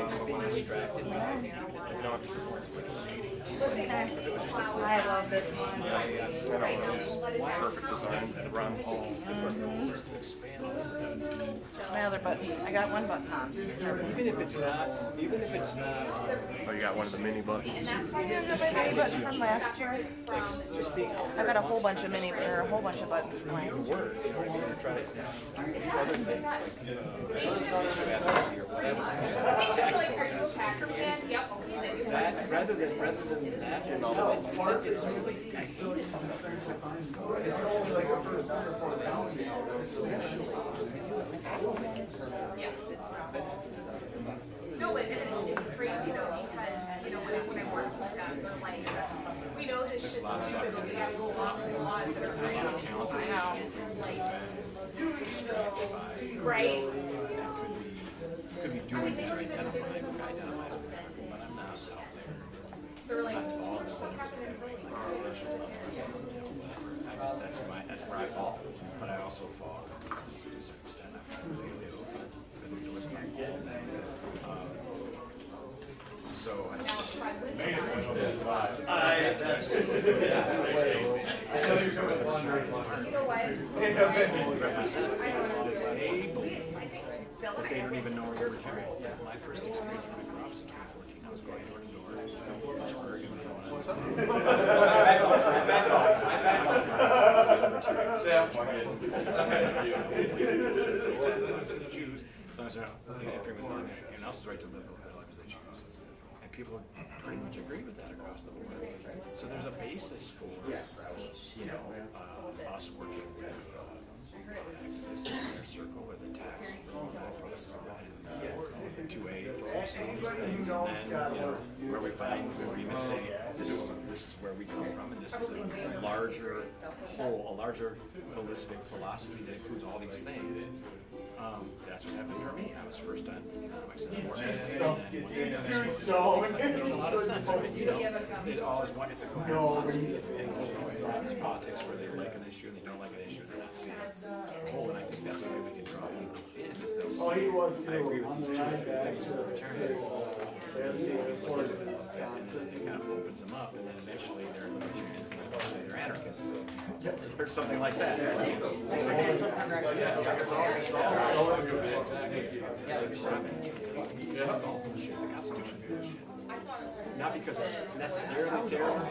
Just being distracted. No, I love this one. perfect design, Ron Paul. My other button. I got one button on. Even if it's not. Oh, you got one of the mini buttons. There's a mini button from last year. I got a whole bunch of a whole bunch of buttons from last year. Work, you know what I mean? To try to do other things. Like, are you a Packer fan? Yep, okay, then you're That, rather than that, it's really, I hate it. It's only like the first 3 or 4 pounds. No, but it's crazy though, because, you know, when I work with them, they're like, we know this shit's stupid, but we gotta go along with the laws that are created. And it's like, Distracted by. right? Could be doing that or identifying what I identify as, but I'm not out there. They're like, Involved what with happened in Philly? that's where I fall, but I also fall to a certain extent. I fall daily. So it's just. You know what? But they don't even know we're libertarian. My first experience with the crops in 2014, I was going door to door in Pittsburgh and Jews, as long as anyone else's right to live the life as they choose. And people pretty much agree with that across the board. So there's a basis for, you know, us working with activists in their circle with the tax reform office and 2A for all these things, and then, you know, where we find agreement saying this is where we come from, and this is a larger whole, a larger holistic philosophy that includes all these things. That's what happened for me. I was first on economics and makes a lot of sense, right? You know, it all is one. It's a coherent philosophy, and there's no this politics where they like an issue and they don't like an issue. They're not seeing the whole, and I think that's the way we can draw people in. Is they'll see, I agree with these two things with libertarians. And then it kind of opens them up, and then eventually they're libertarians, and then eventually they're anarchists, or something like that. It's all bullshit. The Constitution's bullshit. Not because it's necessarily terrible.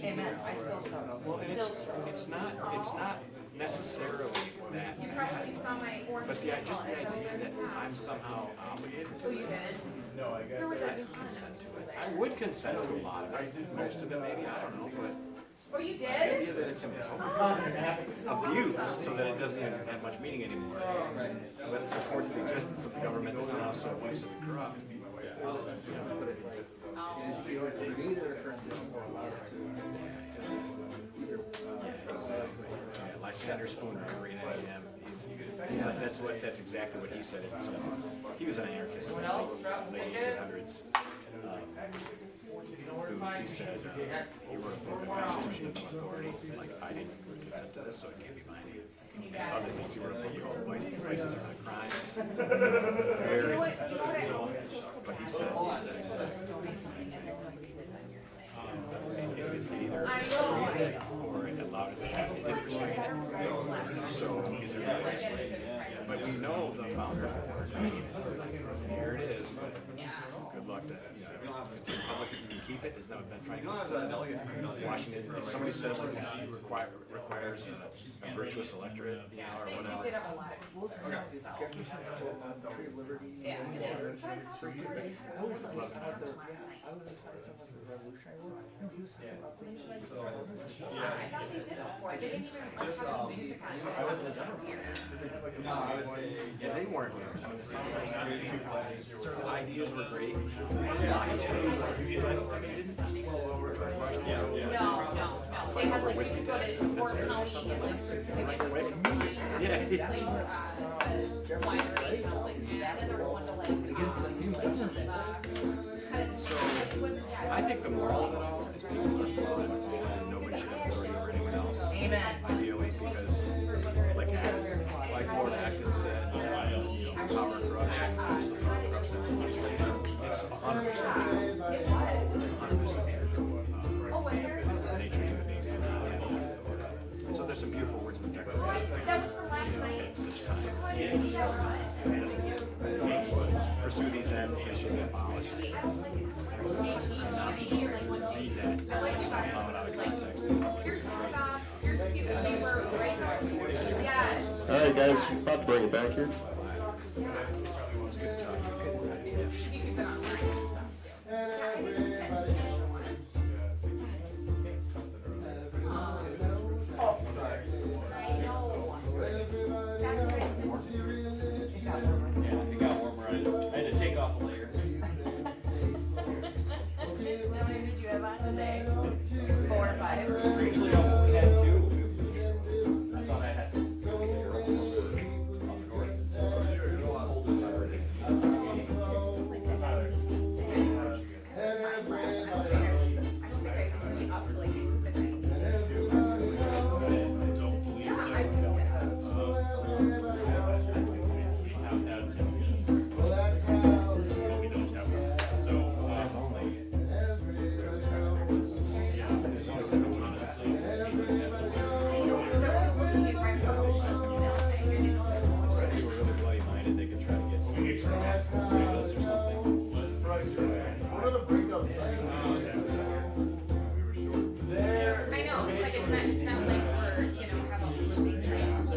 Amen. I still struggle. Well, it's not necessarily that. You probably saw my orange. But just the idea that I'm somehow obligated to Oh, you did? No, I didn't consent to it. I would consent to a lot of it. Most of it, maybe, I don't know, but. Oh, you Just the did? idea that it's abused so that it doesn't even have much meaning anymore. But it supports the existence of the government that's now so abusive and corrupt. Lysander Spooner, every 9 a.m. He's like, that's exactly what he said. He was an anarchist in the late 1800s. He said he wrote a book, The Constitution of No Authority. Like, I didn't consent to this, so it can't be binding. And other things he wrote a book called Vices Are Not Crimes. Very, but he said that it either restrained it or it allowed it to happen. It didn't restrain it. So is it right? But we know the founders were. Here it is, but good luck to, you know, if the Republican can keep it, isn't that what Ben Franklin said? Washington, if somebody says like it requires a virtuous electorate, you know, or whatever. They did have a lot of yeah, it is. But I thought before they had all of them last night. I thought they did before. They didn't even have music on it. Yeah, they weren't. I mean, the ideas were great. No. They had like, you could go to Horton County and get like certificates for wine, wineries, and I was like, yeah. And then there was one to like So, I think the moral of it all is people are flawed, and nobody should have authority over anyone else. Amen. Ideally, because, like Lord Acton said, power corrupts, and the power corrupts absolutely. It's 100% true. 100% true. It's the nature of human beings to not have authority. And so there's some beautiful words in the Declaration. That was from last night. At such times, pursue these ends, they should be abolished. Read that. Out of context. Here's the stop, here's a piece of paper, right there. Yes. All right, guys, about to bring it back here. It's good to talk. You can put on line and stuff too. Yeah, I think it's good. Oh, sorry. I know. That's what I said. Yeah, it got warmer. I had to take off a layer. How many did you have on today? 4 or 5? Strangely, I only had 2. I thought I had I know, it's not like we're, have all these big dreams. It's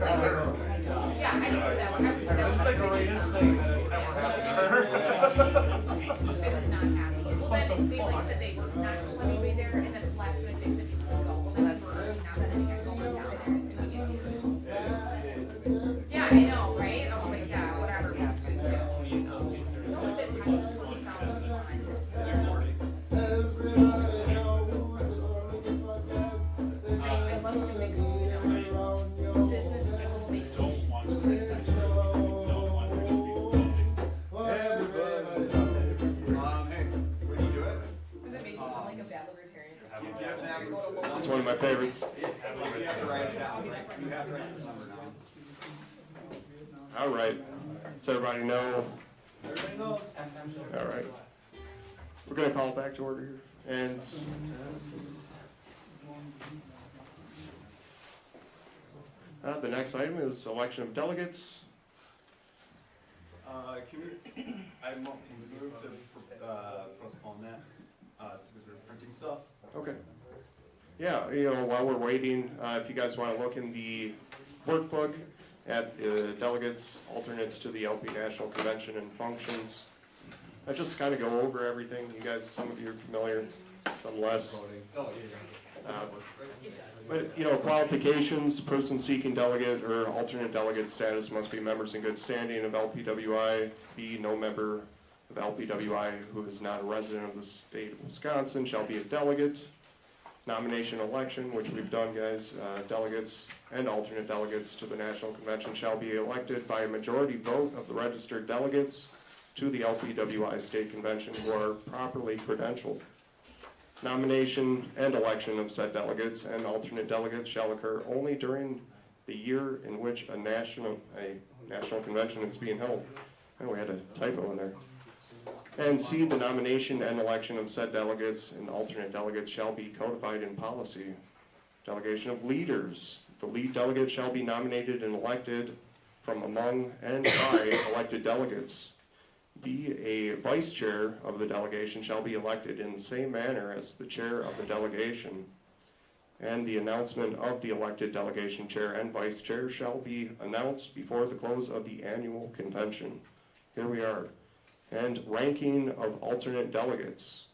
like, yeah, I know that one. I was not happy. Well, then they said they were not going to let anybody there, and then last minute they said you can go. Well, then now that I got going down there, yeah, I know, right? I was like, yeah, whatever. I love to mix, business with a little vacation. Does it make you sound like a bad libertarian? It's one of my favorites. All right. Does everybody know? All right. We're going to call it back to order here. And the next item is election of delegates. Can we, I move to postpone that, because we're printing stuff. Okay. Yeah, while we're waiting, if you guys want to look in the workbook at delegates, alternates to the LP National Convention and functions, I just kind of go over everything. You guys, some of you are familiar, some less. But, qualifications, person seeking delegate or alternate delegate status must be members in good standing of LPWI, be no member of LPWI who is not a resident of the state of Wisconsin shall be a delegate. Nomination election, which we've done, guys, delegates and alternate delegates to the National Convention shall be elected by a majority vote of the registered delegates to the LPWI State Convention who are properly credentialed. Nomination and election of said delegates and alternate delegates shall occur only during the year in which a national convention is being held. And we had a typo in there. And C, the nomination and election of said delegates and alternate delegates shall be codified in policy. Delegation of leaders. The lead delegate shall be nominated and elected from among and by elected delegates. B, a vice chair of the delegation shall be elected in the same manner as the chair of the delegation. And the announcement of the elected delegation chair and vice chair shall be announced before the close of the annual convention. Here we are. And ranking of alternate delegates.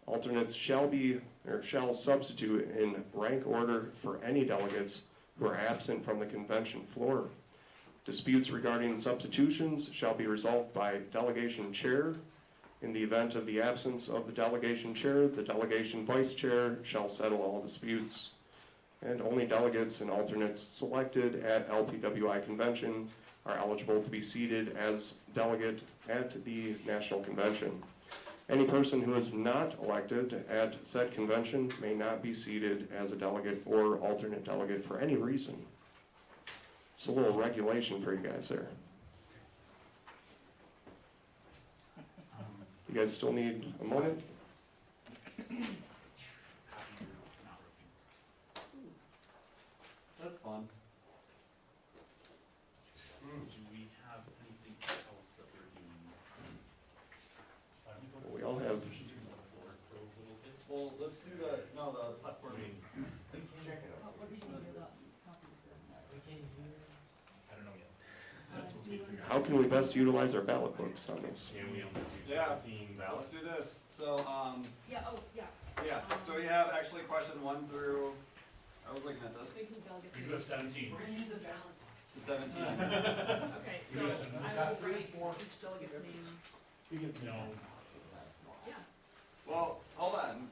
Alternates shall substitute in rank order for any delegates who are absent from the convention floor. Disputes regarding substitutions shall be resolved by delegation chair. In the event of the absence of the delegation chair, the delegation vice chair shall settle all disputes. And only delegates and alternates selected at LPWI convention are eligible to be seated as delegate at the national convention. Any person who is not elected at said convention may not be seated as a delegate or alternate delegate for any reason. It's a little regulation for you guys there. You guys still need a moment? That's fun. Do we have anything else that we're doing? We all have. Well, let's do the platform. Check it out. I don't know yet. That's what we figure out. How can we best utilize our ballot books on this? Yeah, let's do this. So, Yeah, oh, yeah. yeah, so we have actually question 1 through, I was looking at this. We do have 17. To 17. Okay, so I will write each delegate's name. No. Yeah. Well, hold on.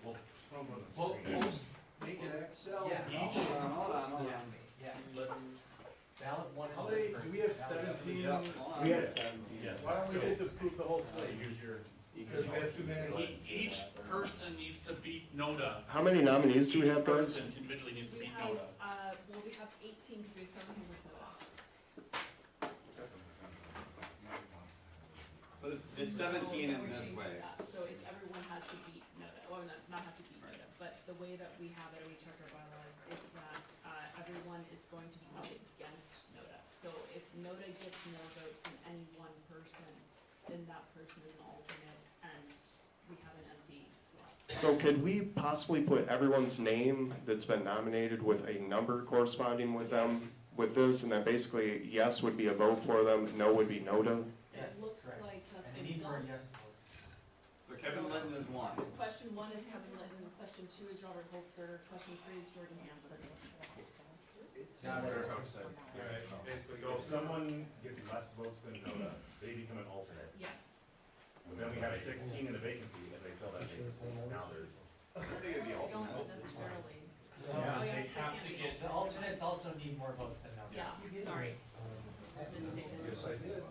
Make it Excel. Hold on. Ballot one How is many, this do person. we have 17? We have 17. Yes. Why don't we just approve the whole slate? Here's your. Because we have too many. Each person needs to beat NODA. How many nominees do we have, Each guys? person individually needs to We beat have, NODA. we have 18 because we have 17 with NODA. But it's 17 in this way. So it's everyone has to beat NODA, well, not have to beat NODA, but the way that we have it, we check our bylaws, is that, everyone is going to be up against NODA. So if NODA gets more votes than any one person, then that person is an alternate, and we have an empty slot. So could we possibly put everyone's name that's been nominated with a number corresponding with them, with this, and then basically yes would be a vote for them, no would be NODA? It looks like that's been more done. yes votes. So Kevin Linton is 1. Question 1 is Kevin Litton, question 2 is Robert Holzberger, question 3 is Jordan Hansen. Basically, go, if someone gets less votes than NODA, they become an alternate. Yes. And then we have 16 in the vacancy, if they fill that vacancy, now there's. I think it'd be They don't alternate. necessarily. Yeah, Oh, they yeah, have to can't be get- The alternates also need more votes than NODA. Yeah, sorry. Mistaken. Yes, I did.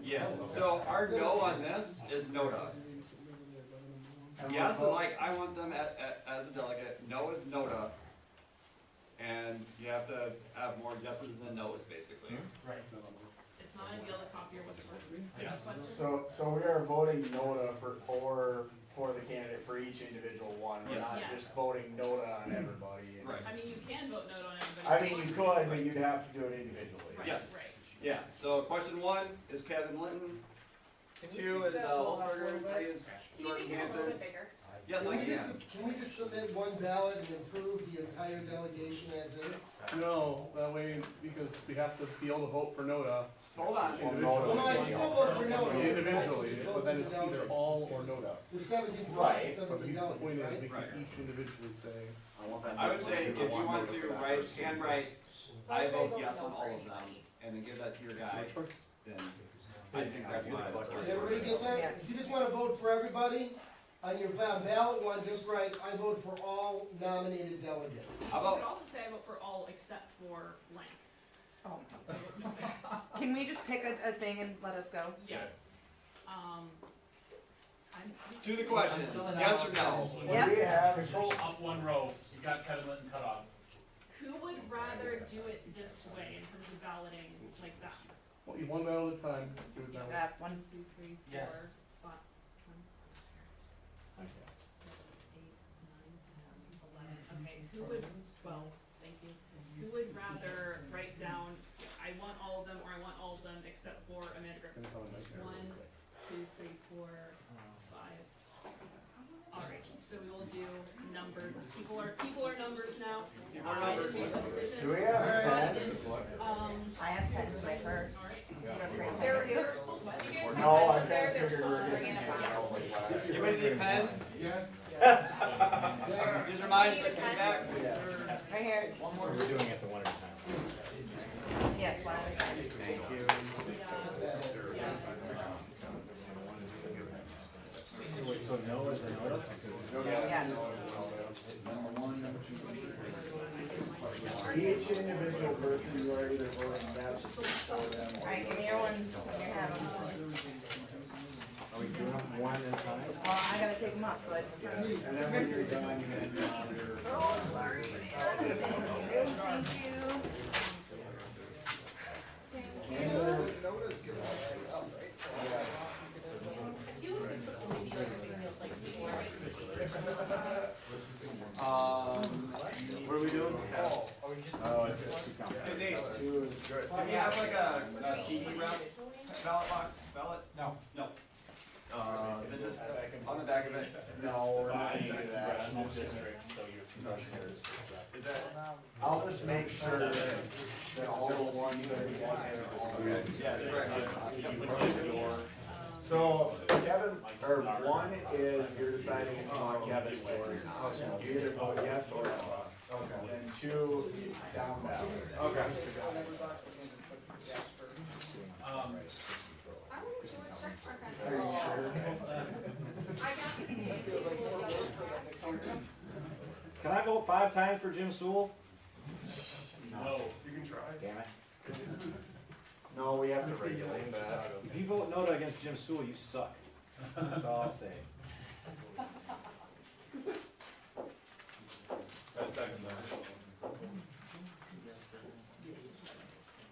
Yes, so our no on this is NODA. Yes is like, I want them as a delegate, no is NODA. And you have to have more yeses than no's, basically. Right. It's not ideal to copy your what's question. So we are voting NODA for the candidate for each individual one. We're not Yes. just voting NODA on everybody. Right. I mean, you can vote no on everybody. I mean, you could, but you'd have to do it individually. Right, Yes. right. Yeah, so question 1 is Kevin Linton. 2 is Holzberger, 3 is Can you Jordan make it a little Hansen. bit bigger? Yes, I Can we just submit one ballot and approve the entire delegation as is? No, that way, because we have to be able to vote for NODA. Hold on. Well, no, I can still vote for NODA. Individually, Just vote but then for it's the either delegates. all or NODA. There's 17 slots, Right. and But 17 the delegates, point is, right? we can each individually say. I would say if you want to handwrite, I vote yes on all of them, and then give that to your guy, then I think that's fine. Does everybody get that? If you just wanna vote for everybody, on your ballot one, just write, I vote for all nominated delegates. How You about, could also say I vote for all except for blank. Oh. Can we just pick a thing and let us go? Yes. to the question, yes or no? Yes. Up one row, you got Kevin Linton cut off. Who would rather do it this way in terms of balloting like that? Well, you one ballot at a time, just do it that way. 1, 2, 3, 4, Yes. 5, 6, 7, 8, 9, 10, 11. Okay, who would, 12, thank you. Who would rather write down, I want all of them, or I want all of them except for Amanda Griffin? 1, 2, 3, 4, 5. Alright, so we will do numbered, people are numbers now. People are numbers. I didn't make the decision. Do we have Ryan pens? is, I have pens in my purse. Alright. They're supposed to, you guys No, I have pens can't there, they're figure supposed to we're bring in a box. Anybody need pens? Yes. Alright, These are mine. Take them back. Right here. One more. We're doing it the one at a time. Yes, one at a time. Thank you. So no is a no? Yes. Each individual person, you are either voting yes or for them. Alright, give me your one when you have them. Are we doing them one at a time? Well, I gotta take them up, but. Yes, and then when you're done, then you're. Oh, sorry. Thank you. Thank you. Thank you. What are we doing? Oh, it's too complicated. Hey, Nate, do you have like a CD wrap ballot box? Ballot? No. No. Is it just on the back of it? No, we're not gonna do that. Congressional district, so your congressional district. Is that? I'll just make sure that all the ones that we want are all. Okay. Yeah, So Kevin, or one is you're deciding if you want Kevin or not. You either vote yes or no. Okay. And two, down ballot. Okay. Are you sure? Can I vote 5 times for Jim Sewell? No. You can try. Damn it. No, we have to regulate that. If you vote no against Jim Sewell, you suck. That's all I'll say. I second that.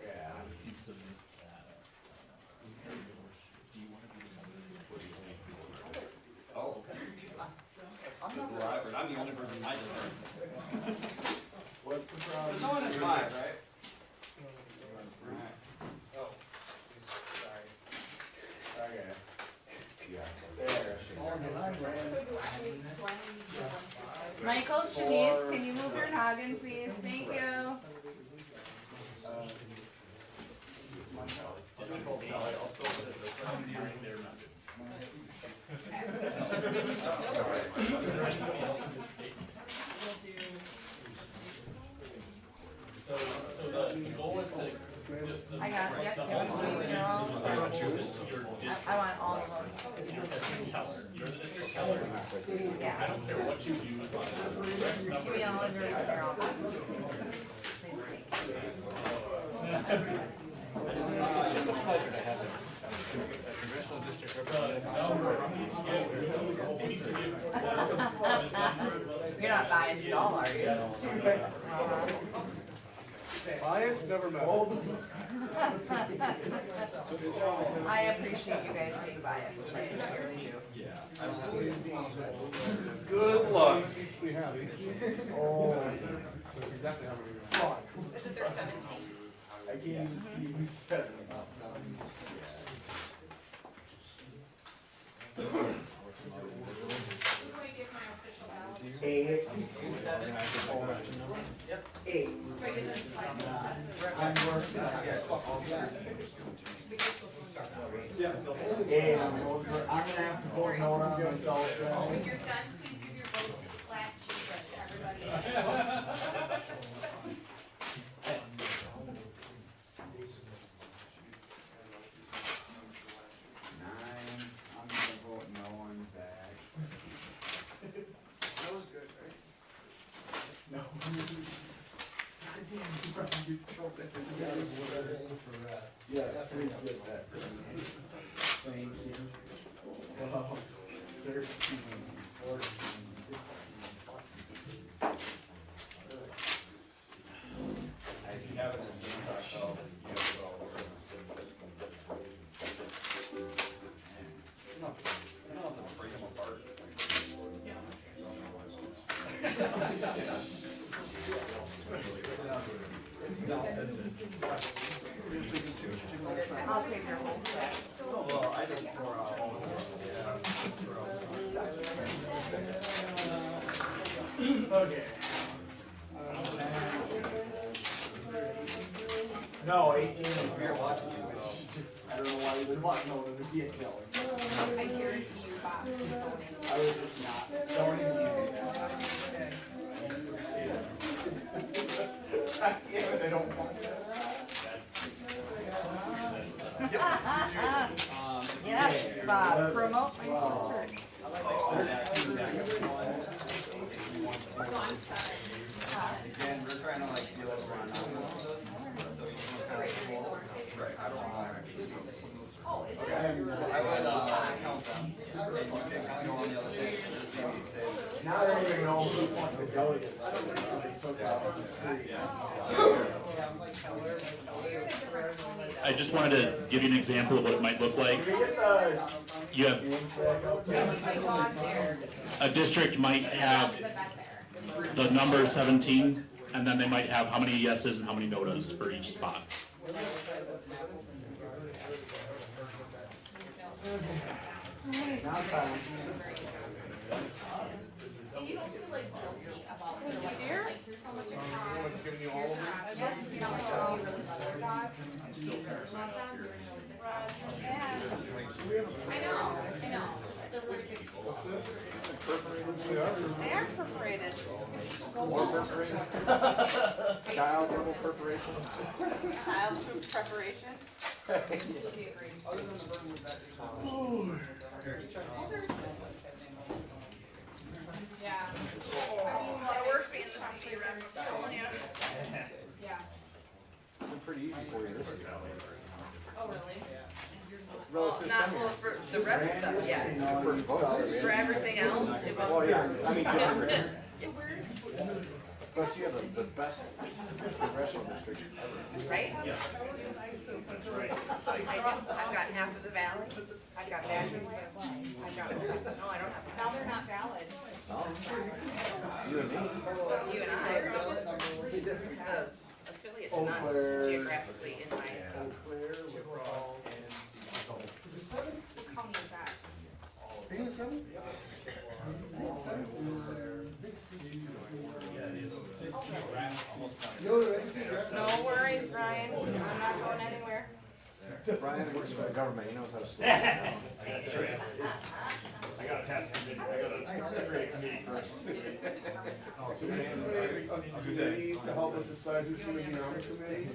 Yeah. Oh, okay. I'm the only person I did. What's the problem? There's no one at 5, right? Oh. Sorry. Okay. Yeah. There. Michael, Shanice, can you move your noggin, please? Thank you. So the goal is to. I got it. Yep. They're all. I want all of them. You're the district teller. You're the district teller. Yeah. I don't care what you do. Give me all of yours. They're all done. It's just a pleasure to have a congressional district representative. You're not biased at all, are you? Bias never met. I appreciate you guys being biased. I really do. Yeah. Good luck. Oh, that's exactly how many. Is it their 17? I can't even see who's 7. Who do I give my official ballots? 8. 8. Regular I'm working on it. And I'm gonna have to vote no on myself. When you're done, please give your votes to Black Jesus, everybody. 9. I'm gonna vote no on Zach. That was good, right? No. Yes, please get that. Thank you. Wow. 13, 14. If you have it in Excel, you have to go. You don't have to break them apart. I'll take your whole set. Well, I just pour out. Okay. No, 18 is we are watching you. I don't know why you would want no to be a killer. I guarantee you, Bob, keep voting. I was just not. Don't even give me that. Yeah, they don't want that. Yes, Bob, promote my church. No, I'm sorry. Again, we're trying to like deal with Ron. Right, I don't want to. Oh, is it? I would count them. And you can kind of go on the other side. Just see what he says. Now I don't even know who wants to go. I just wanted to give you an example of what it might look like. You have, a district might have the number 17, and then they might have how many yeses and how many no's for each spot. And you don't feel like guilty about it. Like, here's how much it costs. Here's your options. You know, like, oh, you really love your dog. You really love them. You're gonna go to this one. Yeah. I know. They're really good. They are perforated. More perforation? Child level perforation? Child tooth preparation. Yeah. A lot of work being the CD rep, I'm telling you. Yeah. It's pretty easy for you this year. Oh, really? Well, not well for the rep stuff, yes. For everything else, it was. Well, yeah, I mean, It wears. plus you have the best congressional district ever. Right? I've got half of the valley. I've got Badger. I've got, no, I don't have, now they're not valid. You and me. You and I, the affiliate's not geographically in my. What county is that? Are you in seven? No worries, Brian. I'm not going anywhere. Brian works for the government, he knows how to slow it down. I gotta pass the committee, I gotta create a committee first. To help us decide who's gonna be on the committee.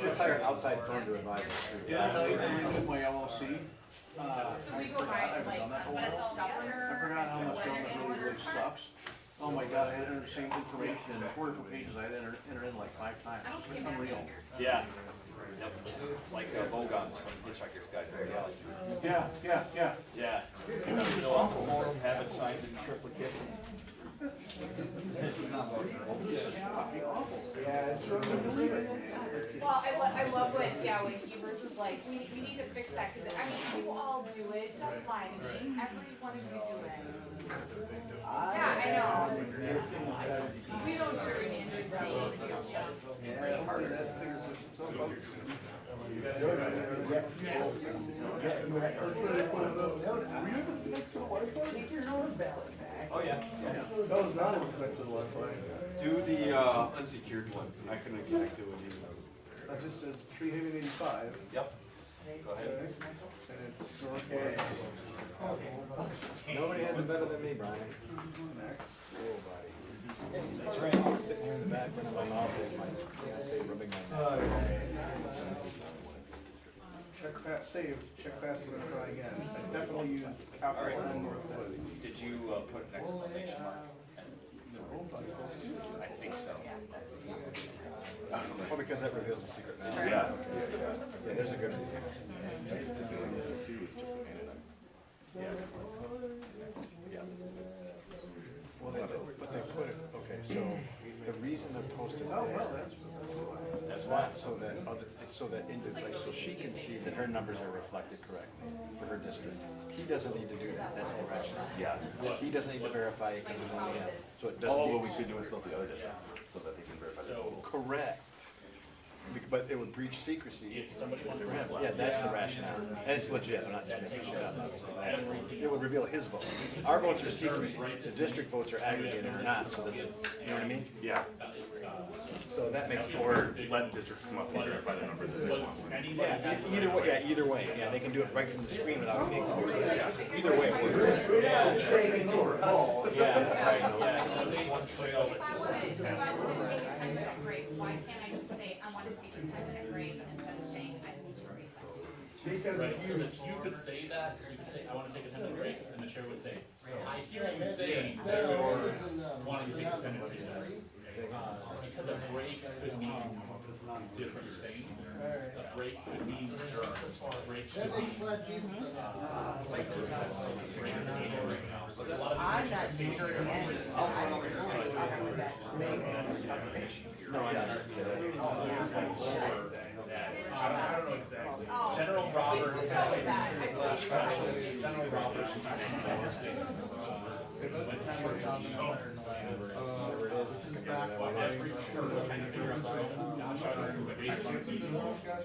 Let's hire an outside firm to advise us. Yeah, I know, I'm using my LLC. So we go by like, governor. I forgot how much government really sucks. Oh my god, I had to enter the same information in 4 different pages, I had to enter in like 5 times. It's unreal. Yeah. Yep. It's like Bogans from Hitchhiker's Guide to the Galaxy. Yeah. Yeah. Fill out the form, have it signed in triplicate. Yeah, it's really. Well, I love what, when Evers was like, we need to fix that, cause I mean, you all do it, don't lie to me, every one of you do it. Yeah, I know. We don't gerrymander the state, Oh, yeah. That was not even connected to the Wi-Fi. Do the unsecured one. I couldn't connect it with you. That just says Tree Haven 85. Yep. Go ahead. And it's okay. Nobody has it better than me, Brian. Cool, buddy. That's right. Sitting here in the back, in my mouth, with my fiance rubbing my neck. Check that save. Check fast. We're gonna try again. I definitely used capital N. Did you put an exclamation mark? I think so. Well, because that reveals the secret now. Yeah. Yeah, there's a good reason. Well, but they put it, okay, so the reason they're posted there. That's why, so that so she can see that her numbers are reflected correctly for her district. He doesn't need to do that, that's the rationale. Yeah. He doesn't need to verify it because there's only him, so it doesn't. Oh, but we could do it so the other day, so that they can verify the total. Correct. But it would breach secrecy. If somebody wants to for him. reflect. Yeah, that's the rationale. And it's legit, I'm not just making shit up, obviously. It would reveal his votes. Our votes are secret, the district votes are aggregated or not, so that, you know what I mean? Yeah. So that makes, or let districts come up and verify their numbers if they want. Yeah, either way, yeah, they can do it right from the screen without being. Either way. If I wanna take a 10-minute break, why can't I just say, I wanna take a 10-minute break instead of saying I need to recess? Right, so that you could say that, you could say, I wanna take a 10-minute break, and the chair would say, I hear you saying that you're wanting to take a 10-minute recess. Because a break could mean different things. A break could mean adjourn, a break could mean. I'm not hurting any. I don't know exactly. General Roberts. General Roberts.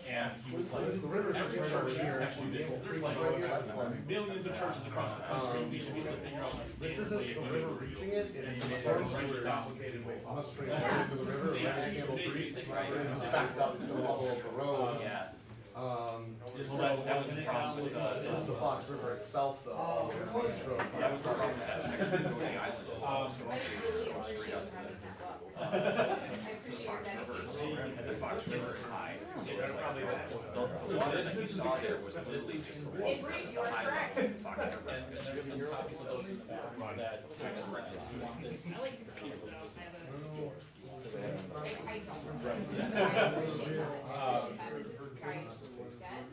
And he was like, every church here actually did. There's like millions of churches across the country. We should be able to figure out what's This isn't the river reading it, it's the very complicated way. I'm straight down to the river, right, Campbell Creek, right, backed up to the level of the road. So that was the problem with This is the Fox River itself, though. That was the problem. The Fox River is high. So this you saw there was this is just the wall. You're correct. And there's some copies of those in the back that you want this. I like to read those. I don't. Is this guy dead?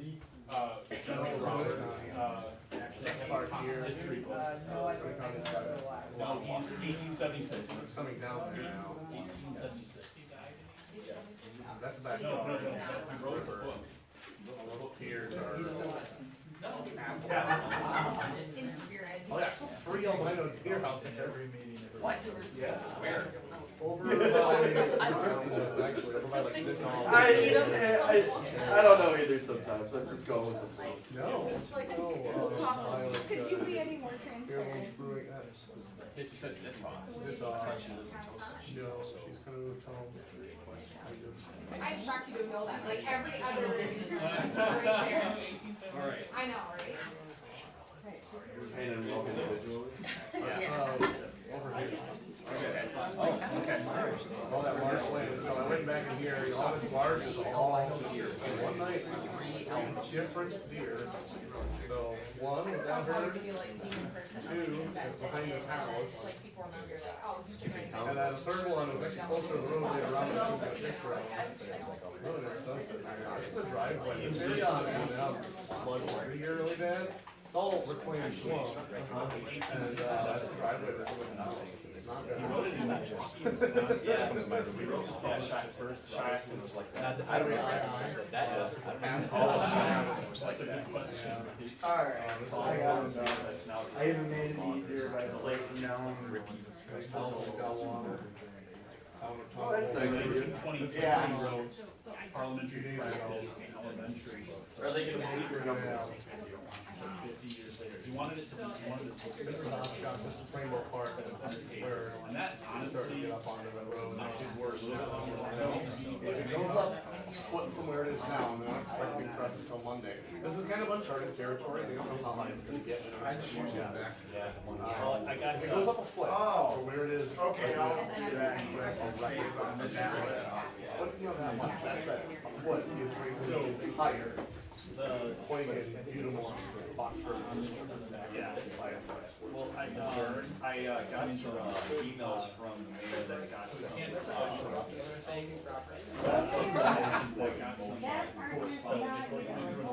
General Robert, actually, I have our history book. No, I don't think so. No, 1876. It's coming down there now. 1876. That's back. No, I wrote a book. Book here. No. In spirit. Oh, yeah, 3 albino deer out there every meeting. What? Yeah. Where? Over by, actually, over by like Zittall. I don't know either sometimes, I'm just going with the flow. No. It's like, could you be any more transparent? She said Zittall. No, she's kind of home. I'm shocked you don't know that. Like every other is right there. Alright. I know, right? Painted them individually? Over here. Okay. Oh, okay. All that large land, so I went back in here, all this large is all deer. One night, different deer. So, one down here, two behind this house. And then the third one was actually closer to the road, they around the picture of. Really nice sunset. This is the driveway, this area on flood here really bad. It's all reclaimed swamp. And that's the driveway that's going down. It's not good. I don't know. That does. That's a good question. Alright, so I got them done. I even made it easier by breaking down and repeat. Oh, that's nice of you. 23 Yeah. Parliamentary practice, elementary. Are they gonna believe your number? So 50 years later, he wanted it to be, he wanted it to be. This is Rainbow Park, where And that honestly, get up onto the road, and it's worse. was It goes up a foot from where it is now, and they're not expecting for us until Monday. This is kind of uncharted territory, they don't know how high it's gonna get. I just use it back. well, I got It goes up a foot from where it is. Okay, I'll do that. What's not that much, that's at a foot is raising higher. Pointing at Udemore, Foxford. yeah, well, I got some emails from the mayor that got some. That partner's not even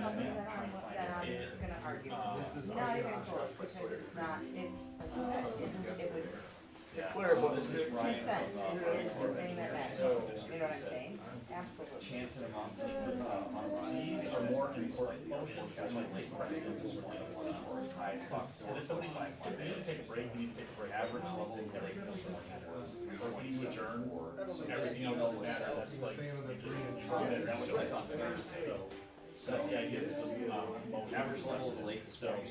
something that I'm gonna argue. Not even close, because it's not, it would. Clear, but this is Makes sense, is the thing that matters, you know what I'm saying? Absolutely. Chance and amounts of, these are more important motions that might take precedence over the other ones. Because if somebody needs, if they need to take a break, we need to take a break. Average level of everything else doesn't matter. Or if we need to adjourn, everything else doesn't matter. That's like, we just do that, that was like on Thursday. So that's the idea of the motion. average level of the lake is 3.74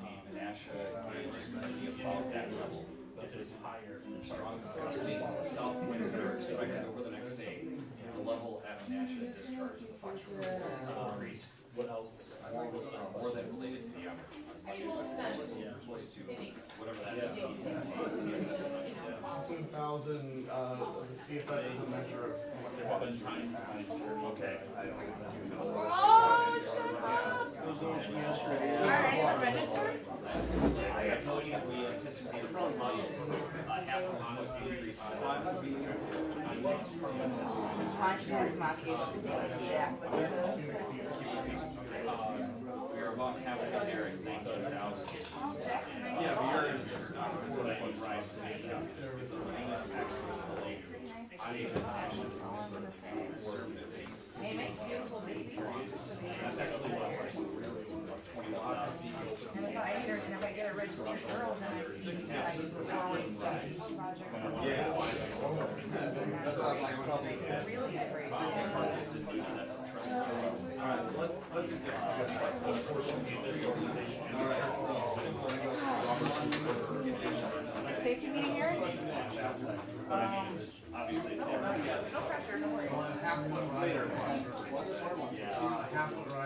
feet, and Asha gauge about that level. If it's higher, then it's stronger. South winds are expected over What else? More than related to the average. I mean, most of them, it makes sense. 15,000, the CFS is a measure of how much Okay. Oh, shut up! Alright, register? I have no idea, we anticipated probably half a honest increase. We are about half a there in 19,000. Yeah, we are in this. Hey, it makes beautiful babies. That's actually what And if I get a registered girl, then I can project. That's why I'm like, probably. Really great. Let's just Safety meeting here? obviously. No pressure, no worries.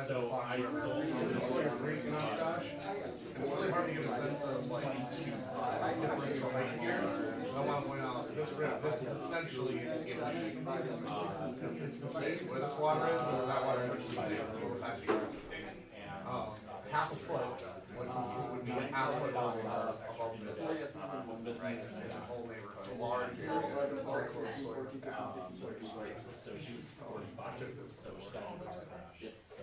So I sold it's really hard to get a sense of like differential right here. I want to point out this is essentially it's the same where this water is or that water is the same. So it's actually half a foot would be half a foot above this. Right. The whole neighborhood, a large area, very close soil. so she was 45, so she's got a car crash. So,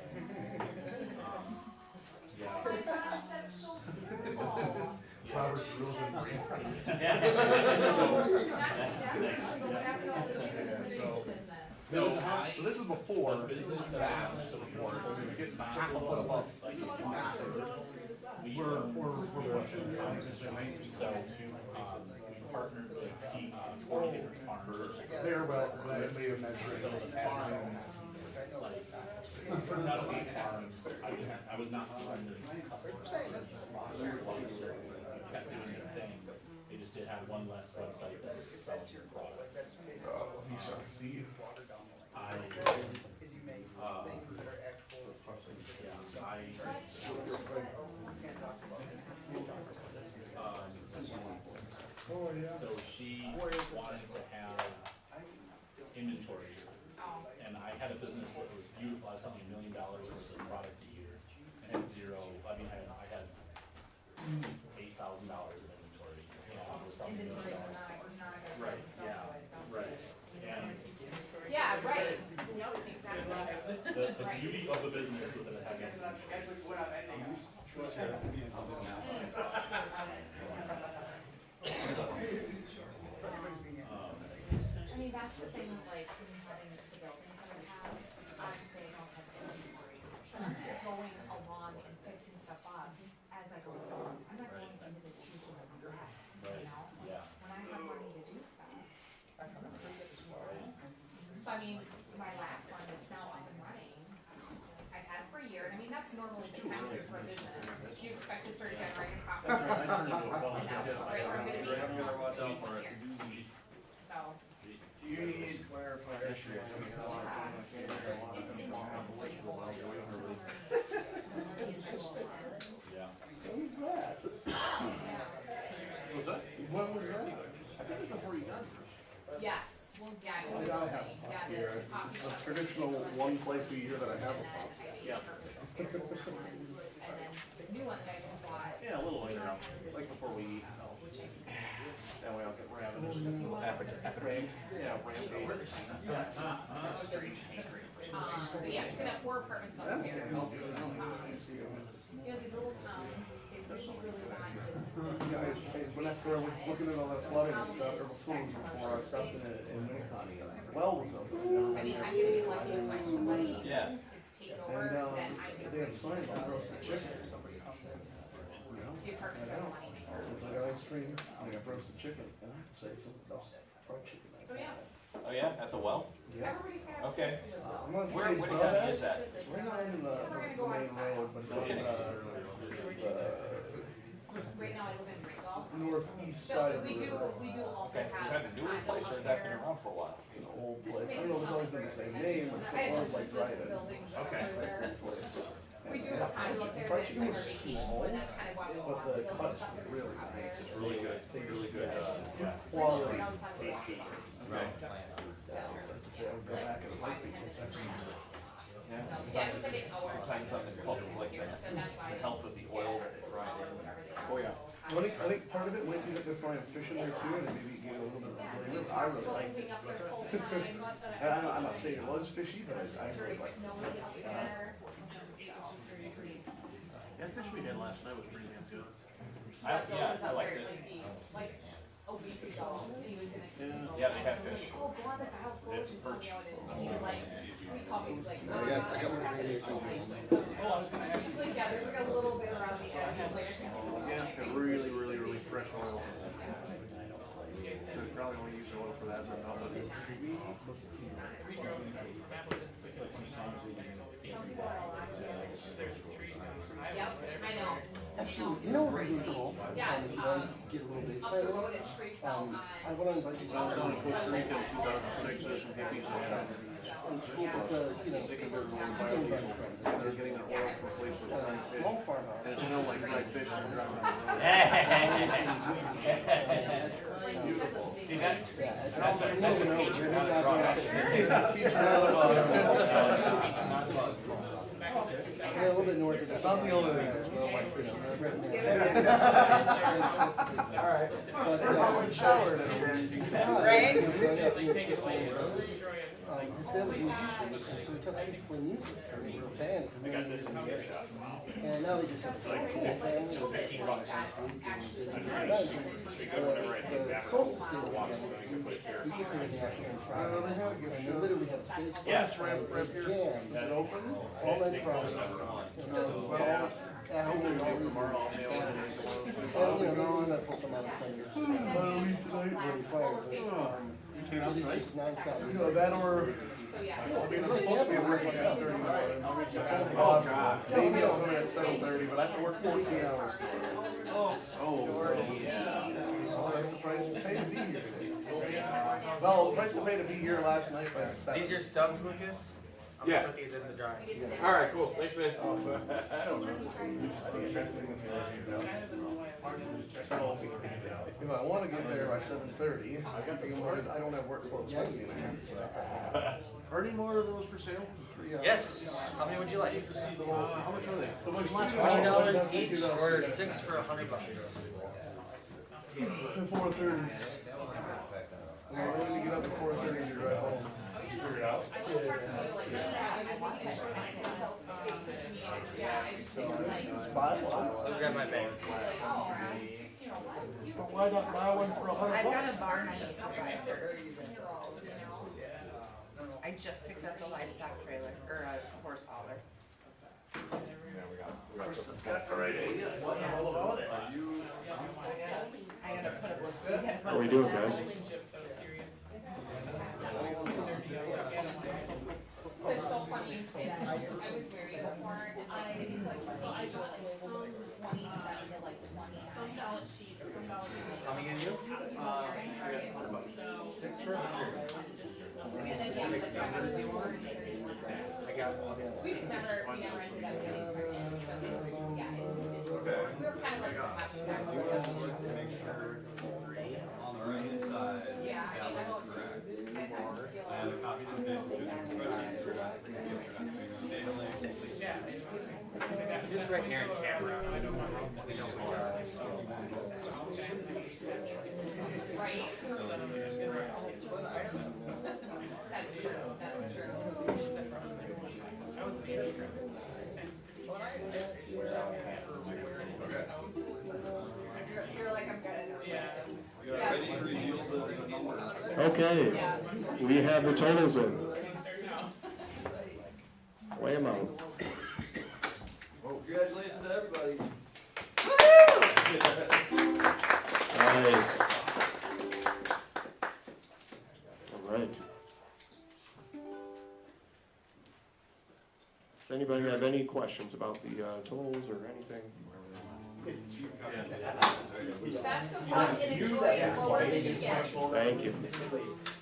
yeah. Oh my gosh, that's so terrible. Robert's rules and So this is before business that. so before It gets half a foot above. We're pushing. So partnered with 40 different farms. They're well, they have measured. So the farms, like, not only farms, I was not keeping the customers. Kept doing their thing. They just did have one less website that was selling your products. You shall see. So she wanted to have inventory, and I had a business that was beautiful. I was selling $1 million worth of product a year, and had zero. I mean, I had $8,000 of inventory, and I was selling $1 million. Right. Yeah. Right. And Yeah, right. Nope, exactly. the beauty of the business was that it had I mean, that's the thing with like having the buildings that I have, obviously I don't have inventory. I'm just going along and fixing stuff up as I go along. I'm not going into this huge amount of debt, you know? Yeah. When I have money to do stuff. So I mean, my last one that's now up and running, I've had it for a year, and I mean, that's normally the time period for a business. You expect to start generating profit. And that's right where I'm gonna be next month, so one year. So. Do you need clarification? Yeah. Who's that? What's that? When was that? I think it was before you got here. Yes, well, yeah, I have a pop here. It's a traditional one place a year that I have a pop. Yeah. And then the new one that I just bought. Yeah, a little later on, like before we eat. That way I'll get we're having a little rampage. Yeah, rampage. But yeah, it's gonna have 4 apartments upstairs. You know, these little towns, they really want businesses. Yeah, when I was looking at all that flooding and stuff, or flooding before I stopped in Winnicott, well was open. I mean, I'm gonna be lucky to find somebody to take over, And, then I can. they have signs on roasted chicken. The apartments are the money maker. It's like ice cream, I got roasted chicken, and I have to say something else, fried chicken. So yeah, Oh, yeah, at the well? Yeah. everybody's gonna have a Okay. place to live though. I'm not Where, saying where it's the not county is that? We're not in the So we're gonna main go outside. road, but it's on the right now I live in Ringgold. Northeast So side of we the do, river. we do also Okay, have. is that a newer condo place or up has that been there. around for a while? It's an old place. I don't know if it's always been the same name, it's I an know old like this drive-in. buildings over Okay. there. We do have a condo up there Fried that's chicken like was our vacation, small, and that's kind of why we but want the to build cuts up there. were really nice. It's really good, really good, Quality. Right outside of the fish. Right. So. Like to say, I would go back and like it. Yeah. Yeah, it was like an hour. Depends on the public, like the health of the oil that they fry in. Oh, yeah. I think part of it might be that they're frying fish in there too, and maybe gave it a little bit of flavor. I really liked it. I'm not saying it was fishy, but I really liked it. That fish we had last night was pretty damn good. I liked it. Like a week ago, and he was gonna take me. Yeah, they have fish. Oh, God, It's perch. he was like, he called me, he was like. I got one for you. Oh, I was gonna ask you. He's like, yeah, there's like a little bit around the edge, I was like, I can't see the Yeah, got really, really, really fresh oil. So we probably only use oil for that, but not much. Yep, I know. Absolutely. You know what we do? Yeah, Get a little base up the road, a tree fell on. I went on bike. I was down in Costa Rica in 2006, there's some hippies that had It's a, you know, they converted them to biodiesel. And they're getting their oil from a place where they find fish. small farmhouse. And it smelled like fried fish when you're driving down the road. Beautiful. See that? That's a feature, not a product. Yeah, a little bit north of that. It's not the only thing that smells like fish. Alright. But, showered Right? Instead of musicians, so we took kids to play music, and we were a band for many years. And now they just have like cool family. The solstice day weekend, we get there in the afternoon Friday, and they literally have a stage. Yeah, it's right here. Jam. Is that open? All night Friday. Yeah. At home and all tomorrow, I'll mail it. And, you know, they're only gonna put some out on Sundays. Really fire, but, it's just nonstop. You know, that or. I mean, it's supposed to be work like 30 hours. Maybe I'll come in at 7:30, but I have to work 14 hours. Oh, yeah. That's the price to pay to be here. Well, the price to pay to be here last night by 7. These your stubs, Lucas? I'm Yeah. gonna put these in the drawing. All right, cool. Thanks, man. I don't know. So, if I want to get there by 7:30, I don't have work clothes with me. Are any more of those for sale? Yes. How many would you like? How much are they? $20 each or 6 for $100. 4:30. I wanted to get up at 4:30 to drive home. Figure it out. Let's grab my bag. Why not buy one for I've $100? got a barn I need to buy first. I just picked up the livestock trailer, or a horse hauler. That's all right. What the hell about it? I gotta put a. How are we doing, guys? It's so funny you say that. I was married before, and I like, so I got like some 27 to like 29. Some ballot sheets, some ballot sheets. How many you? So. 6 for $100. Any specific numbers you want? I got one. We just never ended up getting pregnant, so yeah, it just, we were kind of like the last track. Make sure 3 on the right hand side. Yeah, I mean, I don't feel I have a copy of the Just right here in camera. I don't know. right. That's true, that's true. You're like, I'm good. Yeah. Ready to reveal the numbers. Okay, we have the totals in. Weigh them out. Well, congratulations to everybody. Nice. All right. Does anybody have any questions about the totals or anything? Best of luck and enjoy your lower Michigan. Thank you.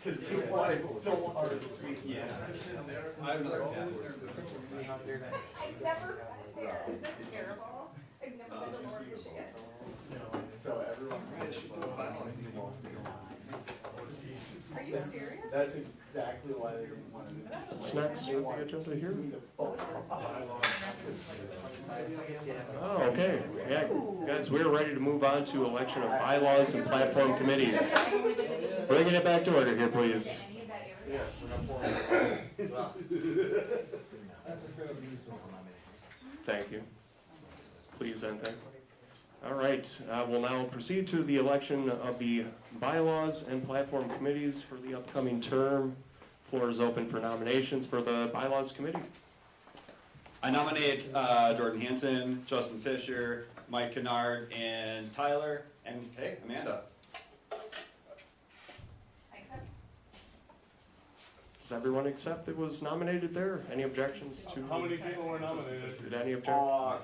Because they wanted so hard. Yeah. I have another cat. I've never been there. Isn't that terrible? I've never been to lower Michigan. So everyone. Are you serious? That's exactly why they didn't want to do this. What's next on the agenda here? Oh, okay. Yeah, guys, we're ready to move on to election of bylaws and platform committees. Bringing it back to order here, please. Thank you. Please, and thank you. All right, we'll now proceed to the election of the bylaws and platform committees for the upcoming term. Floor is open for nominations for the bylaws committee. I nominate Jordan Hansen, Justin Fisher, Mike Kennard, and Tyler, and hey, Amanda. Does everyone accept it was nominated there? Any objections to? How many people were nominated? Did any object? 5.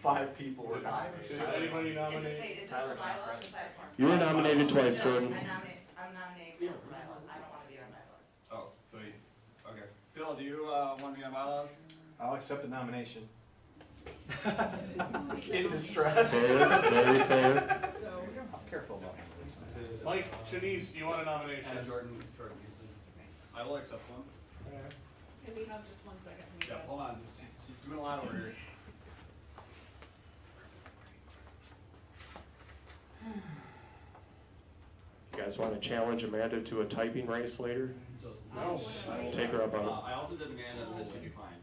5 people were nominated. Did anybody nominate? Is this for bylaws or platform? You were nominated twice, Jordan. I'm nominating for bylaws. I don't want to be on bylaws. Oh, so you, okay. Bill, do you want to be on bylaws? I'll accept the nomination. In distress. Fair, very fair. I'm careful about it. Mike, Shanice, do you want a nomination? And Jordan Houston. I will accept one. Can we have just 1 second? Yeah, hold on. She's doing a lot over here. You guys want to challenge Amanda to a typing race later? No. Take her up on it. I also did Amanda, but she declined.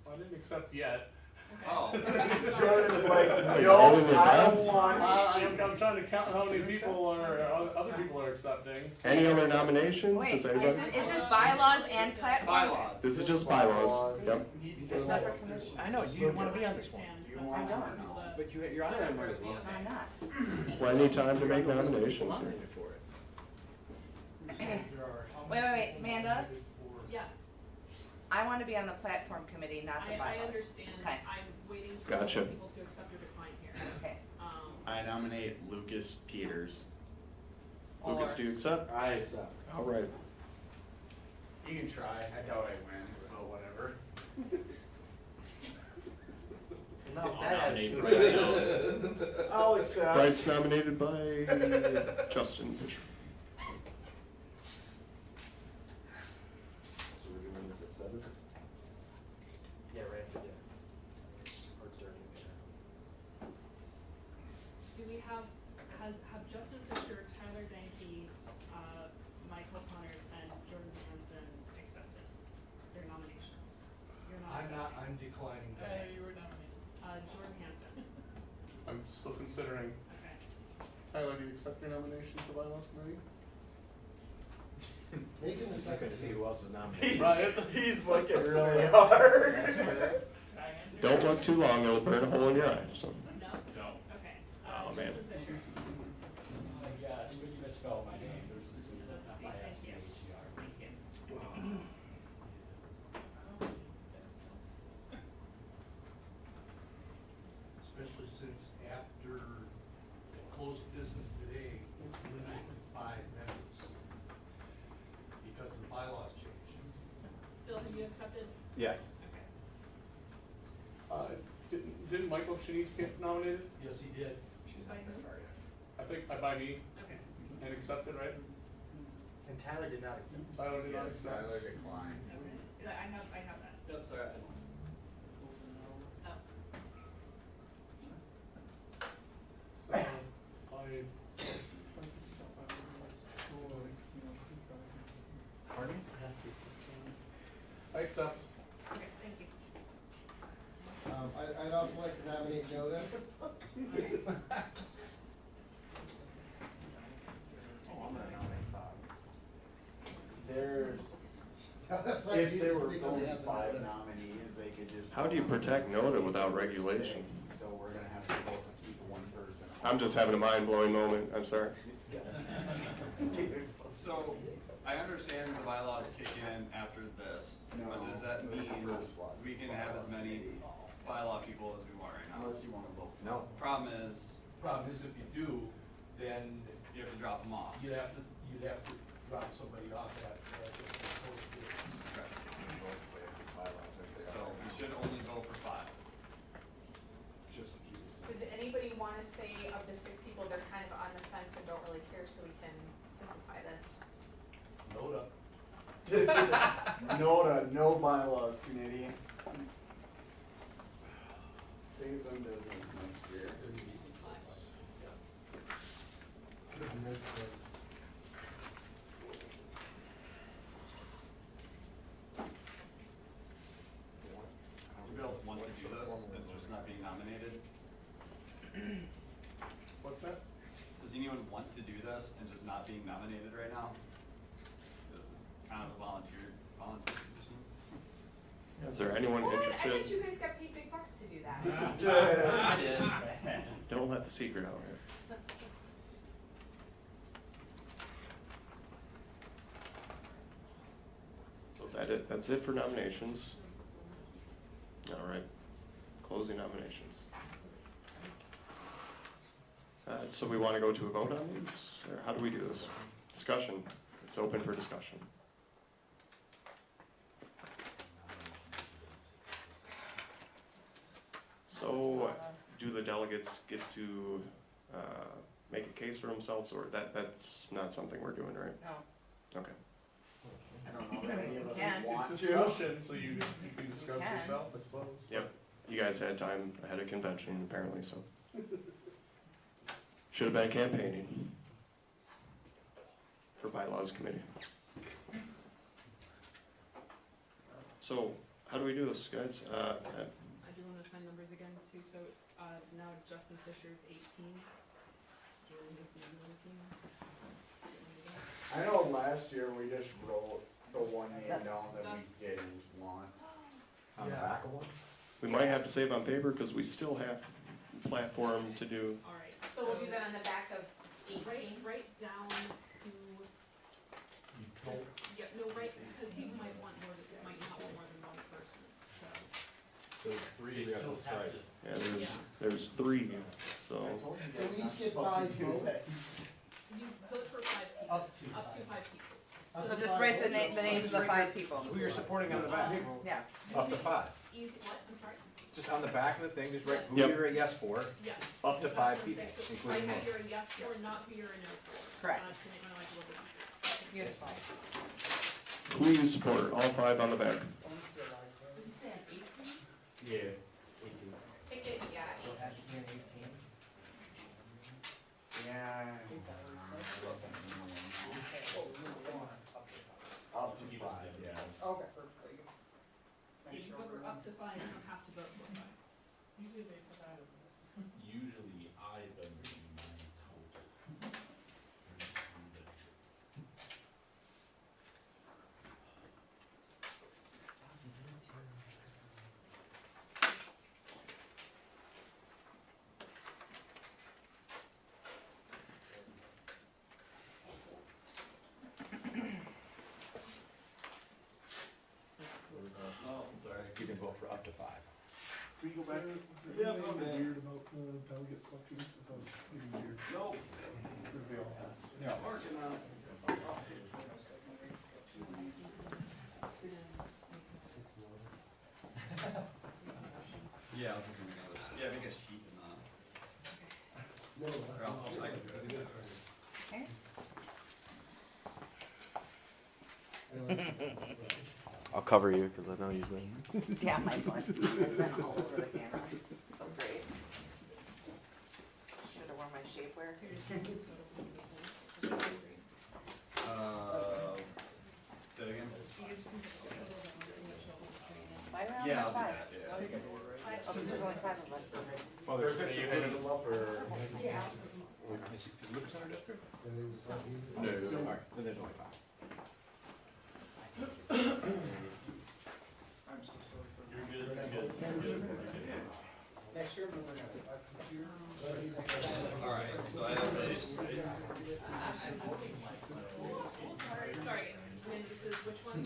I didn't accept yet. Oh. Jordan was like, no, I don't want. I'm trying to count how many people are, other people are accepting. Any other nominations? Wait, Does anybody? is this bylaws and platform? Bylaws. This is just bylaws. Yep. I know, you didn't want to be on this one. You I don't. But you're on that one as well. I'm not. Plenty time to make nominations here. Wait, Amanda? Yes, I want to be on the platform committee, not the bylaws. I understand. Okay. I'm waiting for Gotcha. people to accept or decline here. Okay. I nominate Lucas Peters. Lucas, do you accept? I accept. All right. You can try. I doubt I win, but whatever. I'll nominate Bryce. I'll accept. Bryce nominated by Justin Fisher. So we're doing this at 7? Yeah, right. Or starting there. Do we have Justin Fisher, Tyler Danke, Michael Connor, and Jordan Hansen accepted their nominations? You're not accepting. I'm declining that. You were nominated. Jordan Hansen. I'm still considering. Okay. Tyler, do you accept your nomination for bylaws committee? Making the Second to see who else is nominated. He's looking really hard. Don't look too long; it'll burn a hole in your eye. So. No? No. Okay. Oh man. Justin Fisher. Yes, but you misspelled my name. There's a C. That's a C, thank you. Thank you. Especially since after closed business today, it's limited to 5 members. Because the bylaws changed. Phil, have you accepted? Yes. Okay. Didn't Michael Shanice get nominated? Yes, he did. By who? I think by me Okay. and accepted, right? And Tyler did not accept. Tyler did not accept. Tyler declined. Okay. I have that. Yep, sorry. Oh. Pardon? I accept. Okay, thank you. I'd also like to nominate Noda. Oh, I'm gonna nominate Bob. There's, If if there were only 5 nominees, they could just. How do you protect NODA without regulation? So we're gonna have to vote to keep one person. I'm just having a mind-blowing moment, I'm sorry. So, I understand the bylaws kick in after this, but does that mean we can have as many bylaw people as we want right now? Unless you wanna vote. No. Problem is, If you do, then you have to drop them off. you'd have to drop somebody off that, So, we should only vote for 5. Just to keep it Does anybody want to say of the 6 people, they're kind of on the fence and don't really care, so we can simplify this? Noda. No bylaws committee. Saves on business next year. Anybody else want to do this and just not being nominated? What's that? Does anyone want to do this and just not being nominated right now? This is kind of a volunteer position. Is there anyone What? I interested? thought you guys got paid big bucks to do that. I did. Don't let the secret out here. So is that it? That's it for nominations? All right, closing nominations. So we want to go to a vote on these, or how do we do this? Discussion, it's open for discussion. So, do the delegates get to make a case for themselves, or that's not something we're doing, right? No. Okay. I don't know if any of us Can. want It's to. discussion, so you can discuss Can. yourself, I suppose. Yep, you guys had time ahead of convention apparently, so. Should have been campaigning for bylaws committee. So, how do we do this, guys? I do want to assign numbers again too, so, now Justin Fisher's 18. Jordan gets 19. I know last year we just wrote the one name down that we didn't want. On the back of one? We might have to save on paper because we still have platform to do. All right. So we'll do that on the back of 18. Write down who. Yeah, no, right, because people might want more, might not want more than one person, so. So 3 we have to strike. Yeah, there's 3, so. So we each get 5 votes. You vote for 5 people. Up to 5 people. So just write the names of the 5 people. Who you're supporting on the back. Yeah. Up to 5. Easy, what, I'm sorry? Just on the back of the thing, just write who Yep. you're a yes for, Yes. up to That's 5 what I'm people, saying. So including write me. who you're a yes for, not who you're a no for. Correct. To make my life a little bit easier. Beautiful. Who you support, all 5 on the back. Did you say an 18? Yeah. Ticket, yeah, 18. Yeah. Up to 5, yes. Okay. Yeah, you vote for up to 5, you don't have to vote for 5. Usually they put that over. Usually I've been reading my code. Oh, sorry. You can vote for up to 5. Can we go back? Yeah, Anything okay. weird about the delegate selection? I thought it was pretty weird. Nope. Reveal. Yeah. Working on it. Yeah, I was thinking we got yeah, make a sheet and or I can do it. Okay. I'll cover you because I know you've been. Yeah, mine's fine. I've been all over the camera. So great. Should have worn my shapewear. Say it again? Why are we Yeah, on I'll do 5? that, yeah. Oh, because there's only 5 of us. Well, there's pictures of them up or? Yeah. Is Lucas Center District? No, Alright, then there's only 5. You're good, you're good, you're good. Next year, we're gonna have Alright, so I have Sorry, and this is which one?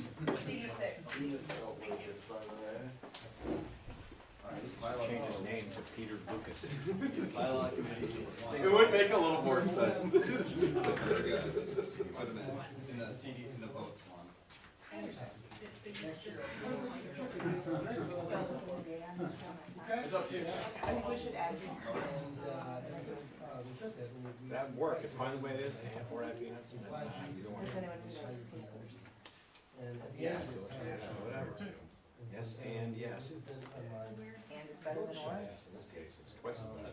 Change his name to Peter Lucas. Bylaw committee. It would make a little more sense. Put them in the CD, in the votes one. It's up to you. I think we should add. That would work, it's fine the way it is, or add peanuts. Does anyone who knows peanuts? Yes, whatever. Yes, and yes. And it's better than or? Yes, in this case, it's twice as bad. I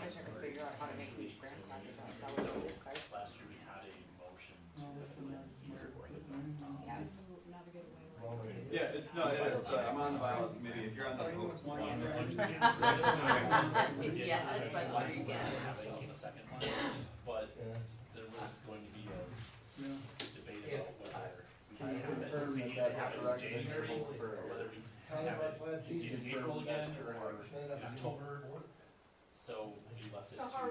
wish I could figure out how to make each grant project out. That would be good. Last year we had a motion to Yeah, it's, no, it is, I'm on the bylaws committee, if you're on the votes one. Yeah, it's like, what do you get? having a second one, but there was going to be a debate about whether we need to have it in January or whether we have it in April again or in October. So we left it So to. how,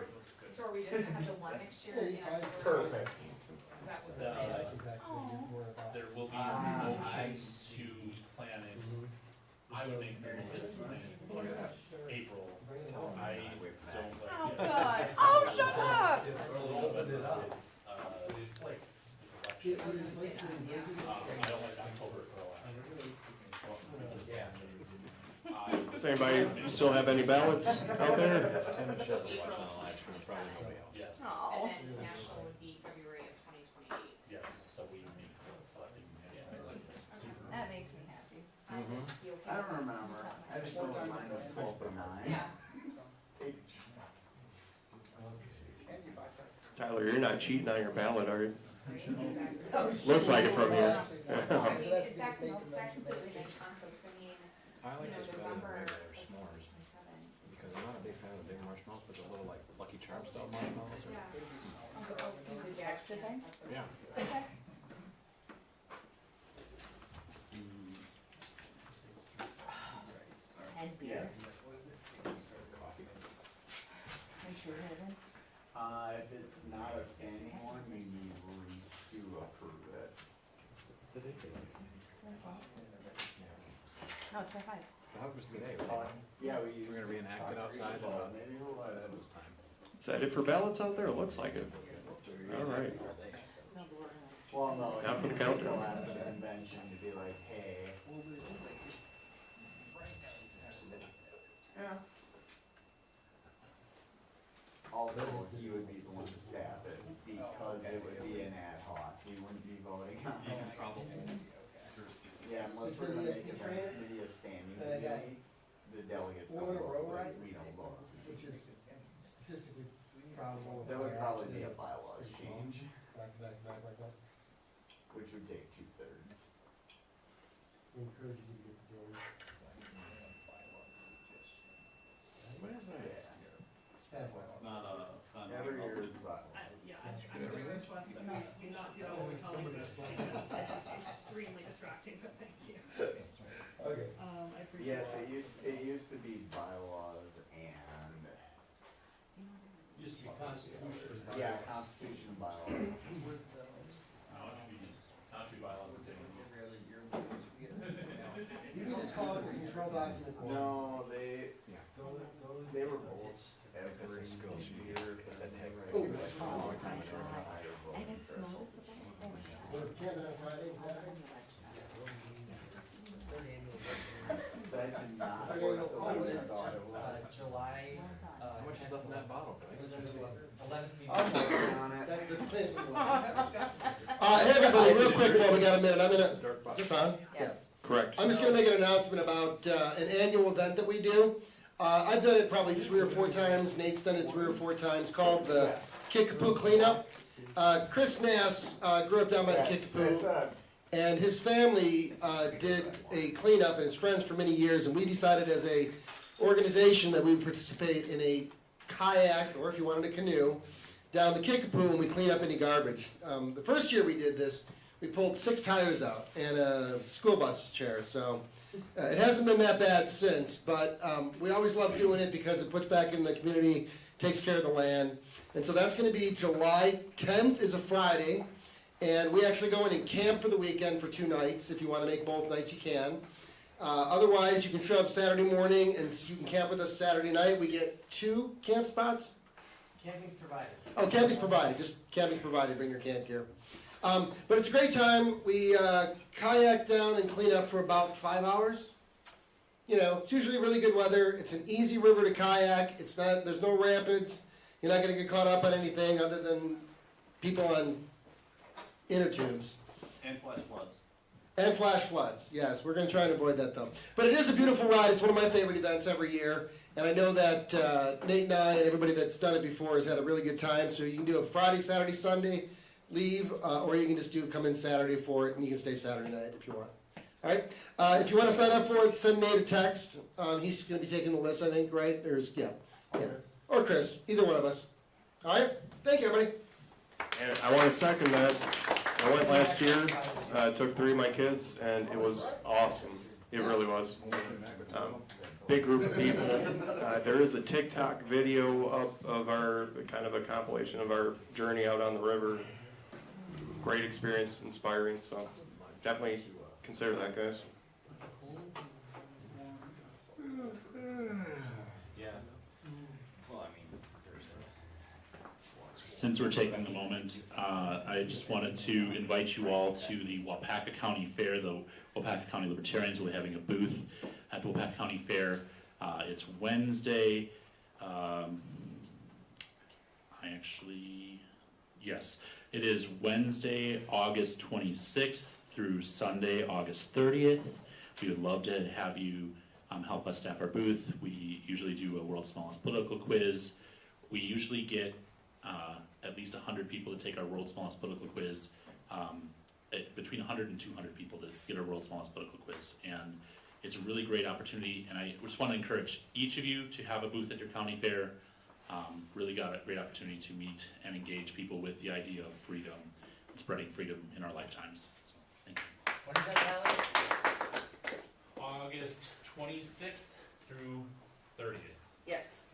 so are we just gonna have the one next year? in October? Perfect. Is that what The- it is? There will be a motion to plan it. I would make the motion to plan it for April. I don't like. Oh, it. God. Oh, shut up. It's early, but, it's election. I don't like October for election. Does anybody still have any ballots out there? Tim and Shep are watching on live stream, probably nobody else. Yes. Oh. And then national would be February of 2028. Yes, so we make selecting. That makes me happy. I don't remember. I just know mine was 12 to 9. Yeah. Tyler, you're not cheating on your ballot, are you? Exactly. Looks like it from here. I mean, that completely makes sense, because I mean, I like you know, this better than November regular s'mores, 27 is. because I'm not a big fan of the big marshmallows, but the little like Lucky Charms style marshmallows are. Yeah. I'll do the extra thing? Yeah. Okay. And beer. I'm sure you have it. If it's not a standing one, we need Reese to approve it. No, it's for 5. That was today, Yeah, we used. We're gonna reenact it outside. Maybe we'll let it. This time. Is that it for ballots out there? It looks like it. All right. Well, no. Not for the you counter. Go after the convention to be like, hey. Yeah. Also, he would be the one to staff it, because it would be an ad hoc, we wouldn't be voting on it. Yeah, unless we're gonna make it a committee of standing committee, the delegates don't vote, we don't vote. Which is statistically probable. That would probably be a bylaws change, Back, like that. which would take 2/3. Encourages you to get the job. What is that? That's why. Every year it's bylaws. I'm gonna request that we not do that what we call it, it's extremely distracting, but thank you. Okay. I appreciate Yes, it. it used to be bylaws and, Used to be constitution. yeah, constitution and bylaws. Now it should be bylaws the same. You can just call it the control document. No, they were both That's every a skill sheet. year. It's a heck Oh, of a long time ago. And it's noticeable. We're camping on Friday and Saturday. That did not Okay, work well, the way oh, we yeah. thought it would. July, How much is left in that bottle, guys? 11th meeting. I'm working on it. That, the plans hey everybody, real quick while we got a minute, is this on? Yes. Correct. I'm just gonna make an announcement about, an annual event that we do. I've done it probably 3 or 4 times, Nate's done it 3 or 4 times, called the Kickapoo Cleanup. Chris Nass, grew up down by the Kickapoo, and his family, did a cleanup, and his friends for many years, and we decided as a organization that we would participate in a kayak, or if you wanted a canoe, down the Kickapoo, and we clean up any garbage. The first year we did this, we pulled 6 tires out and a school bus chair. So it hasn't been that bad since, but we always love doing it because it puts back in the community, takes care of the land. And so that's going to be July 10th is a Friday. And we actually go in and camp for the weekend for 2 nights. If you want to make both nights, you can. Otherwise, you can show up Saturday morning and you can camp with us Saturday night. We get 2 camp spots. Camping's provided. Oh, camping's provided. Just camping's provided. Bring your camp gear. But it's a great time. We kayak down and clean up for about 5 hours. You know, it's usually really good weather. It's an easy river to kayak. It's not. There's no rapids. You're not going to get caught up on anything other than people on inner tubes. And flash floods. And flash floods, yes. We're going to try and avoid that, though. But it is a beautiful ride. It's one of my favorite events every year. And I know that Nate and I and everybody that's done it before has had a really good time. So you can do it Friday, Saturday, Sunday, leave, or you can just come in Saturday for it, and you can stay Saturday night if you want. All right? If you want to sign up for it, send Nate a text. He's going to be taking the list, I think, right? Yeah. Or Chris, either one of us. All right? Thank you, everybody. And I want to second that. I went last year, took 3 of my kids, and it was awesome. It really was. Big group of people. There is a TikTok video of our, kind of a compilation of our journey out on the river. Great experience, inspiring, so definitely consider that, guys. Since we're taking a moment, I just wanted to invite you all to the Waupaca County Fair. The Waupaca County Libertarians will be having a booth at the Waupaca County Fair. It's Wednesday. Yes, it is Wednesday, August 26th through Sunday, August 30th. We would love to have you help us staff our booth. We usually do a world's smallest political quiz. We usually get at least 100 people to take our world's smallest political quiz, between 100 and 200 people to get our world's smallest political quiz. And it's a really great opportunity, and I just want to encourage each of you to have a booth at your county fair. Really got a great opportunity to meet and engage people with the idea of freedom and spreading freedom in our lifetimes. So, thank you. When is that, Alex? August 26th through 30th. Yes.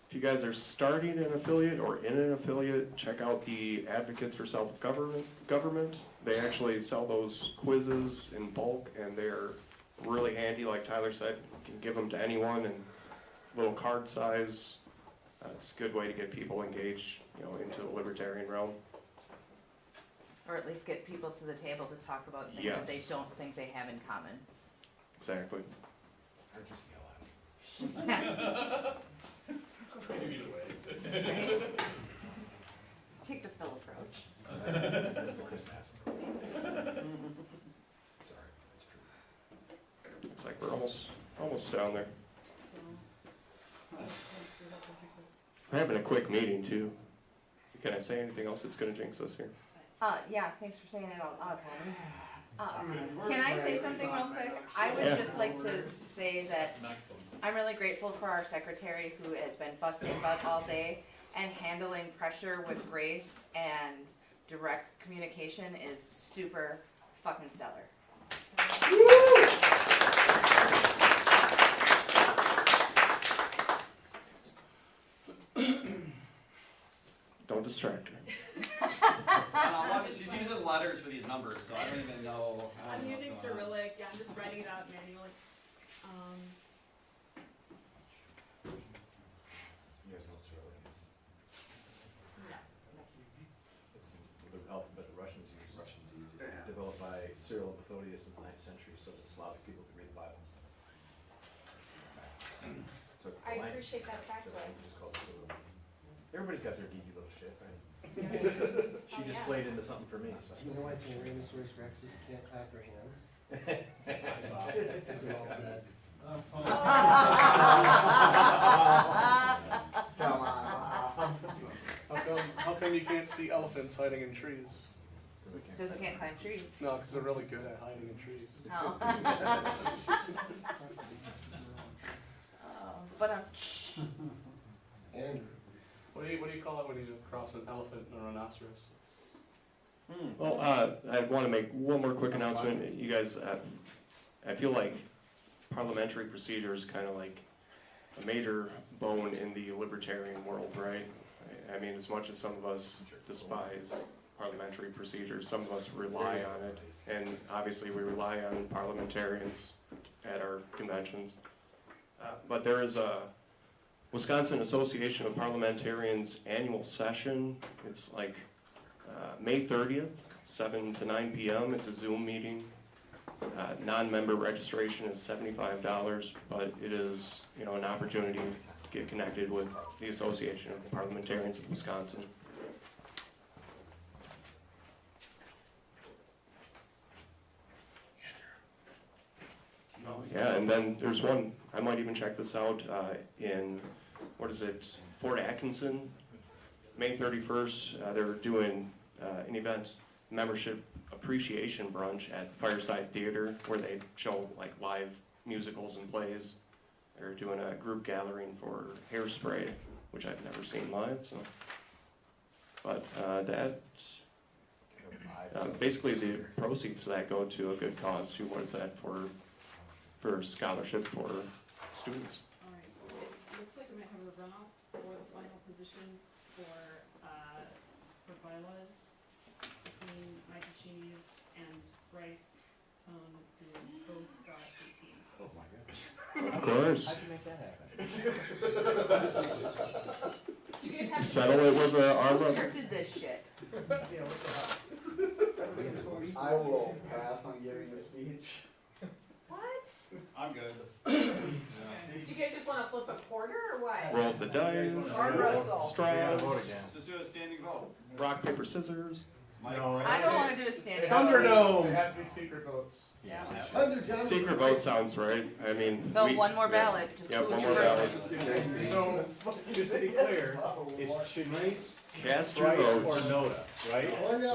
If you guys are starting an affiliate or in an affiliate, check out the Advocates for Self-Government. They actually sell those quizzes in bulk, and they're really handy. Like Tyler said, you can give them to anyone, and little card size. It's a good way to get people engaged, into the libertarian realm. Or at least get people to the table to talk about things that they don't think they have in common. Exactly. Or just yell at them. Either way. Take the Phil approach. That's the Chris Mass approach. Sorry, that's true. Looks like we're almost down there. We're having a quick meeting too. Can I say anything else that's going to jinx us here? Yeah, thanks for saying it out loud, Holly. Can I say something real quick? I would just like to say that I'm really grateful for our secretary who has been busting butt all day, and handling pressure with grace and direct communication is super fucking stellar. Don't distract her. She's using letters for these numbers, so I don't even know. I'm using Cyrillic. Yeah, I'm just writing it out manually. You guys know what Cyrillic is? It's the alphabet the Russians use. It developed by Cyril and Methodius in the 9th century so that Slavic people could read the Bible. So I appreciate that fact, so though. we just call it Cyrillic. Everybody's got their geeky little shit, right? She just yeah. played into something for me. So. Do you know why Tyrannosaurus rexes can't clap their hands? Because they're all dead. Come on. How come you can't see elephants hiding in trees? Because it can't climb trees. No, because they're really good at hiding in trees. Oh. But Andrew. What do you call it when you cross an elephant and a rhinoceros? Well, I want to make one more quick announcement. You guys, I feel like parliamentary procedure is kind of like a major bone in the libertarian world, right? I mean, as much as some of us despise parliamentary procedure, some of us rely on it, and obviously we rely on parliamentarians at our conventions. But there is a Wisconsin Association of Parliamentarians annual session. It's like May 30th, 7 to 9 p.m. It's a Zoom meeting. Non-member registration is $75, but it is, you know, an opportunity to get connected with the Association of Parliamentarians of Wisconsin. Oh, yeah, and then there's one, I might even check this out in, what is it, Fort Atkinson, May 31st. They're doing an event, membership appreciation brunch at Fireside Theater, where they show like live musicals and plays. They're doing a group gathering for Hairspray, which I've never seen live. So, but basically the proceeds of that go to a good cause too. What is that for scholarship for students? All right. It looks like we might have a runoff for the final position for bylaws between Mike Cheese and Bryce Tone, who both got 18. Oh my goodness. Of course. How'd you make that happen? Do you guys have Settle it with the arm Who wrestle. scripted this shit? I will pass on giving the speech. What? I'm good. Do you guys just want to flip a quarter or what? Roll the dice. Arm wrestle. Straws. Just do a standing vote. Rock, paper, scissors. No, I don't want to do a standing. Thunderdome. They have to be secret votes. Yeah. Secret vote sounds right. I mean. So one more ballot. Just Yep, who's one your more ballot. first? So, just to be clear, it's Shanice, Cast your Bryce, or votes. Noda, right? Or no.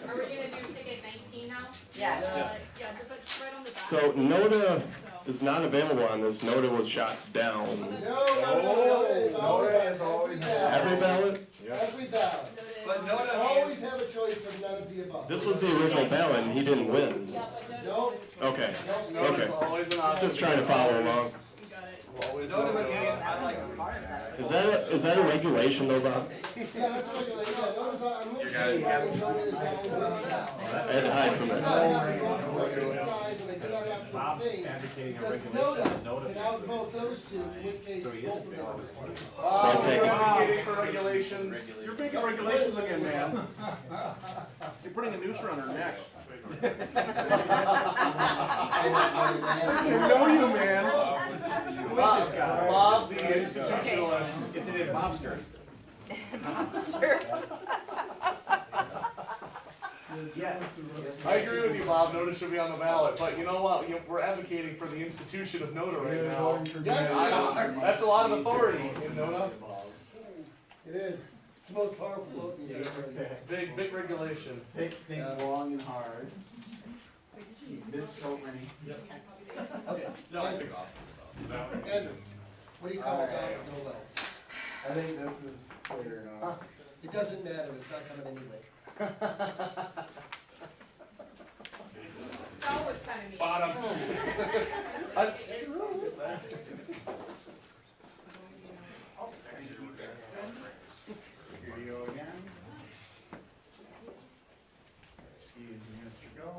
Are we gonna do ticket 19 now? Yeah. Yeah, but it's right on the back. So Noda is not available on this. Noda was shot down. No. It's always Every ballot? Every ballot. But Noda Always have a choice of none of the above. This was the original ballot and he didn't win. Nope. Okay. Notice Okay. always an option. Just trying to follow along. You got it. Always Noda vote McCain, Noda. I like Is that a regulation though, Bob? Yeah, that's regulated. Yeah, notice I'm looking at it. Notice is always on the ballot. I had to hide from I do it. not have to vote for these guys, and I do not have to abstain, advocating a because regulation. NODA can outvote those two, in which case both of them. Well taken. We're advocating for regulations. You're making regulations again, man. You're putting a noose around her neck. I know you, man. Who is this guy? Bob, the institutionalist. It's an mobster. Yes. I agree with you, Bob. Notice should be on the ballot, but you know what? We're advocating for the institution of NODA right now. Yes, we are. That's a lot of authority in NODA. It is. It's the most powerful vote in the universe. It's big regulation. Think long and hard. You missed so many. Okay. No, I pick off. Andrew, what do you call it, no votes? I think this is clear enough. It doesn't matter, it's not coming anyway. That was kind of neat. Bottom. That's Here you go again. Excuse me, Mr. Go.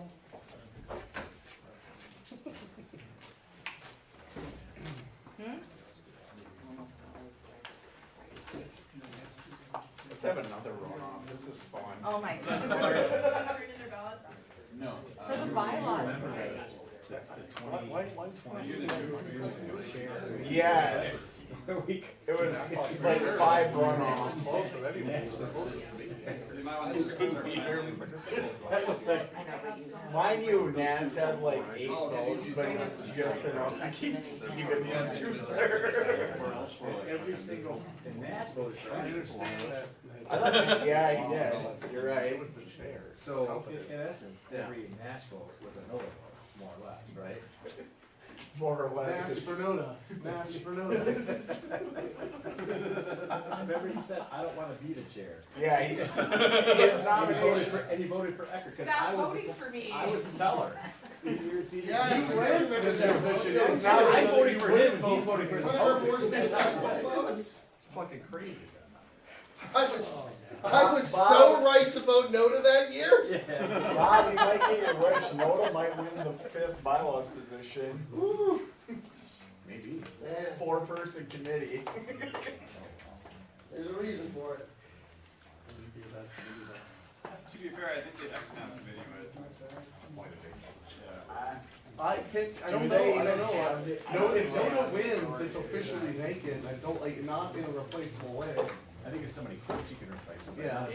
Let's have another runoff. This is fun. Oh my God. Written in their ballots? No. For the bylaws. Yes. It was like 5 runoffs. That was like, mind you, Nas had like 8 votes, but it was just enough to keep Steven in 2/3. every single. I understand that. I thought, yeah, he did. You're right. It was the chair. So, in essence, every Nashville was a no vote, more or less, right? More or less. Nash Fernota. Nash Fernota. Remember he said, I don't wanna be the chair. Yeah, his nomination. And he voted for Ecker, cause Stop voting for me. I was the teller. Yes, I remember that vote. Now I'm voting for him, and he's voting for his One of our own. more successful votes. It's fucking crazy. I was so right to vote no to that year. Yeah. Bob, you might get your wish. Noda might win the 5th bylaws position. Maybe. 4-person committee. There's a reason for it. To be fair, I think the XCOM committee would. I don't know. I don't know. No, if Noda wins, it's officially vacant. I don't like not in a replaceable way. I think if somebody quits, you can replace them. Yeah.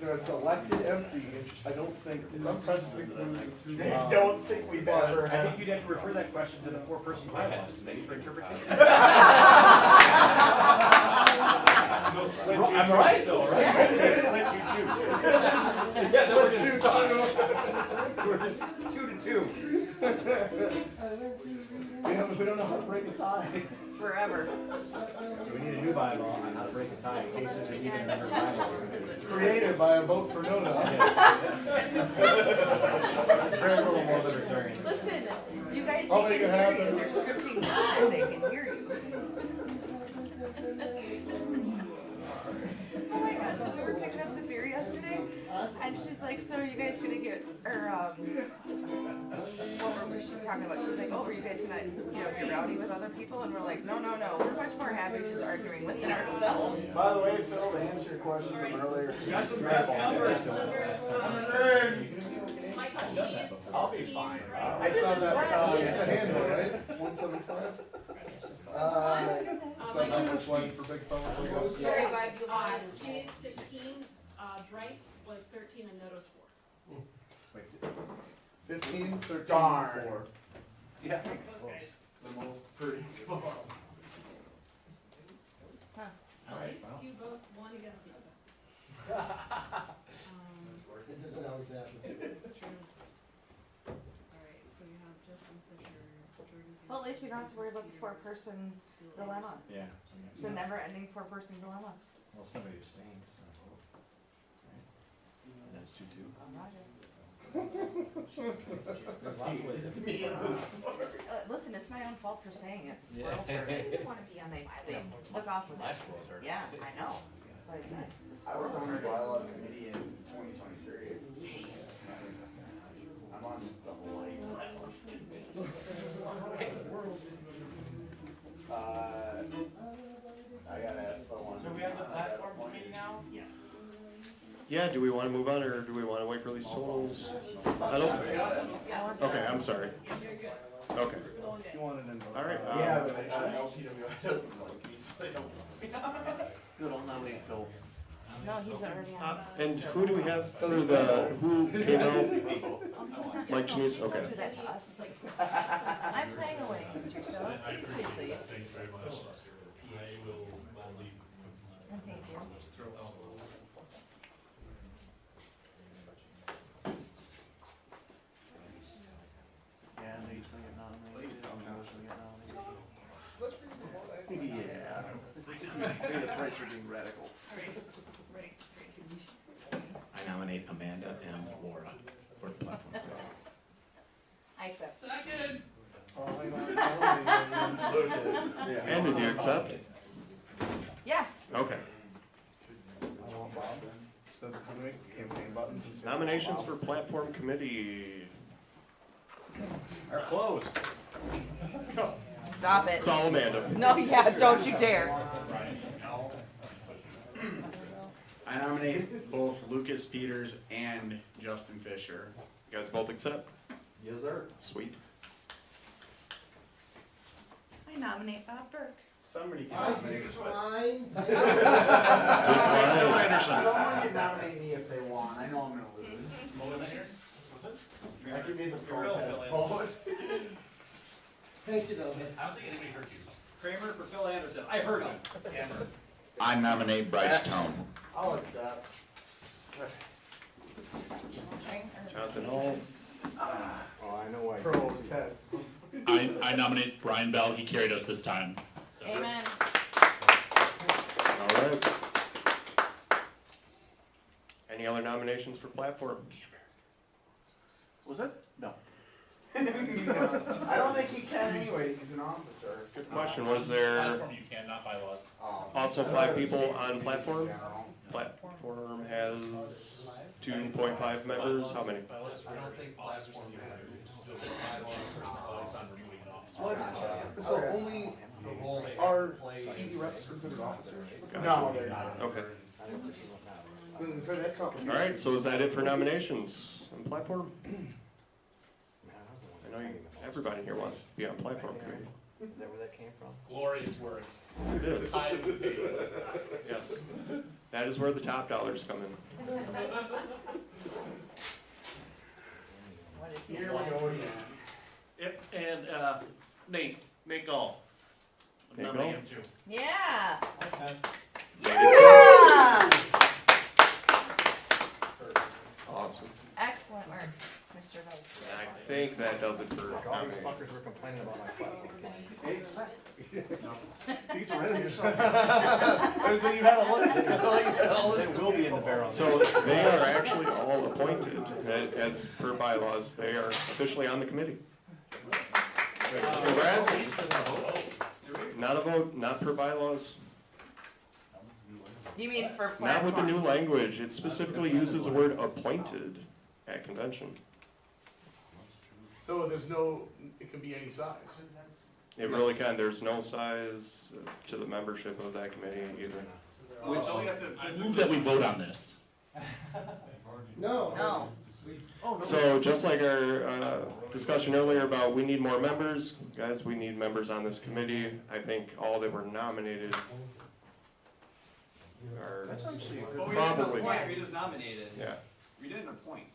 If it's elected empty, I don't think it's unprecedented. I don't think we've ever had. I think you'd have to refer that question to the 4-person bylaws committee for interpretation. No split I'm right though, right? Yeah, split 2-2. Yeah, there were 2-2. We're just 2-2. We don't know how to break a tie. Forever. So we need a new bylaw on how to break a tie in case there's an even number of bylaws. Created by a vote for Noda. It's very little more libertarian. Listen, you guys, I'll they make can it hear happen. you. They're scripting this so they can hear you. Oh my god, so we were picking up the beer yesterday, and she's like, so are you guys gonna get, or, what were she talking about? She's like, oh, are you guys gonna, get rowdy with other people? And we're like, no, we're much more happy just arguing within ourselves. By the way, Phil, to answer your question from earlier. You got some best numbers. I'll be fine. I saw that, it's the handle, right? 175? So how much one for big fella? Sorry, Bob, you Steve's 15, Bryce was 13, and Noda's 4. Wait, 15, 13, Darn. 4. Yeah. Those guys. The most pretty. At least you both won against Noda. It doesn't always happen. It's true. Alright, so you have Justin Fisher, Jordan. Well, at least we don't have to worry about the 4-person dilemma. Yeah. The never-ending 4-person dilemma. Well, somebody abstains. Right? And that's 2-2. Listen, it's my own fault for saying it. Squirrels hurt. I didn't want to be on the they look off with My it. squirrels hurt. Yeah, I know. That's what I said. I was on the bylaws committee in 2023. I'm on the Hawaii bylaws committee. I got asked about one. So we have the platform committee now? Yes. Yeah, do we want to move on, or do we want to wait for these totals? I don't. Okay, I'm sorry. Very good. Okay. You want an invite? All right. Yeah, but LPWI doesn't like me, so they don't. Good, I'll nominate Phil. No, he's already on. And who do we have, who came out? Mike Janice, okay. Do that to us. I'm playing away, Mr. Stone. I Please, appreciate please. it. Thanks very much. I will leave. Thank you. Yeah, maybe he's gonna get nominated. I'm gonna get nominated. Let's read the vote. Yeah. Pay the price for being radical. Ready. I nominate Amanda M. Laura for the platform. I accept. Second. And did you accept? Yes. Okay. I want Bob. Campaign buttons and stuff. Nominations for platform committee. Are closed. Stop it. It's all Amanda. No, yeah, don't you dare. I nominate both Lucas Peters and Justin Fisher. You guys both accept? Yes, sir. Sweet. I nominate Bob Burke. Somebody can I nominate. decline. Phil Anderson. Someone can nominate me if they want. I know I'm gonna lose. What was that here? What's it? I can be the protest vote. Thank you, though, man. I don't think anybody heard you. Kramer for Phil Anderson. I heard him. Hammer. I nominate Bryce Tone. I'll accept. Jonathan Hall. Oh, I know why. Protest. I I nominate Brian Bell. He carried us this time. So. Amen. All right. Any other nominations for platform? Was it? No. I don't think he can anyways, he's an officer. Good question. Was there Platform you can, not bylaws. also 5 people on platform? Platform has 2.5 members. How many? I don't think platform you have to, so the bylaws are on removing an officer. So only The role they are play CD reps considered officers? Gotcha. No, they're not. Okay. So that's not. All right. So is that it for nominations on platform? I know everybody here wants to be on platform committee. Is that where that came from? Glorious work. It is. Highly paid. Yes. That is where the top dollars come in. What is he? Here we go again. Yep, and, Nate Gall. Nate Nominate Gall? him too. Yeah. Yeah. Awesome. Excellent work, Mr. Vice. And I think that does it for All these nominations. fuckers were complaining about my platform. You get to rent them yourself. So you had a list. It will be in the barrel. So they are actually all appointed as per bylaws. They are officially on the committee. Congrats. Not a vote, not per bylaws. You mean for platform? Not with the new language. It specifically uses the word appointed at convention. So there's no, it can be any size. It really can. There's no size to the membership of that committee either. Which we have to. I move that we vote on this. No. No. So just like our discussion earlier about we need more members, guys, we need members on this committee. I think all that were nominated are But we didn't probably, appoint, we just nominated. yeah, We didn't appoint.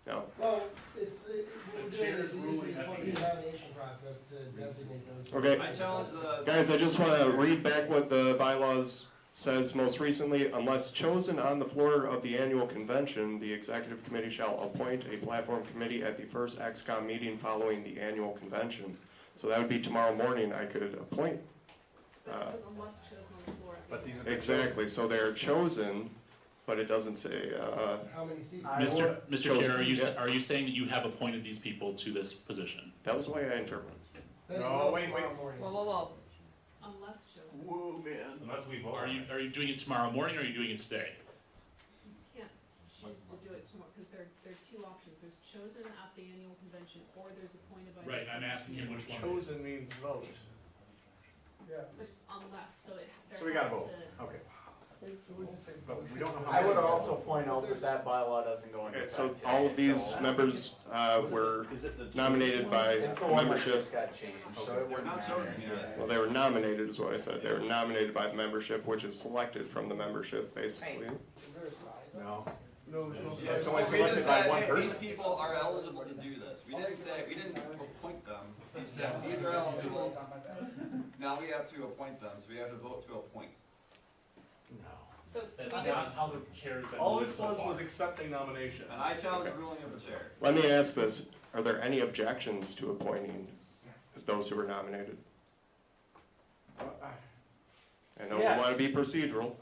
no. Well, it's, what we're doing chair's is use ruling the that appointed nomination process to designate those. Okay. I challenge the. Guys, I just want to read back what the bylaws says most recently. Unless chosen on the floor of the annual convention, the executive committee shall appoint a platform committee at the first XCOM meeting following the annual convention. So that would be tomorrow morning. I could appoint. But it says unless chosen on the floor. But these are Exactly. So they're chosen, but it doesn't say. How many seats? Mr. Chair, chosen. are you saying that you have appointed these people to this position? That was the way I interpreted. No, wait. Whoa. Unless chosen. Whoa, man. Unless we vote. Are you doing it tomorrow morning, or are you doing it today? You can't choose to do it tomorrow, because there are two options. There's chosen at the annual convention, or there's appointed by. Right, I'm asking him which one it Chosen is. means vote. But it's unless, so it. So we gotta vote, okay. But we don't know how I would many. also point out that that bylaw doesn't go into Okay, effect. so all of these so- members were Is it the? nominated by It's the one that membership. just got changed, so it wouldn't matter. Well, they were nominated, is what I said. They were nominated by the membership, which is selected from the membership, basically. No. No, there's no Yeah, size. so I We selected just by said, one hey, these person. people are eligible to do this. We didn't appoint them. We said, these are eligible. Now we have to appoint them, so we have to vote to appoint. No. So do That's we not just, how the chair has been All moving this so was far. accepting nomination. And I challenge the ruling of the chair. Let me ask this. Are there any objections to appointing those who were nominated? I know we Yes. want to be procedural.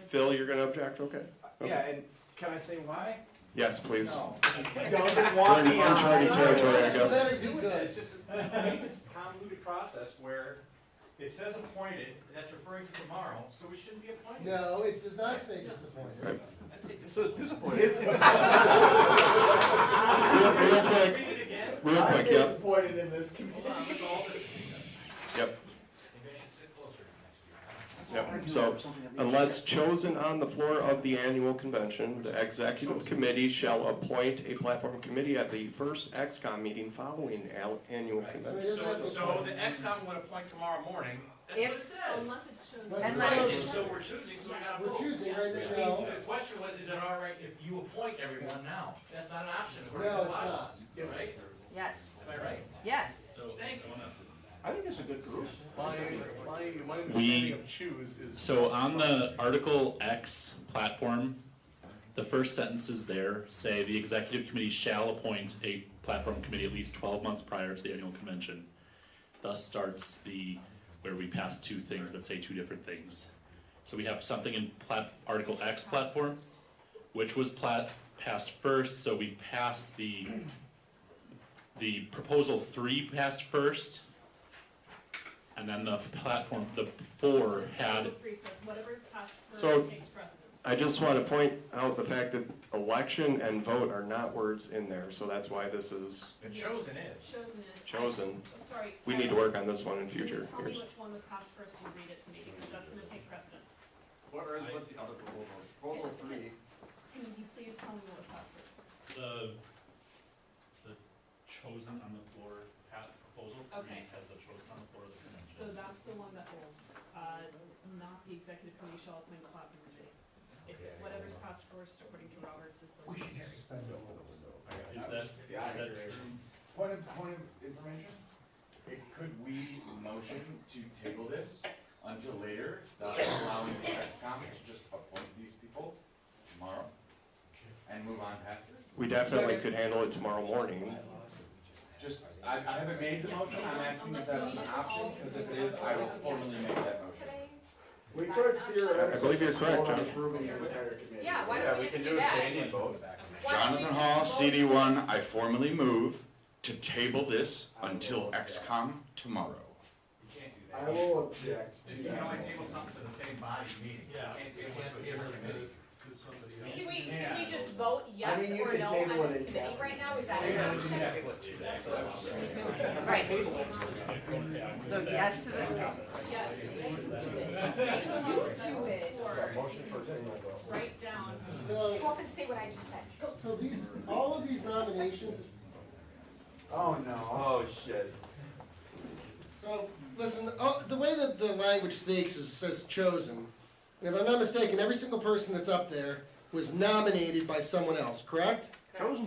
Phil, you're going to object? Okay. Yeah, and can I say why? Yes, please. No. Doesn't We're want in me on. uncharted territory, I guess. Better be good. It's just this convoluted process where it says appointed, that's referring to tomorrow, so we shouldn't be appointed. No, it does not say disappointed. Right. That's it. So disappointed. Real quick. Read it again. Real quick, I'm yep. disappointed in this committee. Hold on, let's all this. Yep. Maybe I should sit closer next year. Yep. So, unless chosen on the floor of the annual convention, the executive committee shall appoint a platform committee at the first XCOM meeting following annual convention. So the XCOM would appoint tomorrow morning, that's what it says. Unless it's chosen. Unless So we're choosing, so we gotta We're vote. choosing right Which now. means the question was, is it all right if you appoint everyone now? That's not an option. according to No, the it's bylaws, not. Right? Yes. Am I right? Yes. So, Thank you. I think it's a good group. My understanding We- of choose is. So on the Article X platform, the first sentences there say the executive committee shall appoint a platform committee at least 12 months prior to the annual convention. thus starts where we pass two things that say two different things. So we have something in Article X platform, which was passed first, so we passed the proposal 3 passed first, and then the platform, the 4 had. Whatever's passed first So, takes precedence. I just want to point out the fact that election and vote are not words in there, so that's why this is Chosen is. chosen. Sorry. We need to work on this one in Can you future tell me years. which one was passed first and read it to me, because that's gonna take precedence. What's the other proposal? Proposal 3. Can you please tell me what was passed first? The chosen on the floor, proposal 3 Okay. has the chosen on the floor of the convention. So that's the one that holds, not the executive committee shall appoint the platform committee. If whatever's passed first, according to Roberts, is the one that carries. Is that true? Point of information, could we motion to table this until later, thus allowing the XCOM to just appoint these people tomorrow and move on past this? We definitely could handle it tomorrow morning. Just, I haven't made the motion, I'm asking if that's an option, because if it is, I will formally make that motion. We could theoretically. I believe you're correct, John. Approving the entire committee. Yeah, why don't we just do that? Why don't we Jonathan just Hall, vote? CD1, I formally move to table this until XCOM tomorrow. I will object to You can that. only table something to the same body meeting. Yeah, You can't you table it can't to a give different it committee. to somebody else. Can we just vote yes I mean, you or can no table on it this in committee capital. right now? Is that an option? Right. So yes to the, Yes. Do it. Motion for table. Write down. Go up and say what I just said. So all of these nominations, Oh, no. Oh, shit. so, listen, the way that the language speaks is, it says chosen. And if I'm not mistaken, every single person that's up there was nominated by someone else, correct?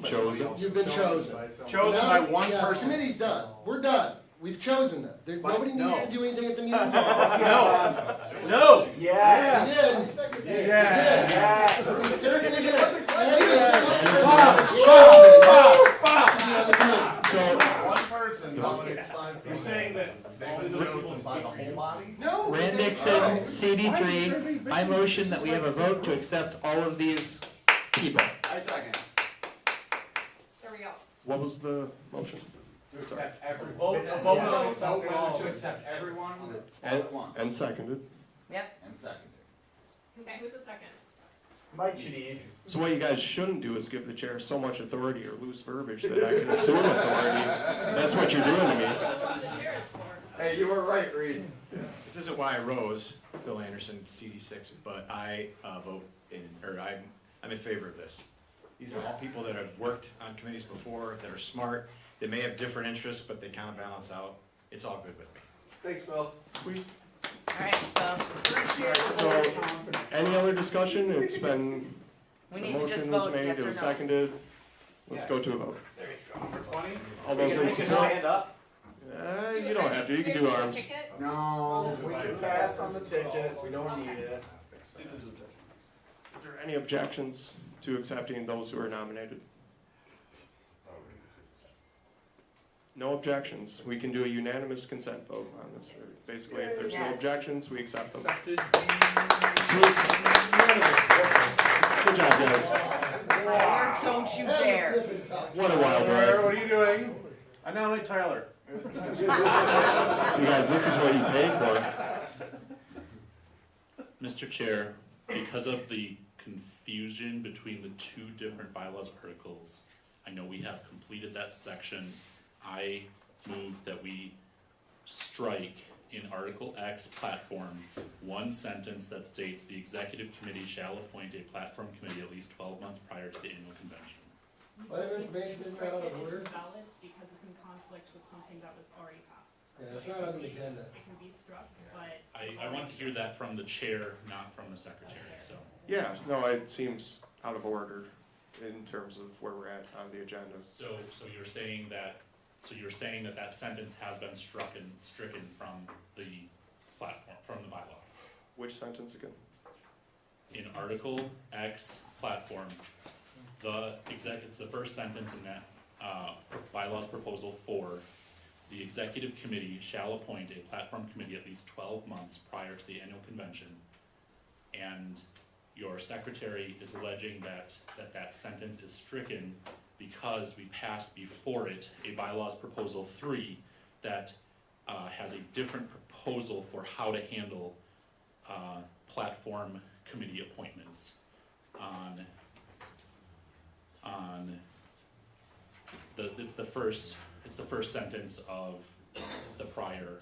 Chosen. You've been chosen. Chosen Now by that- one yeah, person. The committee's done. We're done. We've chosen them. Nobody needs no. to do anything at the meeting tomorrow. No. Yes. We did. Yes. We certainly did. So, One person nominates 5 people. You're saying that They put the notes by the whole body? No. Rand Nixon, CD3, I motion that we have a vote to accept all of these people. I second. There we go. what was the motion? To accept every, Vote- vote vote whether on to accept everyone all And, at once. and seconded. yep. And seconded. Okay, who's the second? Mike Chenese. So what you guys shouldn't do is give the chair so much authority or loose verbiage that I can assume authority. That's what you're doing to me. That's what the chair is for. Hey, you were right, Reed. This isn't why I rose, Bill Anderson, CD6, but I I'm in favor of this. These are all people that have worked on committees before, that are smart, they may have different interests, but they kind of balance out. It's all good with me. Thanks, Bill. Sweet. Alright, so So, any other discussion? It's been, we the need to just motion was vote made, yes it or was no. seconded. Let's go to a vote. Number 20? All those in support? Stand up. You don't have to, you can do arms. No, we can pass on the ticket, we don't need it. Is there any objections to accepting those who are nominated? No objections. We can do a unanimous consent vote on this. Basically, if there's no Yes. objections, we accept them. Accepted. Good job, guys. Tyler, don't you dare. What a wild Tyler, ride. what are you doing? I nominate Tyler. You guys, this is what you pay for. Mr. Chair, because of the confusion between the two different bylaws articles, I know we have completed that section. I move that we strike in Article X platform one sentence that states the executive committee shall appoint a platform committee at least 12 months prior to the annual convention. Whatever information is not out of order. It's invalid because it's in conflict with something that was already passed. Yeah, it's not on the agenda. It can be struck, but. I want to hear that from the chair, not from the secretary, so. Yeah, no, it seems out of order in terms of where we're at on the agenda. So you're saying that that sentence has been stricken from the platform, from the bylaw. Which sentence again? In Article X platform, it's the first sentence in that bylaws proposal 4. the executive committee shall appoint a platform committee at least 12 months prior to the annual convention. And your secretary is alleging that sentence is stricken because we passed before it a bylaws proposal 3 that has a different proposal for how to handle platform committee appointments on it's the first sentence of the prior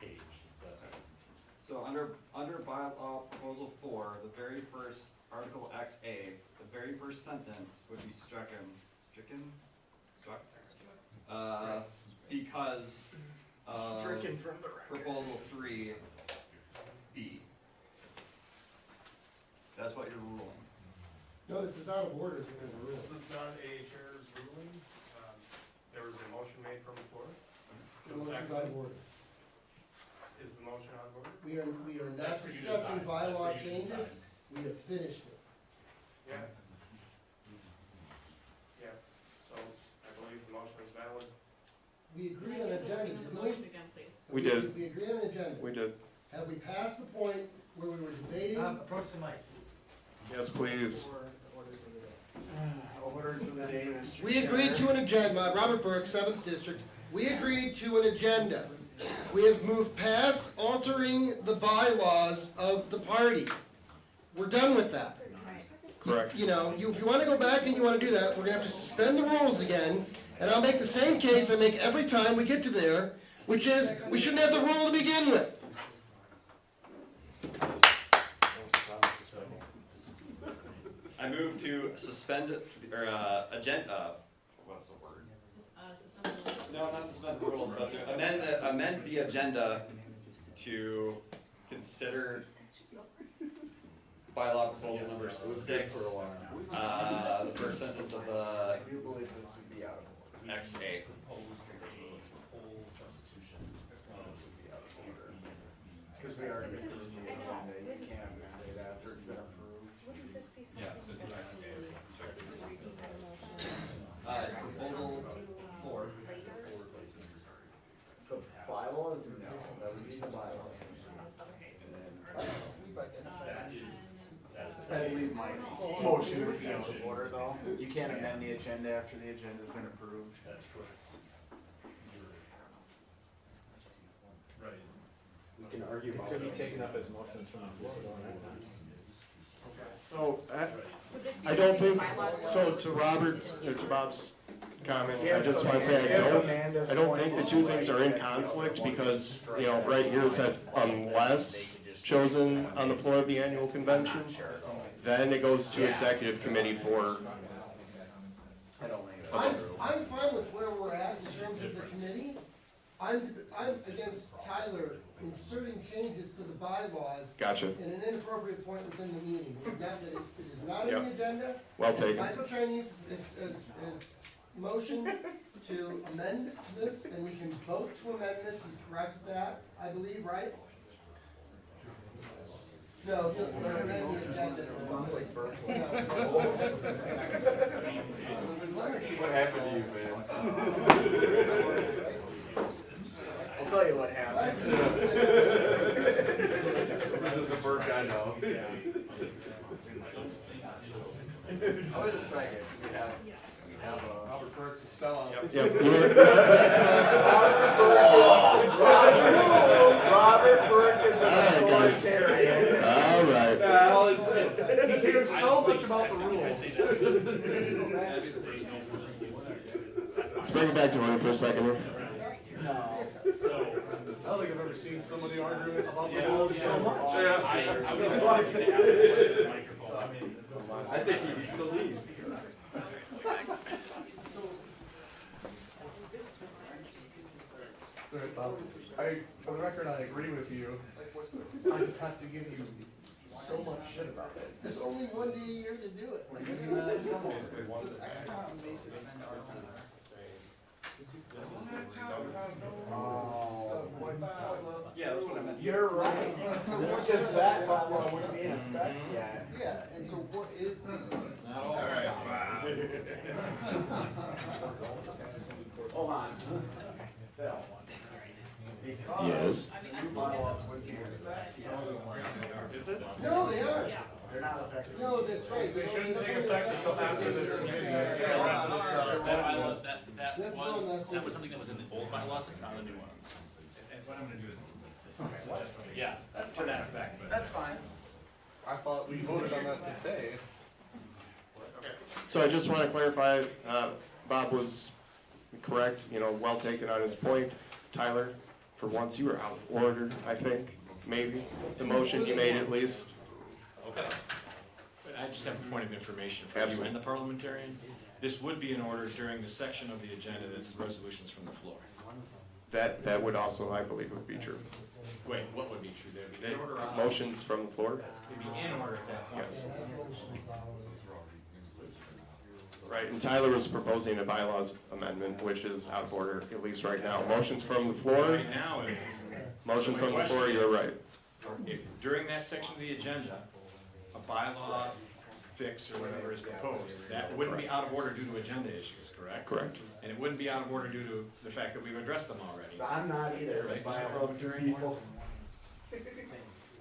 page. So under bylaw proposal 4, the very first article XA, the very first sentence would be struck, because of Stricken from the record. proposal 3B. That's what you're ruling. No, this is out of order. This is not a chair's ruling. There was a motion made from the floor. The motion's out of order. Is the motion out of order? We are not That's for you to discussing decide. bylaw That's for you to changes. decide. We have finished it. Yeah. Yeah, so I believe the motion is valid. We agreed on an agenda, didn't we? We did. We agreed on an agenda. We did. Have we passed the point where we were debating? Approach the mic. Yes, please. Orders of the day, Mr. We agreed to an agenda, Robert Burke, 7th District. We agreed to an agenda. We have moved past altering the bylaws of the party. We're done with that. Correct. You know, if you want to go back and you want to do that, we're going to have to suspend the rules again, and I'll make the same case I make every time we get to there, which is, we shouldn't have the rule to begin with. I move to suspend or agenda. What's the word? No, not suspend the rules, but to amend the agenda to consider bylaw proposal number 6. The first sentence of the I do believe this would be out of order. XA. Because we already approved the agenda, you can't amend it after it's been approved. Proposal 4. The bylaws, no, that would be the bylaws. I believe my motion would be out of order though. You can't amend the agenda after the agenda's been approved. That's correct. Right. We can argue about it. Could be taken up as motions from the floor. So, Would this be I don't something think, bylaws will- so to Robert's, or to Bob's comment, I If just wanna say, Amanda's I don't point think the is two right, things are in then conflict, one because, strike you know, right here it says unless chosen on the floor of the annual convention, then it goes to executive committee for, I'm fine with where we're at in terms of the committee. I'm against Tyler inserting changes to the bylaws. Gotcha. In an inappropriate point within the meeting. This is not on the Yep. agenda. Well taken. Michael Chinese is motion to amend this, and we can vote to amend this. He's correct with that, I believe, right? No, he'll amend the agenda. Sounds like Burke. What happened to you, man? I'll tell you what happened. This is the Burke I know. How is it striking? We have Robert Burke's a sellout. Robert Burke is an authoritarian. All right. He cares so much about the rules. Let's bring it back to order for a second here. I don't think I've ever seen somebody argue about the rules so much. I think he needs to leave. For the record, I agree with you. I just have to give you so much shit about it. There's only one day a year to do it. Yeah, that's what I meant. You're right. Because that bylaw wouldn't be in effect yet. Yeah, and so what is the? Hold on. fell. Yes. Because new bylaws wouldn't be in effect. Is it? No, they aren't. They're not effective. No, that's right. They shouldn't take effect until after this meeting. That was something that was in the old bylaws, it's not in the new ones. And what I'm gonna do is, Yeah, To that effect, but. That's fine. I thought we voted on that today. So I just want to clarify, Bob was correct, well taken on his point. Tyler, for once you were out of order, I think, maybe, the motion you made at least. Okay. But I just have a point of information for you and the parliamentarian. This would be in order during the section of the agenda that's resolutions from the floor. That would also, I believe, would be true. Wait, what would be true? They'd be in order on. Motions from the floor? They'd be in order at that point. Right, and Tyler was proposing a bylaws amendment, which is out of order, at least right now. Motions from the floor? Right now it is. Motion from the floor, you're right. If during that section of the agenda, a bylaw fix or whatever is proposed, that wouldn't be out of order due to agenda issues, correct? Correct. And it wouldn't be out of order due to the fact that we've addressed them already. I'm not either. Right, By Mr. Parliamentarian? people.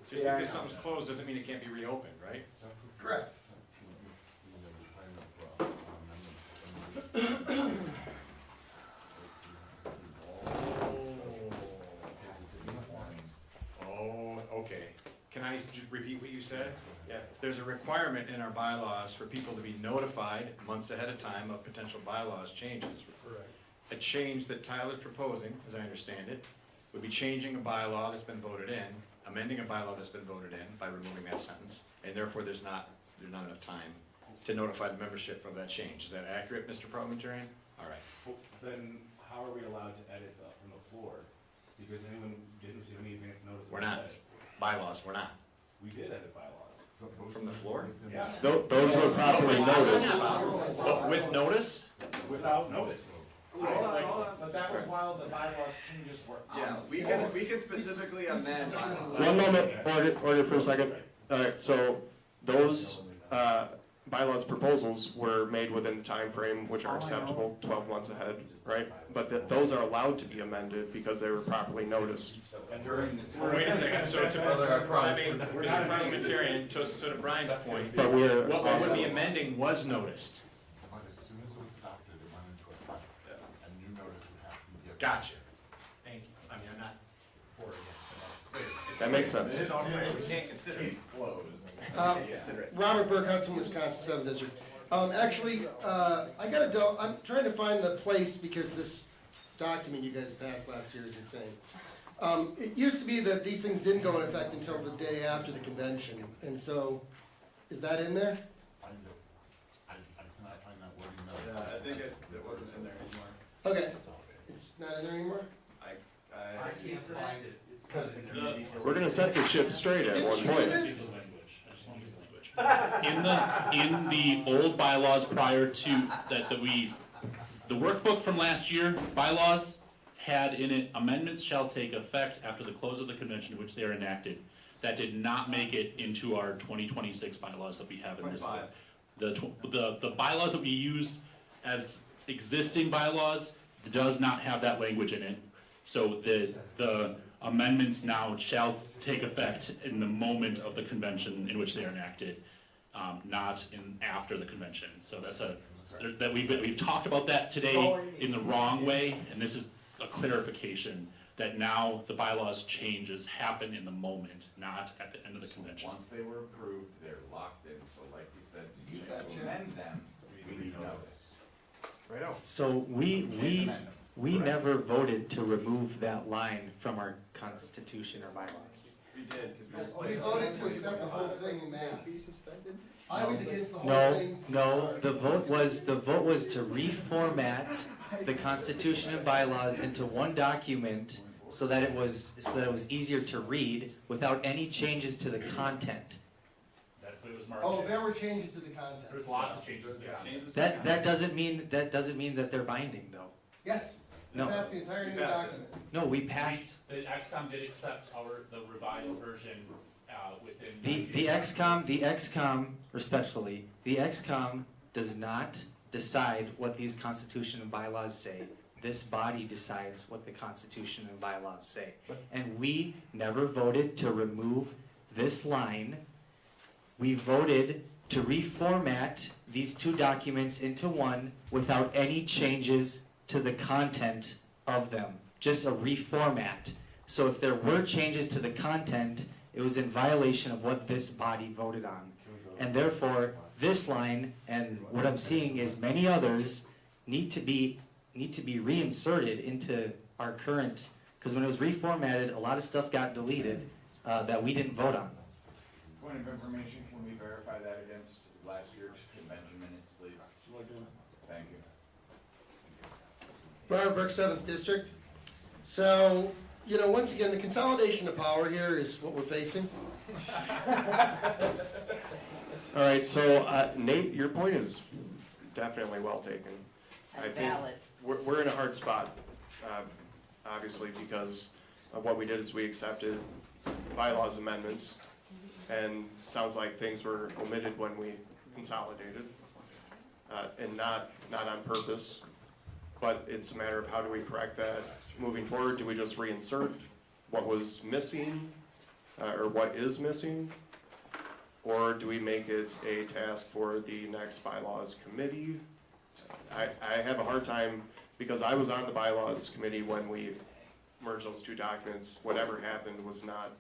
Just because something's closed doesn't mean it can't be reopened, right? Correct. Oh, okay. Can I just repeat what you said? Yeah. There's a requirement in our bylaws for people to be notified months ahead of time of potential bylaws changes. correct. A change that Tyler's proposing, as I understand it, would be changing a bylaw that's been voted in, amending a bylaw that's been voted in by removing that sentence, and therefore there's not enough time to notify the membership of that change. Is that accurate, Mr. Parliamentarian? All right. Well, then how are we allowed to edit from the floor? Because anyone didn't see any advance notice. of We're not. edits. Bylaws, we're not. We did edit bylaws. From the floor? Yeah. Those were properly noticed. But with notice? Without notice. Hold on, but that was while the bylaws changes were on. Yeah, we can specifically amend. One moment, order for a second. All right, so those bylaws proposals were made within the time frame which are acceptable, 12 months ahead, right? But those are allowed to be amended because they were properly noticed. Wait a second, so to, Mr. Parliamentarian, to Brian's point, But we're what we would also- be amending was noticed. But as soon as it was adopted, it went into effect, and new notice would have to be given. Gotcha. Thank you. I mean, I'm not for or against, but that's clear. It's That makes sense. It's all clear. We can't consider it. Robert Burke, Hudson, Wisconsin, 7th District. Actually, I'm trying to find the place because this document you guys passed last year is insane. It used to be that these things didn't go in effect until the day after the convention, and so, is that in there? I cannot find that wording now. Yeah, I think it wasn't in there anymore. Okay, it's not in there anymore? I can't find it. It's because the. We're gonna set the ship straight at one Didn't you do point. this? In the old bylaws prior to the workbook from last year, bylaws had in it amendments shall take effect after the close of the convention in which they are enacted. That did not make it into our 2026 bylaws that we have in this book. The bylaws that we use as existing bylaws does not have that language in it. So the amendments now shall take effect in the moment of the convention in which they are enacted, not after the convention. So we've talked about that today in the wrong way, and this is a clarification that now the bylaws changes happen in the moment, not at the end of the convention. Once they were approved, they're locked in, so like you said, to amend them, we need notice. Right out. So we never voted to remove that line from our constitution or bylaws. We did. We voted to accept the whole thing in mass. I was against the whole No, thing. no, the vote was to reformat the constitution and bylaws into one document so that it was easier to read without any changes to the content. That's what it was marked. Oh, there were changes to the content. There's lots of changes. Yeah. That doesn't mean that they're binding though. Yes, we No. passed the entire new document. No, we passed The XCOM did accept the revised version within. the XCOM respectfully, the XCOM does not decide what these constitution and bylaws say. This body decides what the Constitution and bylaws say. And we never voted to remove this line. We voted to reformat these two documents into one without any changes to the content of them. Just a reformat. So if there were changes to the content, it was in violation of what this body voted on. And therefore, this line, and what I'm seeing is many others, need to be reinserted into our current, because when it was reformatted, a lot of stuff got deleted that we didn't vote on. Point of information, can we verify that against last year's convention minutes, please? Thank you. Briar Brook, 7th District. So, once again, the consolidation of power here is what we're facing. All right, so Nate, your point is definitely well taken. I think valid. we're in a hard spot, obviously, because of what we did is we accepted bylaws amendments, and sounds like things were omitted when we consolidated, and not on purpose. But it's a matter of how do we correct that moving forward? Do we just reinsert what was missing, or what is missing? Or do we make it a task for the next bylaws committee? I have a hard time, because I was on the bylaws committee when we merged those two documents. Whatever happened was not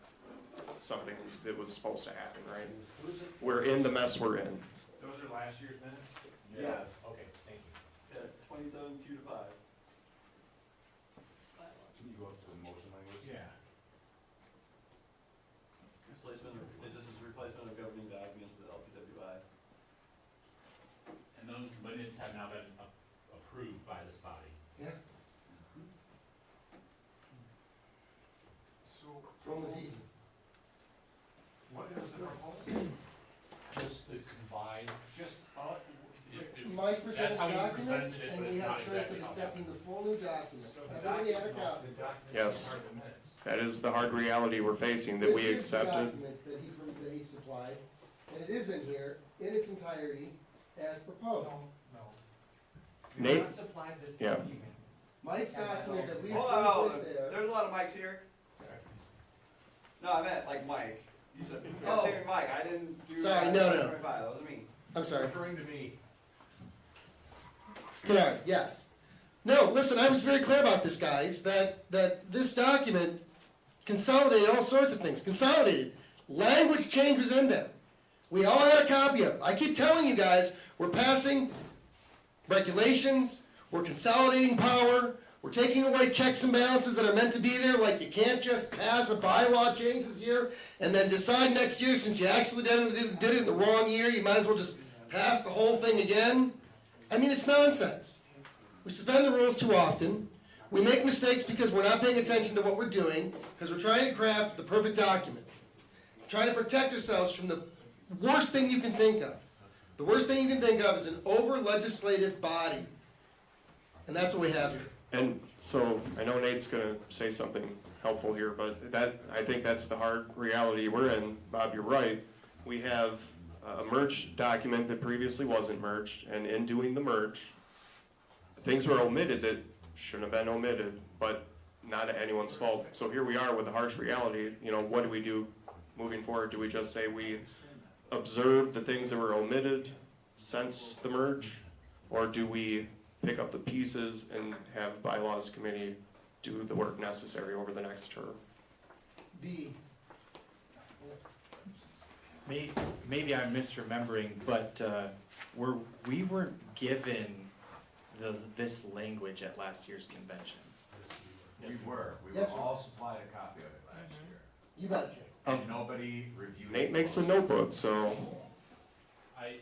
something that was supposed to happen, right? We're in the mess we're in. Those are last year's minutes? Yes. Okay, thank you. Yes, 27-2-5. Can you go through the motion language? Yeah. This is replacement of governing documents with LPWI. And those minutes have now been approved by this body. Yeah. So, One was easy. what is the proposal? Just to combine, Mike presented That's how the you document, presented it, and but we it's have not choice exactly of how accepting the full new document. So the Everybody had a document, copy. the document Yes. are the minutes. That is the hard reality we're facing, that we This is the accepted. document that he supplied, and it is in here, in its entirety, as proposed. No. Nate? not supplied this Yeah. document. Mike's document that we Hold on, approved right there. there's a lot of mics here. No, I meant like Mike. You said, Oh. saying Mike, I didn't do. Sorry, that. no. 25, that wasn't me. I'm sorry. Referring to me. Kennard, yes. No, listen, I was very clear about this, guys, that this document consolidated all sorts of things. Consolidated. Language change was in there. We all had a copy of it. I keep telling you guys, we're passing regulations, we're consolidating power, we're taking away checks and balances that are meant to be there, like you can't just pass a bylaw change this year and then decide next year, since you accidentally did it in the wrong year, you might as well just pass the whole thing again. I mean, it's nonsense. We suspend the rules too often. We make mistakes because we're not paying attention to what we're doing, because we're trying to craft the perfect document. Trying to protect ourselves from the worst thing you can think of. The worst thing you can think of is an over-legislative body. And that's what we have here. And so, I know Nate's gonna say something helpful here, but I think that's the hard reality we're in. Bob, you're right. We have a merged document that previously wasn't merged, and in doing the merge, things were omitted that shouldn't have been omitted, but not anyone's fault. So here we are with a harsh reality. What do we do moving forward? Do we just say we observe the things that were omitted since the merge? Or do we pick up the pieces and have bylaws committee do the work necessary over the next term? B. Maybe I'm misremembering, but we weren't given this language at last year's convention. We were Yes, sir. all supplied a copy of it last year. You betcha. And nobody reviewed it. Nate makes a notebook, so, I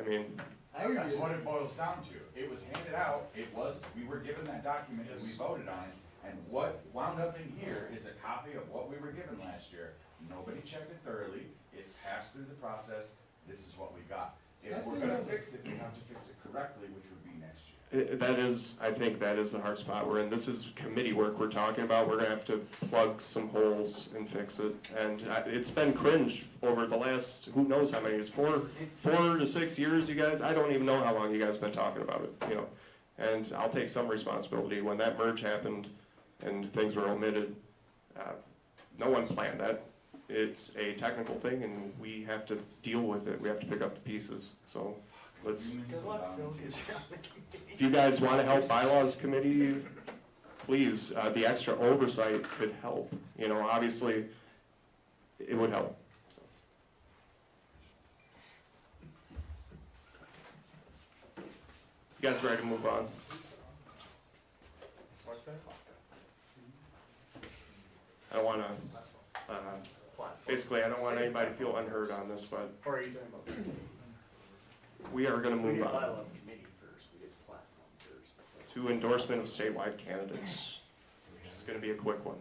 mean, That's what it boils down to. It was handed out, we were given that document and we voted on it, and what wound up in here is a copy of what we were given last year. Nobody checked it thoroughly, it passed through the process, this is what we got. If we're gonna fix it, we have to fix it correctly, which would be next year. I think that is the hard spot we're in. This is committee work we're talking about. We're gonna have to plug some holes and fix it. And it's been cringe over the last, who knows how many years, 4 to 6 years, you guys? I don't even know how long you guys have been talking about it, And I'll take some responsibility. When that merge happened and things were omitted, no one planned that. It's a technical thing and we have to deal with it. We have to pick up the pieces. So let's, if you guys want to help bylaws committee, please, the extra oversight could help. You know, obviously, it would help. You guys ready to move on? What's that? I don't want to, basically, I don't want anybody to feel unheard on this, but Or are you talking about? we are going to We move need on bylaws committee first, we get the platform first. So. to endorsement of statewide candidates. It's going to be a quick one.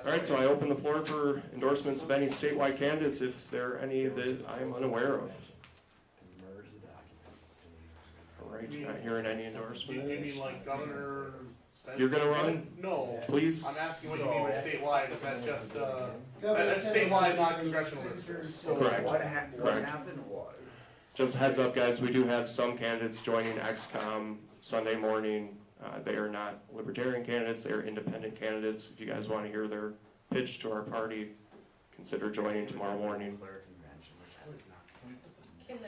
All right, so I open the floor for endorsements of any statewide candidates, if there are any that I'm unaware of. All right, not hearing any endorsements. You mean like governor? You're gonna run? No. Please? I'm asking what you mean by statewide, is that just, that's statewide, not congressional districts? So Correct. what Correct. happened was. Just a heads up, guys, we do have some candidates joining XCOM Sunday morning. They are not Libertarian candidates, they are independent candidates. If you guys want to hear their pitch to our party, consider joining tomorrow morning. Can the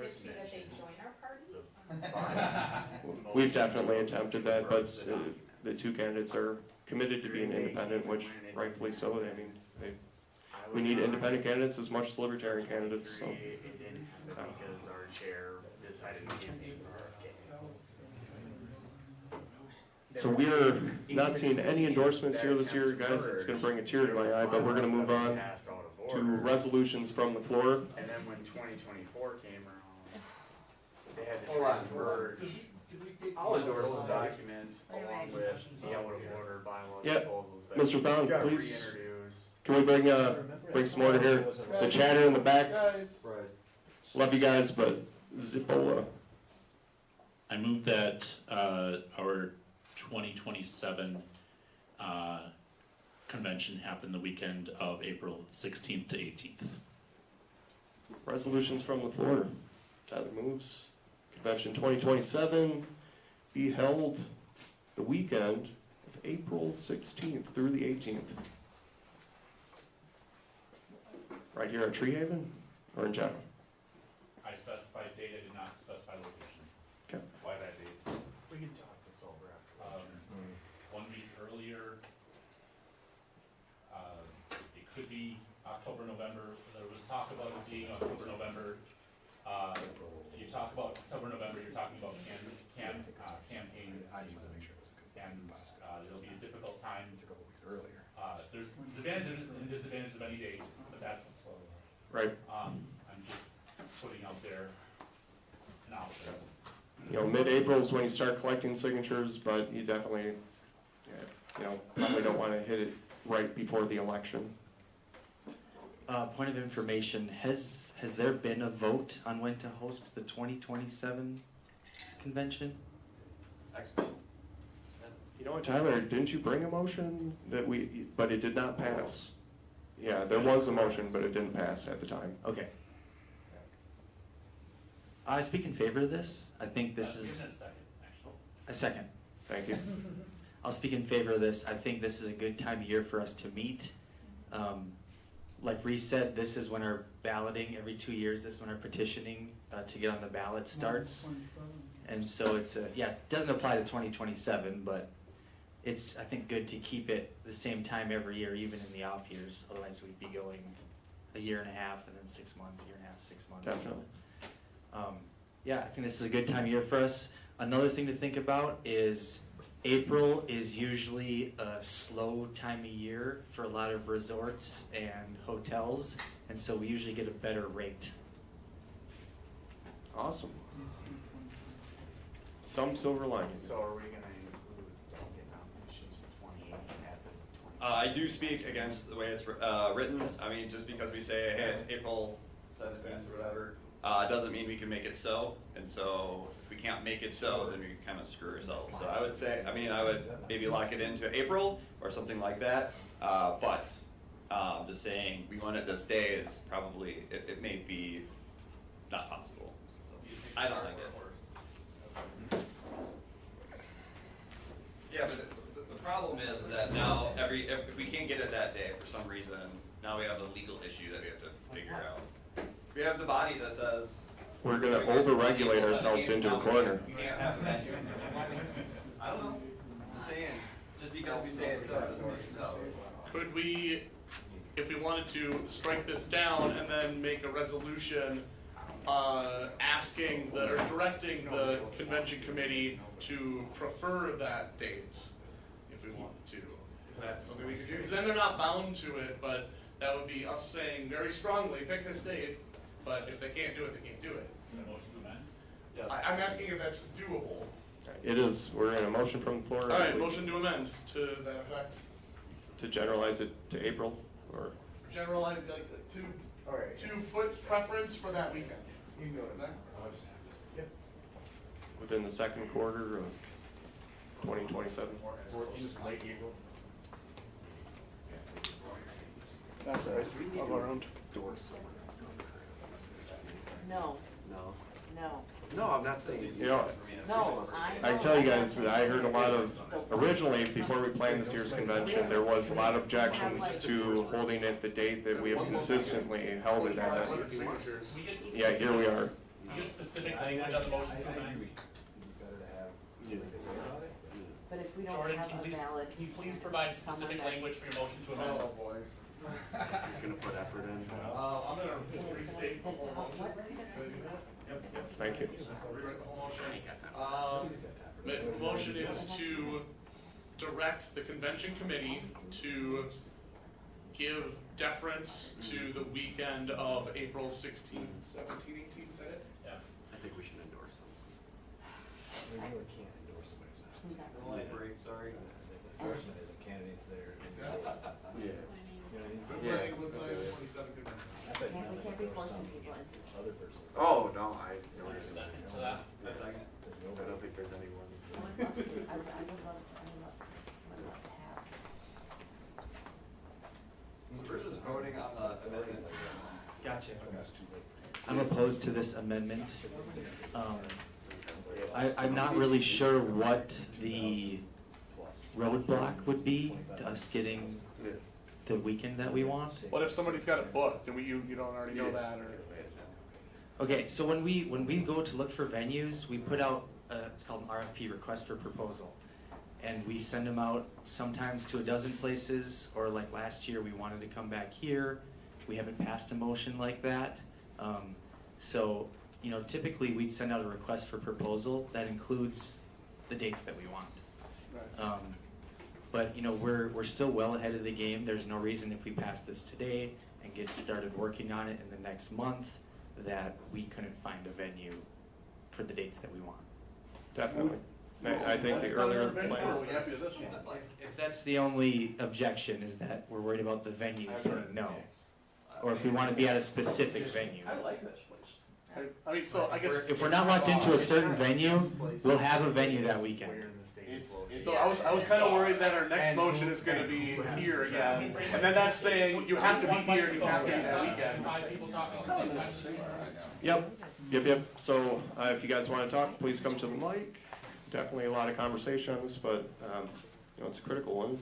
pitch be that they join our party? We've definitely attempted that, but the two candidates are committed to being independent, which rightfully so. I mean, we need independent candidates as much as Libertarian candidates, so. Because our chair decided to give me So we're not seeing any endorsements here this year, guys. It's gonna bring a tear to my eye, but we're gonna move on to resolutions from the floor. And then when 2024 came around, they had to try and merge. I'll endorse those documents along with the out of order bylaws Yep. proposals that Mr. Thon, got please. reintroduced. Can we bring some order here? The chatter in the back. Love you guys, but Zipola. I move that our 2027 convention happen the weekend of April 16th to 18th. Resolutions from the floor. Tyler moves. Convention 2027 be held the weekend of April 16th through the 18th. Right here at Tree Haven or in general? I specified date, I did not specify location. Okay. Why that date? We can talk this over after. 1 week earlier. It could be October, November. There was talk about it being October, November. You talk about October, November, you're talking about campaigns. And it'll be a difficult time. There's advantages and disadvantages of any date, but that's, right. I'm just putting out there now. You know, mid-April is when you start collecting signatures, but you definitely, you know, probably don't want to hit it right before the election. Point of information, has there been a vote on when to host the 2027 convention? You know what, Tyler, didn't you bring a motion that but it did not pass? Yeah, there was a motion, but it didn't pass at the time. Okay. I speak in favor of this. I think this is a second. Thank you. I'll speak in favor of this. I think this is a good time of year for us to meet. Like Reese said, this is when our balloting, every 2 years, this is when our petitioning to get on the ballot starts. And so it doesn't apply to 2027, but it's, I think, good to keep it the same time every year, even in the off years. Otherwise, we'd be going a year and a half and then 6 months, year and a half, 6 months. Definitely. I think this is a good time of year for us. Another thing to think about is April is usually a slow time of year for a lot of resorts and hotels, and so we usually get a better rate. Awesome. Some silver linings. So are we gonna include delegate nominations for 28 at the 20? I do speak against the way it's written. I mean, just because we say, hey, it's April 17th or whatever, doesn't mean we can make it so. And so if we can't make it so, then we kind of screw ourselves. So I would say, I mean, I would maybe lock it into April or something like that. But just saying we want it this day is probably, it may be not possible. I don't like it. Yeah, but the problem is that now if we can't get it that day for some reason, now we have a legal issue that we have to figure out. We have the body that says We're gonna over-regulate ourselves into a corner. we can't have a venue. I don't know. Just saying. Just because we say it so doesn't mean it's so. Could we, if we wanted to, strike this down and then make a resolution asking or directing the convention committee to prefer that date, if we wanted to? Is that something we could do? Because then they're not bound to it, but that would be us saying very strongly, pick this date, but if they can't do it, they can't do it. Is there a motion to amend? I'm asking if that's doable. It is, we're in a motion from the floor. All right, motion to amend to that effect. To generalize it to April, or? Generalize, like, to put preference for that weekend. You can go to that. Yep. Within the second quarter of 2027. Just late April. That's right, of our own. No, No. no, No, I'm not saying. You know, no, I can tell you guys that I heard a lot of, originally, before we planned this year's convention, there was a lot of objections to holding it the date that we have consistently held it at. Yeah, here we are. You get specific language on the motion to amend? but if we don't Jordan, have can a you please, valid. can you please provide specific language for your motion to amend? Oh, boy. He's gonna put effort in. I'm gonna just restate the whole motion. Can I do that? Yep. Thank you. I'll rewrite the whole motion. The motion is to direct the convention committee to give deference to the weekend of April 16th, 17th, 18th, is that it? Yeah. I think we should endorse him. We really can't endorse somebody who's not. Library, sorry. Endorsement is a candidate's there. Yeah. Yeah. February 27th convention. We can't be forcing people into this. Other person. Oh, no, I Is don't. there a second to that? A second. I don't think there's anyone. I would love to, I would love to have. So we're just voting on the amendment. Gotcha. I'm opposed to this amendment. I'm not really sure what the roadblock would be to us getting the weekend that we want. What if somebody's got it booked and you don't already know that, or? Okay, so when we go to look for venues, we put out, it's called an RFP, request for proposal. And we send them out sometimes to a dozen places, or like last year, we wanted to come back here. We haven't passed a motion like that. So, you know, typically we'd send out a request for proposal that includes the dates that we want. Right. But, you know, we're still well ahead of the game. There's no reason if we pass this today and get started working on it in the next month that we couldn't find a venue for the dates that we want. Definitely. I think the earlier the plan. If that's the only objection, is that we're worried about the venue saying no, or if we want to be at a specific venue. I like this place. I mean, so I guess. If we're not locked into a certain venue, we'll have a venue that weekend. So I was kind of worried that our next motion is gonna be here again, and then that's saying you have to be here, you have to be that weekend. Yep. So if you guys want to talk, please come to the mic. Definitely a lot of conversation on this, but you know, it's a critical one.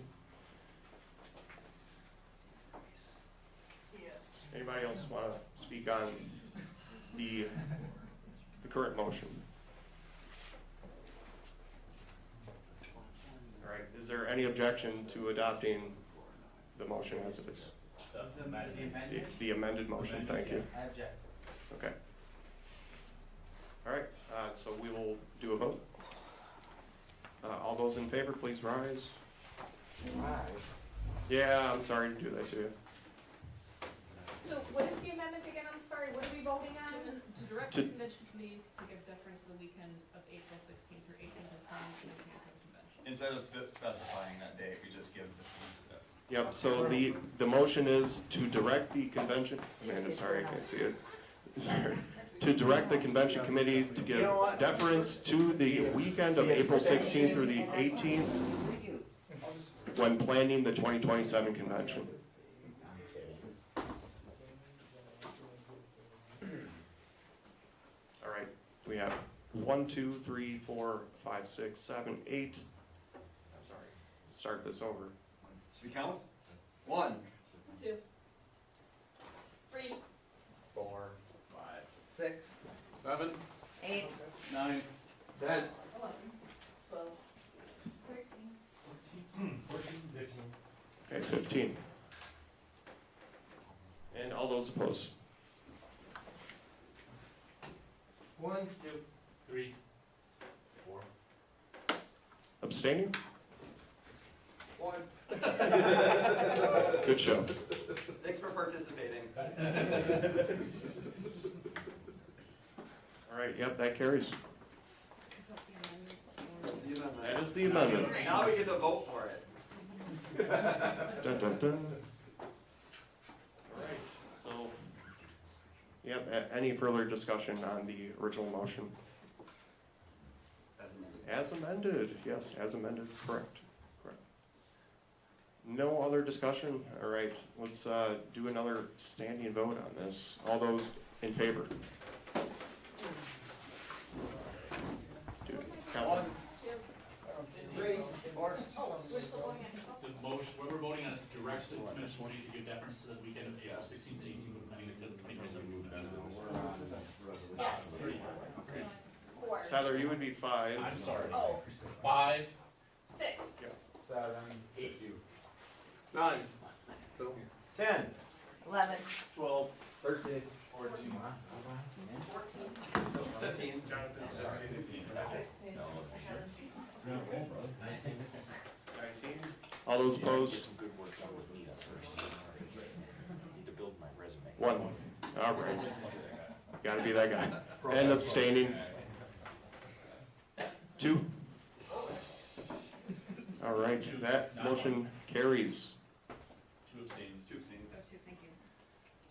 Yes. Anybody else want to speak on the current motion? All right. Is there any objection to adopting the motion as it is? The amended motion. Thank you. Okay. All right. So we will do a vote. All those in favor, please rise. Yeah, I'm sorry to do that to you. So what is the amendment again? I'm sorry, what are we voting on? To direct the convention committee to give deference to the weekend of April 16th through 18th of time to the convention. Instead of specifying that date, we just give the. Yep, so the motion is to direct the convention, Amanda, sorry, I can't see it. Sorry. to direct the convention committee to give deference to the weekend of April 16th through the 18th when planning the 2027 convention. All right, we have 1, 2, 3, 4, 5, 6, 7, 8. I'm sorry, start this over. Should we count? 1, 2, 3, 4, 5, 6, 7, 8, 9, 10. 11, 12, 13. Okay, 15. And all those opposed? 1, 2, 3, 4. Abstaining? 1. Good show. Thanks for participating. All right, yep, that carries. That is the amendment. Now we get to vote for it. Dun, dun, dun. All right, so, yep, any further discussion on the original motion? As amended, yes, as amended, correct, correct. No other discussion? All right, let's do another standing vote on this. All those in favor? Count. 3, 4. The motion, what we're voting on is directs the committee to give deference to the weekend of April 16th to 18th with planning the 2027 convention. Yes. 4. Tyler, you would be 5. I'm sorry. Oh. 5. 6. 7, 8, 9, 10, 11, 12, 13, 14, 15. 19. All those opposed? Some good work done with Nina first. Need to build my resume. 1. All right. Gotta be that guy. And abstaining? 2. All right, that motion carries. 2 abstains. 2 abstains. Thank you.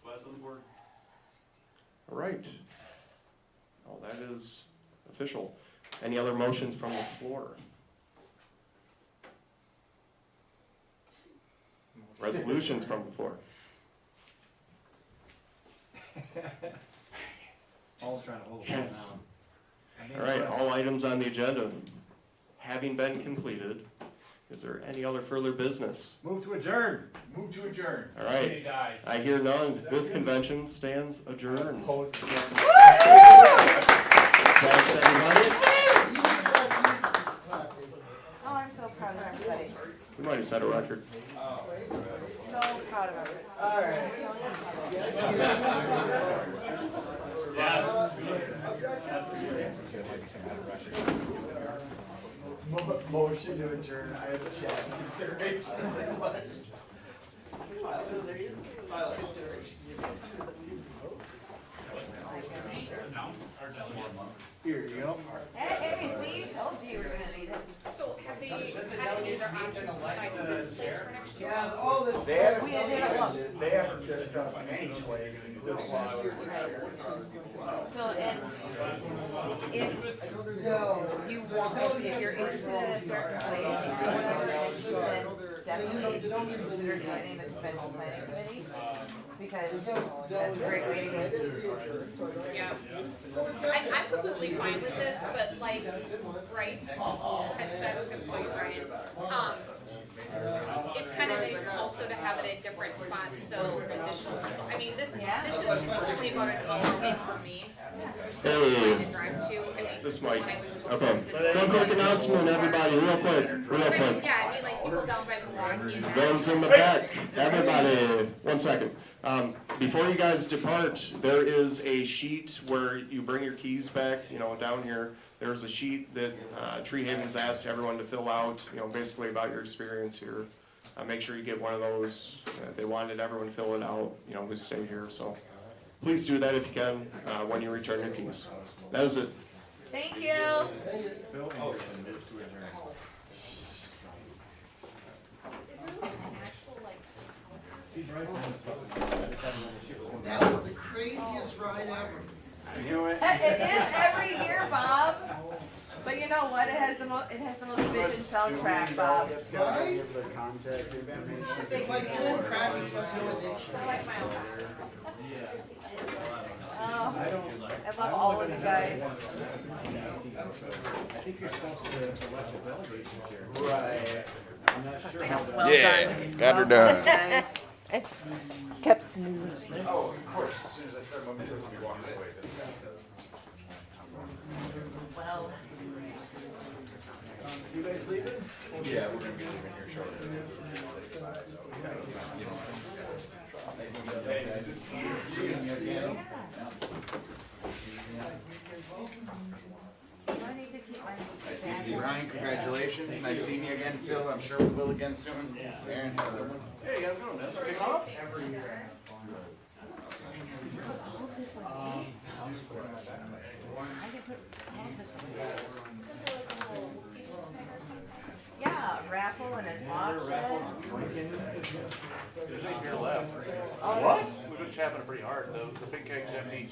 Last on the board. All right. Well, that is official. Any other motions from the floor? Resolutions from the floor? Paul's trying to hold it Yes. down. All right, all items on the agenda having been completed, is there any other further business? Move to adjourn. Move to adjourn. All right, I hear none. This convention stands adjourned. Post again. Thanks, everybody. Oh, I'm so proud of everybody. We might have set a record. So proud of everybody. All right. Yes. Motion to adjourn. I have a chat consideration. Here you go. Hey, see, told you were gonna need it. So have they had any other options besides this place for next year? They haven't, We did it once. they haven't discussed any place. So, and if you want, if you're interested in a certain place or whatever, then definitely consider joining the convention planning committee, because that's a great way to get. Yeah. I'm completely fine with this, but like Bryce had said, was gonna point Brian, it's kind of nice also to have it at different spots, so additional people, I mean, this is only about an hour away from me. So it's fine to drive to, I mean, This mic. when I was. Okay. One quick announcement, everybody, real quick, real quick. Yeah, I mean, like people down by Milwaukee and that. Those in the back, everybody, 1 second. Before you guys depart, there is a sheet where you bring your keys back, down here. There's a sheet that Tree Haven's asked everyone to fill out, basically about your experience here. Make sure you get one of those. They wanted everyone to fill it out, who stayed here, so please do that if you can, when you return your keys. That was it. Thank you. That was the craziest ride ever. knew it. It is every year, Bob. But you know what? It has the most bitchin' soundtrack, Bob. Right? Give their contact information. It's like doing crap except doing it. I like my own. Oh, I love all of you guys. I think you're supposed to elect a delegate this year. Right. I'm not sure how Well Yeah, done. got her Well done. guys. Kept snoozing. Oh, of course, as soon as I start moving towards me walking away. Well. You guys leaving? Yeah, we're gonna be leaving here shortly. Do I need to keep my Ryan, congratulations, nice seeing you again, Phil, I'm sure we will again soon. Aaron, have a good one. Hey, how's it going, man? Kick off? Yeah, raffle and an auction. There's 8 here left. What? We've been chapping it pretty hard. The big keg's empty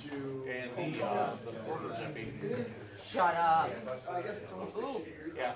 and the quarter's empty. Shut up. I guess it's almost 6 Yeah.